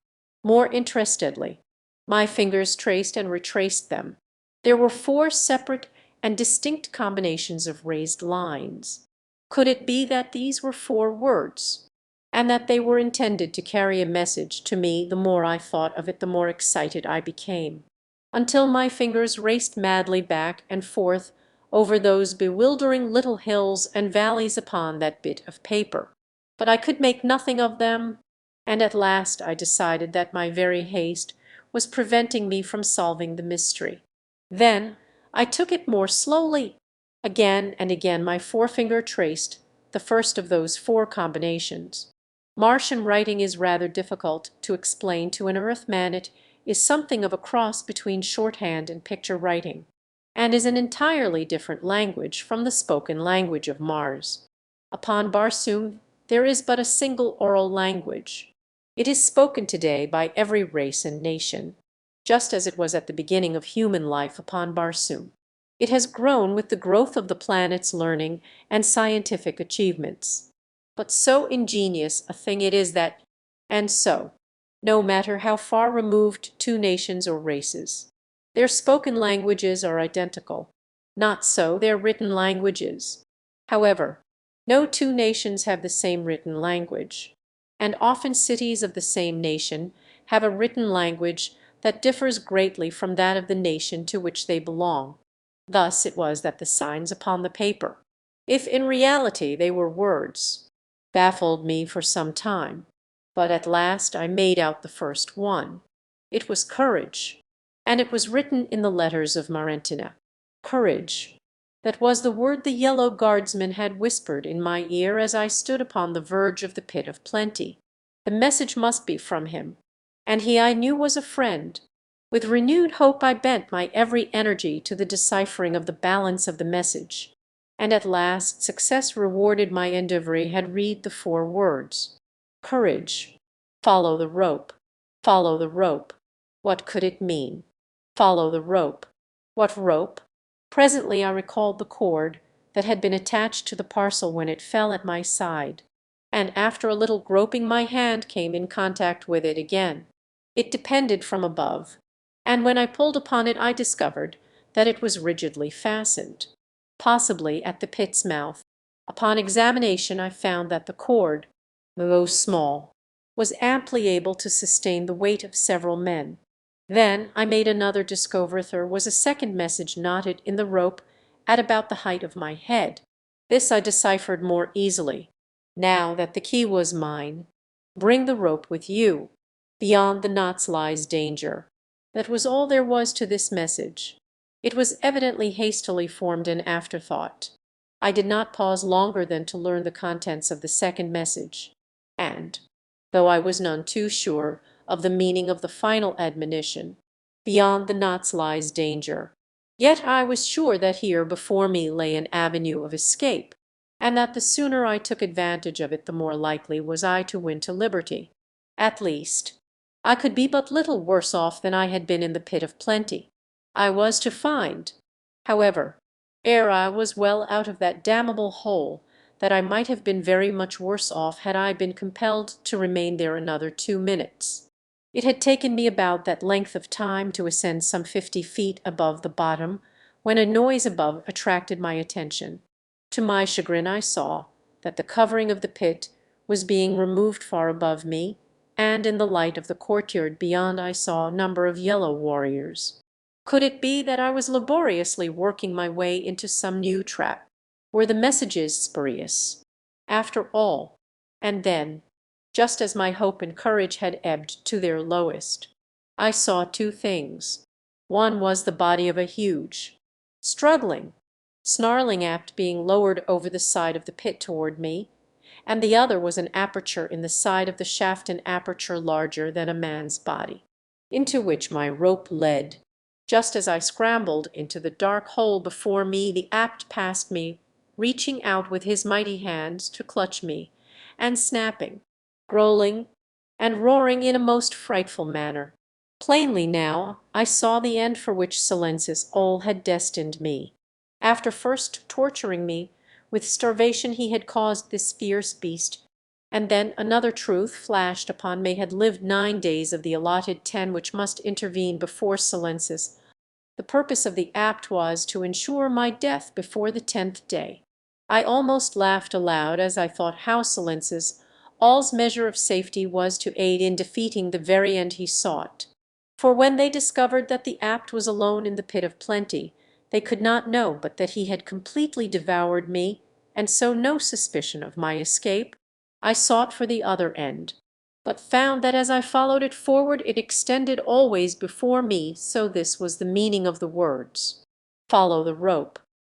more interestedly, my fingers traced and retraced them. There were 4 separate and distinct combinations of raised lines. Could it be that these were 4 words, and that they were intended to carry a message to me? The more I thought of it, the more excited I became, until my fingers raced madly back and forth over those bewildering little hills and valleys upon that bit of paper. But I could make nothing of them, and at last I decided that my very haste was preventing me from solving the mystery. Then I took it more slowly. Again and again my forefinger traced the first of those 4 combinations. Martian writing is rather difficult to explain to an Earthman. It is something of a cross between shorthand and picture writing, and is an entirely different language from the spoken language of Mars. Upon Barsoom there is but a single oral language. It is spoken today by every race and nation, just as it was at the beginning of human life upon Barsoom. It has grown with the growth of the planet's learning and scientific achievements. But so ingenious a thing it is that, and so, no matter how far removed 2 nations or races, their spoken languages are identical. Not so their written languages. However, no 2 nations have the same written language, and often cities of the same nation have a written language that differs greatly from that of the nation to which they belong. Thus it was that the signs upon the paper, if in reality they were words, baffled me for some time. But at last I made out the first one. It was courage, and it was written in the letters of Marentina. Courage. That was the word the yellow guardsman had whispered in my ear as I stood upon the verge of the pit of plenty. The message must be from him, and he I knew was a friend. With renewed hope I bent my every energy to the deciphering of the balance of the message, and at last success rewarded my endeavor. I had read the 4 words. Courage. Follow the rope. Follow the rope. What could it mean? Follow the rope. What rope? Presently I recalled the cord that had been attached to the parcel when it fell at my side, and after a little groping my hand came in contact with it again. It depended from above, and when I pulled upon it I discovered that it was rigidly fastened, possibly at the pit's mouth. Upon examination I found that the cord, though small, was amply able to sustain the weight of several men. Then I made another discovery. There was a second message knotted in the rope at about the height of my head. This I deciphered more easily, now that the key was mine. Bring the rope with you. Beyond the knots lies danger. That was all there was to this message. It was evidently hastily formed an afterthought. I did not pause longer than to learn the contents of the second message, and, though I was none too sure of the meaning of the final admonition, beyond the knots lies danger, yet I was sure that here before me lay an avenue of escape, and that the sooner I took advantage of it the more likely was I to win to liberty. At least, I could be but little worse off than I had been in the pit of plenty. I was to find, however, ere I was well out of that damnable hole, that I might have been very much worse off had I been compelled to remain there another 2 minutes. It had taken me about that length of time to ascend some 50 feet above the bottom, when a noise above attracted my attention. To my chagrin I saw that the covering of the pit was being removed far above me, and in the light of the courtyard beyond I saw a number of yellow warriors. Could it be that I was laboriously working my way into some new trap? Were the messages spurious, after all? And then, just as my hope and courage had ebbed to their lowest, I saw two things. One was the body of a huge, struggling, snarling apt being lowered over the side of the pit toward me, and the other was an aperture in the side of the shaft, an aperture larger than a man's body, into which my rope led. Just as I scrambled into the dark hole before me, the apt passed me, reaching out with his mighty hands to clutch me, and snapping, growling, and roaring in a most frightful manner. Plainly now I saw the end for which Silensis Ol had destined me. After first torturing me with starvation he had caused this fierce beast, and then another truth flashed upon me, had lived 9 days of the allotted 10 which must intervene before Silensis. The purpose of the apt was to ensure my death before the 10th day. I almost laughed aloud as I thought how Silensis All's measure of safety was to aid in defeating the very end he sought. For when they discovered that the apt was alone in the pit of plenty, they could not know but that he had completely devoured me, and so no suspicion of my escape. I sought for the other end, but found that as I followed it forward it extended always before me, so this was the meaning of the words, "Follow the rope."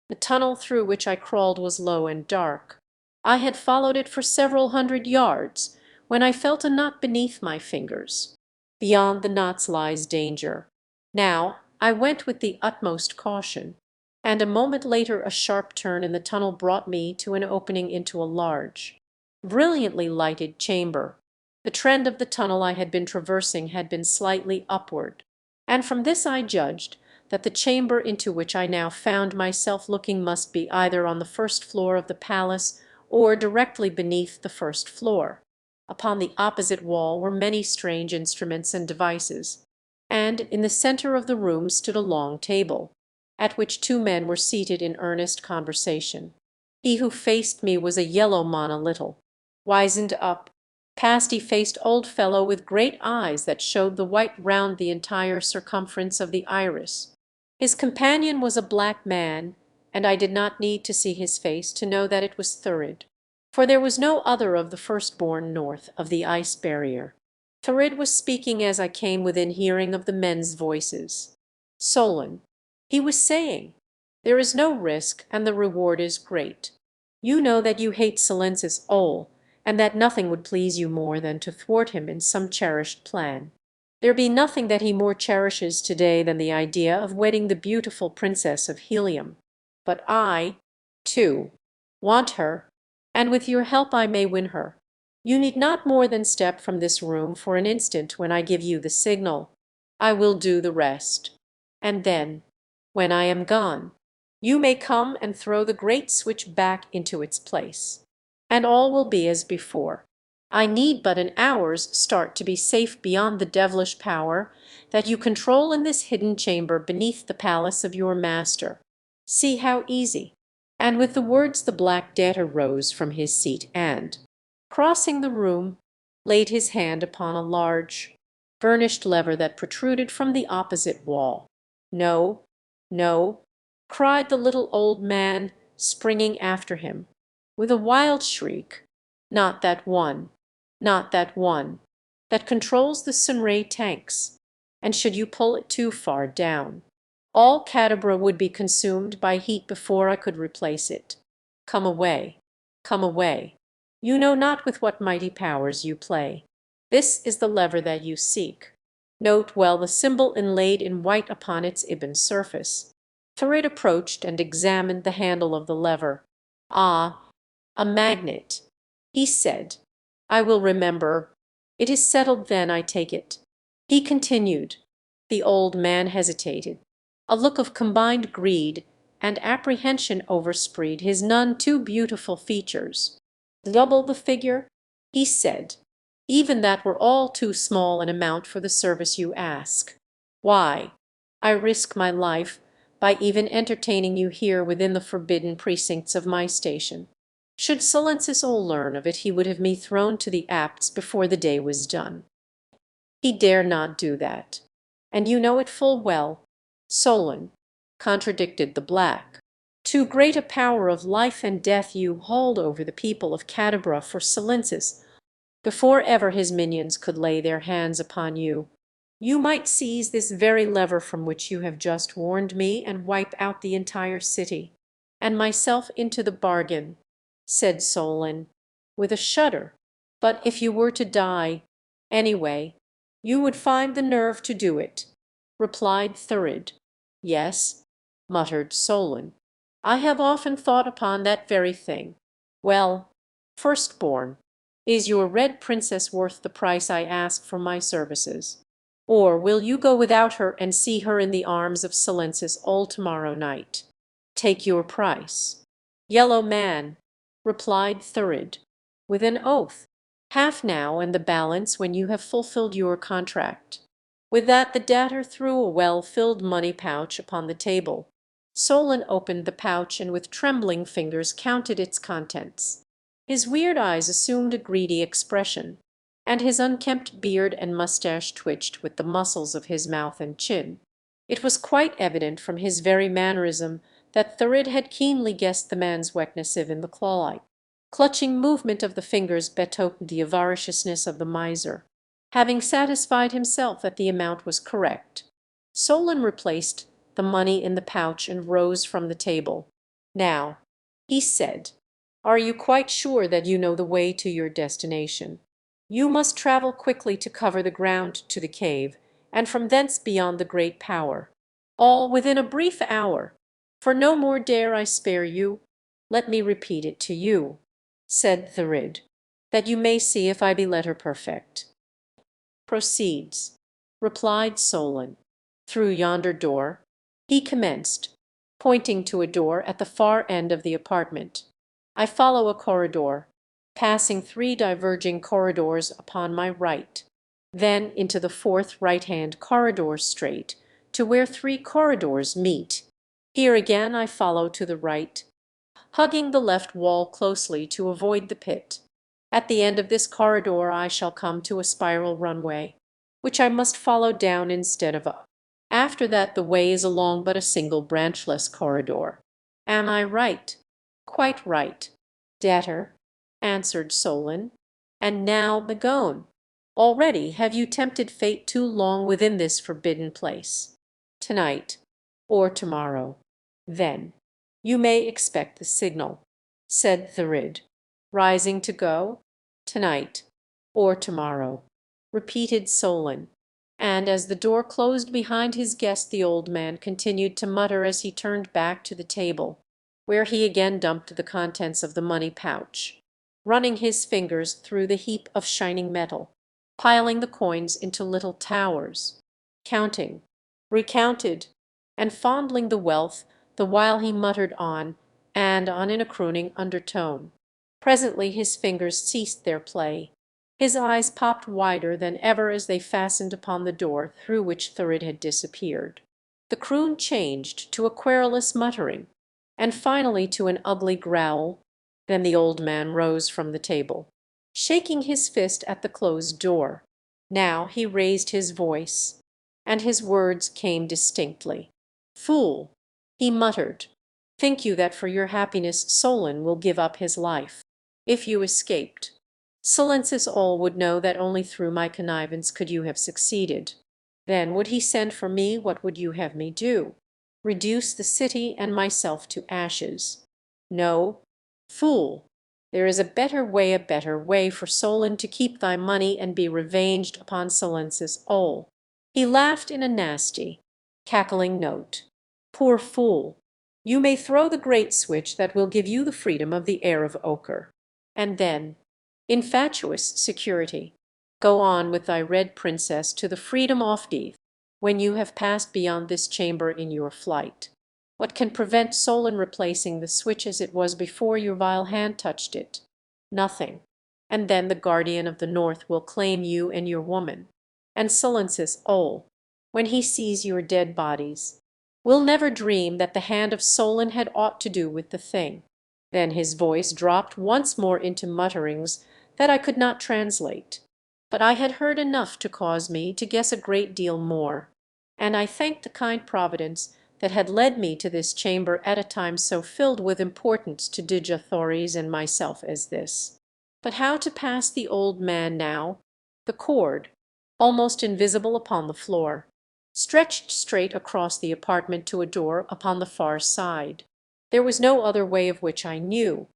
The tunnel through which I crawled was low and dark. I had followed it for several hundred yards, when I felt a knot beneath my fingers. Beyond the knots lies danger. Now I went with the utmost caution, and a moment later a sharp turn in the tunnel brought me to an opening into a large, brilliantly lighted chamber. The trend of the tunnel I had been traversing had been slightly upward, and from this I judged that the chamber into which I now found myself looking must be either on the first floor of the palace or directly beneath the first floor. Upon the opposite wall were many strange instruments and devices, and in the center of the room stood a long table, at which two men were seated in earnest conversation. He who faced me was a yellow monolittle, wizened up, pasty-faced old fellow with great eyes that showed the white round the entire circumference of the iris. His companion was a black man, and I did not need to see his face to know that it was Thurid, for there was no other of the firstborn north of the ice barrier. Thurid was speaking as I came within hearing of the men's voices. "Solon," he was saying, "there is no risk, and the reward is great. You know that you hate Silensis Ol, and that nothing would please you more than to thwart him in some cherished plan. There be nothing that he more cherishes today than the idea of wedding the beautiful princess of Helium. But I, too, want her, and with your help I may win her. You need not more than step from this room for an instant when I give you the signal. I will do the rest. And then, when I am gone, you may come and throw the great switch back into its place, and all will be as before. I need but an hour's start to be safe beyond the devilish power that you control in this hidden chamber beneath the palace of your master. See how easy." And with the words the black debtor rose from his seat and, crossing the room, laid his hand upon a large, burnished lever that protruded from the opposite wall. "No, no," cried the little old man, springing after him, with a wild shriek. "Not that one, not that one, that controls the Sunray tanks, and should you pull it too far down, all Cadabra would be consumed by heat before I could replace it. Come away, come away. You know not with what mighty powers you play. This is the lever that you seek. Note well the symbol inlaid in white upon its ebon surface." Thurid approached and examined the handle of the lever. "Ah, a magnet," he said. "I will remember. It is settled then, I take it," he continued. The old man hesitated. A look of combined greed and apprehension overspread his none too beautiful features. "Double the figure?" he said. "Even that were all too small an amount for the service you ask. Why, I risk my life by even entertaining you here within the forbidden precincts of my station. Should Silencisol learn of it, he would have me thrown to the apts before the day was done." "He dare not do that, and you know it full well, Solon," contradicted the black. "Too great a power of life and death you hold over the people of Cadabra for Silencis, before ever his minions could lay their hands upon you. You might seize this very lever from which you have just warned me and wipe out the entire city, and myself into the bargain," said Solon, with a shudder. "But if you were to die, anyway, you would find the nerve to do it," replied Thurid. "Yes," muttered Solon, "I have often thought upon that very thing. Well, firstborn, is your red princess worth the price I ask for my services? Or will you go without her and see her in the arms of Silencis all tomorrow night? Take your price." "Yellow man," replied Thurid, with an oath, "half now and the balance when you have fulfilled your contract." With that the debtor threw a well-filled money pouch upon the table. Solon opened the pouch and with trembling fingers counted its contents. His weird eyes assumed a greedy expression, and his unkempt beard and mustache twitched with the muscles of his mouth and chin. It was quite evident from his very mannerism that Thurid had keenly guessed the man's weakness in the claw-like, clutching movement of the fingers betokened the avariciousness of the miser. Having satisfied himself that the amount was correct, Solon replaced the money in the pouch and rose from the table. "Now," he said, "are you quite sure that you know the way to your destination? You must travel quickly to cover the ground to the cave, and from thence beyond the great power. All within a brief hour, for no more dare I spare you. Let me repeat it to you," said Thurid, "that you may see if I be letter perfect." "Proceeds," replied Solon. "Through yonder door," he commenced, pointing to a door at the far end of the apartment. "I follow a corridor, passing 3 diverging corridors upon my right, then into the 4th right-hand corridor straight, to where 3 corridors meet. Here again I follow to the right, hugging the left wall closely to avoid the pit. At the end of this corridor I shall come to a spiral runway, which I must follow down instead of up. After that the way is along but a single branchless corridor. Am I right?" "Quite right, debtor," answered Solon. "And now begone. Already have you tempted fate too long within this forbidden place. Tonight, or tomorrow, then, you may expect the signal," said Thurid, rising to go. "Tonight, or tomorrow," repeated Solon. And as the door closed behind his guest the old man continued to mutter as he turned back to the table, where he again dumped the contents of the money pouch, running his fingers through the heap of shining metal, piling the coins into little towers, counting, recounted, and fondling the wealth the while he muttered on and on in a crooning undertone. Presently his fingers ceased their play. His eyes popped wider than ever as they fastened upon the door through which Thurid had disappeared. The croon changed to a querulous muttering, and finally to an ugly growl. Then the old man rose from the table, shaking his fist at the closed door. Now he raised his voice, and his words came distinctly. "Fool!" he muttered. "Think you that for your happiness Solon will give up his life? If you escaped, Silencisol would know that only through my connivance could you have succeeded. Then would he send for me, what would you have me do? Reduce the city and myself to ashes? No, fool! There is a better way for Solon to keep thy money and be revenged upon Silencisol." He laughed in a nasty, cackling note. "Poor fool! You may throw the great switch that will give you the freedom of the heir of Ochre. And then, infatuous security, Go on with thy red princess to the freedom of thee, when you have passed beyond this chamber in your flight. What can prevent Solon replacing the switch as it was before your vile hand touched it? Nothing. And then the guardian of the North will claim you and your woman. And Silensis Ol, when he sees your dead bodies, will never dream that the hand of Solon had aught to do with the thing." Then his voice dropped once more into mutterings that I could not translate. But I had heard enough to cause me to guess a great deal more, and I thanked the kind Providence that had led me to this chamber at a time so filled with importance to Digi-Thores and myself as this. But how to pass the old man now? The cord, almost invisible upon the floor, stretched straight across the apartment to a door upon the far side. There was no other way of which I knew,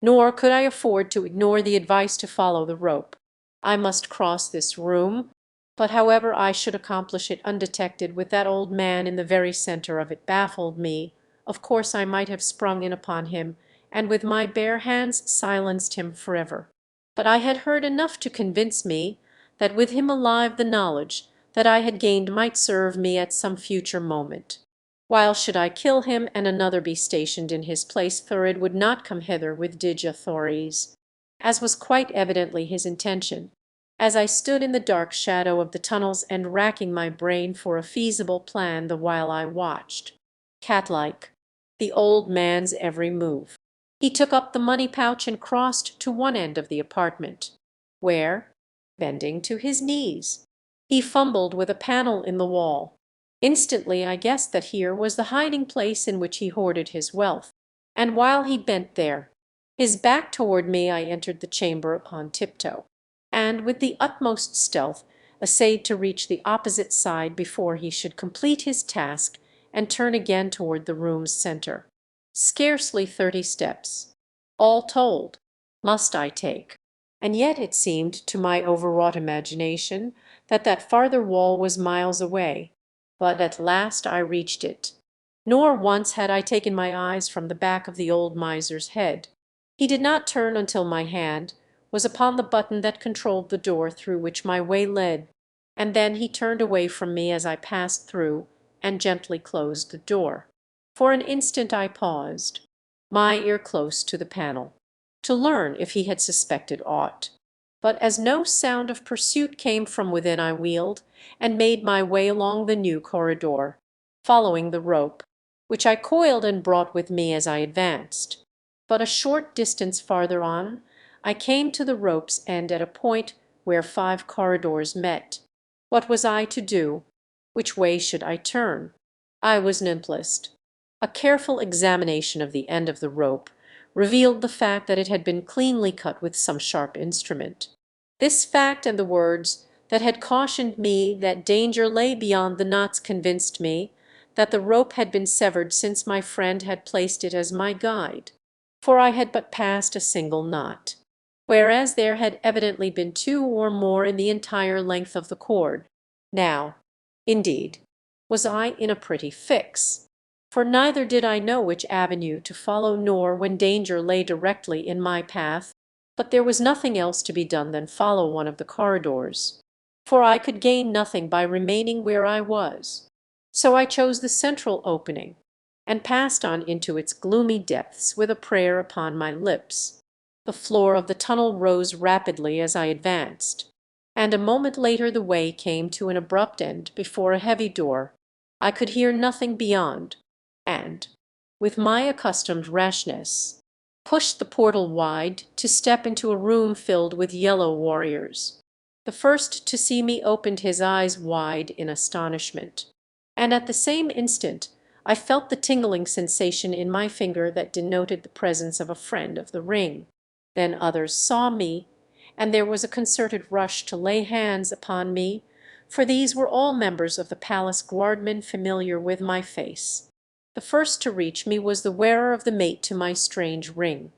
nor could I afford to ignore the advice to follow the rope. I must cross this room, but however I should accomplish it undetected with that old man in the very center of it baffled me. Of course I might have sprung in upon him, and with my bare hands silenced him forever. But I had heard enough to convince me that with him alive the knowledge that I had gained might serve me at some future moment. While should I kill him and another be stationed in his place, Thurid would not come hither with Digi-Thores, as was quite evidently his intention. As I stood in the dark shadow of the tunnels and racking my brain for a feasible plan the while I watched, cat-like, the old man's every move. He took up the money pouch and crossed to one end of the apartment, where, bending to his knees, he fumbled with a panel in the wall. Instantly I guessed that here was the hiding place in which he hoarded his wealth, and while he bent there, his back toward me, I entered the chamber upon tiptoe, and with the utmost stealth essayed to reach the opposite side before he should complete his task and turn again toward the room's center. Scarcely 30 steps, all told, must I take, and yet it seemed to my overwrought imagination that farther wall was miles away. But at last I reached it. Nor once had I taken my eyes from the back of the old miser's head. He did not turn until my hand was upon the button that controlled the door through which my way led, and then he turned away from me as I passed through and gently closed the door. For an instant I paused, my ear close to the panel, to learn if he had suspected aught. But as no sound of pursuit came from within, I wheeled and made my way along the new corridor, following the rope, which I coiled and brought with me as I advanced. But a short distance farther on I came to the rope's end at a point where 5 corridors met. What was I to do? Which way should I turn? I was nonplussed. A careful examination of the end of the rope revealed the fact that it had been cleanly cut with some sharp instrument. This fact and the words that had cautioned me that danger lay beyond the knots convinced me that the rope had been severed since my friend had placed it as my guide, for I had but passed a single knot, whereas there had evidently been 2 or more in the entire length of the cord. Now, indeed, was I in a pretty fix, for neither did I know which avenue to follow nor when danger lay directly in my path, but there was nothing else to be done than follow one of the corridors, for I could gain nothing by remaining where I was. So I chose the central opening, and passed on into its gloomy depths with a prayer upon my lips. The floor of the tunnel rose rapidly as I advanced, and a moment later the way came to an abrupt end before a heavy door. I could hear nothing beyond, and, with my accustomed rashness, pushed the portal wide to step into a room filled with yellow warriors. The first to see me opened his eyes wide in astonishment, and at the same instant I felt the tingling sensation in my finger that denoted the presence of a friend of the ring. Then others saw me, and there was a concerted rush to lay hands upon me, for these were all members of the palace guardmen familiar with my face. The first to reach me was the wearer of the mate to my strange ring,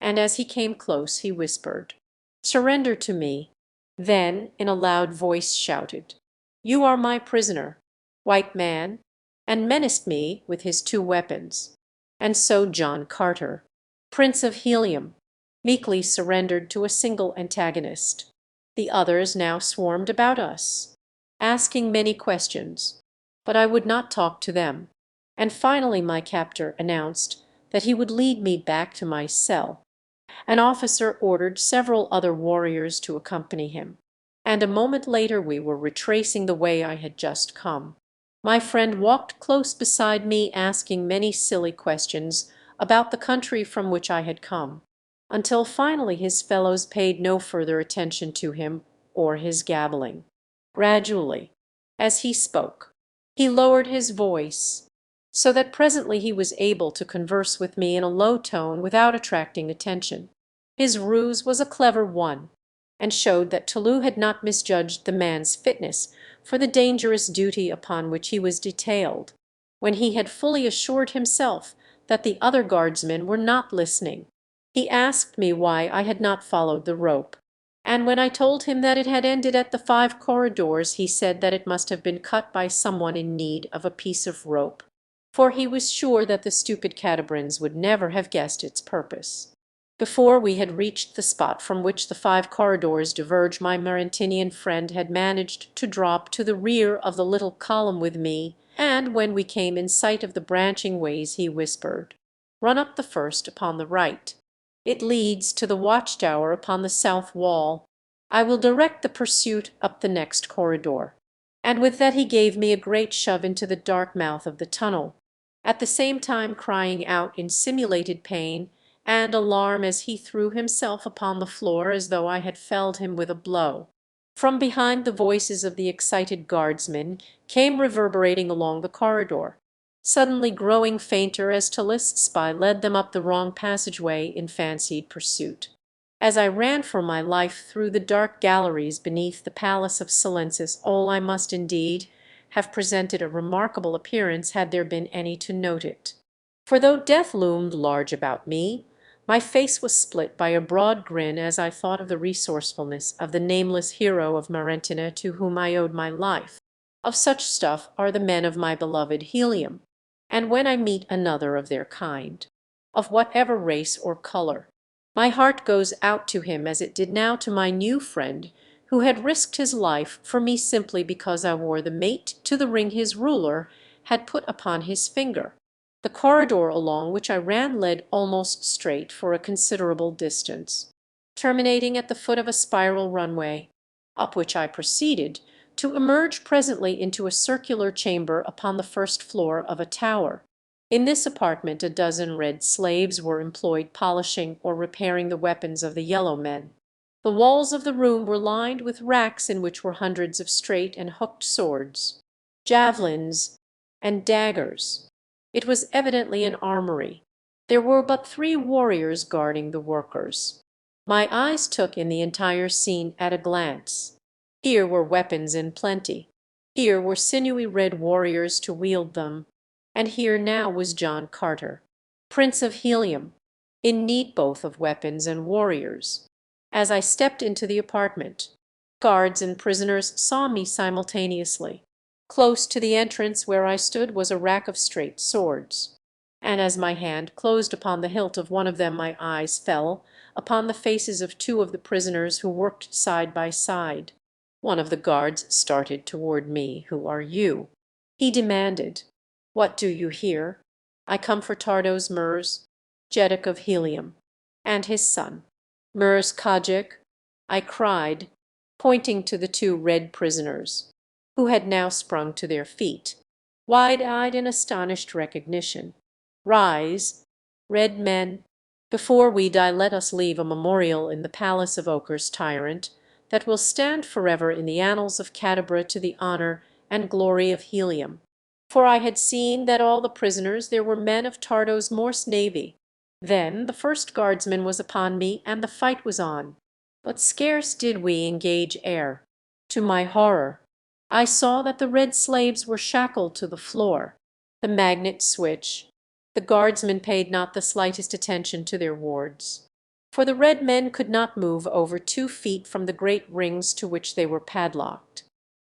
and as he came close he whispered, "Surrender to me," then in a loud voice shouted, "You are my prisoner, white man," and menaced me with his 2 weapons. And so John Carter, Prince of Helium, meekly surrendered to a single antagonist. The others now swarmed about us, asking many questions, but I would not talk to them, and finally my captor announced that he would lead me back to my cell. An officer ordered several other warriors to accompany him, and a moment later we were retracing the way I had just come. My friend walked close beside me, asking many silly questions about the country from which I had come, until finally his fellows paid no further attention to him or his gabbling. Gradually, as he spoke, he lowered his voice, so that presently he was able to converse with me in a low tone without attracting attention. His ruse was a clever one, and showed that Tolu had not misjudged the man's fitness for the dangerous duty upon which he was detailed, when he had fully assured himself that the other guardsmen were not listening. He asked me why I had not followed the rope, and when I told him that it had ended at the 5 corridors, he said that it must have been cut by someone in need of a piece of rope, for he was sure that the stupid Catabrins would never have guessed its purpose. Before we had reached the spot from which the 5 corridors diverge, my Marantinian friend had managed to drop to the rear of the little column with me, and when we came in sight of the branching ways he whispered, "Run up the first upon the right. It leads to the watchtower upon the south wall. I will direct the pursuit up the next corridor." And with that he gave me a great shove into the dark mouth of the tunnel, at the same time crying out in simulated pain and alarm as he threw himself upon the floor as though I had felled him with a blow. From behind, the voices of the excited guardsmen came reverberating along the corridor, suddenly growing fainter as Tullus' spy led them up the wrong passageway in fancied pursuit. As I ran for my life through the dark galleries beneath the palace of Silensis, all I must indeed have presented a remarkable appearance had there been any to note it. For though death loomed large about me, my face was split by a broad grin as I thought of the resourcefulness of the nameless hero of Marentina to whom I owed my life. Of such stuff are the men of my beloved Helium, and when I meet another of their kind, of whatever race or color, my heart goes out to him as it did now to my new friend who had risked his life for me simply because I wore the mate to the ring his ruler had put upon his finger. The corridor along which I ran led almost straight for a considerable distance, terminating at the foot of a spiral runway, up which I proceeded, to emerge presently into a circular chamber upon the first floor of a tower. In this apartment a dozen red slaves were employed polishing or repairing the weapons of the yellow men. The walls of the room were lined with racks in which were hundreds of straight and hooked swords, javelins, and daggers. It was evidently an armory. There were but 3 warriors guarding the workers. My eyes took in the entire scene at a glance. Here were weapons in plenty. Here were sinewy red warriors to wield them. And here now was John Carter, Prince of Helium, in need both of weapons and warriors. As I stepped into the apartment, guards and prisoners saw me simultaneously. Close to the entrance where I stood was a rack of straight swords, and as my hand closed upon the hilt of one of them my eyes fell upon the faces of 2 of the prisoners who worked side by side. One of the guards started toward me. "Who are you?" he demanded. "What do you here?" "I come for Tardos Murs, Jeddak of Helium, and his son." "Murs Kajik," I cried, pointing to the 2 red prisoners, who had now sprung to their feet, wide-eyed in astonished recognition. "Rise, red men. Before we die, let us leave a memorial in the palace of Ochre's tyrant that will stand forever in the annals of Cadabra to the honor and glory of Helium." For I had seen that all the prisoners there were men of Tardos Mor's navy. Then the first guardsman was upon me, and the fight was on. But scarce did we engage ere, to my horror, I saw that the red slaves were shackled to the floor. The magnet switch. The guardsmen paid not the slightest attention to their wards, for the red men could not move over 2 feet from the great rings to which they were padlocked,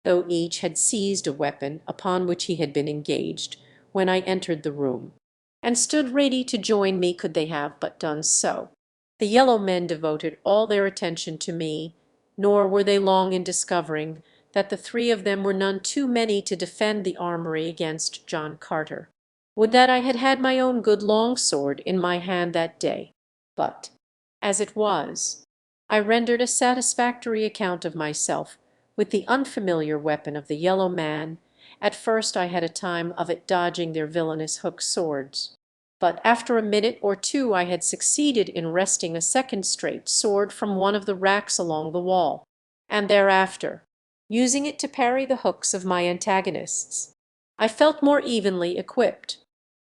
though each had seized a weapon upon which he had been engaged when I entered the room, and stood ready to join me could they have but done so. The yellow men devoted all their attention to me, nor were they long in discovering that the three of them were none too many to defend the armory against John Carter. Would that I had had my own good long sword in my hand that day! But, as it was, I rendered a satisfactory account of myself with the unfamiliar weapon of the yellow man. At first I had a time of it dodging their villainous hook swords, but after a minute or two I had succeeded in wresting a second straight sword from one of the racks along the wall, and thereafter, using it to parry the hooks of my antagonists, I felt more evenly equipped.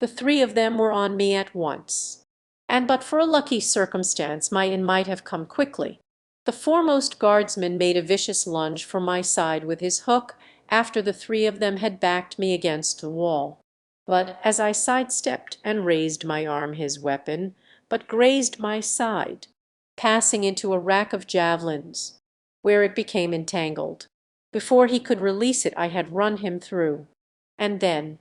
The three of them were on me at once, and but for a lucky circumstance my end might have come quickly. The foremost guardsman made a vicious lunge for my side with his hook after the three of them had backed me against the wall. But as I sidestepped and raised my arm, his weapon but grazed my side, passing into a rack of javelins, where it became entangled. Before he could release it I had run him through, and then,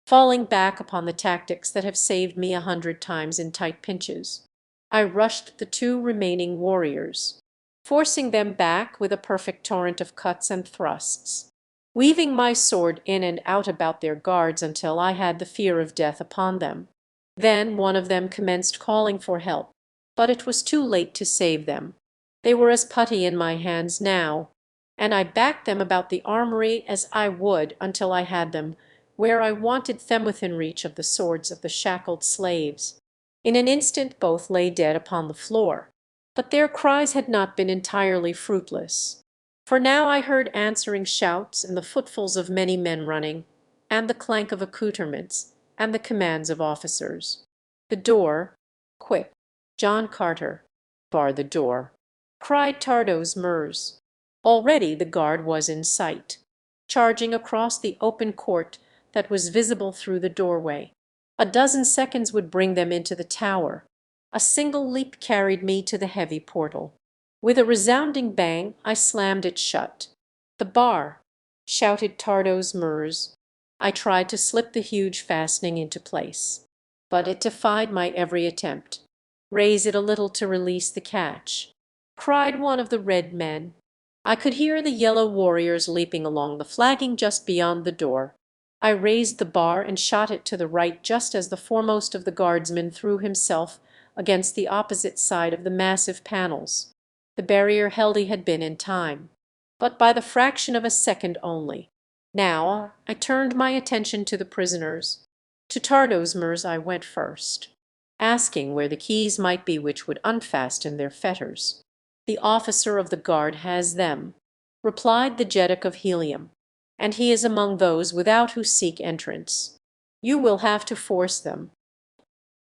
falling back upon the tactics that have saved me 100 times in tight pinches, I rushed the two remaining warriors, forcing them back with a perfect torrent of cuts and thrusts, weaving my sword in and out about their guards until I had the fear of death upon them. Then one of them commenced calling for help, but it was too late to save them. They were as putty in my hands now, and I backed them about the armory as I would until I had them where I wanted them, within reach of the swords of the shackled slaves. In an instant both lay dead upon the floor. But their cries had not been entirely fruitless, for now I heard answering shouts and the footfalls of many men running, and the clank of accoutrements, and the commands of officers. "The door! Quick, John Carter, bar the door!" cried Tardos Mers. Already the guard was in sight, charging across the open court that was visible through the doorway. A dozen seconds would bring them into the tower. A single leap carried me to the heavy portal. With a resounding bang I slammed it shut. "The bar!" shouted Tardos Mers. I tried to slip the huge fastening into place, but it defied my every attempt. "Raise it a little to release the catch," cried one of the red men. I could hear the yellow warriors leaping along the flagging just beyond the door. I raised the bar and shot it to the right just as the foremost of the guardsmen threw himself against the opposite side of the massive panels. The barrier held. He had been in time, but by the fraction of a second only. Now I turned my attention to the prisoners. To Tardos Mers I went first, asking where the keys might be which would unfasten their fetters. "The officer of the guard has them," replied the Jeddak of Helium, "and he is among those without who seek entrance. You will have to force them."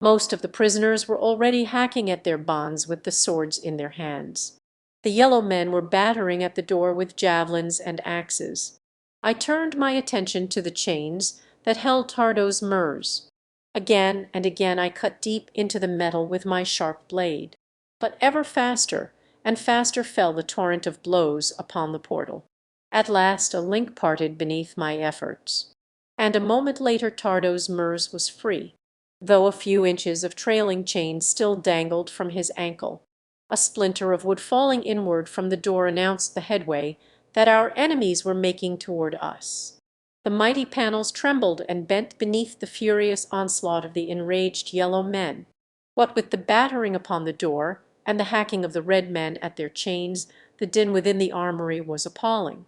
Most of the prisoners were already hacking at their bonds with the swords in their hands. The yellow men were battering at the door with javelins and axes. I turned my attention to the chains that held Tardos Mers. Again and again I cut deep into the metal with my sharp blade, but ever faster and faster fell the torrent of blows upon the portal. At last a link parted beneath my efforts, and a moment later Tardos Mers was free, though a few inches of trailing chain still dangled from his ankle. A splinter of wood falling inward from the door announced the headway that our enemies were making toward us. The mighty panels trembled and bent beneath the furious onslaught of the enraged yellow men. What with the battering upon the door and the hacking of the red men at their chains, the din within the armory was appalling.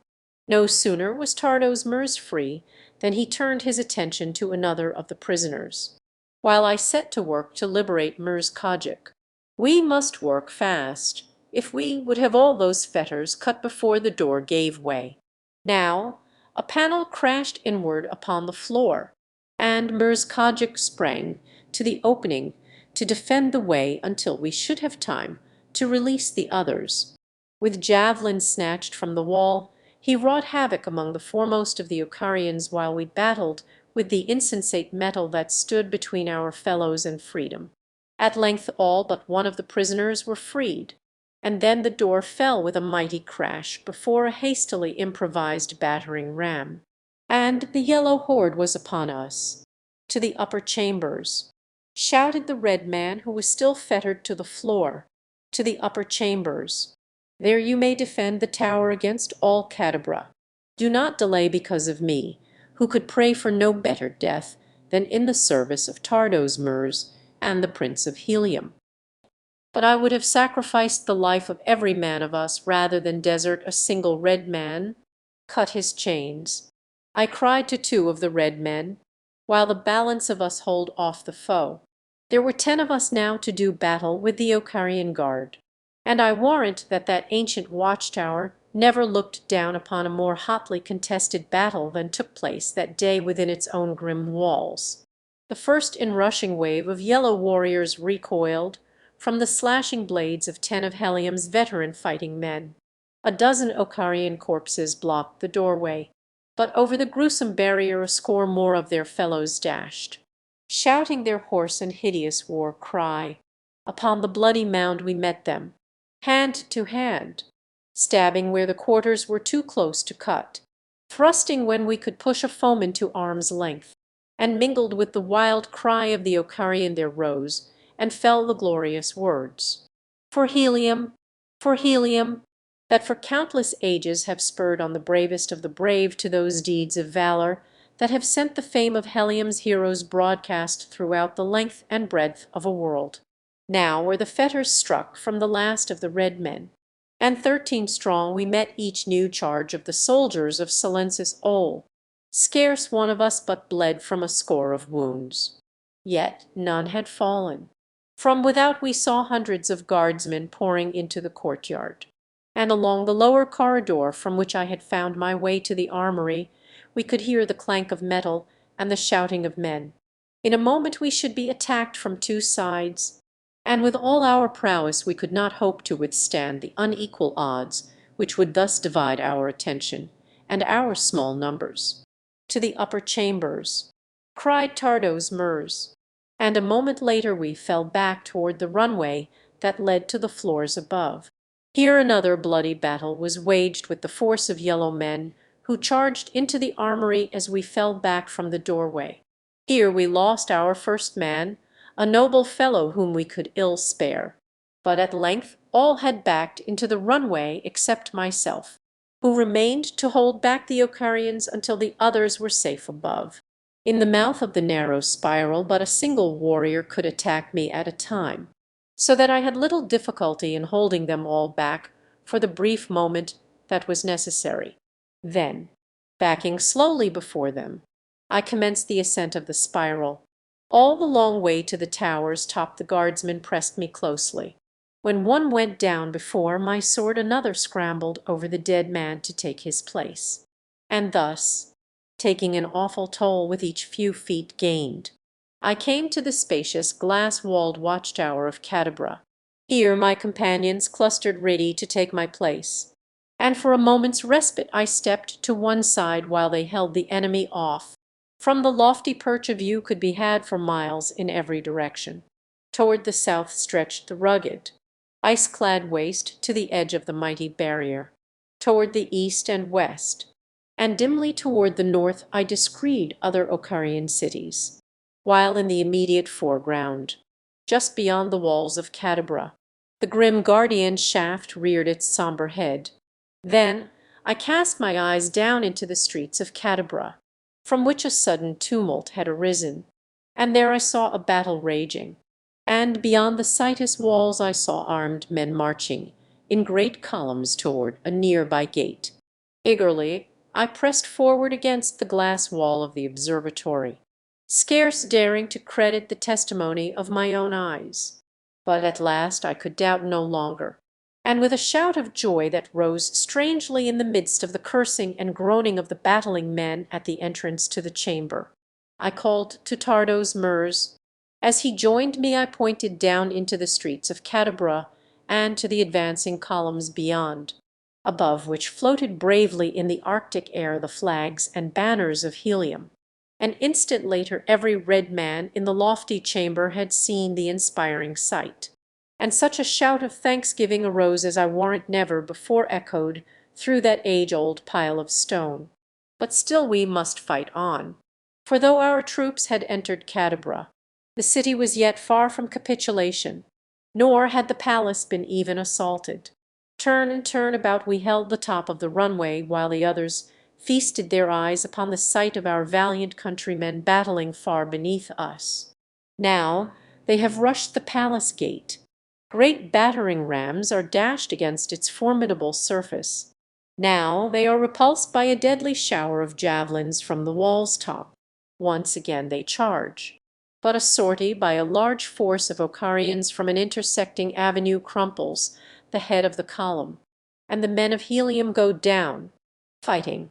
No sooner was Tardos Mers free than he turned his attention to another of the prisoners, while I set to work to liberate Mers Kajik. We must work fast if we would have all those fetters cut before the door gave way. Now a panel crashed inward upon the floor, and Mers Kajik sprang to the opening to defend the way until we should have time to release the others. With javelins snatched from the wall, he wrought havoc among the foremost of the Icarians while we battled with the insensate metal that stood between our fellows and freedom. At length all but one of the prisoners were freed, and then the door fell with a mighty crash before a hastily improvised battering ram, and the yellow horde was upon us. "To the upper chambers!" shouted the red man who was still fettered to the floor. "To the upper chambers!" There you may defend the tower against all Cadabra. Do not delay because of me, who could pray for no better death than in the service of Tardos Murs and the Prince of Helium. But I would have sacrificed the life of every man of us rather than desert a single red man. Cut his chains. I cried to two of the red men, while the balance of us hold off the foe. There were 10 of us now to do battle with the Ocarian guard, and I warrant that that ancient watchtower never looked down upon a more hotly contested battle than took place that day within its own grim walls. The first inrushing wave of yellow warriors recoiled from the slashing blades of 10 of Helium's veteran fighting men. A dozen Ocarian corpses blocked the doorway, but over the gruesome barrier a score more of their fellows dashed, shouting their hoarse and hideous war cry. Upon the bloody mound we met them, hand to hand, stabbing where the quarters were too close to cut, thrusting when we could push a foeman to arm's length, and mingled with the wild cry of the Ocarian there rose and fell the glorious words, "For Helium, for Helium," that for countless ages have spurred on the bravest of the brave to those deeds of valor that have sent the fame of Helium's heroes broadcast throughout the length and breadth of a world. Now were the fetters struck from the last of the red men, and 13 strong we met each new charge of the soldiers of Silensis Ol. Scarce one of us but bled from a score of wounds. Yet none had fallen. From without we saw hundreds of guardsmen pouring into the courtyard, and along the lower corridor from which I had found my way to the armory we could hear the clank of metal and the shouting of men. In a moment we should be attacked from 2 sides, and with all our prowess we could not hope to withstand the unequal odds which would thus divide our attention and our small numbers. "To the upper chambers," cried Tardos Murs, and a moment later we fell back toward the runway that led to the floors above. Here another bloody battle was waged with the force of yellow men who charged into the armory as we fell back from the doorway. Here we lost our first man, a noble fellow whom we could ill spare. But at length all had backed into the runway except myself, who remained to hold back the Ocarians until the others were safe above. In the mouth of the narrow spiral but a single warrior could attack me at a time, so that I had little difficulty in holding them all back for the brief moment that was necessary. Then, backing slowly before them, I commenced the ascent of the spiral. All the long way to the tower's top the guardsmen pressed me closely. When one went down before my sword another scrambled over the dead man to take his place, and thus, taking an awful toll with each few feet gained, I came to the spacious glass-walled watchtower of Cadabra. Here my companions clustered ready to take my place, and for a moment's respite I stepped to one side while they held the enemy off. From the lofty perch a view could be had for miles in every direction. Toward the south stretched the rugged, ice-clad waste to the edge of the mighty barrier. Toward the east and west, and dimly toward the north I descried other Ocarian cities, while in the immediate foreground, just beyond the walls of Cadabra, the grim guardian shaft reared its sombre head. Then I cast my eyes down into the streets of Cadabra, from which a sudden tumult had arisen, and there I saw a battle raging, and beyond the citus walls I saw armed men marching in great columns toward a near-by gate. Eagerly I pressed forward against the glass wall of the observatory, scarce daring to credit the testimony of my own eyes. But at last I could doubt no longer, and with a shout of joy that rose strangely in the midst of the cursing and groaning of the battling men at the entrance to the chamber, I called to Tardos Murs. As he joined me I pointed down into the streets of Cadabra and to the advancing columns beyond, above which floated bravely in the Arctic air the flags and banners of Helium. An instant later every red man in the lofty chamber had seen the inspiring sight, and such a shout of thanksgiving arose as I warrant never before echoed through that age-old pile of stone. But still we must fight on, for though our troops had entered Cadabra, the city was yet far from capitulation, nor had the palace been even assaulted. Turn and turn about we held the top of the runway, while the others feasted their eyes upon the sight of our valiant countrymen battling far beneath us. Now they have rushed the palace gate. Great battering rams are dashed against its formidable surface. Now they are repulsed by a deadly shower of javelins from the wall's top. Once again they charge. But a sortie by a large force of Ocarians from an intersecting avenue crumples the head of the column, and the men of Helium go down, fighting,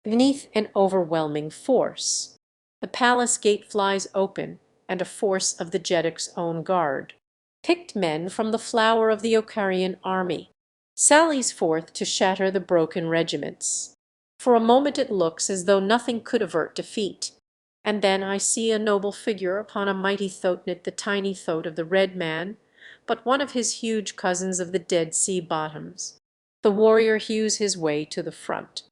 beneath an overwhelming force. The palace gate flies open, and a force of the Jedic's own guard, picked men from the flower of the Ocarian army, sallies forth to shatter the broken regiments. For a moment it looks as though nothing could avert defeat, and then I see a noble figure upon a mighty thoatnet, the tiny thoat of the Red Man, but one of his huge cousins of the Dead Sea bottoms. The warrior hews his way to the front,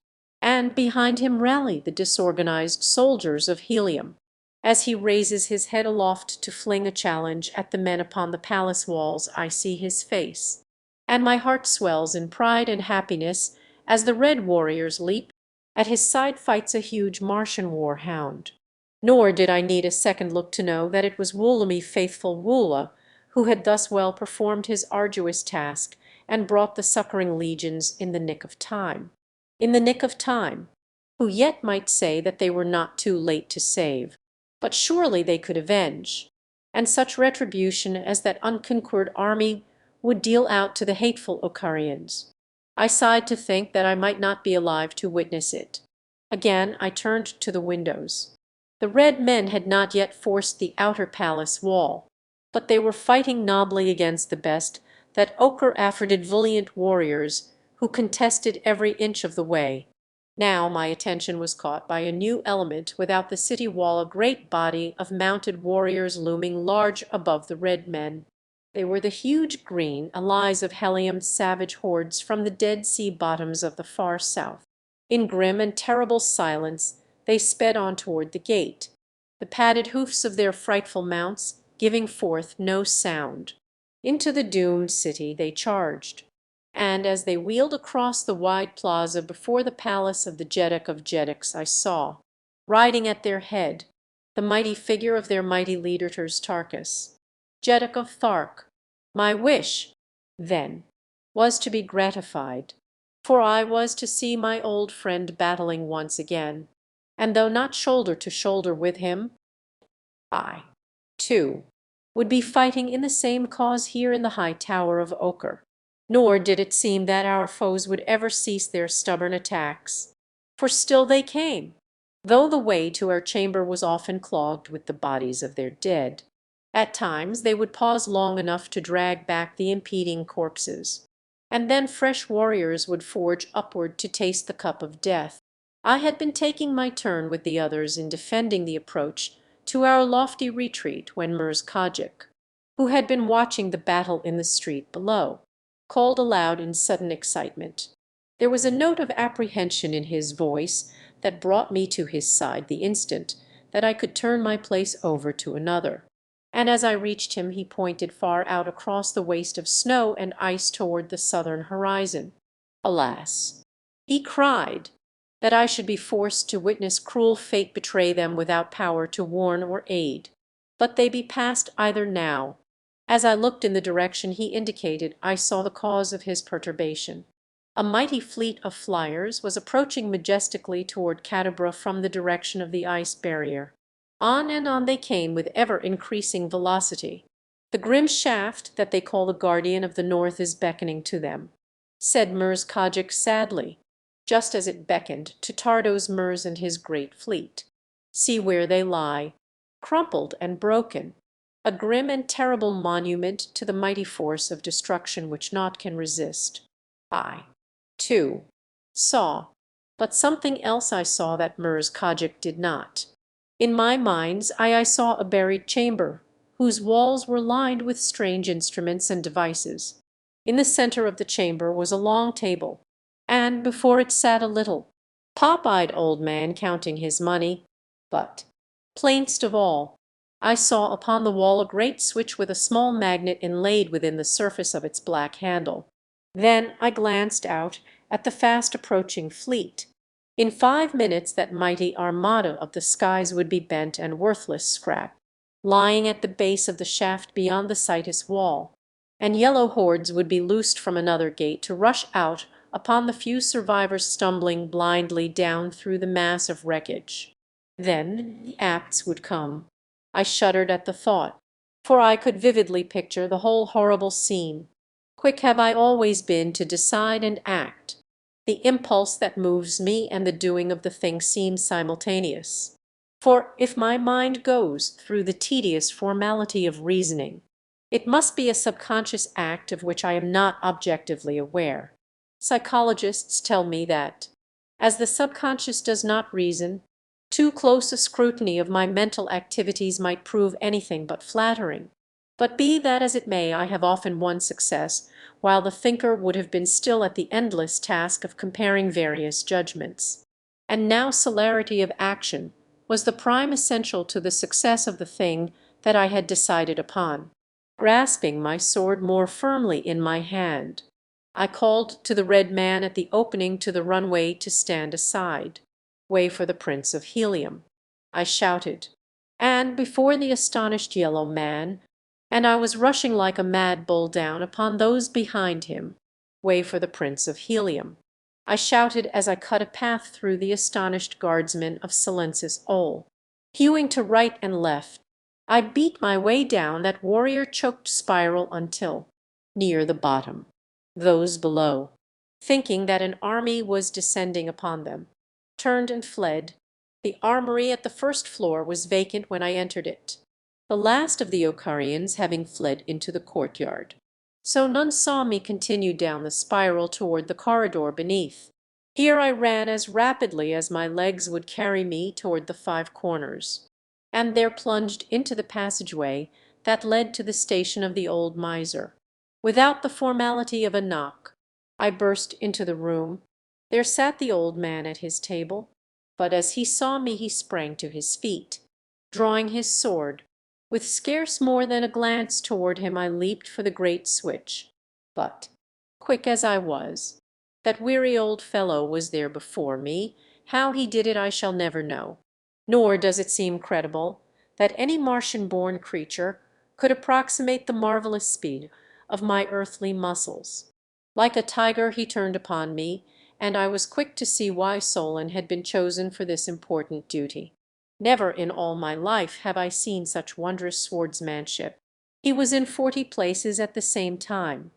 and behind him rally the disorganized soldiers of Helium. As he raises his head aloft to fling a challenge at the men upon the palace walls, I see his face, and my heart swells in pride and happiness as the red warriors leap. At his side fights a huge Martian war hound. Nor did I need a second look to know that it was Woolamy faithful Woola, who had thus well performed his arduous task and brought the succouring legions in the nick of time. In the nick of time, who yet might say that they were not too late to save, but surely they could avenge, and such retribution as that unconquered army would deal out to the hateful Ocarians. I sighed to think that I might not be alive to witness it. Again I turned to the windows. The red men had not yet forced the outer palace wall, but they were fighting nobly against the best that ochre afforded valiant warriors who contested every inch of the way. Now my attention was caught by a new element without the city wall, a great body of mounted warriors looming large above the red men. They were the huge green allies of Helium's savage hordes from the Dead Sea bottoms of the far south. In grim and terrible silence they sped on toward the gate, the padded hoofs of their frightful mounts giving forth no sound. Into the doomed city they charged, and as they wheeled across the wide plaza before the palace of the Jedic of Jedics, I saw, riding at their head, the mighty figure of their mighty leader Tarkus, Jedic of Thark. My wish, then, was to be gratified, for I was to see my old friend battling once again, and though not shoulder to shoulder with him, I, too, would be fighting in the same cause here in the high tower of Ochre. Nor did it seem that our foes would ever cease their stubborn attacks, for still they came, though the way to our chamber was often clogged with the bodies of their dead. At times they would pause long enough to drag back the impeding corpses, and then fresh warriors would forge upward to taste the cup of death. I had been taking my turn with the others in defending the approach to our lofty retreat when Mirs Kajik, who had been watching the battle in the street below, called aloud in sudden excitement. There was a note of apprehension in his voice that brought me to his side the instant that I could turn my place over to another, and as I reached him he pointed far out across the waste of snow and ice toward the southern horizon. Alas, he cried, that I should be forced to witness cruel fate betray them without power to warn or aid. But they be past either now. As I looked in the direction he indicated, I saw the cause of his perturbation. A mighty fleet of flyers was approaching majestically toward Cadabra from the direction of the ice barrier. On and on they came with ever-increasing velocity. "The grim shaft that they call the Guardian of the North is beckoning to them," said Mirs Kajik sadly, just as it beckoned to Tardos Mirs and his great fleet. "See where they lie, crumpled and broken, a grim and terrible monument to the mighty force of destruction which naught can resist." I, too, saw, but something else I saw that Mirs Kajik did not. In my mind's eye I saw a buried chamber, whose walls were lined with strange instruments and devices. In the center of the chamber was a long table, and before it sat a little, pop-eyed old man counting his money. But, plainest of all, I saw upon the wall a great switch with a small magnet inlaid within the surface of its black handle. Then I glanced out at the fast approaching fleet. In 5 minutes that mighty armada of the skies would be bent and worthless scrap, lying at the base of the shaft beyond the Citus wall, and yellow hordes would be loosed from another gate to rush out upon the few survivors stumbling blindly down through the mass of wreckage. Then the acts would come. I shuddered at the thought, for I could vividly picture the whole horrible scene. Quick have I always been to decide and act. The impulse that moves me and the doing of the thing seem simultaneous. For if my mind goes through the tedious formality of reasoning, it must be a subconscious act of which I am not objectively aware. Psychologists tell me that, as the subconscious does not reason, too close a scrutiny of my mental activities might prove anything but flattering. But be that as it may, I have often won success, while the thinker would have been still at the endless task of comparing various judgments. And now celerity of action was the prime essential to the success of the thing that I had decided upon. Grasping my sword more firmly in my hand, I called to the red man at the opening to the runway to stand aside. "Way for the Prince of Helium," I shouted, and before the astonished yellow man, and I was rushing like a mad bull down upon those behind him. "Way for the Prince of Helium," I shouted as I cut a path through the astonished guardsmen of Silencis Ol. Hewing to right and left, I beat my way down that warrior-choked spiral until, near the bottom, those below, thinking that an army was descending upon them, turned and fled. The armory at the first floor was vacant when I entered it, the last of the Ocarians having fled into the courtyard. So none saw me continue down the spiral toward the corridor beneath. Here I ran as rapidly as my legs would carry me toward the five corners, and there plunged into the passageway that led to the station of the old miser. Without the formality of a knock, I burst into the room. There sat the old man at his table, but as he saw me he sprang to his feet, drawing his sword. With scarce more than a glance toward him I leaped for the great switch. But, quick as I was, that weary old fellow was there before me. How he did it I shall never know. Nor does it seem credible that any Martian-born creature could approximate the marvelous speed of my earthly muscles. Like a tiger he turned upon me, and I was quick to see why Solon had been chosen for this important duty. Never in all my life have I seen such wondrous swordsmanship. He was in 40 places at the same time,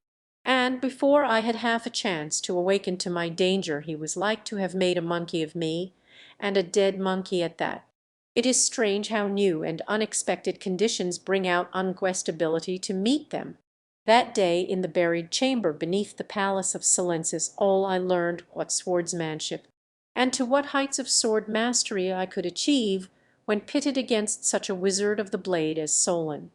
and before I had half a chance to awaken to my danger he was like to have made a monkey of me, and a dead monkey at that. It is strange how new and unexpected conditions bring out unquest ability to meet them. That day in the buried chamber beneath the palace of Silencis Ol I learned what swordsmanship and to what heights of sword mastery I could achieve when pitted against such a wizard of the blade as Solon.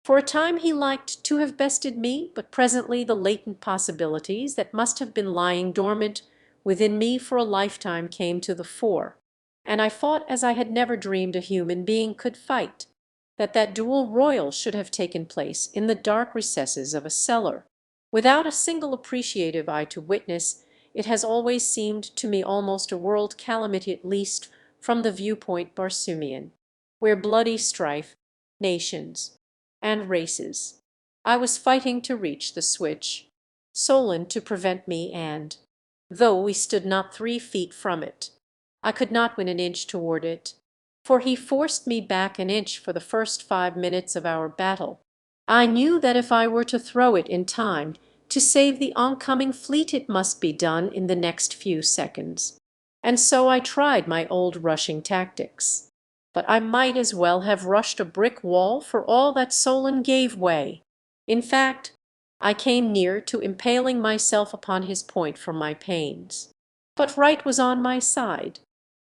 For a time he liked to have bested me, but presently the latent possibilities that must have been lying dormant within me for a lifetime came to the fore, and I fought as I had never dreamed a human being could fight. That duel royal should have taken place in the dark recesses of a cellar, without a single appreciative eye to witness, it has always seemed to me almost a world calamity, at least from the viewpoint Barsoomian, where bloody strife, nations, and races. I was fighting to reach the switch, Solon to prevent me, and, though we stood not 3 feet from it, I could not win an inch toward it, for he forced me back an inch for the first 5 minutes of our battle. I knew that if I were to throw it in time to save the oncoming fleet it must be done in the next few seconds. And so I tried my old rushing tactics. But I might as well have rushed a brick wall for all that Solon gave way. In fact, I came near to impaling myself upon his point for my pains. But right was on my side,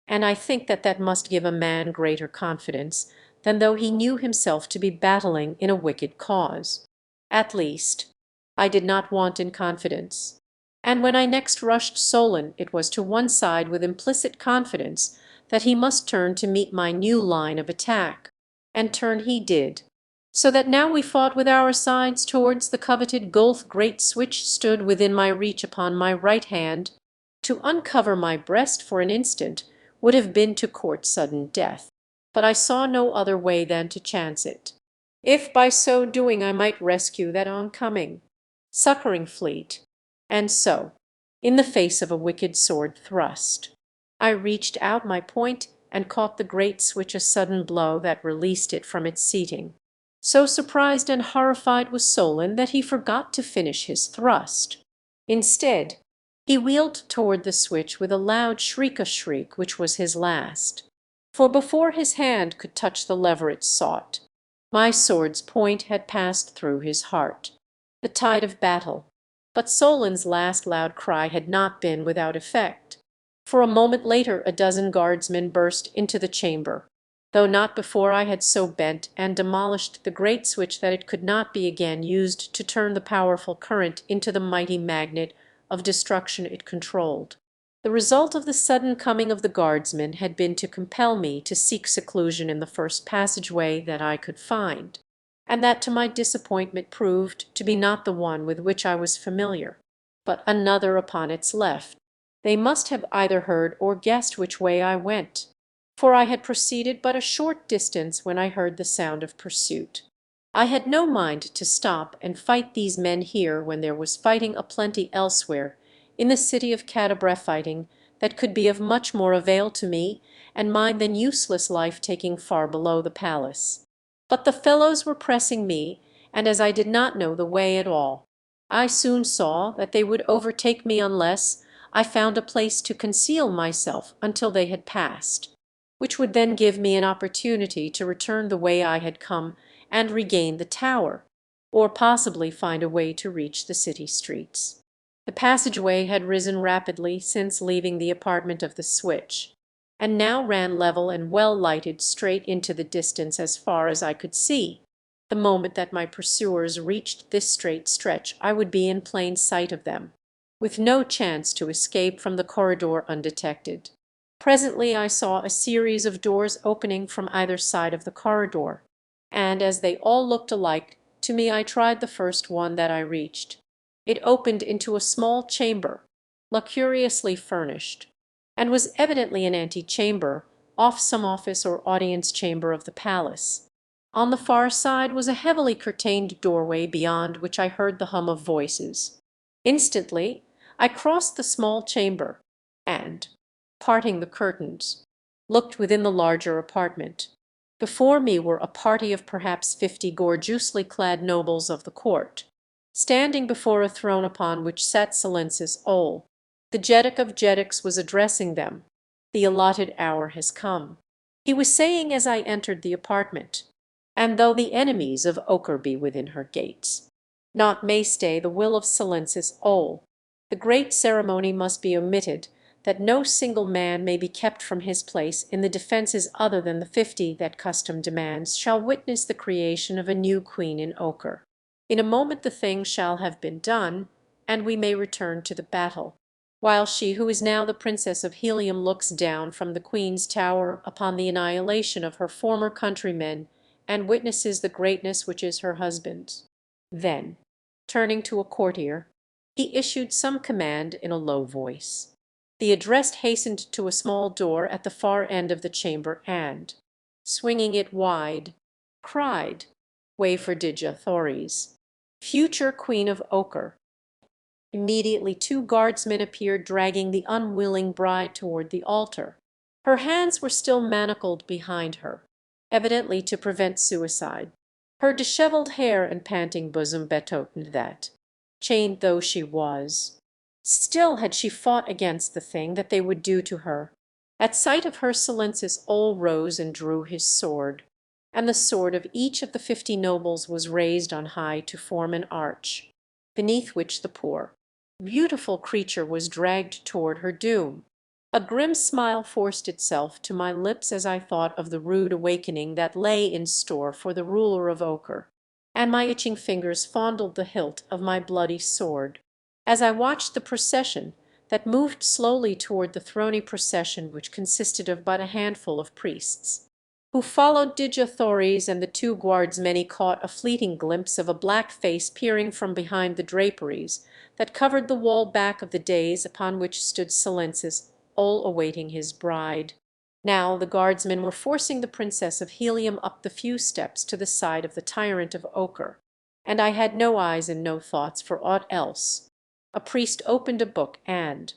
and I think that must give a man greater confidence than though he knew himself to be battling in a wicked cause. At least, I did not want in confidence. And when I next rushed Solon, it was to one side with implicit confidence that he must turn to meet my new line of attack. And turn he did. So that now we fought with our sides towards the coveted gulf. Great switch stood within my reach upon my right hand. To uncover my breast for an instant would have been to court sudden death, but I saw no other way than to chance it, if by so doing I might rescue that oncoming, succoring fleet. And so, in the face of a wicked sword thrust, I reached out my point and caught the great switch a sudden blow that released it from its seating. So surprised and horrified was Solon that he forgot to finish his thrust. Instead, he wheeled toward the switch with a loud shriek, a shriek which was his last. For before his hand could touch the lever it sought, my sword's point had passed through his heart. The tide of battle. But Solon's last loud cry had not been without effect. For a moment later a dozen guardsmen burst into the chamber, though not before I had so bent and demolished the great switch that it could not be again used to turn the powerful current into the mighty magnet of destruction it controlled. The result of the sudden coming of the guardsmen had been to compel me to seek seclusion in the first passageway that I could find, and that to my disappointment proved to be not the one with which I was familiar, but another upon its left. They must have either heard or guessed which way I went, for I had proceeded but a short distance when I heard the sound of pursuit. I had no mind to stop and fight these men here when there was fighting aplenty elsewhere in the city of Cadabra, fighting that could be of much more avail to me and mine than useless life taking far below the palace. But the fellows were pressing me, and as I did not know the way at all, I soon saw that they would overtake me unless I found a place to conceal myself until they had passed, which would then give me an opportunity to return the way I had come and regain the tower, or possibly find a way to reach the city streets. The passageway had risen rapidly since leaving the apartment of the switch, and now ran level and well lighted straight into the distance as far as I could see. The moment that my pursuers reached this straight stretch I would be in plain sight of them, with no chance to escape from the corridor undetected. Presently I saw a series of doors opening from either side of the corridor, and as they all looked alike to me I tried the first one that I reached. It opened into a small chamber, luxuriously furnished, and was evidently an antechamber off some office or audience chamber of the palace. On the far side was a heavily curtained doorway beyond which I heard the hum of voices. Instantly I crossed the small chamber, and, parting the curtains, looked within the larger apartment. Before me were a party of perhaps 50 gorgeously clad nobles of the court, standing before a throne upon which sat Silensis Ol. The Jeddak of Jeddaks was addressing them. "The allotted hour has come," he was saying as I entered the apartment, "and though the enemies of Ochre be within her gates, naught may stay the will of Silensis Ol. The great ceremony must be omitted, that no single man may be kept from his place in the defences other than the 50 that custom demands shall witness the creation of a new queen in Ochre. In a moment the thing shall have been done, and we may return to the battle, while she who is now the Princess of Helium looks down from the Queen's tower upon the annihilation of her former countrymen and witnesses the greatness which is her husband's." Then, turning to a courtier, he issued some command in a low voice. The addressed hastened to a small door at the far end of the chamber and, swinging it wide, cried, "Way for Dija Thoris, future Queen of Ochre." Immediately 2 guardsmen appeared dragging the unwilling bride toward the altar. Her hands were still manacled behind her, evidently to prevent suicide. Her dishevelled hair and panting bosom betokened that, chained though she was, still had she fought against the thing that they would do to her. At sight of her Silensis Ol rose and drew his sword, and the sword of each of the 50 nobles was raised on high to form an arch, beneath which the poor, beautiful creature was dragged toward her doom. A grim smile forced itself to my lips as I thought of the rude awakening that lay in store for the ruler of Ochre, and my itching fingers fondled the hilt of my bloody sword as I watched the procession that moved slowly toward the throny procession which consisted of but a handful of priests. who followed Digi and the two guards. Many caught a fleeting glimpse of a black face peering from behind the draperies that covered the wall back of the dais upon which stood Silensis, all awaiting his bride. Now the guardsmen were forcing the Princess of Helium up the few steps to the side of the tyrant of ochre, and I had no eyes and no thoughts for aught else. A priest opened a book and,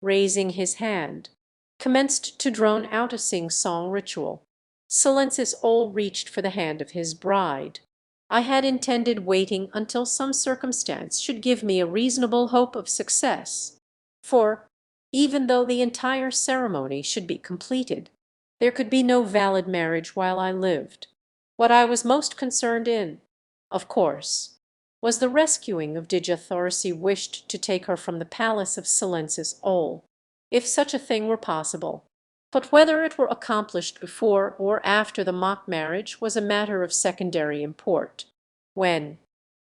raising his hand, commenced to drone out a sing-song ritual. Silensis all reached for the hand of his bride. I had intended waiting until some circumstance should give me a reasonable hope of success, for, even though the entire ceremony should be completed, there could be no valid marriage while I lived. What I was most concerned in, of course, was the rescuing of Digi. Wished to take her from the palace of Silensis Ol, if such a thing were possible. But whether it were accomplished before or after the mock marriage was a matter of secondary import. When,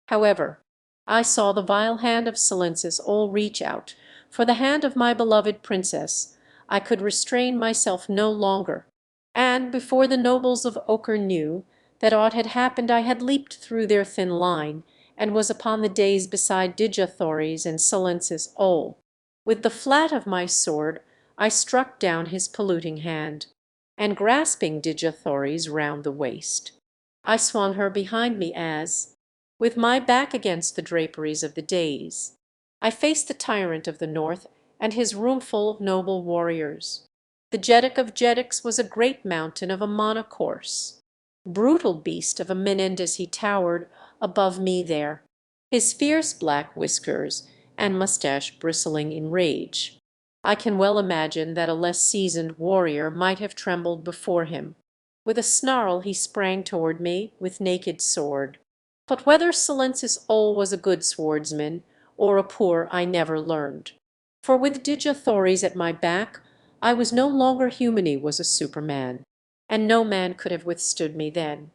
however, I saw the vile hand of Silensis Ol reach out for the hand of my beloved princess, I could restrain myself no longer, and before the nobles of ochre knew that aught had happened I had leaped through their thin line and was upon the dais beside Digi and Silensis Ol. With the flat of my sword I struck down his polluting hand, and grasping Digi round the waist, I swung her behind me as, with my back against the draperies of the dais, I faced the tyrant of the north and his roomful of noble warriors. The Jeddak of Jeddaks was a great mountain of a monarch horse. Brutal beast of a Menendez, he towered above me there, his fierce black whiskers and mustache bristling in rage. I can well imagine that a less seasoned warrior might have trembled before him. With a snarl he sprang toward me with naked sword. But whether Silensis Ol was a good swordsman or a poor I never learned. For with Digi at my back I was no longer human. He was a superman, and no man could have withstood me then.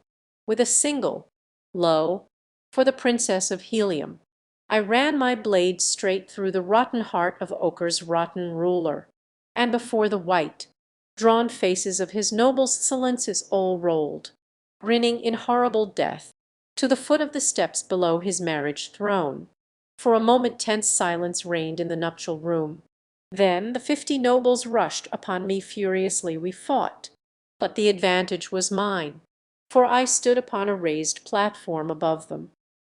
With a single, lo, for the Princess of Helium, I ran my blade straight through the rotten heart of ochre's rotten ruler, and before the white, drawn faces of his nobles Silensis Ol rolled, grinning in horrible death, to the foot of the steps below his marriage throne. For a moment tense silence reigned in the nuptial room. Then the 50 nobles rushed upon me furiously. We fought, but the advantage was mine, for I stood upon a raised platform above them,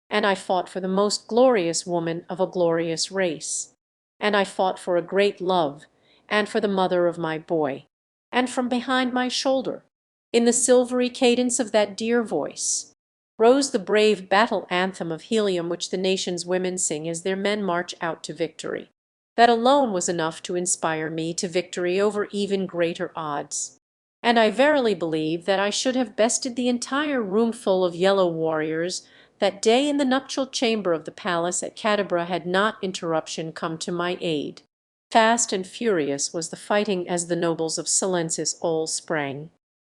and I fought for the most glorious woman of a glorious race, and I fought for a great love, and for the mother of my boy, and from behind my shoulder, in the silvery cadence of that dear voice, rose the brave battle anthem of Helium which the nation's women sing as their men march out to victory. That alone was enough to inspire me to victory over even greater odds. And I verily believe that I should have bested the entire roomful of yellow warriors that day in the nuptial chamber of the palace at Cadabra had not interruption come to my aid. Fast and furious was the fighting as the nobles of Silensis Ol sprang,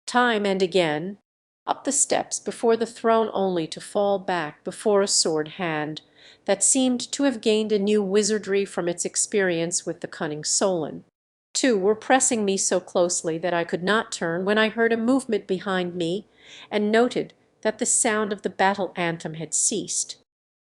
time and again, up the steps before the throne, only to fall back before a sword hand that seemed to have gained a new wizardry from its experience with the cunning Solon. Two were pressing me so closely that I could not turn when I heard a movement behind me and noted that the sound of the battle anthem had ceased.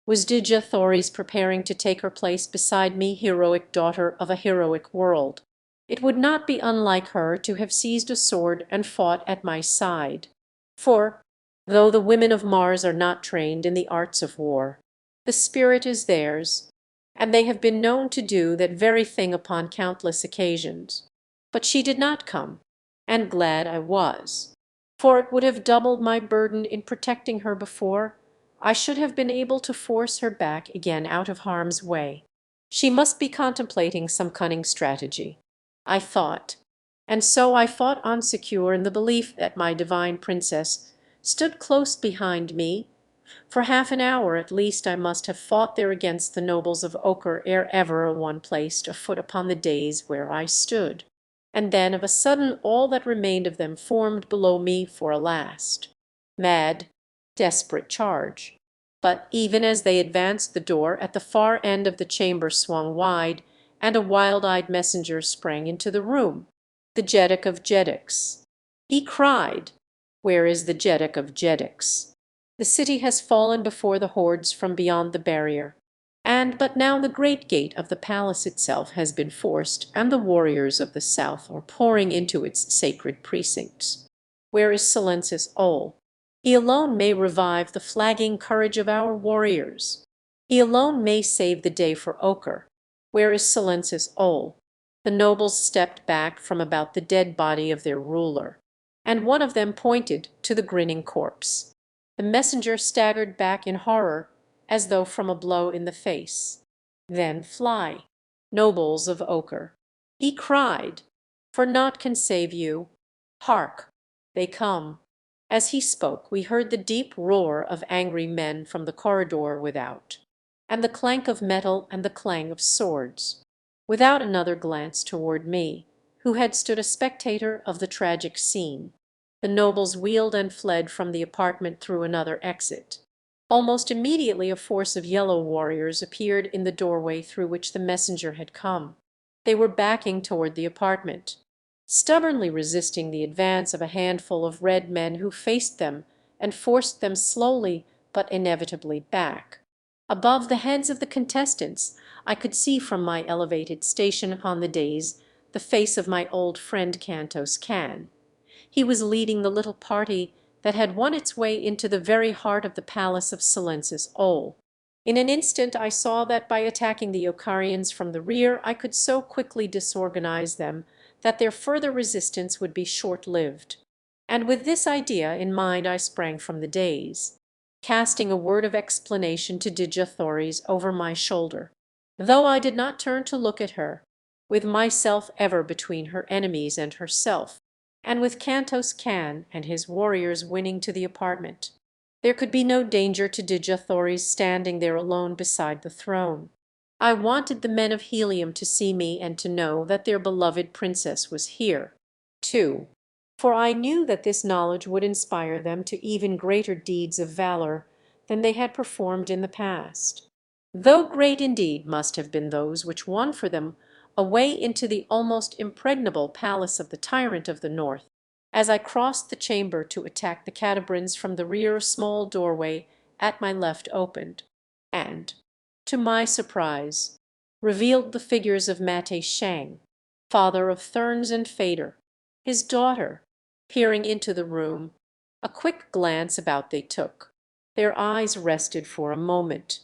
Was Digi preparing to take her place beside me, heroic daughter of a heroic world? It would not be unlike her to have seized a sword and fought at my side. For, though the women of Mars are not trained in the arts of war, the spirit is theirs, and they have been known to do that very thing upon countless occasions. But she did not come, and glad I was, for it would have doubled my burden in protecting her before I should have been able to force her back again out of harm's way. She must be contemplating some cunning strategy, I thought, and so I fought on secure in the belief that my divine princess stood close behind me. For half an hour at least I must have fought there against the nobles of ochre ere ever one placed a foot upon the dais where I stood. And then of a sudden all that remained of them formed below me for a last, mad, desperate charge. But even as they advanced, the door at the far end of the chamber swung wide, and a wild-eyed messenger sprang into the room, the Jeddak of Jeddaks. He cried, Where is the Jeddak of Jeddaks? The city has fallen before the hordes from beyond the barrier, and but now the great gate of the palace itself has been forced, and the warriors of the south are pouring into its sacred precincts. Where is Silensis Ol? He alone may revive the flagging courage of our warriors. He alone may save the day for Ochre. Where is Silensis Ol? The nobles stepped back from about the dead body of their ruler, and one of them pointed to the grinning corpse. The messenger staggered back in horror, as though from a blow in the face. Then fly, nobles of Ochre, he cried, for naught can save you. Hark! They come. As he spoke, we heard the deep roar of angry men from the corridor without, and the clank of metal and the clang of swords. Without another glance toward me, who had stood a spectator of the tragic scene, the nobles wheeled and fled from the apartment through another exit. Almost immediately a force of yellow warriors appeared in the doorway through which the messenger had come. They were backing toward the apartment, stubbornly resisting the advance of a handful of red men who faced them and forced them slowly but inevitably back. Above the heads of the contestants I could see from my elevated station upon the dais the face of my old friend Cantos Can. He was leading the little party that had won its way into the very heart of the palace of Silensis Ol. In an instant I saw that by attacking the Ocharians from the rear I could so quickly disorganize them that their further resistance would be short-lived. And with this idea in mind I sprang from the dais, casting a word of explanation to Dejathories over my shoulder, though I did not turn to look at her, with myself ever between her enemies and herself, and with Cantos Can and his warriors winning to the apartment. There could be no danger to Dejathories standing there alone beside the throne. I wanted the men of Helium to see me and to know that their beloved princess was here, too, for I knew that this knowledge would inspire them to even greater deeds of valor than they had performed in the past, though great indeed must have been those which won for them a way into the almost impregnable palace of the tyrant of the north. As I crossed the chamber to attack the Catabrins from the rear, a small doorway at my left opened, and, to my surprise, revealed the figures of Mate Shang, father of Therns and Fader, his daughter, peering into the room. A quick glance about they took. Their eyes rested for a moment,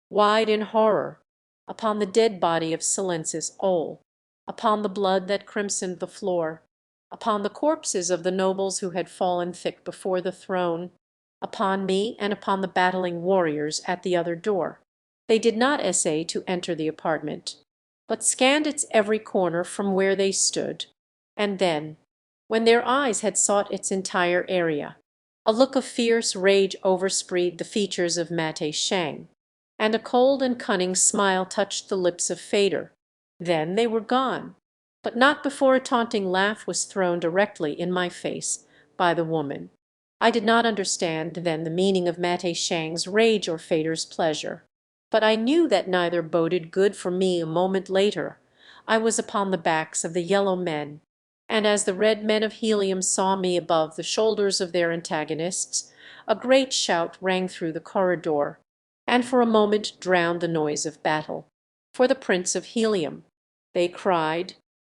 wide in horror, upon the dead body of Silensis Ol, upon the blood that crimsoned the floor, upon the corpses of the nobles who had fallen thick before the throne, upon me and upon the battling warriors at the other door. They did not essay to enter the apartment, but scanned its every corner from where they stood, and then, when their eyes had sought its entire area, a look of fierce rage overspread the features of Mate Shang, and a cold and cunning smile touched the lips of Fader. Then they were gone, but not before a taunting laugh was thrown directly in my face by the woman. I did not understand then the meaning of Mate Shang's rage or Fader's pleasure, but I knew that neither boded good for me. A moment later I was upon the backs of the yellow men, and as the red men of Helium saw me above the shoulders of their antagonists, a great shout rang through the corridor, and for a moment drowned the noise of battle. "For the Prince of Helium!" they cried,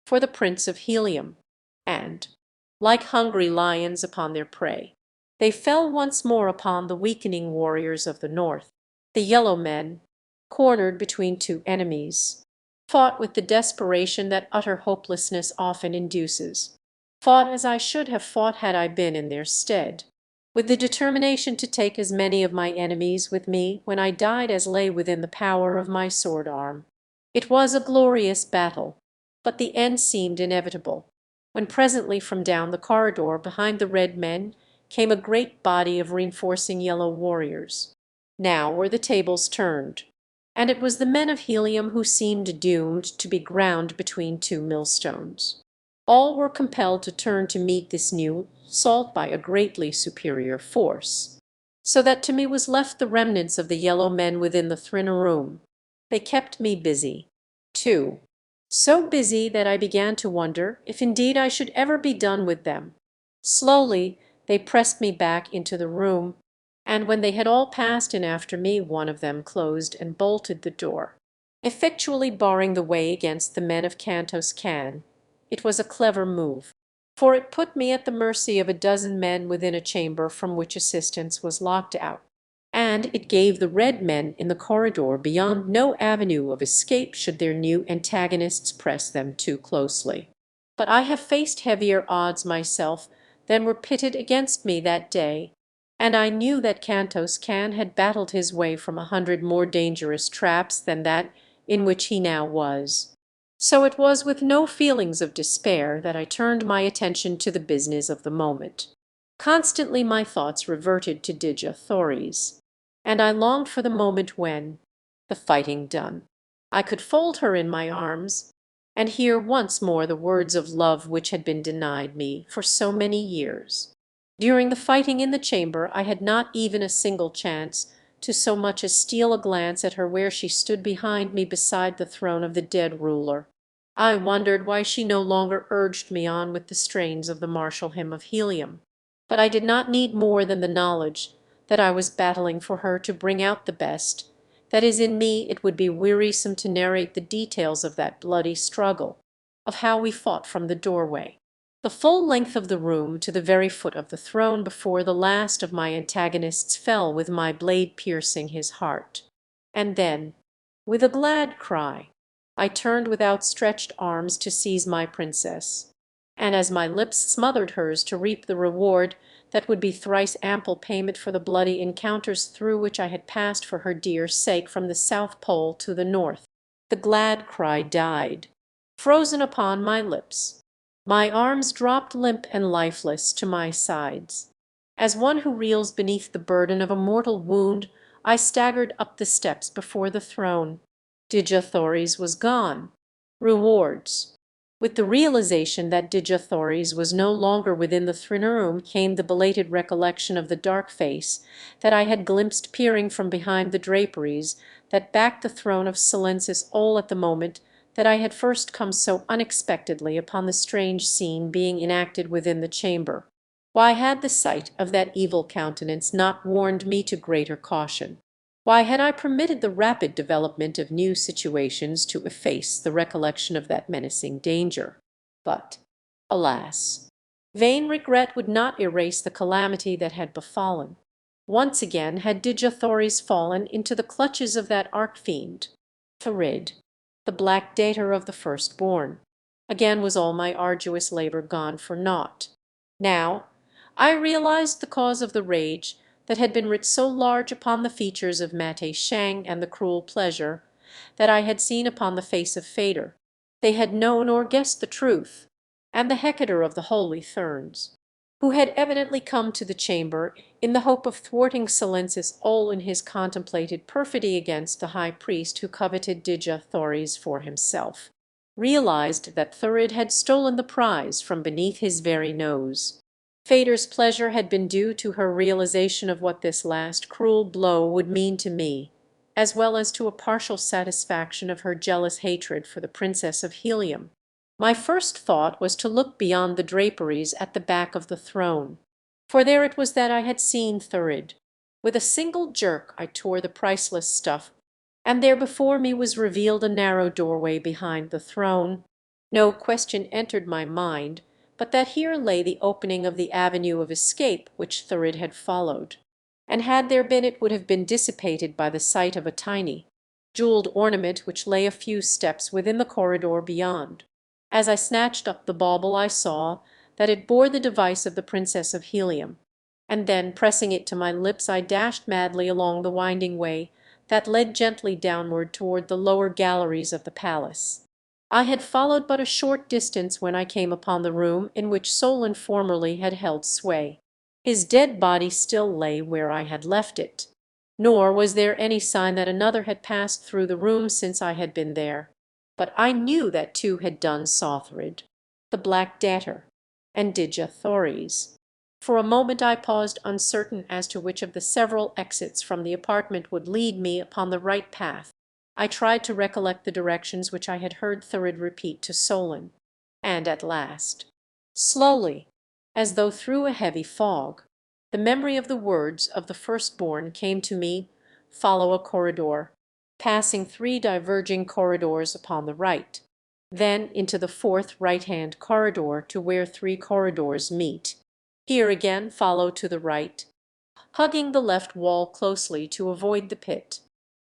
"for the Prince of Helium!" And, like hungry lions upon their prey, they fell once more upon the weakening warriors of the north. The yellow men, cornered between two enemies, fought with the desperation that utter hopelessness often induces, fought as I should have fought had I been in their stead, with the determination to take as many of my enemies with me when I died as lay within the power of my sword arm. It was a glorious battle, but the end seemed inevitable, when presently from down the corridor behind the red men came a great body of reinforcing yellow warriors. Now were the tables turned, and it was the men of Helium who seemed doomed to be ground between two millstones. All were compelled to turn to meet this new assault by a greatly superior force, so that to me was left the remnants of the yellow men within the throne room. They kept me busy, too, so busy that I began to wonder if indeed I should ever be done with them. Slowly They pressed me back into the room, and when they had all passed in after me, one of them closed and bolted the door, effectually barring the way against the men of Cantos Can. It was a clever move, for it put me at the mercy of a dozen men within a chamber from which assistance was locked out, and it gave the red men in the corridor beyond no avenue of escape should their new antagonists press them too closely. But I have faced heavier odds myself than were pitted against me that day, and I knew that Cantos Can had battled his way from 100 more dangerous traps than that in which he now was. So it was with no feelings of despair that I turned my attention to the business of the moment. Constantly my thoughts reverted to Dija Thoris, and I longed for the moment when, the fighting done, I could fold her in my arms and hear once more the words of love which had been denied me for so many years. During the fighting in the chamber I had not even a single chance to so much as steal a glance at her where she stood behind me beside the throne of the dead ruler. I wondered why she no longer urged me on with the strains of the martial hymn of Helium. But I did not need more than the knowledge that I was battling for her to bring out the best that is in me. It would be wearisome to narrate the details of that bloody struggle, of how we fought from the doorway, the full length of the room, to the very foot of the throne before the last of my antagonists fell with my blade piercing his heart. And then, with a glad cry, I turned with outstretched arms to seize my princess, and as my lips smothered hers to reap the reward that would be thrice ample payment for the bloody encounters through which I had passed for her dear sake from the South Pole to the North, the glad cry died, frozen upon my lips. My arms dropped limp and lifeless to my sides. As one who reels beneath the burden of a mortal wound, I staggered up the steps before the throne. Dija Thoris was gone. Rewards. With the realization that Dija Thoris was no longer within the throne room came the belated recollection of the dark face that I had glimpsed peering from behind the draperies that backed the throne of Silensis all at the moment that I had first come so unexpectedly upon the strange scene being enacted within the chamber. Why had the sight of that evil countenance not warned me to greater caution? Why had I permitted the rapid development of new situations to efface the recollection of that menacing danger? But, alas, vain regret would not erase the calamity that had befallen. Once again had Dija Thoris fallen into the clutches of that arch-fiend, Thurid, the black dater of the firstborn. Again was all my arduous labor gone for naught. Now I realized the cause of the rage that had been writ so large upon the features of Mate Shang and the cruel pleasure that I had seen upon the face of Fader. They had known or guessed the truth, and the Hecator of the holy Therns, who had evidently come to the chamber in the hope of thwarting Silensis all in his contemplated perfidy against the high priest who coveted Dija Thoris for himself, realized that Thurid had stolen the prize from beneath his very nose. Fader's pleasure had been due to her realization of what this last cruel blow would mean to me, as well as to a partial satisfaction of her jealous hatred for the Princess of Helium. My first thought was to look beyond the draperies at the back of the throne, for there it was that I had seen Thurid. With a single jerk I tore the priceless stuff, and there before me was revealed a narrow doorway behind the throne. No question entered my mind but that here lay the opening of the avenue of escape which Thurid had followed, and had there been it would have been dissipated by the sight of a tiny, jewelled ornament which lay a few steps within the corridor beyond. As I snatched up the bauble I saw that it bore the device of the Princess of Helium, and then pressing it to my lips I dashed madly along the winding way that led gently downward toward the lower galleries of the palace. I had followed but a short distance when I came upon the room in which Solon formerly had held sway. His dead body still lay where I had left it, nor was there any sign that another had passed through the room since I had been there. But I knew that two had done Sothrid, the Black Dater, and Dija Thoris. For a moment I paused uncertain as to which of the several exits from the apartment would lead me upon the right path. I tried to recollect the directions which I had heard Thurid repeat to Solon, and at last, slowly, as though through a heavy fog. The memory of the words of the firstborn came to me, "Follow a corridor," passing three diverging corridors upon the right, then into the fourth right-hand corridor to where three corridors meet. Here again follow to the right, hugging the left wall closely to avoid the pit.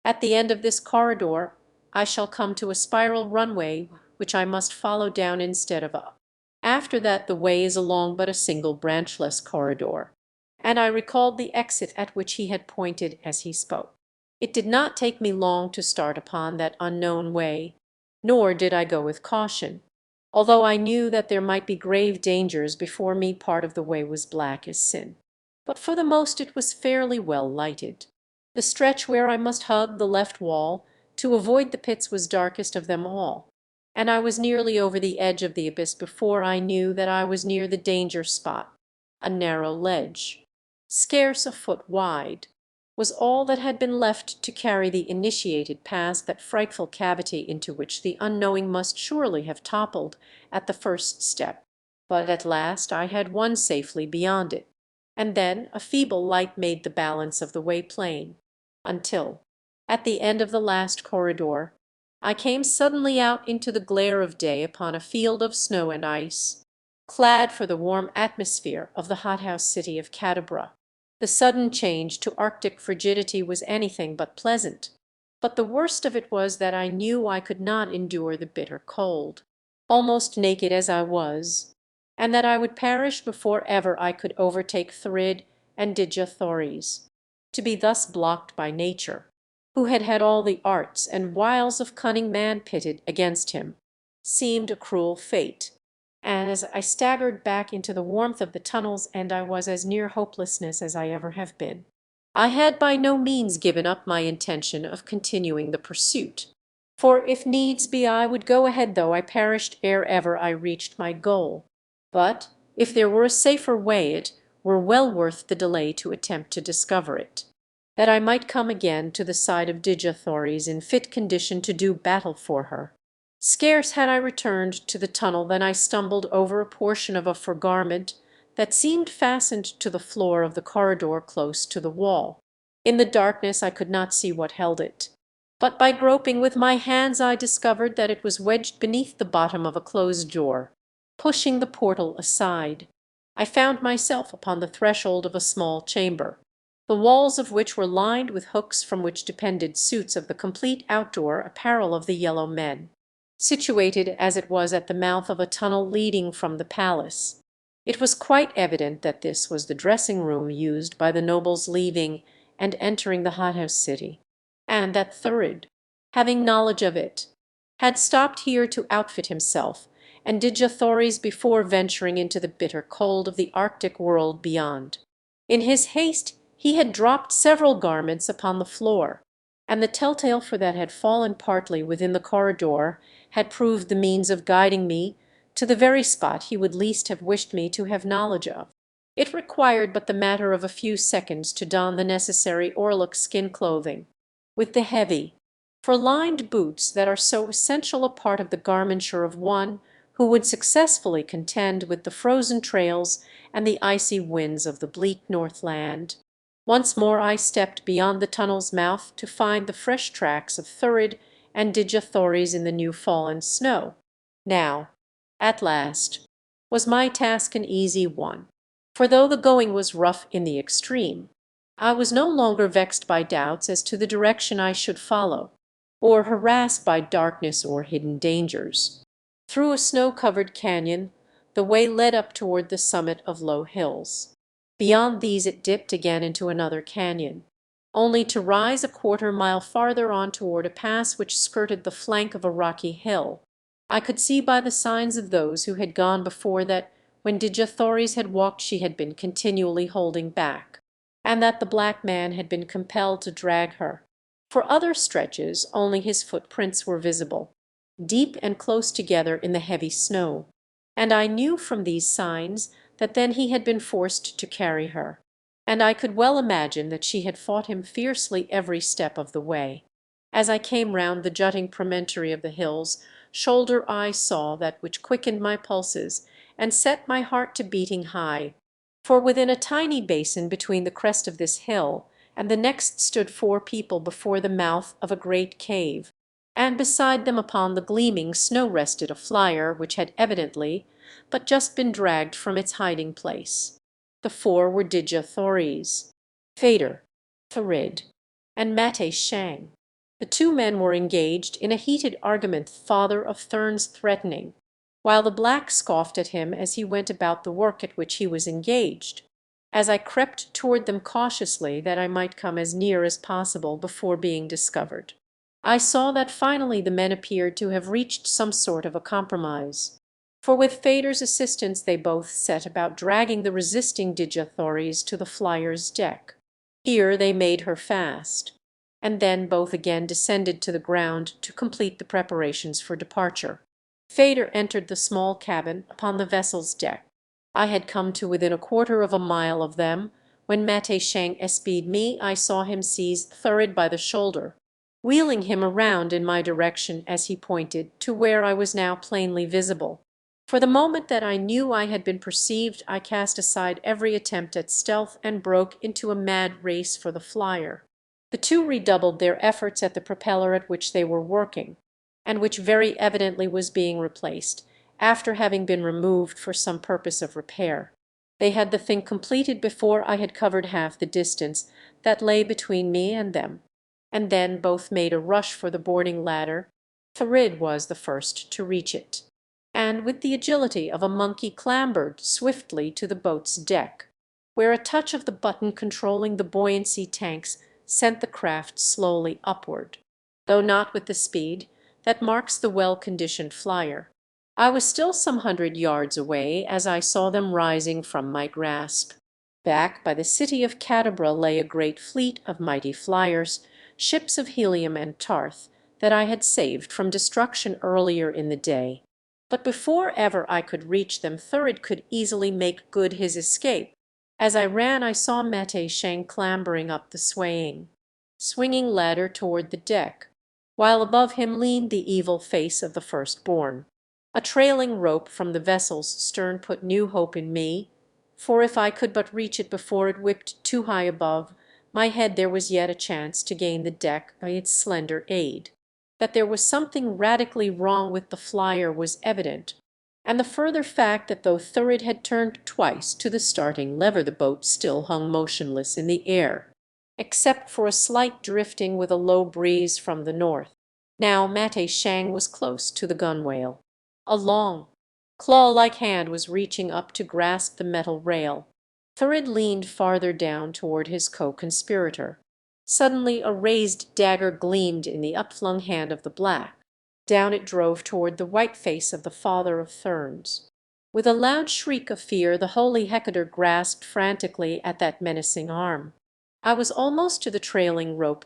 At the end of this corridor I shall come to a spiral runway which I must follow down instead of up. After that the way is along but a single branchless corridor. And I recalled the exit at which he had pointed as he spoke. It did not take me long to start upon that unknown way, nor did I go with caution. Although I knew that there might be grave dangers before me, part of the way was black as sin. But for the most it was fairly well lighted. The stretch where I must hug the left wall to avoid the pits was darkest of them all, and I was nearly over the edge of the abyss before I knew that I was near the danger spot. A narrow ledge, scarce a foot wide, was all that had been left to carry the initiated past that frightful cavity into which the unknowing must surely have toppled at the first step. But at last I had won safely beyond it, and then a feeble light made the balance of the way plain, until, at the end of the last corridor, I came suddenly out into the glare of day upon a field of snow and ice, clad for the warm atmosphere of the hothouse city of Cadabra. The sudden change to Arctic frigidity was anything but pleasant, but the worst of it was that I knew I could not endure the bitter cold, almost naked as I was, and that I would perish before ever I could overtake Thrid and Dejethores. To be thus blocked by nature, who had had all the arts and wiles of cunning man pitted against him, seemed a cruel fate. And as I staggered back into the warmth of the tunnels, and I was as near hopelessness as I ever have been, I had by no means given up my intention of continuing the pursuit. For if needs be I would go ahead though I perished ere ever I reached my goal. But if there were a safer way, it were well worth the delay to attempt to discover it, that I might come again to the side of Dejethores in fit condition to do battle for her. Scarce had I returned to the tunnel than I stumbled over a portion of a foregarment that seemed fastened to the floor of the corridor close to the wall. In the darkness I could not see what held it, but by groping with my hands I discovered that it was wedged beneath the bottom of a closed door. Pushing the portal aside, I found myself upon the threshold of a small chamber, the walls of which were lined with hooks from which depended suits of the complete outdoor apparel of the yellow men. Situated as it was at the mouth of a tunnel leading from the palace, it was quite evident that this was the dressing room used by the nobles leaving and entering the hothouse city, and that Thurid, having knowledge of it, had stopped here to outfit himself and Dejethores before venturing into the bitter cold of the Arctic world beyond. In his haste he had dropped several garments upon the floor, and the telltale for that had fallen partly within the corridor had proved the means of guiding me to the very spot he would least have wished me to have knowledge of. It required but the matter of a few seconds to don the necessary Orluk skin clothing, with the heavy, fur-lined boots that are so essential a part of the garmenture of one who would successfully contend with the frozen trails and the icy winds of the bleak Northland. Once more I stepped beyond the tunnel's mouth to find the fresh tracks of Thurid and Dejethores in the new fallen snow. Now, at last, was my task an easy one, for though the going was rough in the extreme, I was no longer vexed by doubts as to the direction I should follow, or harassed by darkness or hidden dangers. Through a snow-covered canyon the way led up toward the summit of low hills. Beyond these it dipped again into another canyon, only to rise a quarter-mile farther on toward a pass which skirted the flank of a rocky hill. I could see by the signs of those who had gone before that when Dejethores had walked she had been continually holding back, and that the black man had been compelled to drag her. For other stretches only his footprints were visible, deep and close together in the heavy snow, and I knew from these signs that then he had been forced to carry her, and I could well imagine that she had fought him fiercely every step of the way. As I came round the jutting promontory of the hills, shoulder I saw that which quickened my pulses and set my heart to beating high. For within a tiny basin between the crest of this hill and the next stood 4 people before the mouth of a great cave, and beside them upon the gleaming snow rested a flyer which had evidently but just been dragged from its hiding place. The 4 were Dejah Fader, Thurid, and Mate Shang. The 2 men were engaged in a heated argument, father of Thurn's threatening, while the black scoffed at him as he went about the work at which he was engaged. As I crept toward them cautiously that I might come as near as possible before being discovered, I saw that finally the men appeared to have reached some sort of a compromise. For with Fader's assistance they both set about dragging the resisting Dejah to the flyer's deck. Here they made her fast, and then both again descended to the ground to complete the preparations for departure. Fader entered the small cabin upon the vessel's deck. I had come to within a quarter of a mile of them when Mate Shang espied me. I saw him seize Thurid by the shoulder, wheeling him around in my direction as he pointed to where I was now plainly visible. For the moment that I knew I had been perceived, I cast aside every attempt at stealth and broke into a mad race for the flyer. The 2 redoubled their efforts at the propeller at which they were working, and which very evidently was being replaced, after having been removed for some purpose of repair. They had the thing completed before I had covered half the distance that lay between me and them, and then both made a rush for the boarding ladder. Thurid was the first to reach it, and with the agility of a monkey clambered swiftly to the boat's deck, where a touch of the button controlling the buoyancy tanks sent the craft slowly upward, though not with the speed that marks the well-conditioned flyer. I was still some 100 yards away as I saw them rising from my grasp. Back by the city of Cadabra lay a great fleet of mighty flyers, ships of helium and Tarth, that I had saved from destruction earlier in the day. But before ever I could reach them, Thurid could easily make good his escape. As I ran I saw Mate Shang clambering up the swinging ladder toward the deck, while above him leaned the evil face of the firstborn. A trailing rope from the vessel's stern put new hope in me, for if I could but reach it before it whipped too high above my head there was yet a chance to gain the deck by its slender aid. That there was something radically wrong with the flyer was evident, and the further fact that though Thurid had turned twice to the starting lever the boat still hung motionless in the air, except for a slight drifting with a low breeze from the north. Now Mate Shang was close to the gunwale. A long, claw-like hand was reaching up to grasp the metal rail. Thurid leaned farther down toward his co-conspirator. Suddenly a raised dagger gleamed in the upflung hand of the black. Down it drove toward the white face of the father of Thurns. With a loud shriek of fear the holy Hecator grasped frantically at that menacing arm. I was almost to the trailing rope.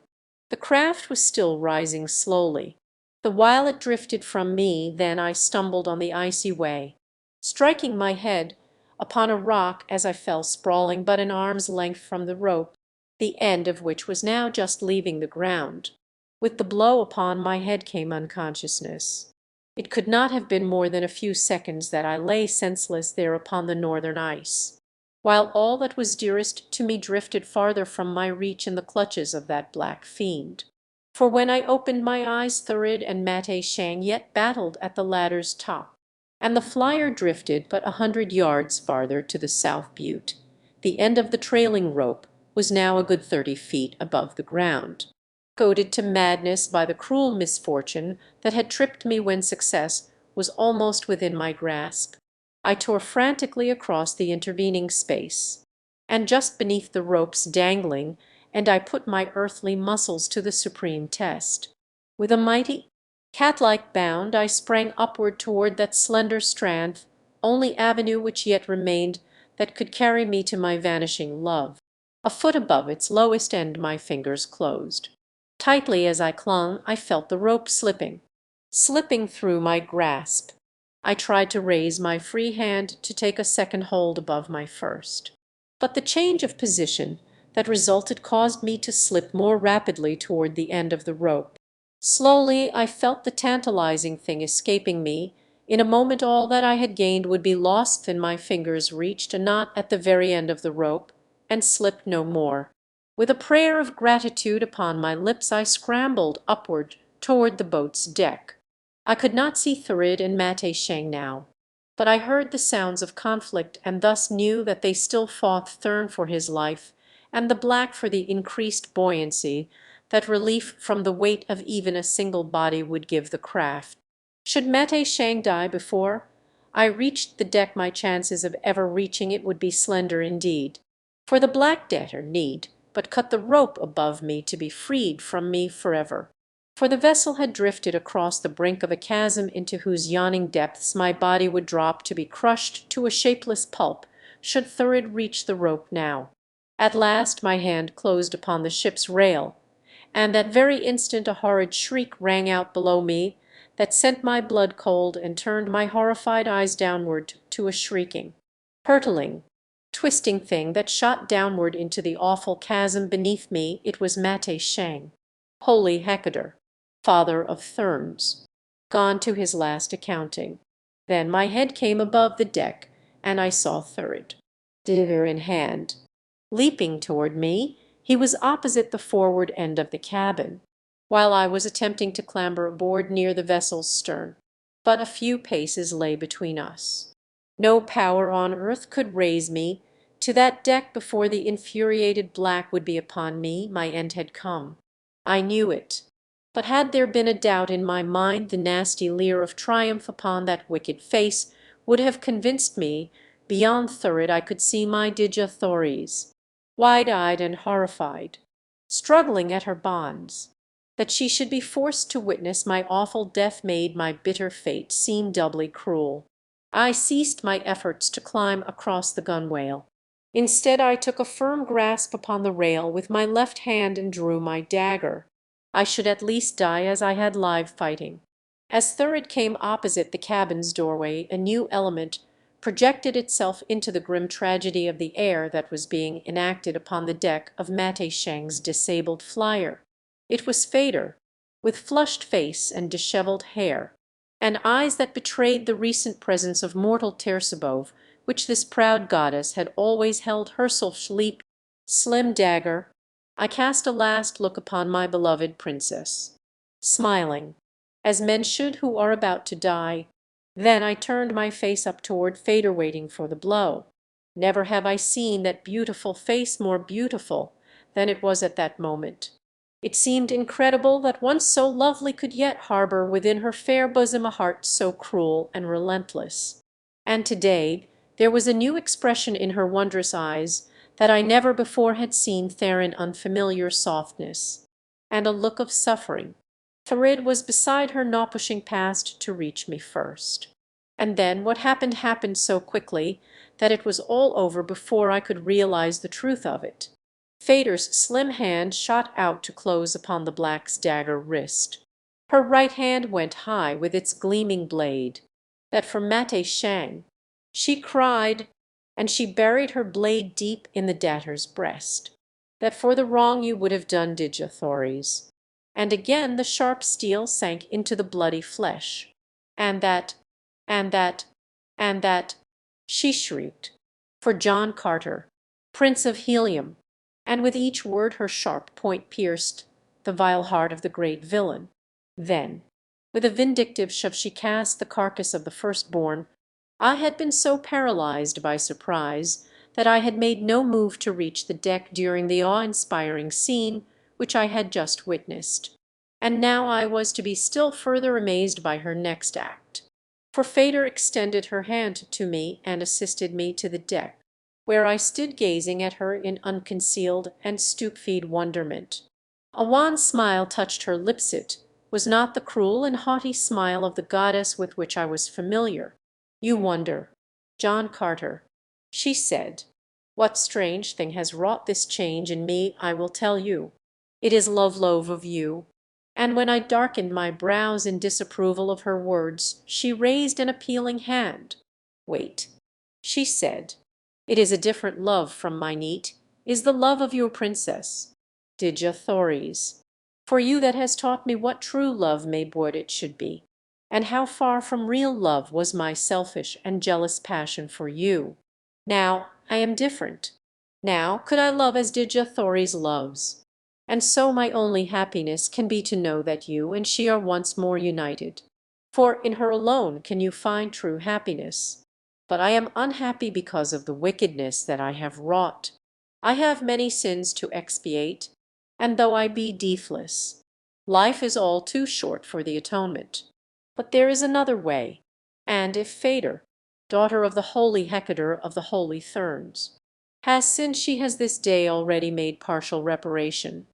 The craft was still rising slowly. The while it drifted from me, then I stumbled on the icy way, striking my head upon a rock as I fell sprawling but an arm's length from the rope, the end of which was now just leaving the ground. With the blow upon my head came unconsciousness. It could not have been more than a few seconds that I lay senseless there upon the northern ice, while all that was dearest to me drifted farther from my reach in the clutches of that black fiend. For when I opened my eyes Thurid and Mate Shang yet battled at the ladder's top, and the flyer drifted but 100 yards farther to the south butte. The end of the trailing rope was now a good 30 feet above the ground. Goaded to madness by the cruel misfortune that had tripped me when success was almost within my grasp, I tore frantically across the intervening space, and just beneath the ropes dangling, and I put my earthly muscles to the supreme test. With a mighty, cat-like bound I sprang upward toward that slender strand, only avenue which yet remained that could carry me to my vanishing love. A foot above its lowest end my fingers closed. Tightly as I clung I felt the rope slipping through my grasp. I tried to raise my free hand to take a second hold above my first, but the change of position that resulted caused me to slip more rapidly toward the end of the rope. Slowly I felt the tantalizing thing escaping me. In a moment all that I had gained would be lost, and my fingers reached a knot at the very end of the rope, and slipped no more. With a prayer of gratitude upon my lips I scrambled upward toward the boat's deck. I could not see Thurid and Mate Shang now, but I heard the sounds of conflict, and thus knew that they still fought Thurn for his life, and the black for the increased buoyancy that relief from the weight of even a single body would give the craft. Should Mate Shang die before I reached the deck, my chances of ever reaching it would be slender indeed, for the black debtor need but cut the rope above me to be freed from me forever. For the vessel had drifted across the brink of a chasm into whose yawning depths my body would drop to be crushed to a shapeless pulp should Thurid reach the rope now. At last my hand closed upon the ship's rail, and that very instant a horrid shriek rang out below me that sent my blood cold and turned my horrified eyes downward to a shrieking, hurtling, twisting thing that shot downward into the awful chasm beneath me. It was Mate Shang, holy Hector, father of Therns, gone to his last accounting. Then my head came above the deck, and I saw Thurid, dagger in hand, leaping toward me. He was opposite the forward end of the cabin, while I was attempting to clamber aboard near the vessel's stern. But a few paces lay between us. No power on earth could raise me to that deck before the infuriated black would be upon me. My end had come. I knew it. But had there been a doubt in my mind, the nasty leer of triumph upon that wicked face would have convinced me. Beyond Thurid I could see my Dejah wide-eyed and horrified, struggling at her bonds. That she should be forced to witness my awful death made my bitter fate seem doubly cruel. I ceased my efforts to climb across the gunwale. Instead I took a firm grasp upon the rail with my left hand and drew my dagger. I should at least die as I had live fighting. As Thurid came opposite the cabin's doorway, a new element projected itself into the grim tragedy of the air that was being enacted upon the deck of Mate Shang's disabled flyer. It was Fader, with flushed face and dishevelled hair, and eyes that betrayed the recent presence of mortal Tersabov, which this proud goddess had always held herself slim dagger. I cast a last look upon my beloved princess, smiling, as men should who are about to die. Then I turned my face up toward Fader, waiting for the blow. Never have I seen that beautiful face more beautiful than it was at that moment. It seemed incredible that one so lovely could yet harbor within her fair bosom a heart so cruel and relentless. And today there was a new expression in her wondrous eyes that I never before had seen there, an unfamiliar softness, and a look of suffering. Thurid was beside her, not pushing past to reach me first. And then what happened so quickly that it was all over before I could realize the truth of it. Fader's slim hand shot out to close upon the black's dagger wrist. Her right hand went high with its gleaming blade. That for Mate Shang, she cried, and she buried her blade deep in the debtor's breast. That for the wrong you would have done, Dejah. And again the sharp steel sank into the bloody flesh. And that, and that, and that, she shrieked, for John Carter, Prince of Helium, and with each word her sharp point pierced the vile heart of the great villain. Then, with a vindictive shove, she cast the carcass of the firstborn. I had been so paralyzed by surprise that I had made no move to reach the deck during the awe-inspiring scene which I had just witnessed. And now I was to be still further amazed by her next act. For Fader extended her hand to me and assisted me to the deck, where I stood gazing at her in unconcealed and stupefied wonderment. A wan smile touched her lips. It was not the cruel and haughty smile of the goddess with which I was familiar. "You wonder, John Carter," she said, "what strange thing has wrought this change in me. I will tell you. It is love of you." And when I darkened my brows in disapproval of her words, she raised an appealing hand. "Wait," she said. "It is a different love from my neat, is the love of your princess, Dejah. For you that has taught me what true love may would it should be, and how far from real love was my selfish and jealous passion for you. Now I am different. Now could I love as Dejah loves. And so my only happiness can be to know that you and she are once more united. For in her alone can you find true happiness. But I am unhappy because of the wickedness that I have wrought. I have many sins to expiate, and though I be deathless, life is all too short for the atonement. But there is another way, and if Phaedra, daughter of the holy Hecator of the holy Therns, has sinned, she has this day already made partial reparation.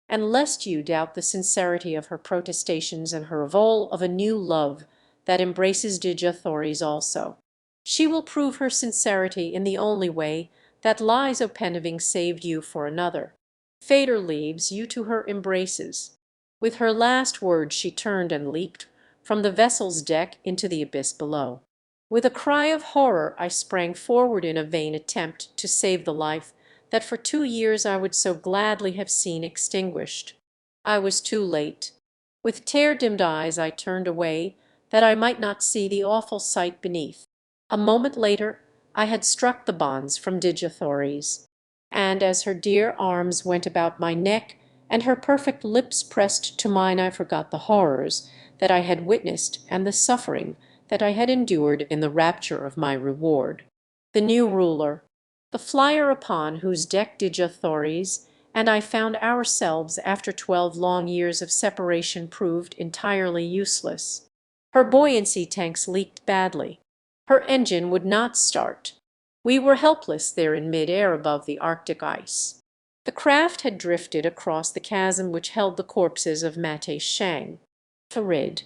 And lest you doubt the sincerity of her protestations and her avowal of a new love that embraces Dejah also, she will prove her sincerity in the only way that lies O pen having saved you for another. Phaedra leaves you to her embraces. With her last word she turned and leaped from the vessel's deck into the abyss below. With a cry of horror I sprang forward in a vain attempt to save the life that for 2 years I would so gladly have seen extinguished. I was too late. With tear-dimmed eyes I turned away that I might not see the awful sight beneath. A moment later I had struck the bonds from Dejah, and as her dear arms went about my neck and her perfect lips pressed to mine, I forgot the horrors that I had witnessed and the suffering that I had endured in the rapture of my reward. The new ruler, the flyer upon whose deck Dejah and I found ourselves after 12 long years of separation, proved entirely useless. Her buoyancy tanks leaked badly. Her engine would not start. We were helpless there in mid-air above the Arctic ice. The craft had drifted across the chasm which held the corpses of Mate Shang, Farid,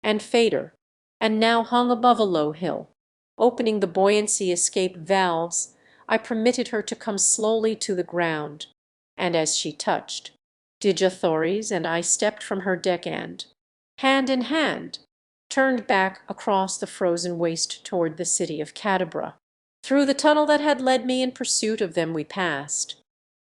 and Phaedra, and now hung above a low hill. Opening the buoyancy escape valves, I permitted her to come slowly to the ground, and as she touched, Dejah and I stepped from her deck and, hand in hand, turned back across the frozen waste toward the city of Cadabra. Through the tunnel that had led me in pursuit of them we passed,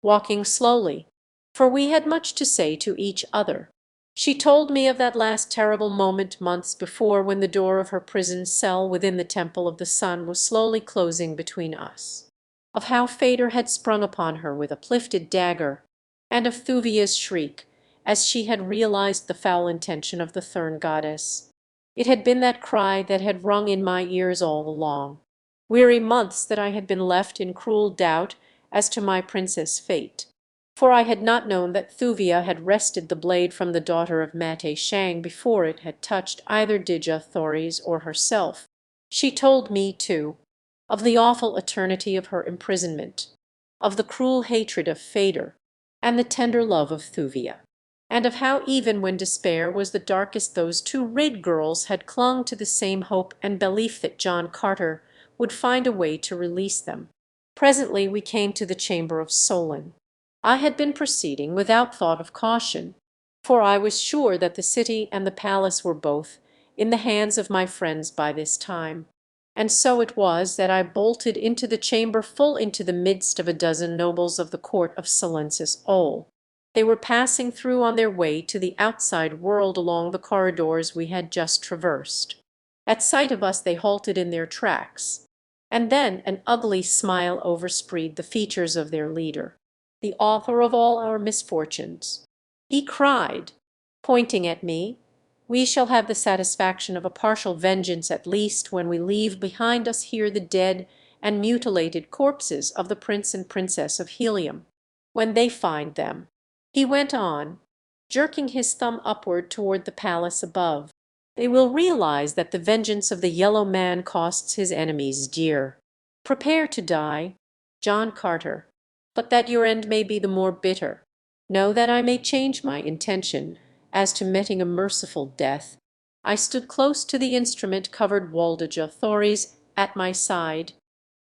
walking slowly, for we had much to say to each other. She told me of that last terrible moment months before, when the door of her prison cell within the Temple of the Sun was slowly closing between us; of how Phaedra had sprung upon her with uplifted dagger, and of Thuvia's shriek as she had realized the foul intention of the Thurn goddess. It had been that cry that had rung in my ears all along. Weary months that I had been left in cruel doubt as to my princess' fate. For I had not known that Thuvia had wrested the blade from the daughter of Mate Shang before it had touched either Dejah or herself. She told me, too, of the awful eternity of her imprisonment, of the cruel hatred of Phaedra, and the tender love of Thuvia, and of how even when despair was the darkest those two Red girls had clung to the same hope and belief that John Carter would find a way to release them. Presently we came to the chamber of Solon. I had been proceeding without thought of caution, for I was sure that the city and the palace were both in the hands of my friends by this time. And so it was that I bolted into the chamber full into the midst of a dozen nobles of the court of Silensis Ole. They were passing through on their way to the outside world along the corridors we had just traversed. At sight of us they halted in their tracks, and then an ugly smile overspread the features of their leader, the author of all our misfortunes. He cried, pointing at me, "We shall have the satisfaction of a partial vengeance at least when we leave behind us here the dead and mutilated corpses of the prince and princess of Helium. When they find them," he went on, jerking his thumb upward toward the palace above, "they will realize that the vengeance of the Yellow Man costs his enemies dear. Prepare to die, John Carter, but that your end may be the more bitter. Know that I may change my intention as to meting a merciful death." I stood close to the instrument-covered Dejah at my side.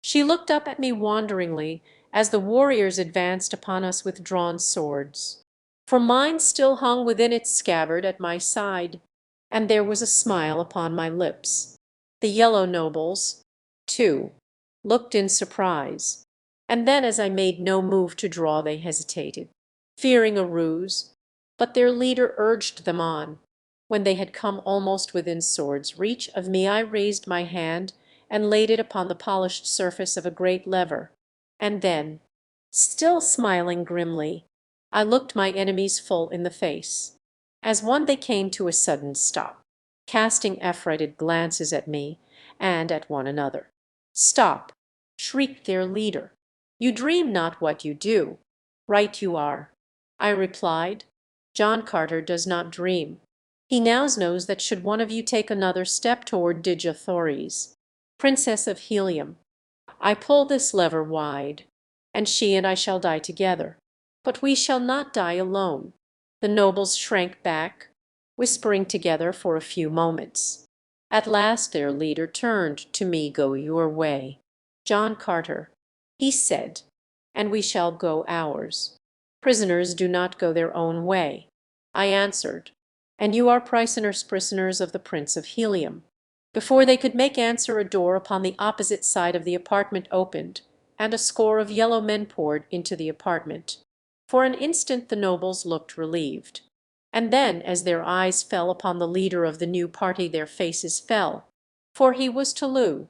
She looked up at me wonderingly as the warriors advanced upon us with drawn swords. For mine still hung within its scabbard at my side, and there was a smile upon my lips. The yellow nobles, too, looked in surprise, and then as I made no move to draw they hesitated, fearing a ruse, But their leader urged them on. When they had come almost within sword's reach of me, I raised my hand and laid it upon the polished surface of a great lever, and then, still smiling grimly, I looked my enemies full in the face. As one they came to a sudden stop, casting affrighted glances at me and at one another. "Stop!" shrieked their leader. "You dream not what you do." "Right you are," I replied. "John Carter does not dream. He now knows that should one of you take another step toward Digi Princess of Helium, I pull this lever wide, and she and I shall die together. But we shall not die alone." The nobles shrank back, whispering together for a few moments. At last their leader turned to me. "Go your way, John Carter," he said, "and we shall go ours. Prisoners do not go their own way," I answered, "and you are prisoners of the Prince of Helium." Before they could make answer, a door upon the opposite side of the apartment opened, and a score of yellow men poured into the apartment. For an instant the nobles looked relieved, and then as their eyes fell upon the leader of the new party their faces fell, for he was Tolu,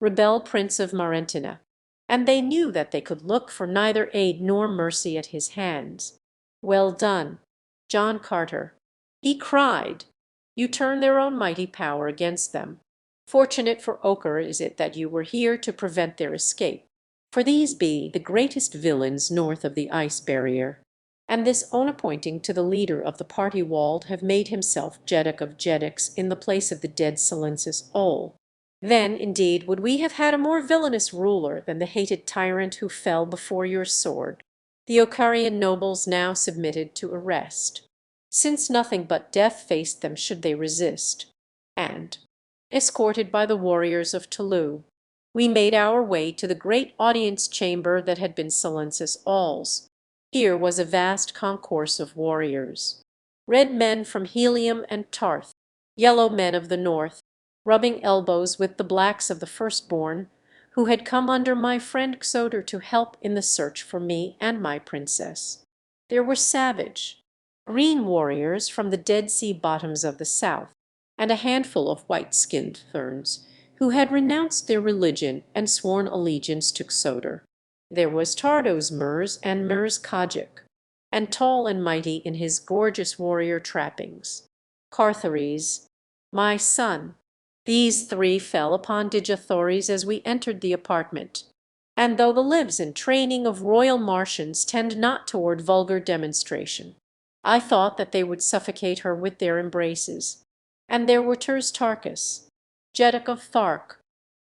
rebel Prince of Marentina, and they knew that they could look for neither aid nor mercy at his hands. "Well done, John Carter," he cried. "You turn their own mighty power against them. Fortunate for Ochre is it that you were here to prevent their escape, for these be the greatest villains north of the ice barrier." And this Ona, pointing to the leader of the party walled, have made himself Jeddak of Jeddaks in the place of the dead Silensis Ol. Then indeed would we have had a more villainous ruler than the hated tyrant who fell before your sword. The Ocharian nobles now submitted to arrest, since nothing but death faced them should they resist, and, escorted by the warriors of Tolu, we made our way to the great audience chamber that had been Silensis Ol's. Here was a vast concourse of warriors, red men from Helium and Tarth, yellow men of the north, rubbing elbows with the blacks of the firstborn, who had come under my friend Xoder to help in the search for me and my princess. There were savage, green warriors from the Dead Sea bottoms of the south, and a handful of white-skinned Therns, who had renounced their religion and sworn allegiance to Xoder. There was Tardos Murs and Murs Kajik, and tall and mighty in his gorgeous warrior trappings, Carthares, my son. These three fell upon Digathories as we entered the apartment, and though the lives and training of royal Martians tend not toward vulgar demonstration, I thought that they would suffocate her with their embraces. And there were Turs Tarkus, Jeddak of Thark,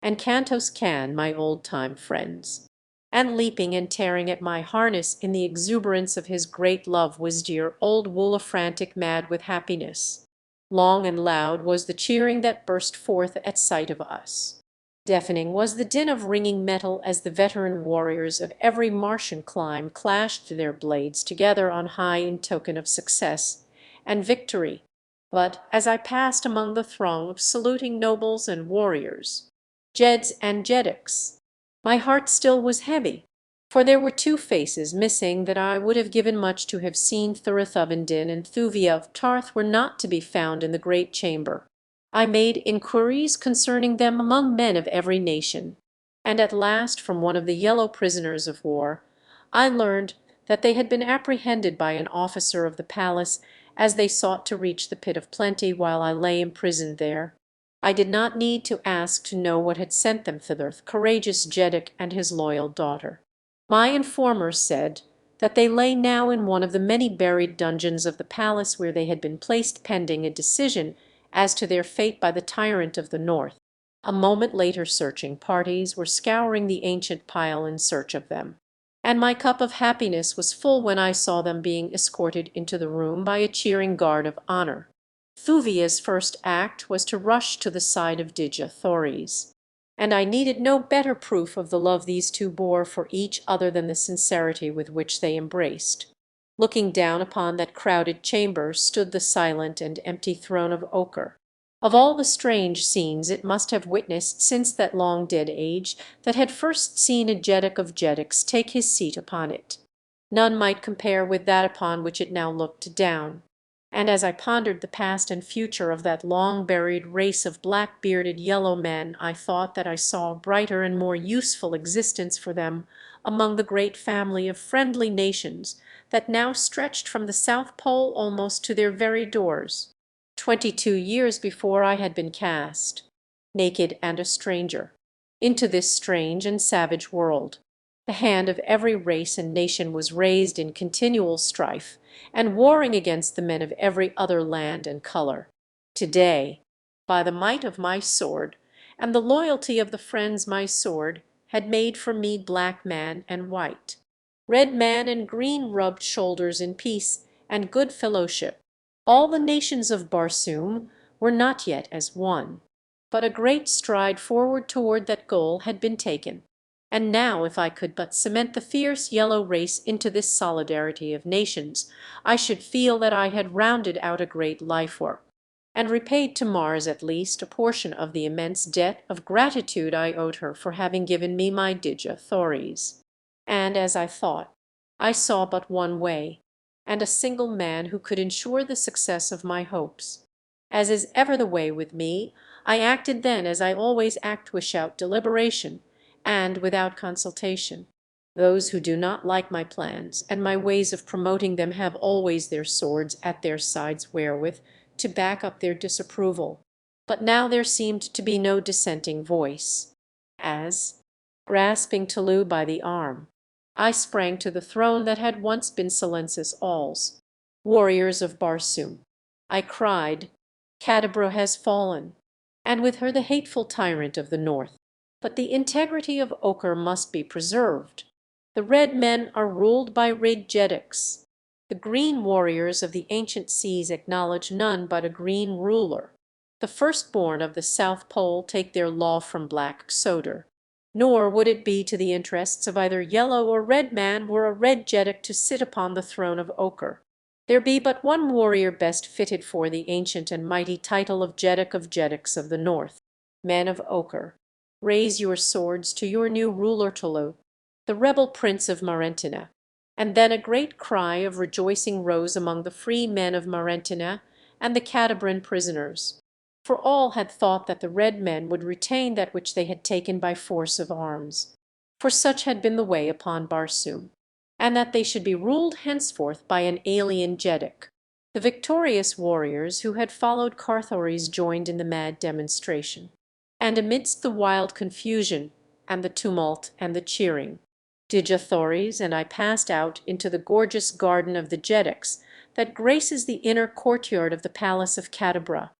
and Cantos Can, my old-time friends. And leaping and tearing at my harness in the exuberance of his great love was dear old Woola, frantic mad with happiness. Long and loud was the cheering that burst forth at sight of us. Deafening was the din of ringing metal as the veteran warriors of every Martian clime clashed their blades together on high in token of success and victory. But as I passed among the throng of saluting nobles and warriors, Jeds and Jeddaks, my heart still was heavy, for there were two faces missing that I would have given much to have seen. Thurathovendin and Thuvia of Tarth were not to be found in the great chamber. I made inquiries concerning them among men of every nation, and at last from one of the yellow prisoners of war I learned that they had been apprehended by an officer of the palace as they sought to reach the Pit of Plenty while I lay imprisoned there. I did not need to ask to know what had sent them thither, courageous Jeddak and his loyal daughter. My informer said that they lay now in one of the many buried dungeons of the palace where they had been placed pending a decision as to their fate by the tyrant of the north. A moment later searching parties were scouring the ancient pile in search of them, and my cup of happiness was full when I saw them being escorted into the room by a cheering guard of honor. Thuvia's first act was to rush to the side of Digathories, and I needed no better proof of the love these two bore for each other than the sincerity with which they embraced. Looking down upon that crowded chamber stood the silent and empty throne of Ochre. Of all the strange scenes it must have witnessed since that long dead age that had first seen a Jeddak of Jeddaks take his seat upon it, None might compare with that upon which it now looked down. And as I pondered the past and future of that long-buried race of black-bearded yellow men, I thought that I saw a brighter and more useful existence for them among the great family of friendly nations that now stretched from the South Pole almost to their very doors. 22 years before I had been cast, naked and a stranger, into this strange and savage world. The hand of every race and nation was raised in continual strife, and warring against the men of every other land and color. Today, by the might of my sword, and the loyalty of the friends my sword had made for me black man and white, red man and green rubbed shoulders in peace and good fellowship, all the nations of Barsoom were not yet as one. But a great stride forward toward that goal had been taken. And now if I could but cement the fierce yellow race into this solidarity of nations, I should feel that I had rounded out a great life work, and repaid to Mars at least a portion of the immense debt of gratitude I owed her for having given me my Thories. And as I thought, I saw but one way, and a single man who could ensure the success of my hopes. As is ever the way with me, I acted then as I always act without deliberation, and without consultation. Those who do not like my plans and my ways of promoting them have always their swords at their sides wherewith to back up their disapproval. But now there seemed to be no dissenting voice, as, grasping Tulu by the arm, I sprang to the throne that had once been Silensis All's. Warriors of Barsoom, I cried, Cadabra has fallen, and with her the hateful tyrant of the north. But the integrity of Ochre must be preserved. The red men are ruled by red Jeddiks. The green warriors of the ancient seas acknowledge none but a green ruler. The firstborn of the South Pole take their law from black Xoder. Nor would it be to the interests of either yellow or red man were a red Jeddik to sit upon the throne of Ochre. There be but one warrior best fitted for the ancient and mighty title of Jeddiks of the north. Men of Ochre, raise your swords to your new ruler Tulu, the rebel prince of Marentina. And then a great cry of rejoicing rose among the free men of Marentina and the Cadabran prisoners. For all had thought that the red men would retain that which they had taken by force of arms. For such had been the way upon Barsoom, and that they should be ruled henceforth by an alien Jeddik. The victorious warriors who had followed Carthoris joined in the mad demonstration. And amidst the wild confusion and the tumult and the cheering, Thories and I passed out into the gorgeous garden of the Jeddiks that graces the inner courtyard of the palace of Cadabra.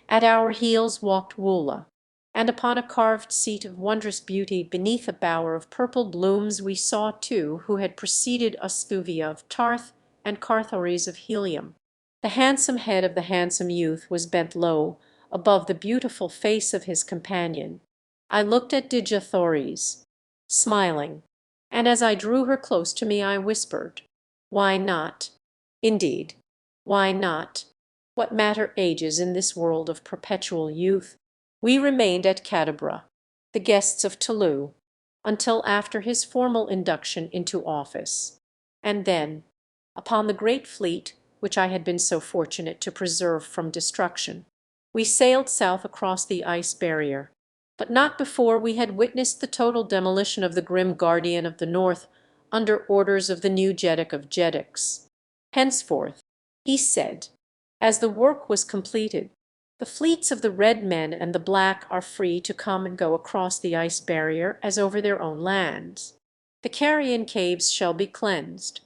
At our heels walked Woola, and upon a carved seat of wondrous beauty beneath a bower of purple blooms we saw two who had preceded Asthuvia of Tarth and Carthoris of Helium. The handsome head of the handsome youth was bent low above the beautiful face of his companion. I looked at Thories, smiling, and as I drew her close to me I whispered, "Why not? Indeed, why not? What matter ages in this world of perpetual youth?" We remained at Cadabra, the guests of Tulu, until after his formal induction into office. And then, upon the great fleet which I had been so fortunate to preserve from destruction, we sailed south across the ice barrier, but not before we had witnessed the total demolition of the grim guardian of the north under orders of the new Jeddik of Jeddiks. Henceforth, he said, as the work was completed, the fleets of the red men and the black are free to come and go across the ice barrier as over their own lands. The carrion caves shall be cleansed,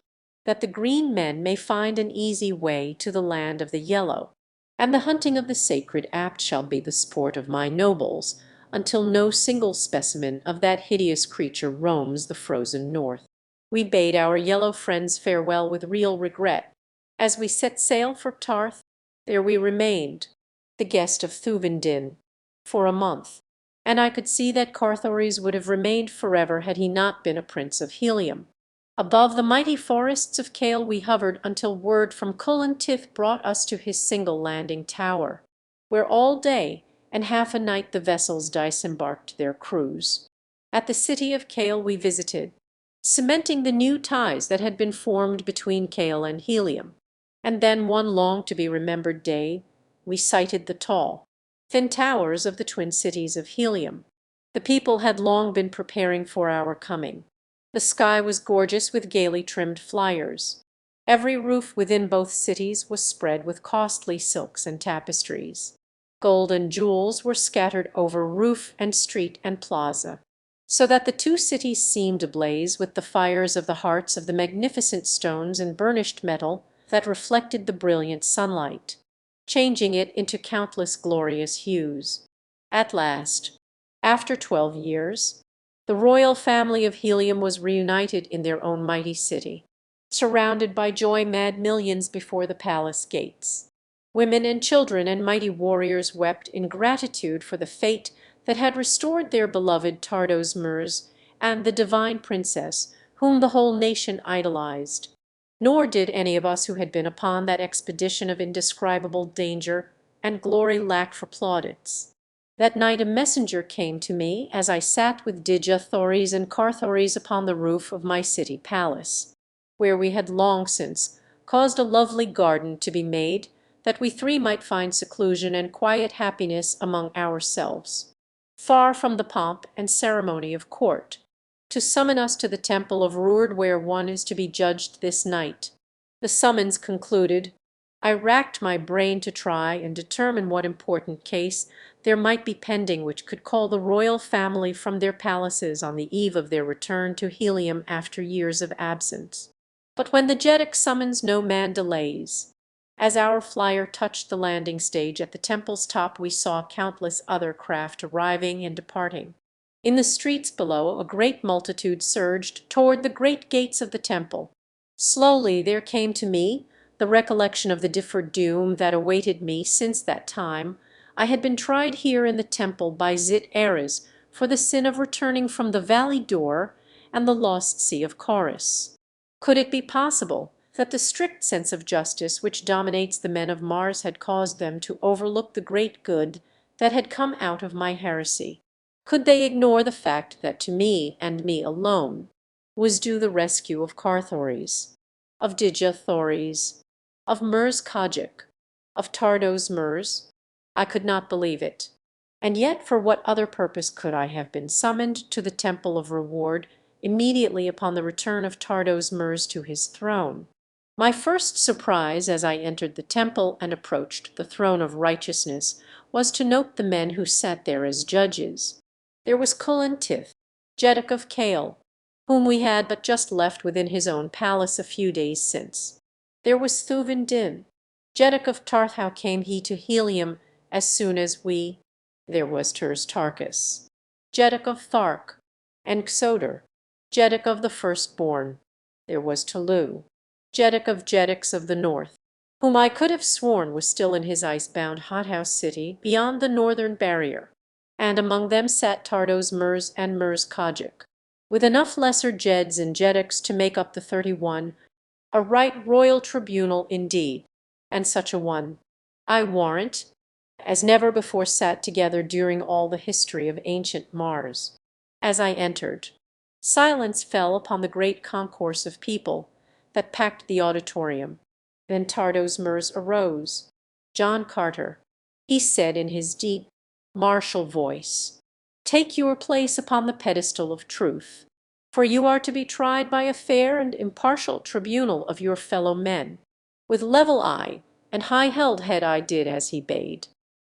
that the green men may find an easy way to the land of the yellow, and the hunting of the sacred apt shall be the sport of my nobles, until no single specimen of that hideous creature roams the frozen north. We bade our yellow friends farewell with real regret. As we set sail for Tarth, there we remained, the guest of Thuvendin, for a month, and I could see that Carthoris would have remained forever had he not been a prince of Helium. Above the mighty forests of Cale we hovered until word from Cullen Tith brought us to his single landing tower, where all day and half a night the vessels disembarked their crews. At the city of Cale we visited, cementing the new ties that had been formed between Kale and Helium. And then one long-to-be-remembered day we sighted the tall, thin towers of the twin cities of Helium. The people had long been preparing for our coming. The sky was gorgeous with gaily trimmed flyers. Every roof within both cities was spread with costly silks and tapestries. Gold and jewels were scattered over roof and street and plaza, so that the two cities seemed ablaze with the fires of the hearts of the magnificent stones and burnished metal that reflected the brilliant sunlight, changing it into countless glorious hues. At last, after 12 years, the royal family of Helium was reunited in their own mighty city, surrounded by joy-mad millions before the palace gates. Women and children and mighty warriors wept in gratitude for the fate that had restored their beloved Tardos Murs and the divine princess whom the whole nation idolized. Nor did any of us who had been upon that expedition of indescribable danger and glory lack for plaudits. That night a messenger came to me as I sat with Digi-Thoris and Carthoris upon the roof of my city palace, where we had long since caused a lovely garden to be made that we three might find seclusion and quiet happiness among ourselves, far from the pomp and ceremony of court, to summon us to the temple of Roord where one is to be judged this night. The summons concluded, I racked my brain to try and determine what important case there might be pending which could call the royal family from their palaces on the eve of their return to Helium after years of absence. But when the Jeddak summons no man delays. As our flyer touched the landing stage at the temple's top we saw countless other craft arriving and departing. In the streets below a great multitude surged toward the great gates of the temple. Slowly there came to me the recollection of the differed doom that awaited me since that time I had been tried here in the temple by Zit Ares for the sin of returning from the valley door and the lost sea of Chorus. Could it be possible that the strict sense of justice which dominates the men of Mars had caused them to overlook the great good that had come out of my heresy? Could they ignore the fact that to me, and me alone, was due the rescue of Carthoris, of Digi-Thoris, of Murs Kajik, of Tardos Murs? I could not believe it. And yet for what other purpose could I have been summoned to the Temple of Reward immediately upon the return of Tardos Murs to his throne? My first surprise as I entered the temple and approached the throne of righteousness was to note the men who sat there as judges. There was Cullen Tith, Jeddak of Kale, whom we had but just left within his own palace a few days since. There was Thuvin Din, Jeddak of Tarth. How came he to Helium as soon as we? There was Turs Tarkus, Jeddak of Thark, and Xodor, Jeddak of the Firstborn. There was Tulu, Jeddak of Jeddaks of the North, whom I could have sworn was still in his ice-bound hothouse city beyond the northern barrier. And among them sat Tardos Murs and Murs Kajik, with enough lesser Jeds and Jeddaks to make up the 31, a right royal tribunal indeed, and such a one, I warrant, as never before sat together during all the history of ancient Mars. As I entered, silence fell upon the great concourse of people that packed the auditorium. Then Tardos Murs arose. John Carter, he said in his deep, martial voice, take your place upon the pedestal of truth, for you are to be tried by a fair and impartial tribunal of your fellow men. With level eye and high-held head I did as he bade,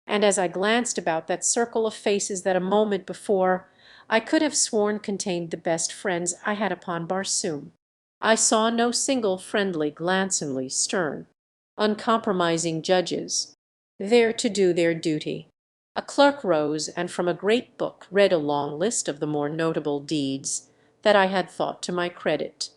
and as I glanced about that circle of faces that a moment before I could have sworn contained the best friends I had upon Barsoom, I saw no single friendly, glansingly stern, uncompromising judges, there to do their duty. A clerk rose and from a great book read a long list of the more notable deeds that I had thought to my credit,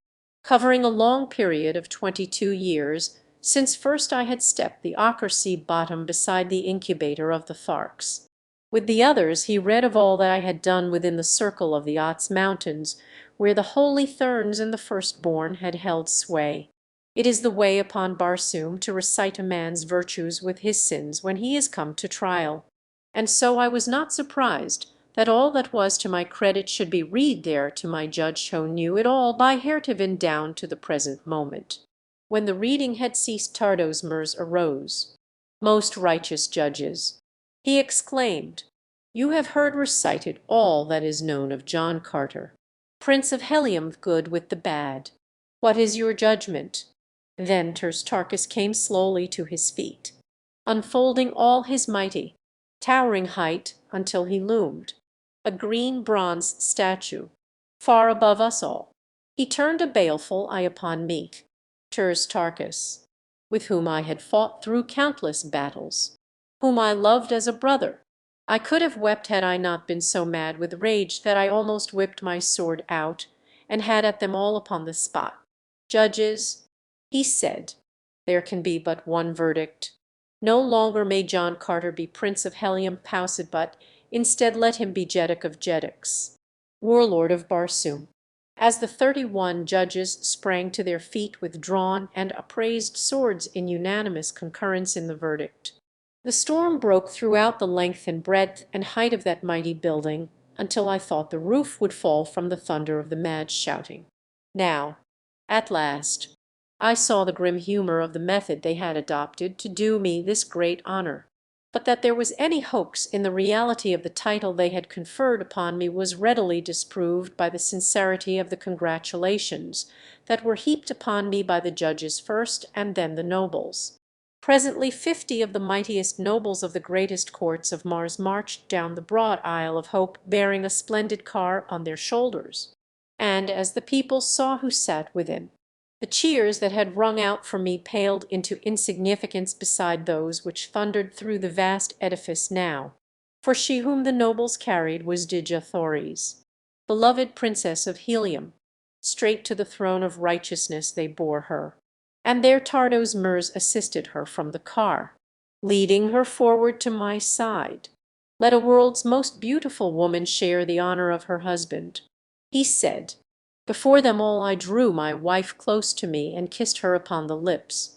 covering a long period of 22 years since first I had stepped the Ocker Sea bottom beside the incubator of the Tharks. With the others he read of all that I had done within the circle of the Ots Mountains, where the holy Therns and the Firstborn had held sway. It is the way upon Barsoom to recite a man's virtues with his sins when he is come to trial. And so I was not surprised that all that was to my credit should be read there to my judge who knew it all by Hertiven down to the present moment. When the reading had ceased, Tardos Mers arose. "Most righteous judges," he exclaimed, "you have heard recited all that is known of John Carter, Prince of Helium, good with the bad. What is your judgment?" Then Terstarchus came slowly to his feet, unfolding all his mighty, towering height until he loomed, a green bronze statue, far above us all. He turned a baleful eye upon me, Terstarchus, with whom I had fought through countless battles, whom I loved as a brother. I could have wept had I not been so mad with rage that I almost whipped my sword out and had at them all upon the spot. "Judges," he said, "there can be but one verdict. No longer may John Carter be Prince of Helium Paused, but instead let him be Jeddak of Jeddaks, Warlord of Barsoom." As the 31 judges sprang to their feet with drawn and upraised swords in unanimous concurrence in the verdict, the storm broke throughout the length and breadth and height of that mighty building, until I thought the roof would fall from the thunder of the mad shouting. Now, at last, I saw the grim humor of the method they had adopted to do me this great honor. But that there was any hoax in the reality of the title they had conferred upon me was readily disproved by the sincerity of the congratulations that were heaped upon me by the judges first and then the nobles. Presently 50 of the mightiest nobles of the greatest courts of Mars marched down the broad aisle of Hope bearing a splendid car on their shoulders, and as the people saw who sat within, the cheers that had rung out for me paled into insignificance beside those which thundered through the vast edifice now, for she whom the nobles carried was Dejah beloved Princess of Helium. Straight to the throne of righteousness they bore her, and there Tardos Mers assisted her from the car, leading her forward to my side. "Let a world's most beautiful woman share the honor of her husband," he said. Before them all I drew my wife close to me and kissed her upon the lips.